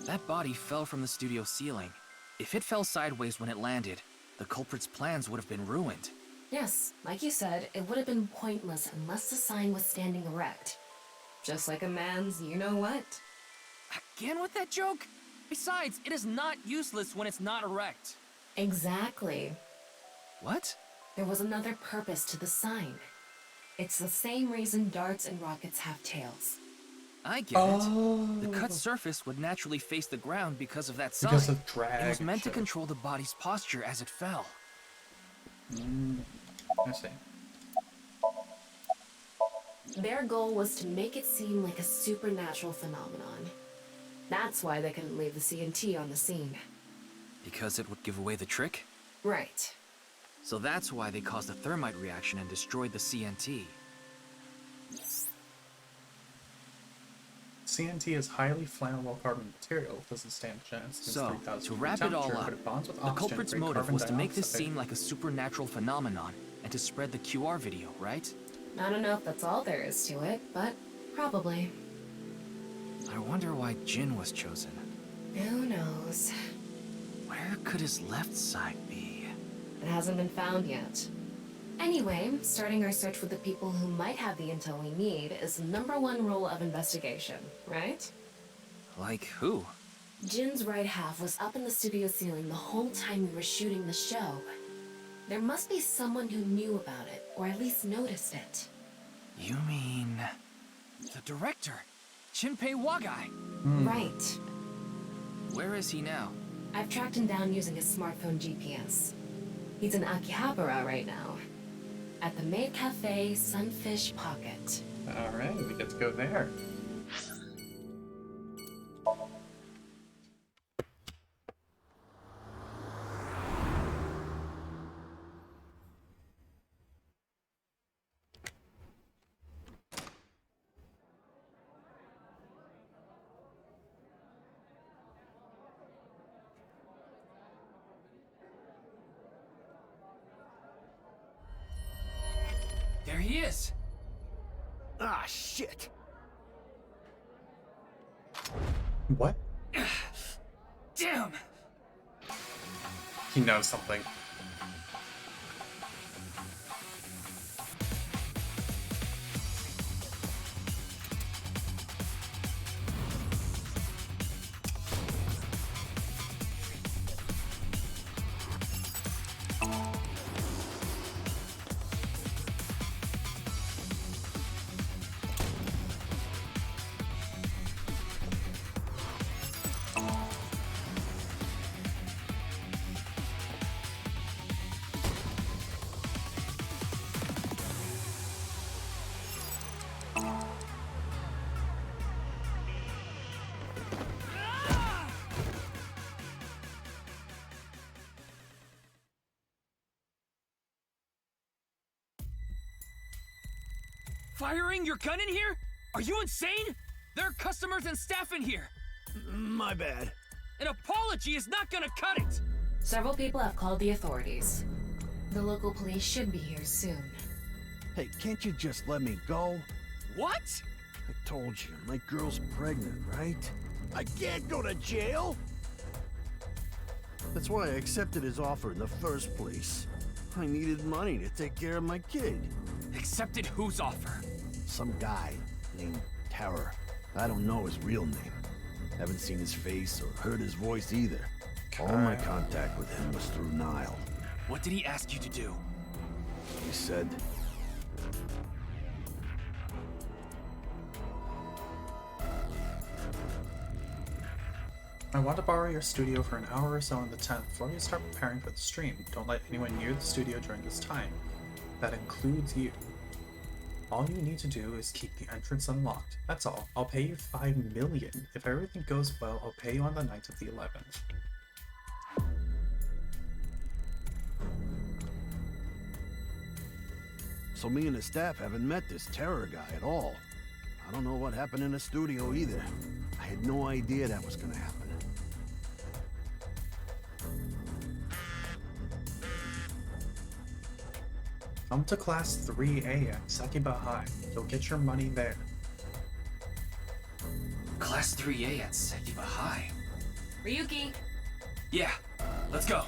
That body fell from the studio ceiling. If it fell sideways when it landed, the culprit's plans would have been ruined. Yes, like you said, it would have been pointless unless the sign was standing erect. Just like a man's you-know-what. Again with that joke? Besides, it is not useless when it's not erect. Exactly. What? There was another purpose to the sign. It's the same reason darts and rockets have tails. I get it. The cut surface would naturally face the ground because of that sign. Because of drag. It was meant to shit. control the body's posture as it fell. I see. Their goal was to make it seem like a supernatural phenomenon. That's why they couldn't leave the CNT on the scene. Because it would give away the trick? Right. So that's why they caused a thermite reaction and destroyed the CNT. CNT is highly flammable carbon material. It doesn't stand a chance. It's So, 3,000 to wrap it temperature, all up, but it bonds with the oxygen, culprit's create motive carbon was to make this dioxide. seem like a supernatural phenomenon and to spread the QR video, right? I don't know if that's all there is to it, but probably. I wonder why Jin was chosen. Who knows? Where could his left side be? It hasn't been found yet. Anyway, starting our search with the people who might have the intel we need is the #1 rule of investigation, right? Like who? Jin's right half was up in the studio ceiling the whole time we were shooting the show. There must be someone who knew about it, or at least noticed it. You mean... the director, Shinpei Wagai? Right. Where is he now? I've tracked him down using his smartphone GPS. He's in Akihabara right now. At the Maid Cafe Sunfish Pocket. Alright, we get to go there. There he is! Ah, shit! What? Damn! He knows something. Firing your gun in here? Are you insane? There are customers and staff in here. My bad. An apology is not gonna cut it. Several people have called the authorities. The local police should be here soon. Hey, can't you just let me go? What? I told you, my girl's pregnant, right? I can't go to jail! That's why I accepted his offer in the first place. I needed money to take care of my kid. Accepted whose offer? Some guy named Terror. I don't know his real name. Haven't seen his face or heard his voice either. All my contact with him was through Nile. What did he ask you to do? He said... I want to borrow your studio for an hour or so on the 10th before you start preparing for the stream. Don't let anyone near the studio during this time. That includes you. All you need to do is keep the entrance unlocked. That's all. I'll pay you 5 million. If everything goes well, I'll pay you on the night of the 11th. So me and the staff haven't met this Terror guy at all. I don't know what happened in the studio either. I had no idea that was gonna happen. Come to class 3A at Sakiba High. You'll get your money there. Class 3A at Sakiba High. Ryuki! Yeah, let's go.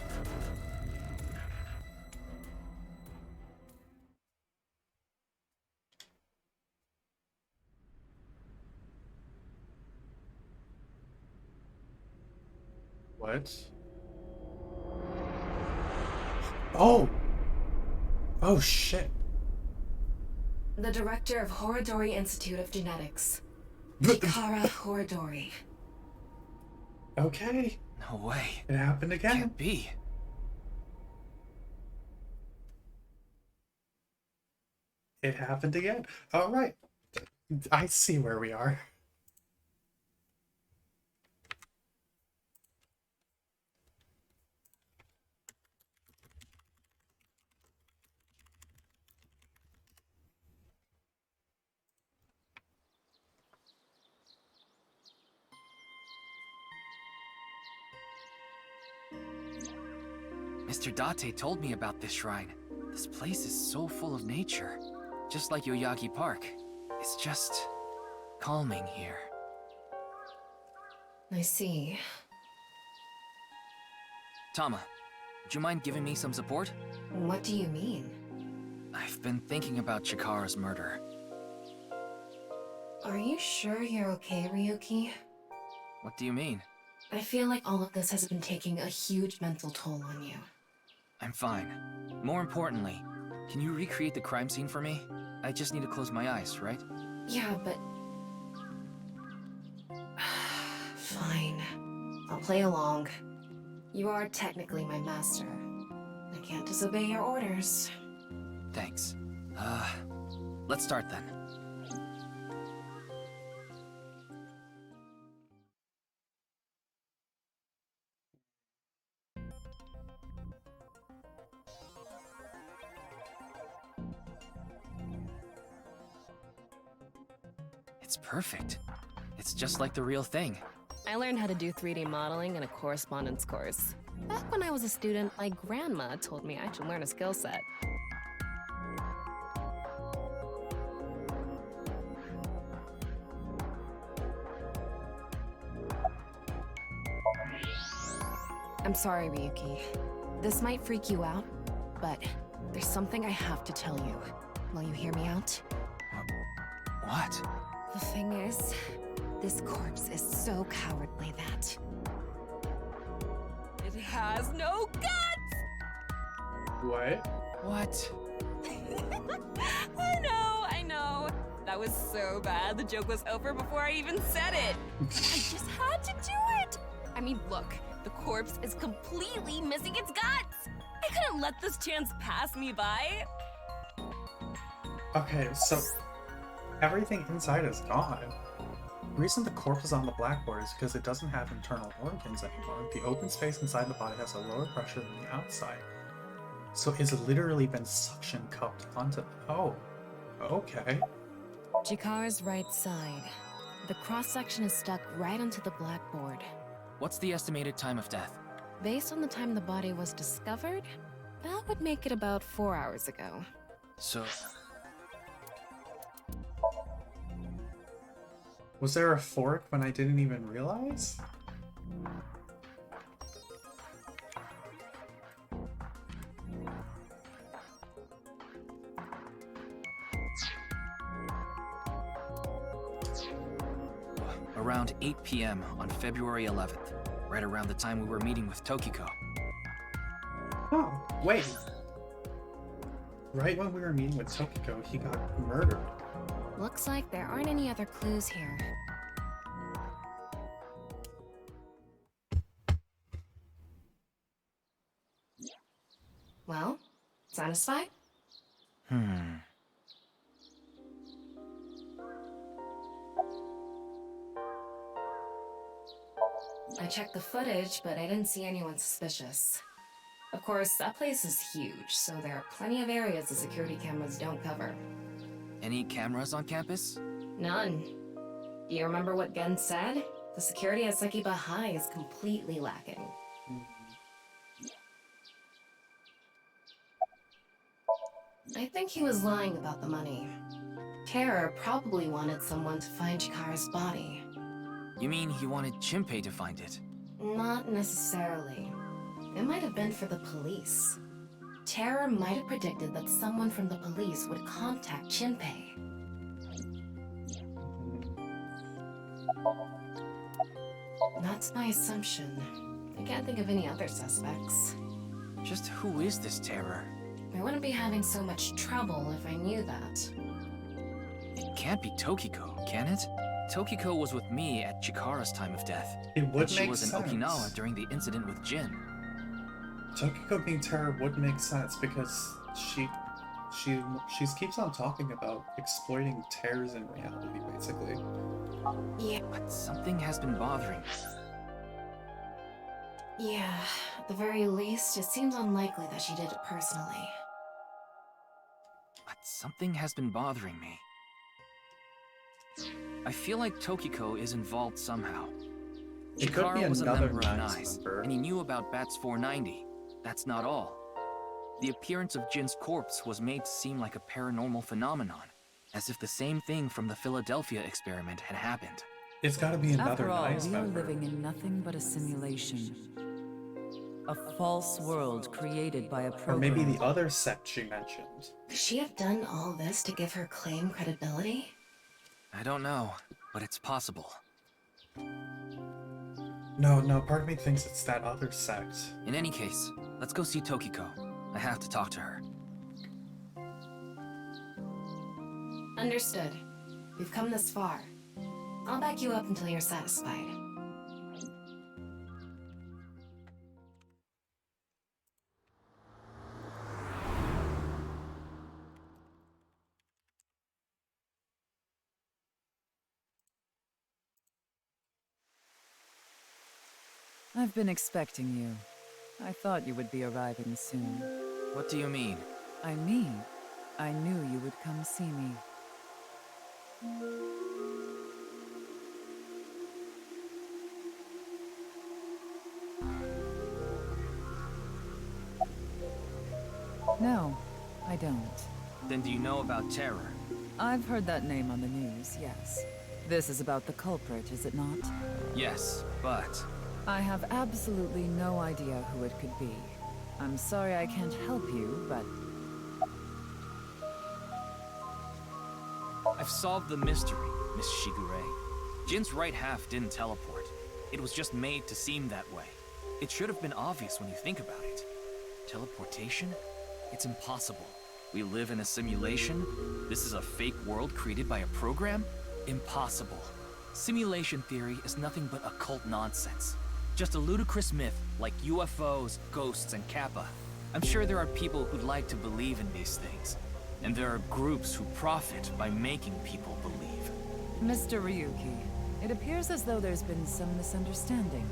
What? Oh! Oh shit. The director of Horodori Institute of Genetics. Chikara Horodori. Okay. No way. It happened again. Can't be. It happened again. All right. I see where we are. Mr. Date told me about this shrine. This place is so full of nature. Just like Yoyagi Park. It's just calming here. I see. Tama, would you mind giving me some support? What do you mean? I've been thinking about Chikara's murder. Are you sure you're okay, Ryuki? What do you mean? I feel like all of this has been taking a huge mental toll on you. I'm fine. More importantly, can you recreate the crime scene for me? I just need to close my eyes, right? Yeah, but... Fine. I'll play along. You are technically my master. I can't disobey your orders. Thanks. Let's start then. It's perfect. It's just like the real thing. I learned how to do 3D modeling in a correspondence course. Back when I was a student, my grandma told me I should learn a skill set. I'm sorry, Ryuki. This might freak you out, but there's something I have to tell you. Will you hear me out? What? The thing is, this corpse is so cowardly that... it has no guts! What? What? I know. That was so bad, the joke was over before I even said it. I just had to do it! I mean, look, the corpse is completely missing its guts! I couldn't let this chance pass me by. Okay, so everything inside is gone. The reason the corpse is on the blackboard is because it doesn't have internal organs anymore. The open space inside the body has a lower pressure than the outside. So it's literally been suction cupped onto... Oh, okay. Chikara's right side. The cross-section is stuck right onto the blackboard. What's the estimated time of death? Based on the time the body was discovered, that would make it about 4 hours ago. So... Was there a fork when I didn't even realize? Around 8 p.m. on February 11th, right around the time we were meeting with Tokiko. Oh, wait. Right when we were meeting with Tokiko, he got murdered. Looks like there aren't any other clues here. Well, satisfied? I checked the footage, but I didn't see anyone suspicious. Of course, that place is huge, so there are plenty of areas the security cameras don't cover. Any cameras on campus? None. Do you remember what Gen said? The security at Sekiba High is completely lacking. I think he was lying about the money. Terror probably wanted someone to find Chikara's body. You mean he wanted Chimpei to find it? Not necessarily. It might have been for the police. Terror might have predicted that someone from the police would contact Shinpei. That's my assumption. I can't think of any other suspects. Just who is this Terror? I wouldn't be having so much trouble if I knew that. It can't be Tokiko, can it? Tokiko was with me at Chikara's time of death. It would and she make was sense. in Okinawa during the incident with Jin. Tokiko being Terror would make sense because she keeps on talking about exploiting terrors in reality, basically. Yeah. But something has been bothering me. Yeah, at the very least, it seems unlikely that she did it personally. But something has been bothering me. I feel like Tokiko is involved somehow. It could be Chikara was a another member of Nice NICE, member. and he knew about Bats 490. That's not all. The appearance of Jin's corpse was made to seem like a paranormal phenomenon, as if the same thing from the Philadelphia experiment had happened. It's gotta be another After all, Nice we are member. living in nothing but a simulation. A false world created by a Or program. maybe the other sect she mentioned. Could she have done all this to give her claim credibility? I don't know, but it's possible. No, part of me thinks it's that other sect. In any case, let's go see Tokiko. I have to talk to her. Understood. We've come this far. I'll back you up until you're satisfied. I've been expecting you. I thought you would be arriving soon. What do you mean? I mean, I knew you would come see me. No, I don't. Then do you know about Terror? I've heard that name on the news, yes. This is about the culprit, is it not? Yes, but... I have absolutely no idea who it could be. I'm sorry I can't help you, but... I've solved the mystery, Miss Shigure. Jin's right half didn't teleport. It was just made to seem that way. It should have been obvious when you think about it. Teleportation? It's impossible. We live in a simulation? This is a fake world created by a program? Impossible. Simulation theory is nothing but occult nonsense. Just a ludicrous myth like UFOs, ghosts, and Kappa. I'm sure there are people who'd like to believe in these things. And there are groups who profit by making people believe. Mr. Ryuki, it appears as though there's been some misunderstanding.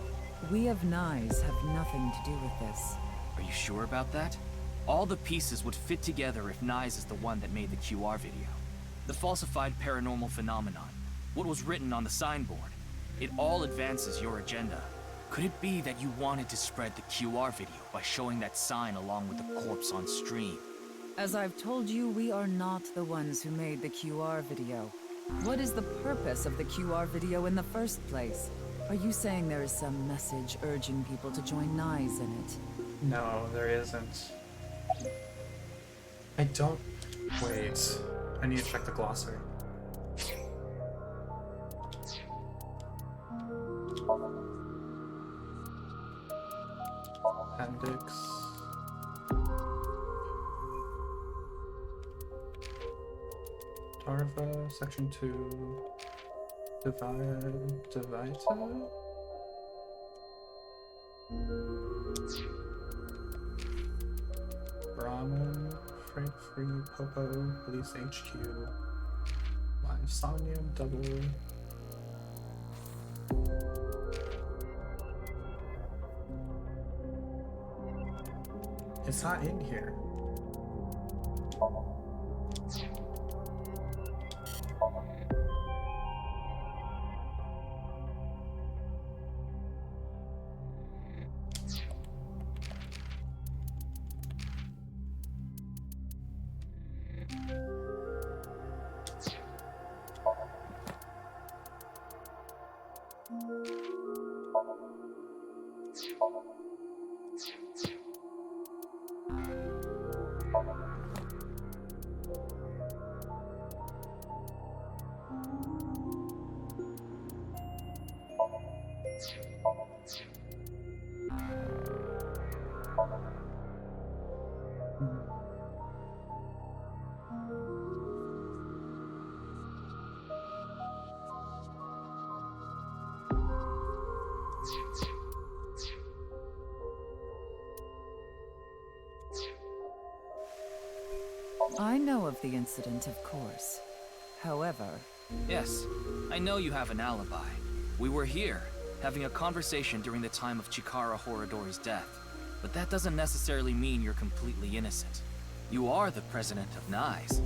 We of NICE have nothing to do with this. Are you sure about that? All the pieces would fit together if NICE is the one that made the QR video. The falsified paranormal phenomenon, what was written on the signboard. It all advances your agenda. Could it be that you wanted to spread the QR video by showing that sign along with the corpse on stream? As I've told you, we are not the ones who made the QR video. What is the purpose of the QR video in the first place? Are you saying there is some message urging people to join NICE in it? No, there isn't. I don't... Wait. I need to check the glossary. Appendix. Tarva, Section 2. Divita? Brahmin, Freight Free, Popo, Police HQ, Live Somnium, Double. It's not in here. I know of the incident, of course. However... Yes, I know you have an alibi. We were here, having a conversation during the time of Chikara Horadori's death. But that doesn't necessarily mean you're completely innocent. You are the president of NICE.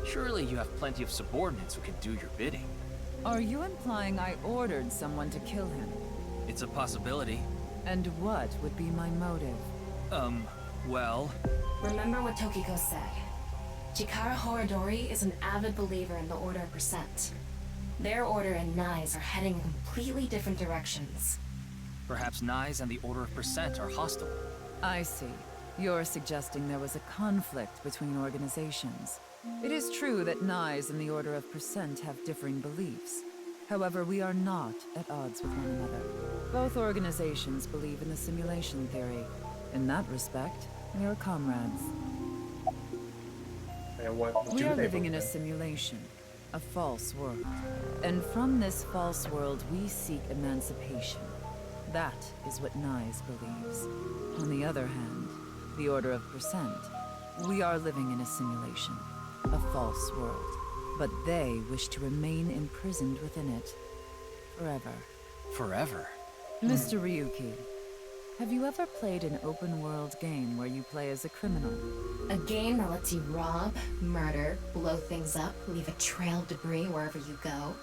Surely you have plenty of subordinates who can do your bidding. Are you implying I ordered someone to kill him? It's a possibility. And what would be my motive? Well... Remember what Tokiko said. Chikara Horadori is an avid believer in the Order of Percent. Their order and NICE are heading in completely different directions. Perhaps NICE and the Order of Percent are hostile. I see. You're suggesting there was a conflict between organizations. It is true that NICE and the Order of Percent have differing beliefs. However, we are not at odds with one another. Both organizations believe in the simulation theory. In that respect, we are comrades. We are living in a simulation, a false world. And from this false world, we seek emancipation. That is what NICE believes. On the other hand, the Order of Percent, we are living in a simulation, a false world. But they wish to remain imprisoned within it. Forever. Forever? Mr. Ryuki, have you ever played an open-world game where you play as a criminal? A game that lets you rob, murder, blow things up, leave a trail of debris wherever you go.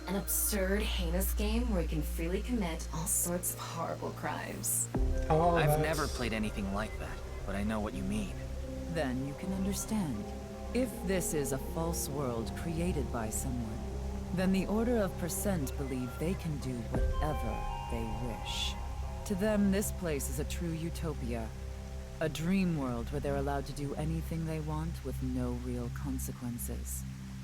An absurd, heinous game where you can freely commit all sorts of horrible crimes. I've never played anything like that, but I know what you mean. Then you can understand. If this is a false world created by someone, then the Order of Percent believe they can do whatever they wish. To them, this place is a true utopia. A dream world where they're allowed to do anything they want with no real consequences.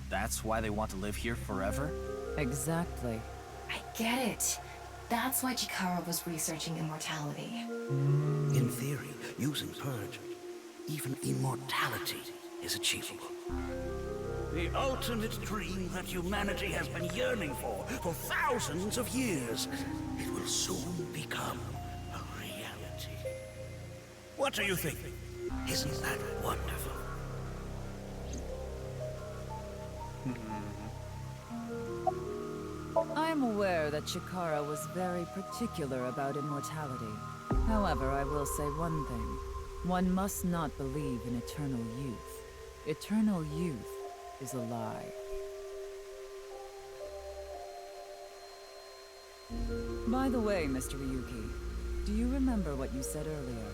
That's why they want to live here forever? Exactly. I get it. That's why Chikara was researching immortality. In theory, using Purge, even immortality is achievable. The ultimate dream that humanity has been yearning for thousands of years. It will soon become a reality. What do you think? Isn't that wonderful? I am aware that Chikara was very particular about immortality. However, I will say one thing. One must not believe in eternal youth. Eternal youth is a lie. By the way, Mr. Ryuki, do you remember what you said earlier?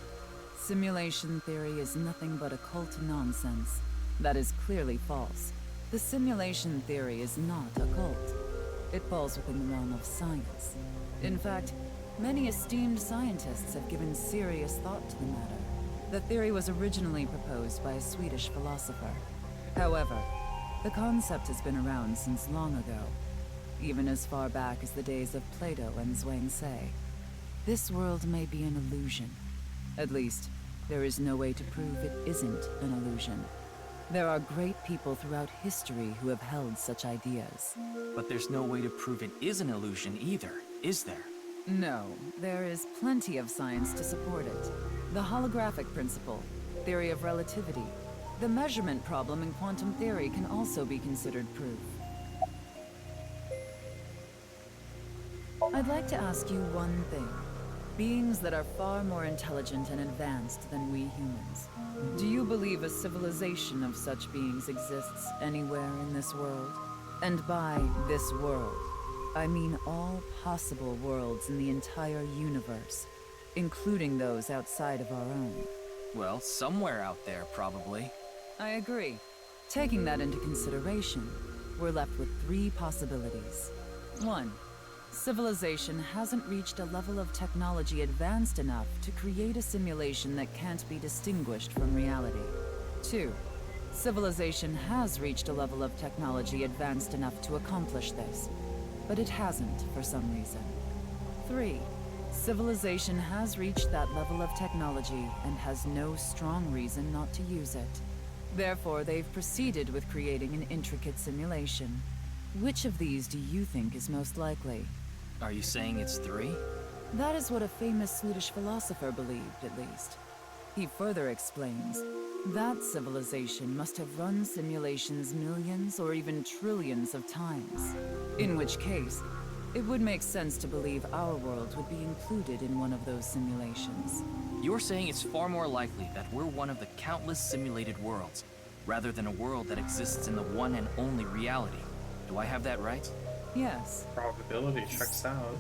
Simulation theory is nothing but occult nonsense. That is clearly false. The simulation theory is not occult. It falls within the realm of science. In fact, many esteemed scientists have given serious thought to the matter. The theory was originally proposed by a Swedish philosopher. However, the concept has been around since long ago, even as far back as the days of Plato and Zhuangzi. This world may be an illusion. At least, there is no way to prove it isn't an illusion. There are great people throughout history who have held such ideas. But there's no way to prove it is an illusion either, is there? No, there is plenty of science to support it. The holographic principle, theory of relativity, the measurement problem in quantum theory can also be considered proof. I'd like to ask you one thing. Beings that are far more intelligent and advanced than we humans. Do you believe a civilization of such beings exists anywhere in this world? And by this world, I mean all possible worlds in the entire universe, including those outside of our own. Well, somewhere out there, probably. I agree. Taking that into consideration, we're left with three possibilities. 1. Civilization hasn't reached a level of technology advanced enough to create a simulation that can't be distinguished from reality. 2. Civilization has reached a level of technology advanced enough to accomplish this, but it hasn't for some reason. 3. Civilization has reached that level of technology and has no strong reason not to use it. Therefore, they've proceeded with creating an intricate simulation. Which of these do you think is most likely? Are you saying it's 3? That is what a famous Swedish philosopher believed, at least. He further explains, that civilization must have run simulations millions or even trillions of times. In which case, it would make sense to believe our world would be included in one of those simulations. You're saying it's far more likely that we're one of the countless simulated worlds, rather than a world that exists in the one and only reality. Do I have that right? Yes. Probability checks out.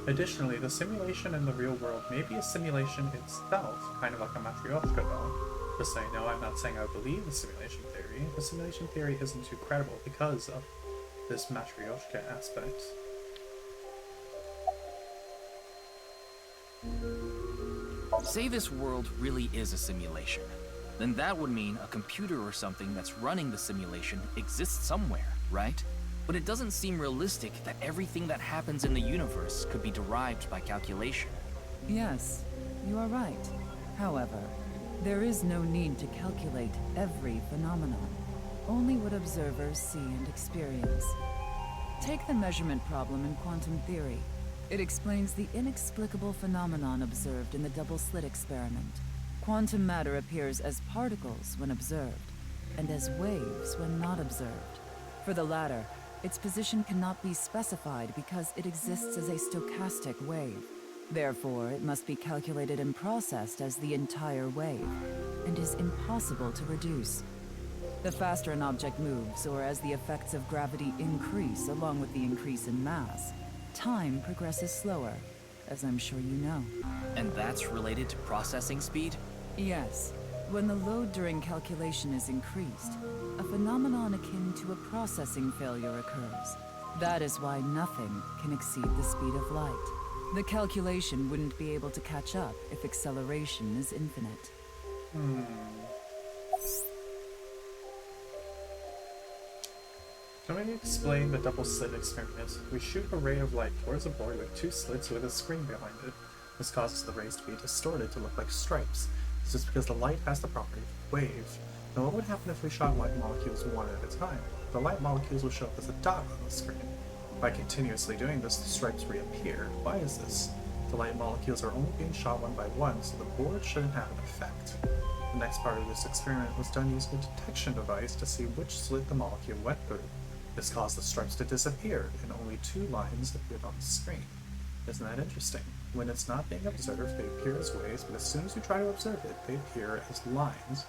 Additionally, the simulation in the real world may be a simulation itself, kind of like a Matryoshka doll. Just so you know, I'm not saying I believe the simulation theory. The simulation theory isn't too credible because of this Matryoshka aspect. Say this world really is a simulation. Then that would mean a computer or something that's running the simulation exists somewhere, right? But it doesn't seem realistic that everything that happens in the universe could be derived by calculation. Yes, you are right. However, there is no need to calculate every phenomenon, only what observers see and experience. Take the measurement problem in quantum theory. It explains the inexplicable phenomenon observed in the double-slit experiment. Quantum matter appears as particles when observed, and as waves when not observed. For the latter, its position cannot be specified because it exists as a stochastic wave. Therefore, it must be calculated and processed as the entire wave, and is impossible to reduce. The faster an object moves, or as the effects of gravity increase along with the increase in mass, time progresses slower, as I'm sure you know. And that's related to processing speed? Yes. When the load during calculation is increased, a phenomenon akin to a processing failure occurs. That is why nothing can exceed the speed of light. The calculation wouldn't be able to catch up if acceleration is infinite. Can we explain the double-slit experiment? We shoot a ray of light towards a board with 2 slits with a screen behind it. This causes the rays to be distorted to look like stripes. This is because the light has the property of a wave. Now what would happen if we shot light molecules one at a time? The light molecules will show up as a dot on the screen. By continuously doing this, the stripes reappear. Why is this? The light molecules are only being shot one by one, so the board shouldn't have an effect. The next part of this experiment was done using a detection device to see which slit the molecule went through. This caused the stripes to disappear, and only 2 lines appeared on the screen. Isn't that interesting? When it's not being observed, they appear as waves, but as soon as you try to observe it, they appear as lines.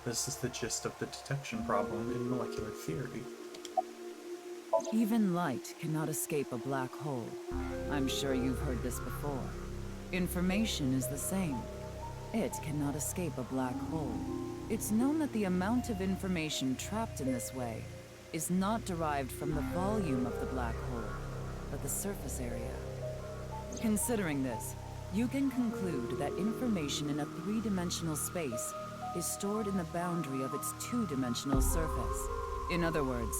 This is the gist of the detection problem in molecular theory. Even light cannot escape a black hole. I'm sure you've heard this before. Information is the same. It cannot escape a black hole. It's known that the amount of information trapped in this way is not derived from the volume of the black hole, but the surface area. Considering this, you can conclude that information in a 3-dimensional space is stored in the boundary of its 2-dimensional surface. In other words,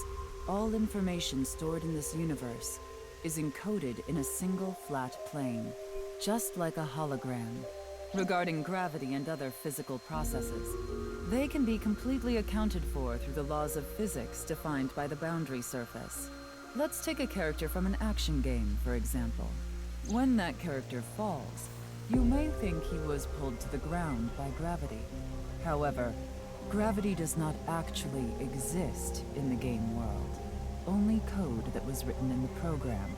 all information stored in this universe is encoded in a single flat plane, just like a hologram. Regarding gravity and other physical processes, they can be completely accounted for through the laws of physics defined by the boundary surface. Let's take a character from an action game, for example. When that character falls, you may think he was pulled to the ground by gravity. However, gravity does not actually exist in the game world, only code that was written in the program.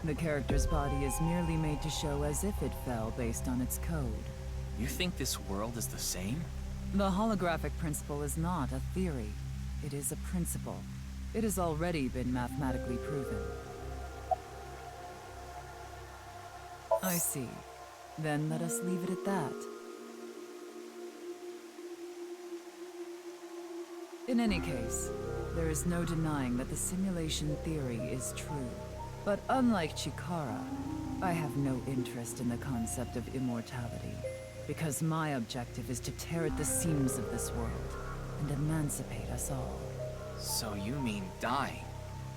The character's body is merely made to show as if it fell based on its code. You think this world is the same? The holographic principle is not a theory. It is a principle. It has already been mathematically proven. I see. Then let us leave it at that. In any case, there is no denying that the simulation theory is true. But unlike Chikara, I have no interest in the concept of immortality, because my objective is to tear at the seams of this world and emancipate us all. So you mean dying?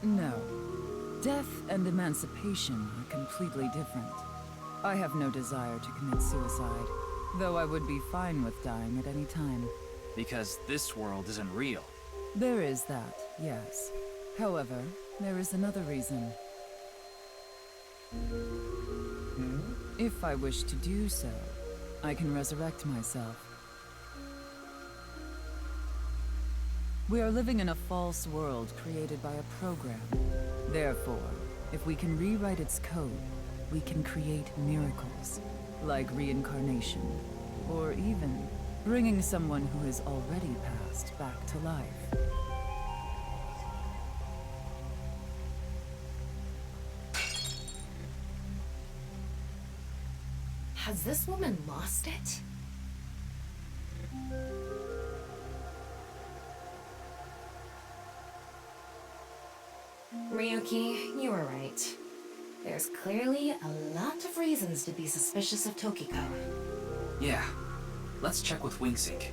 No. Death and emancipation are completely different. I have no desire to commit suicide, though I would be fine with dying at any time. Because this world isn't real. There is that, yes. However, there is another reason. If I wish to do so, I can resurrect myself. We are living in a false world created by a program. Therefore, if we can rewrite its code, we can create miracles, like reincarnation, or even bringing someone who has already passed back to life. Has this woman lost it? Ryuki, you were right. There's clearly a lot of reasons to be suspicious of Tokiko. Yeah. Let's check with WingSync.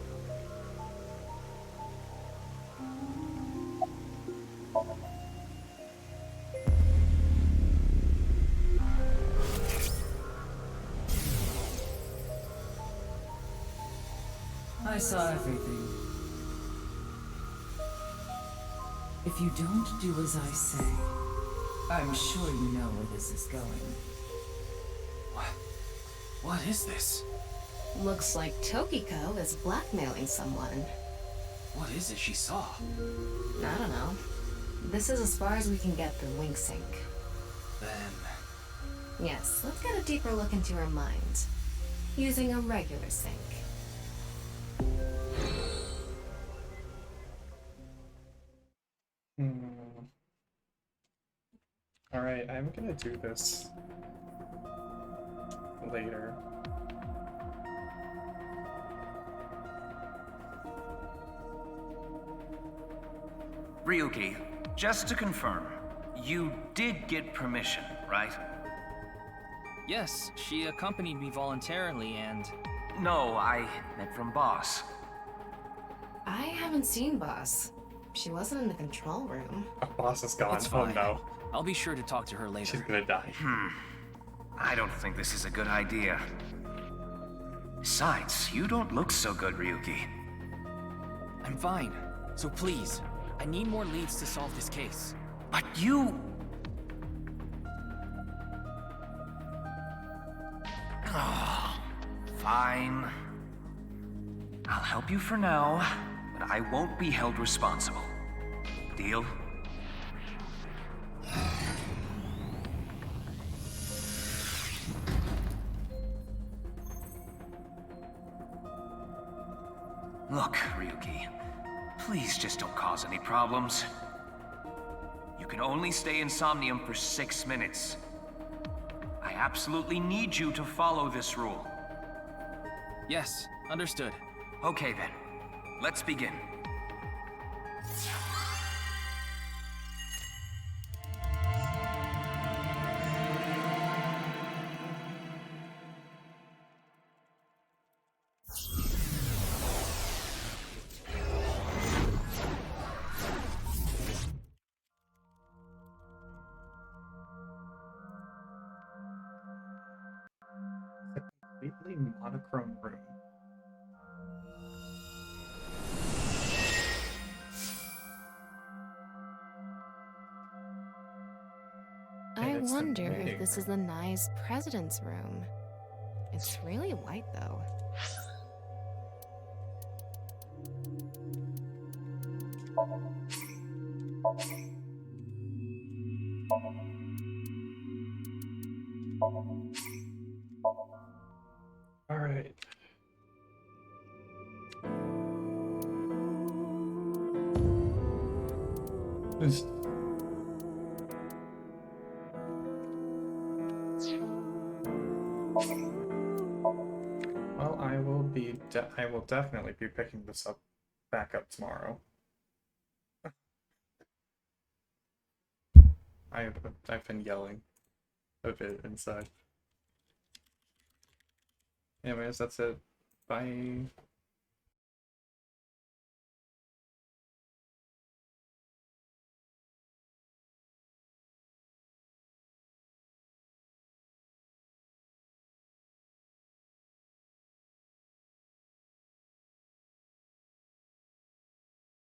I saw everything. If you don't do as I say, I'm sure you know where this is going. What is this? Looks like Tokiko is blackmailing someone. What is it she saw? I don't know. This is as far as we can get through WingSync. Then... Yes, let's get a deeper look into her mind. Using a regular sync. Alright, I'm gonna do this later. Ryuki, just to confirm, you did get permission, right? Yes, she accompanied me voluntarily and... No, I meant from Boss. I haven't seen Boss. She wasn't in the control room. Oh, Boss is gone. It's Oh fine. no. I'll be sure to talk to her later. She's gonna die. I don't think this is a good idea. Besides, you don't look so good, Ryuki. I'm fine. So please, I need more leads to solve this case. But you... Oh, fine. I'll help you for now, but I won't be held responsible. Deal? Look, Ryuki, please just don't cause any problems. You can only stay in Somnium for 6 minutes. I absolutely need you to follow this rule. Yes, understood. Okay then, let's begin. Completely monochrome room. I it's the wonder meeting if this is the Nye's president's room. It's really white, though. All right. Well, I will definitely be picking this up back up tomorrow. I've been yelling a bit inside. Anyways, that's it. Bye.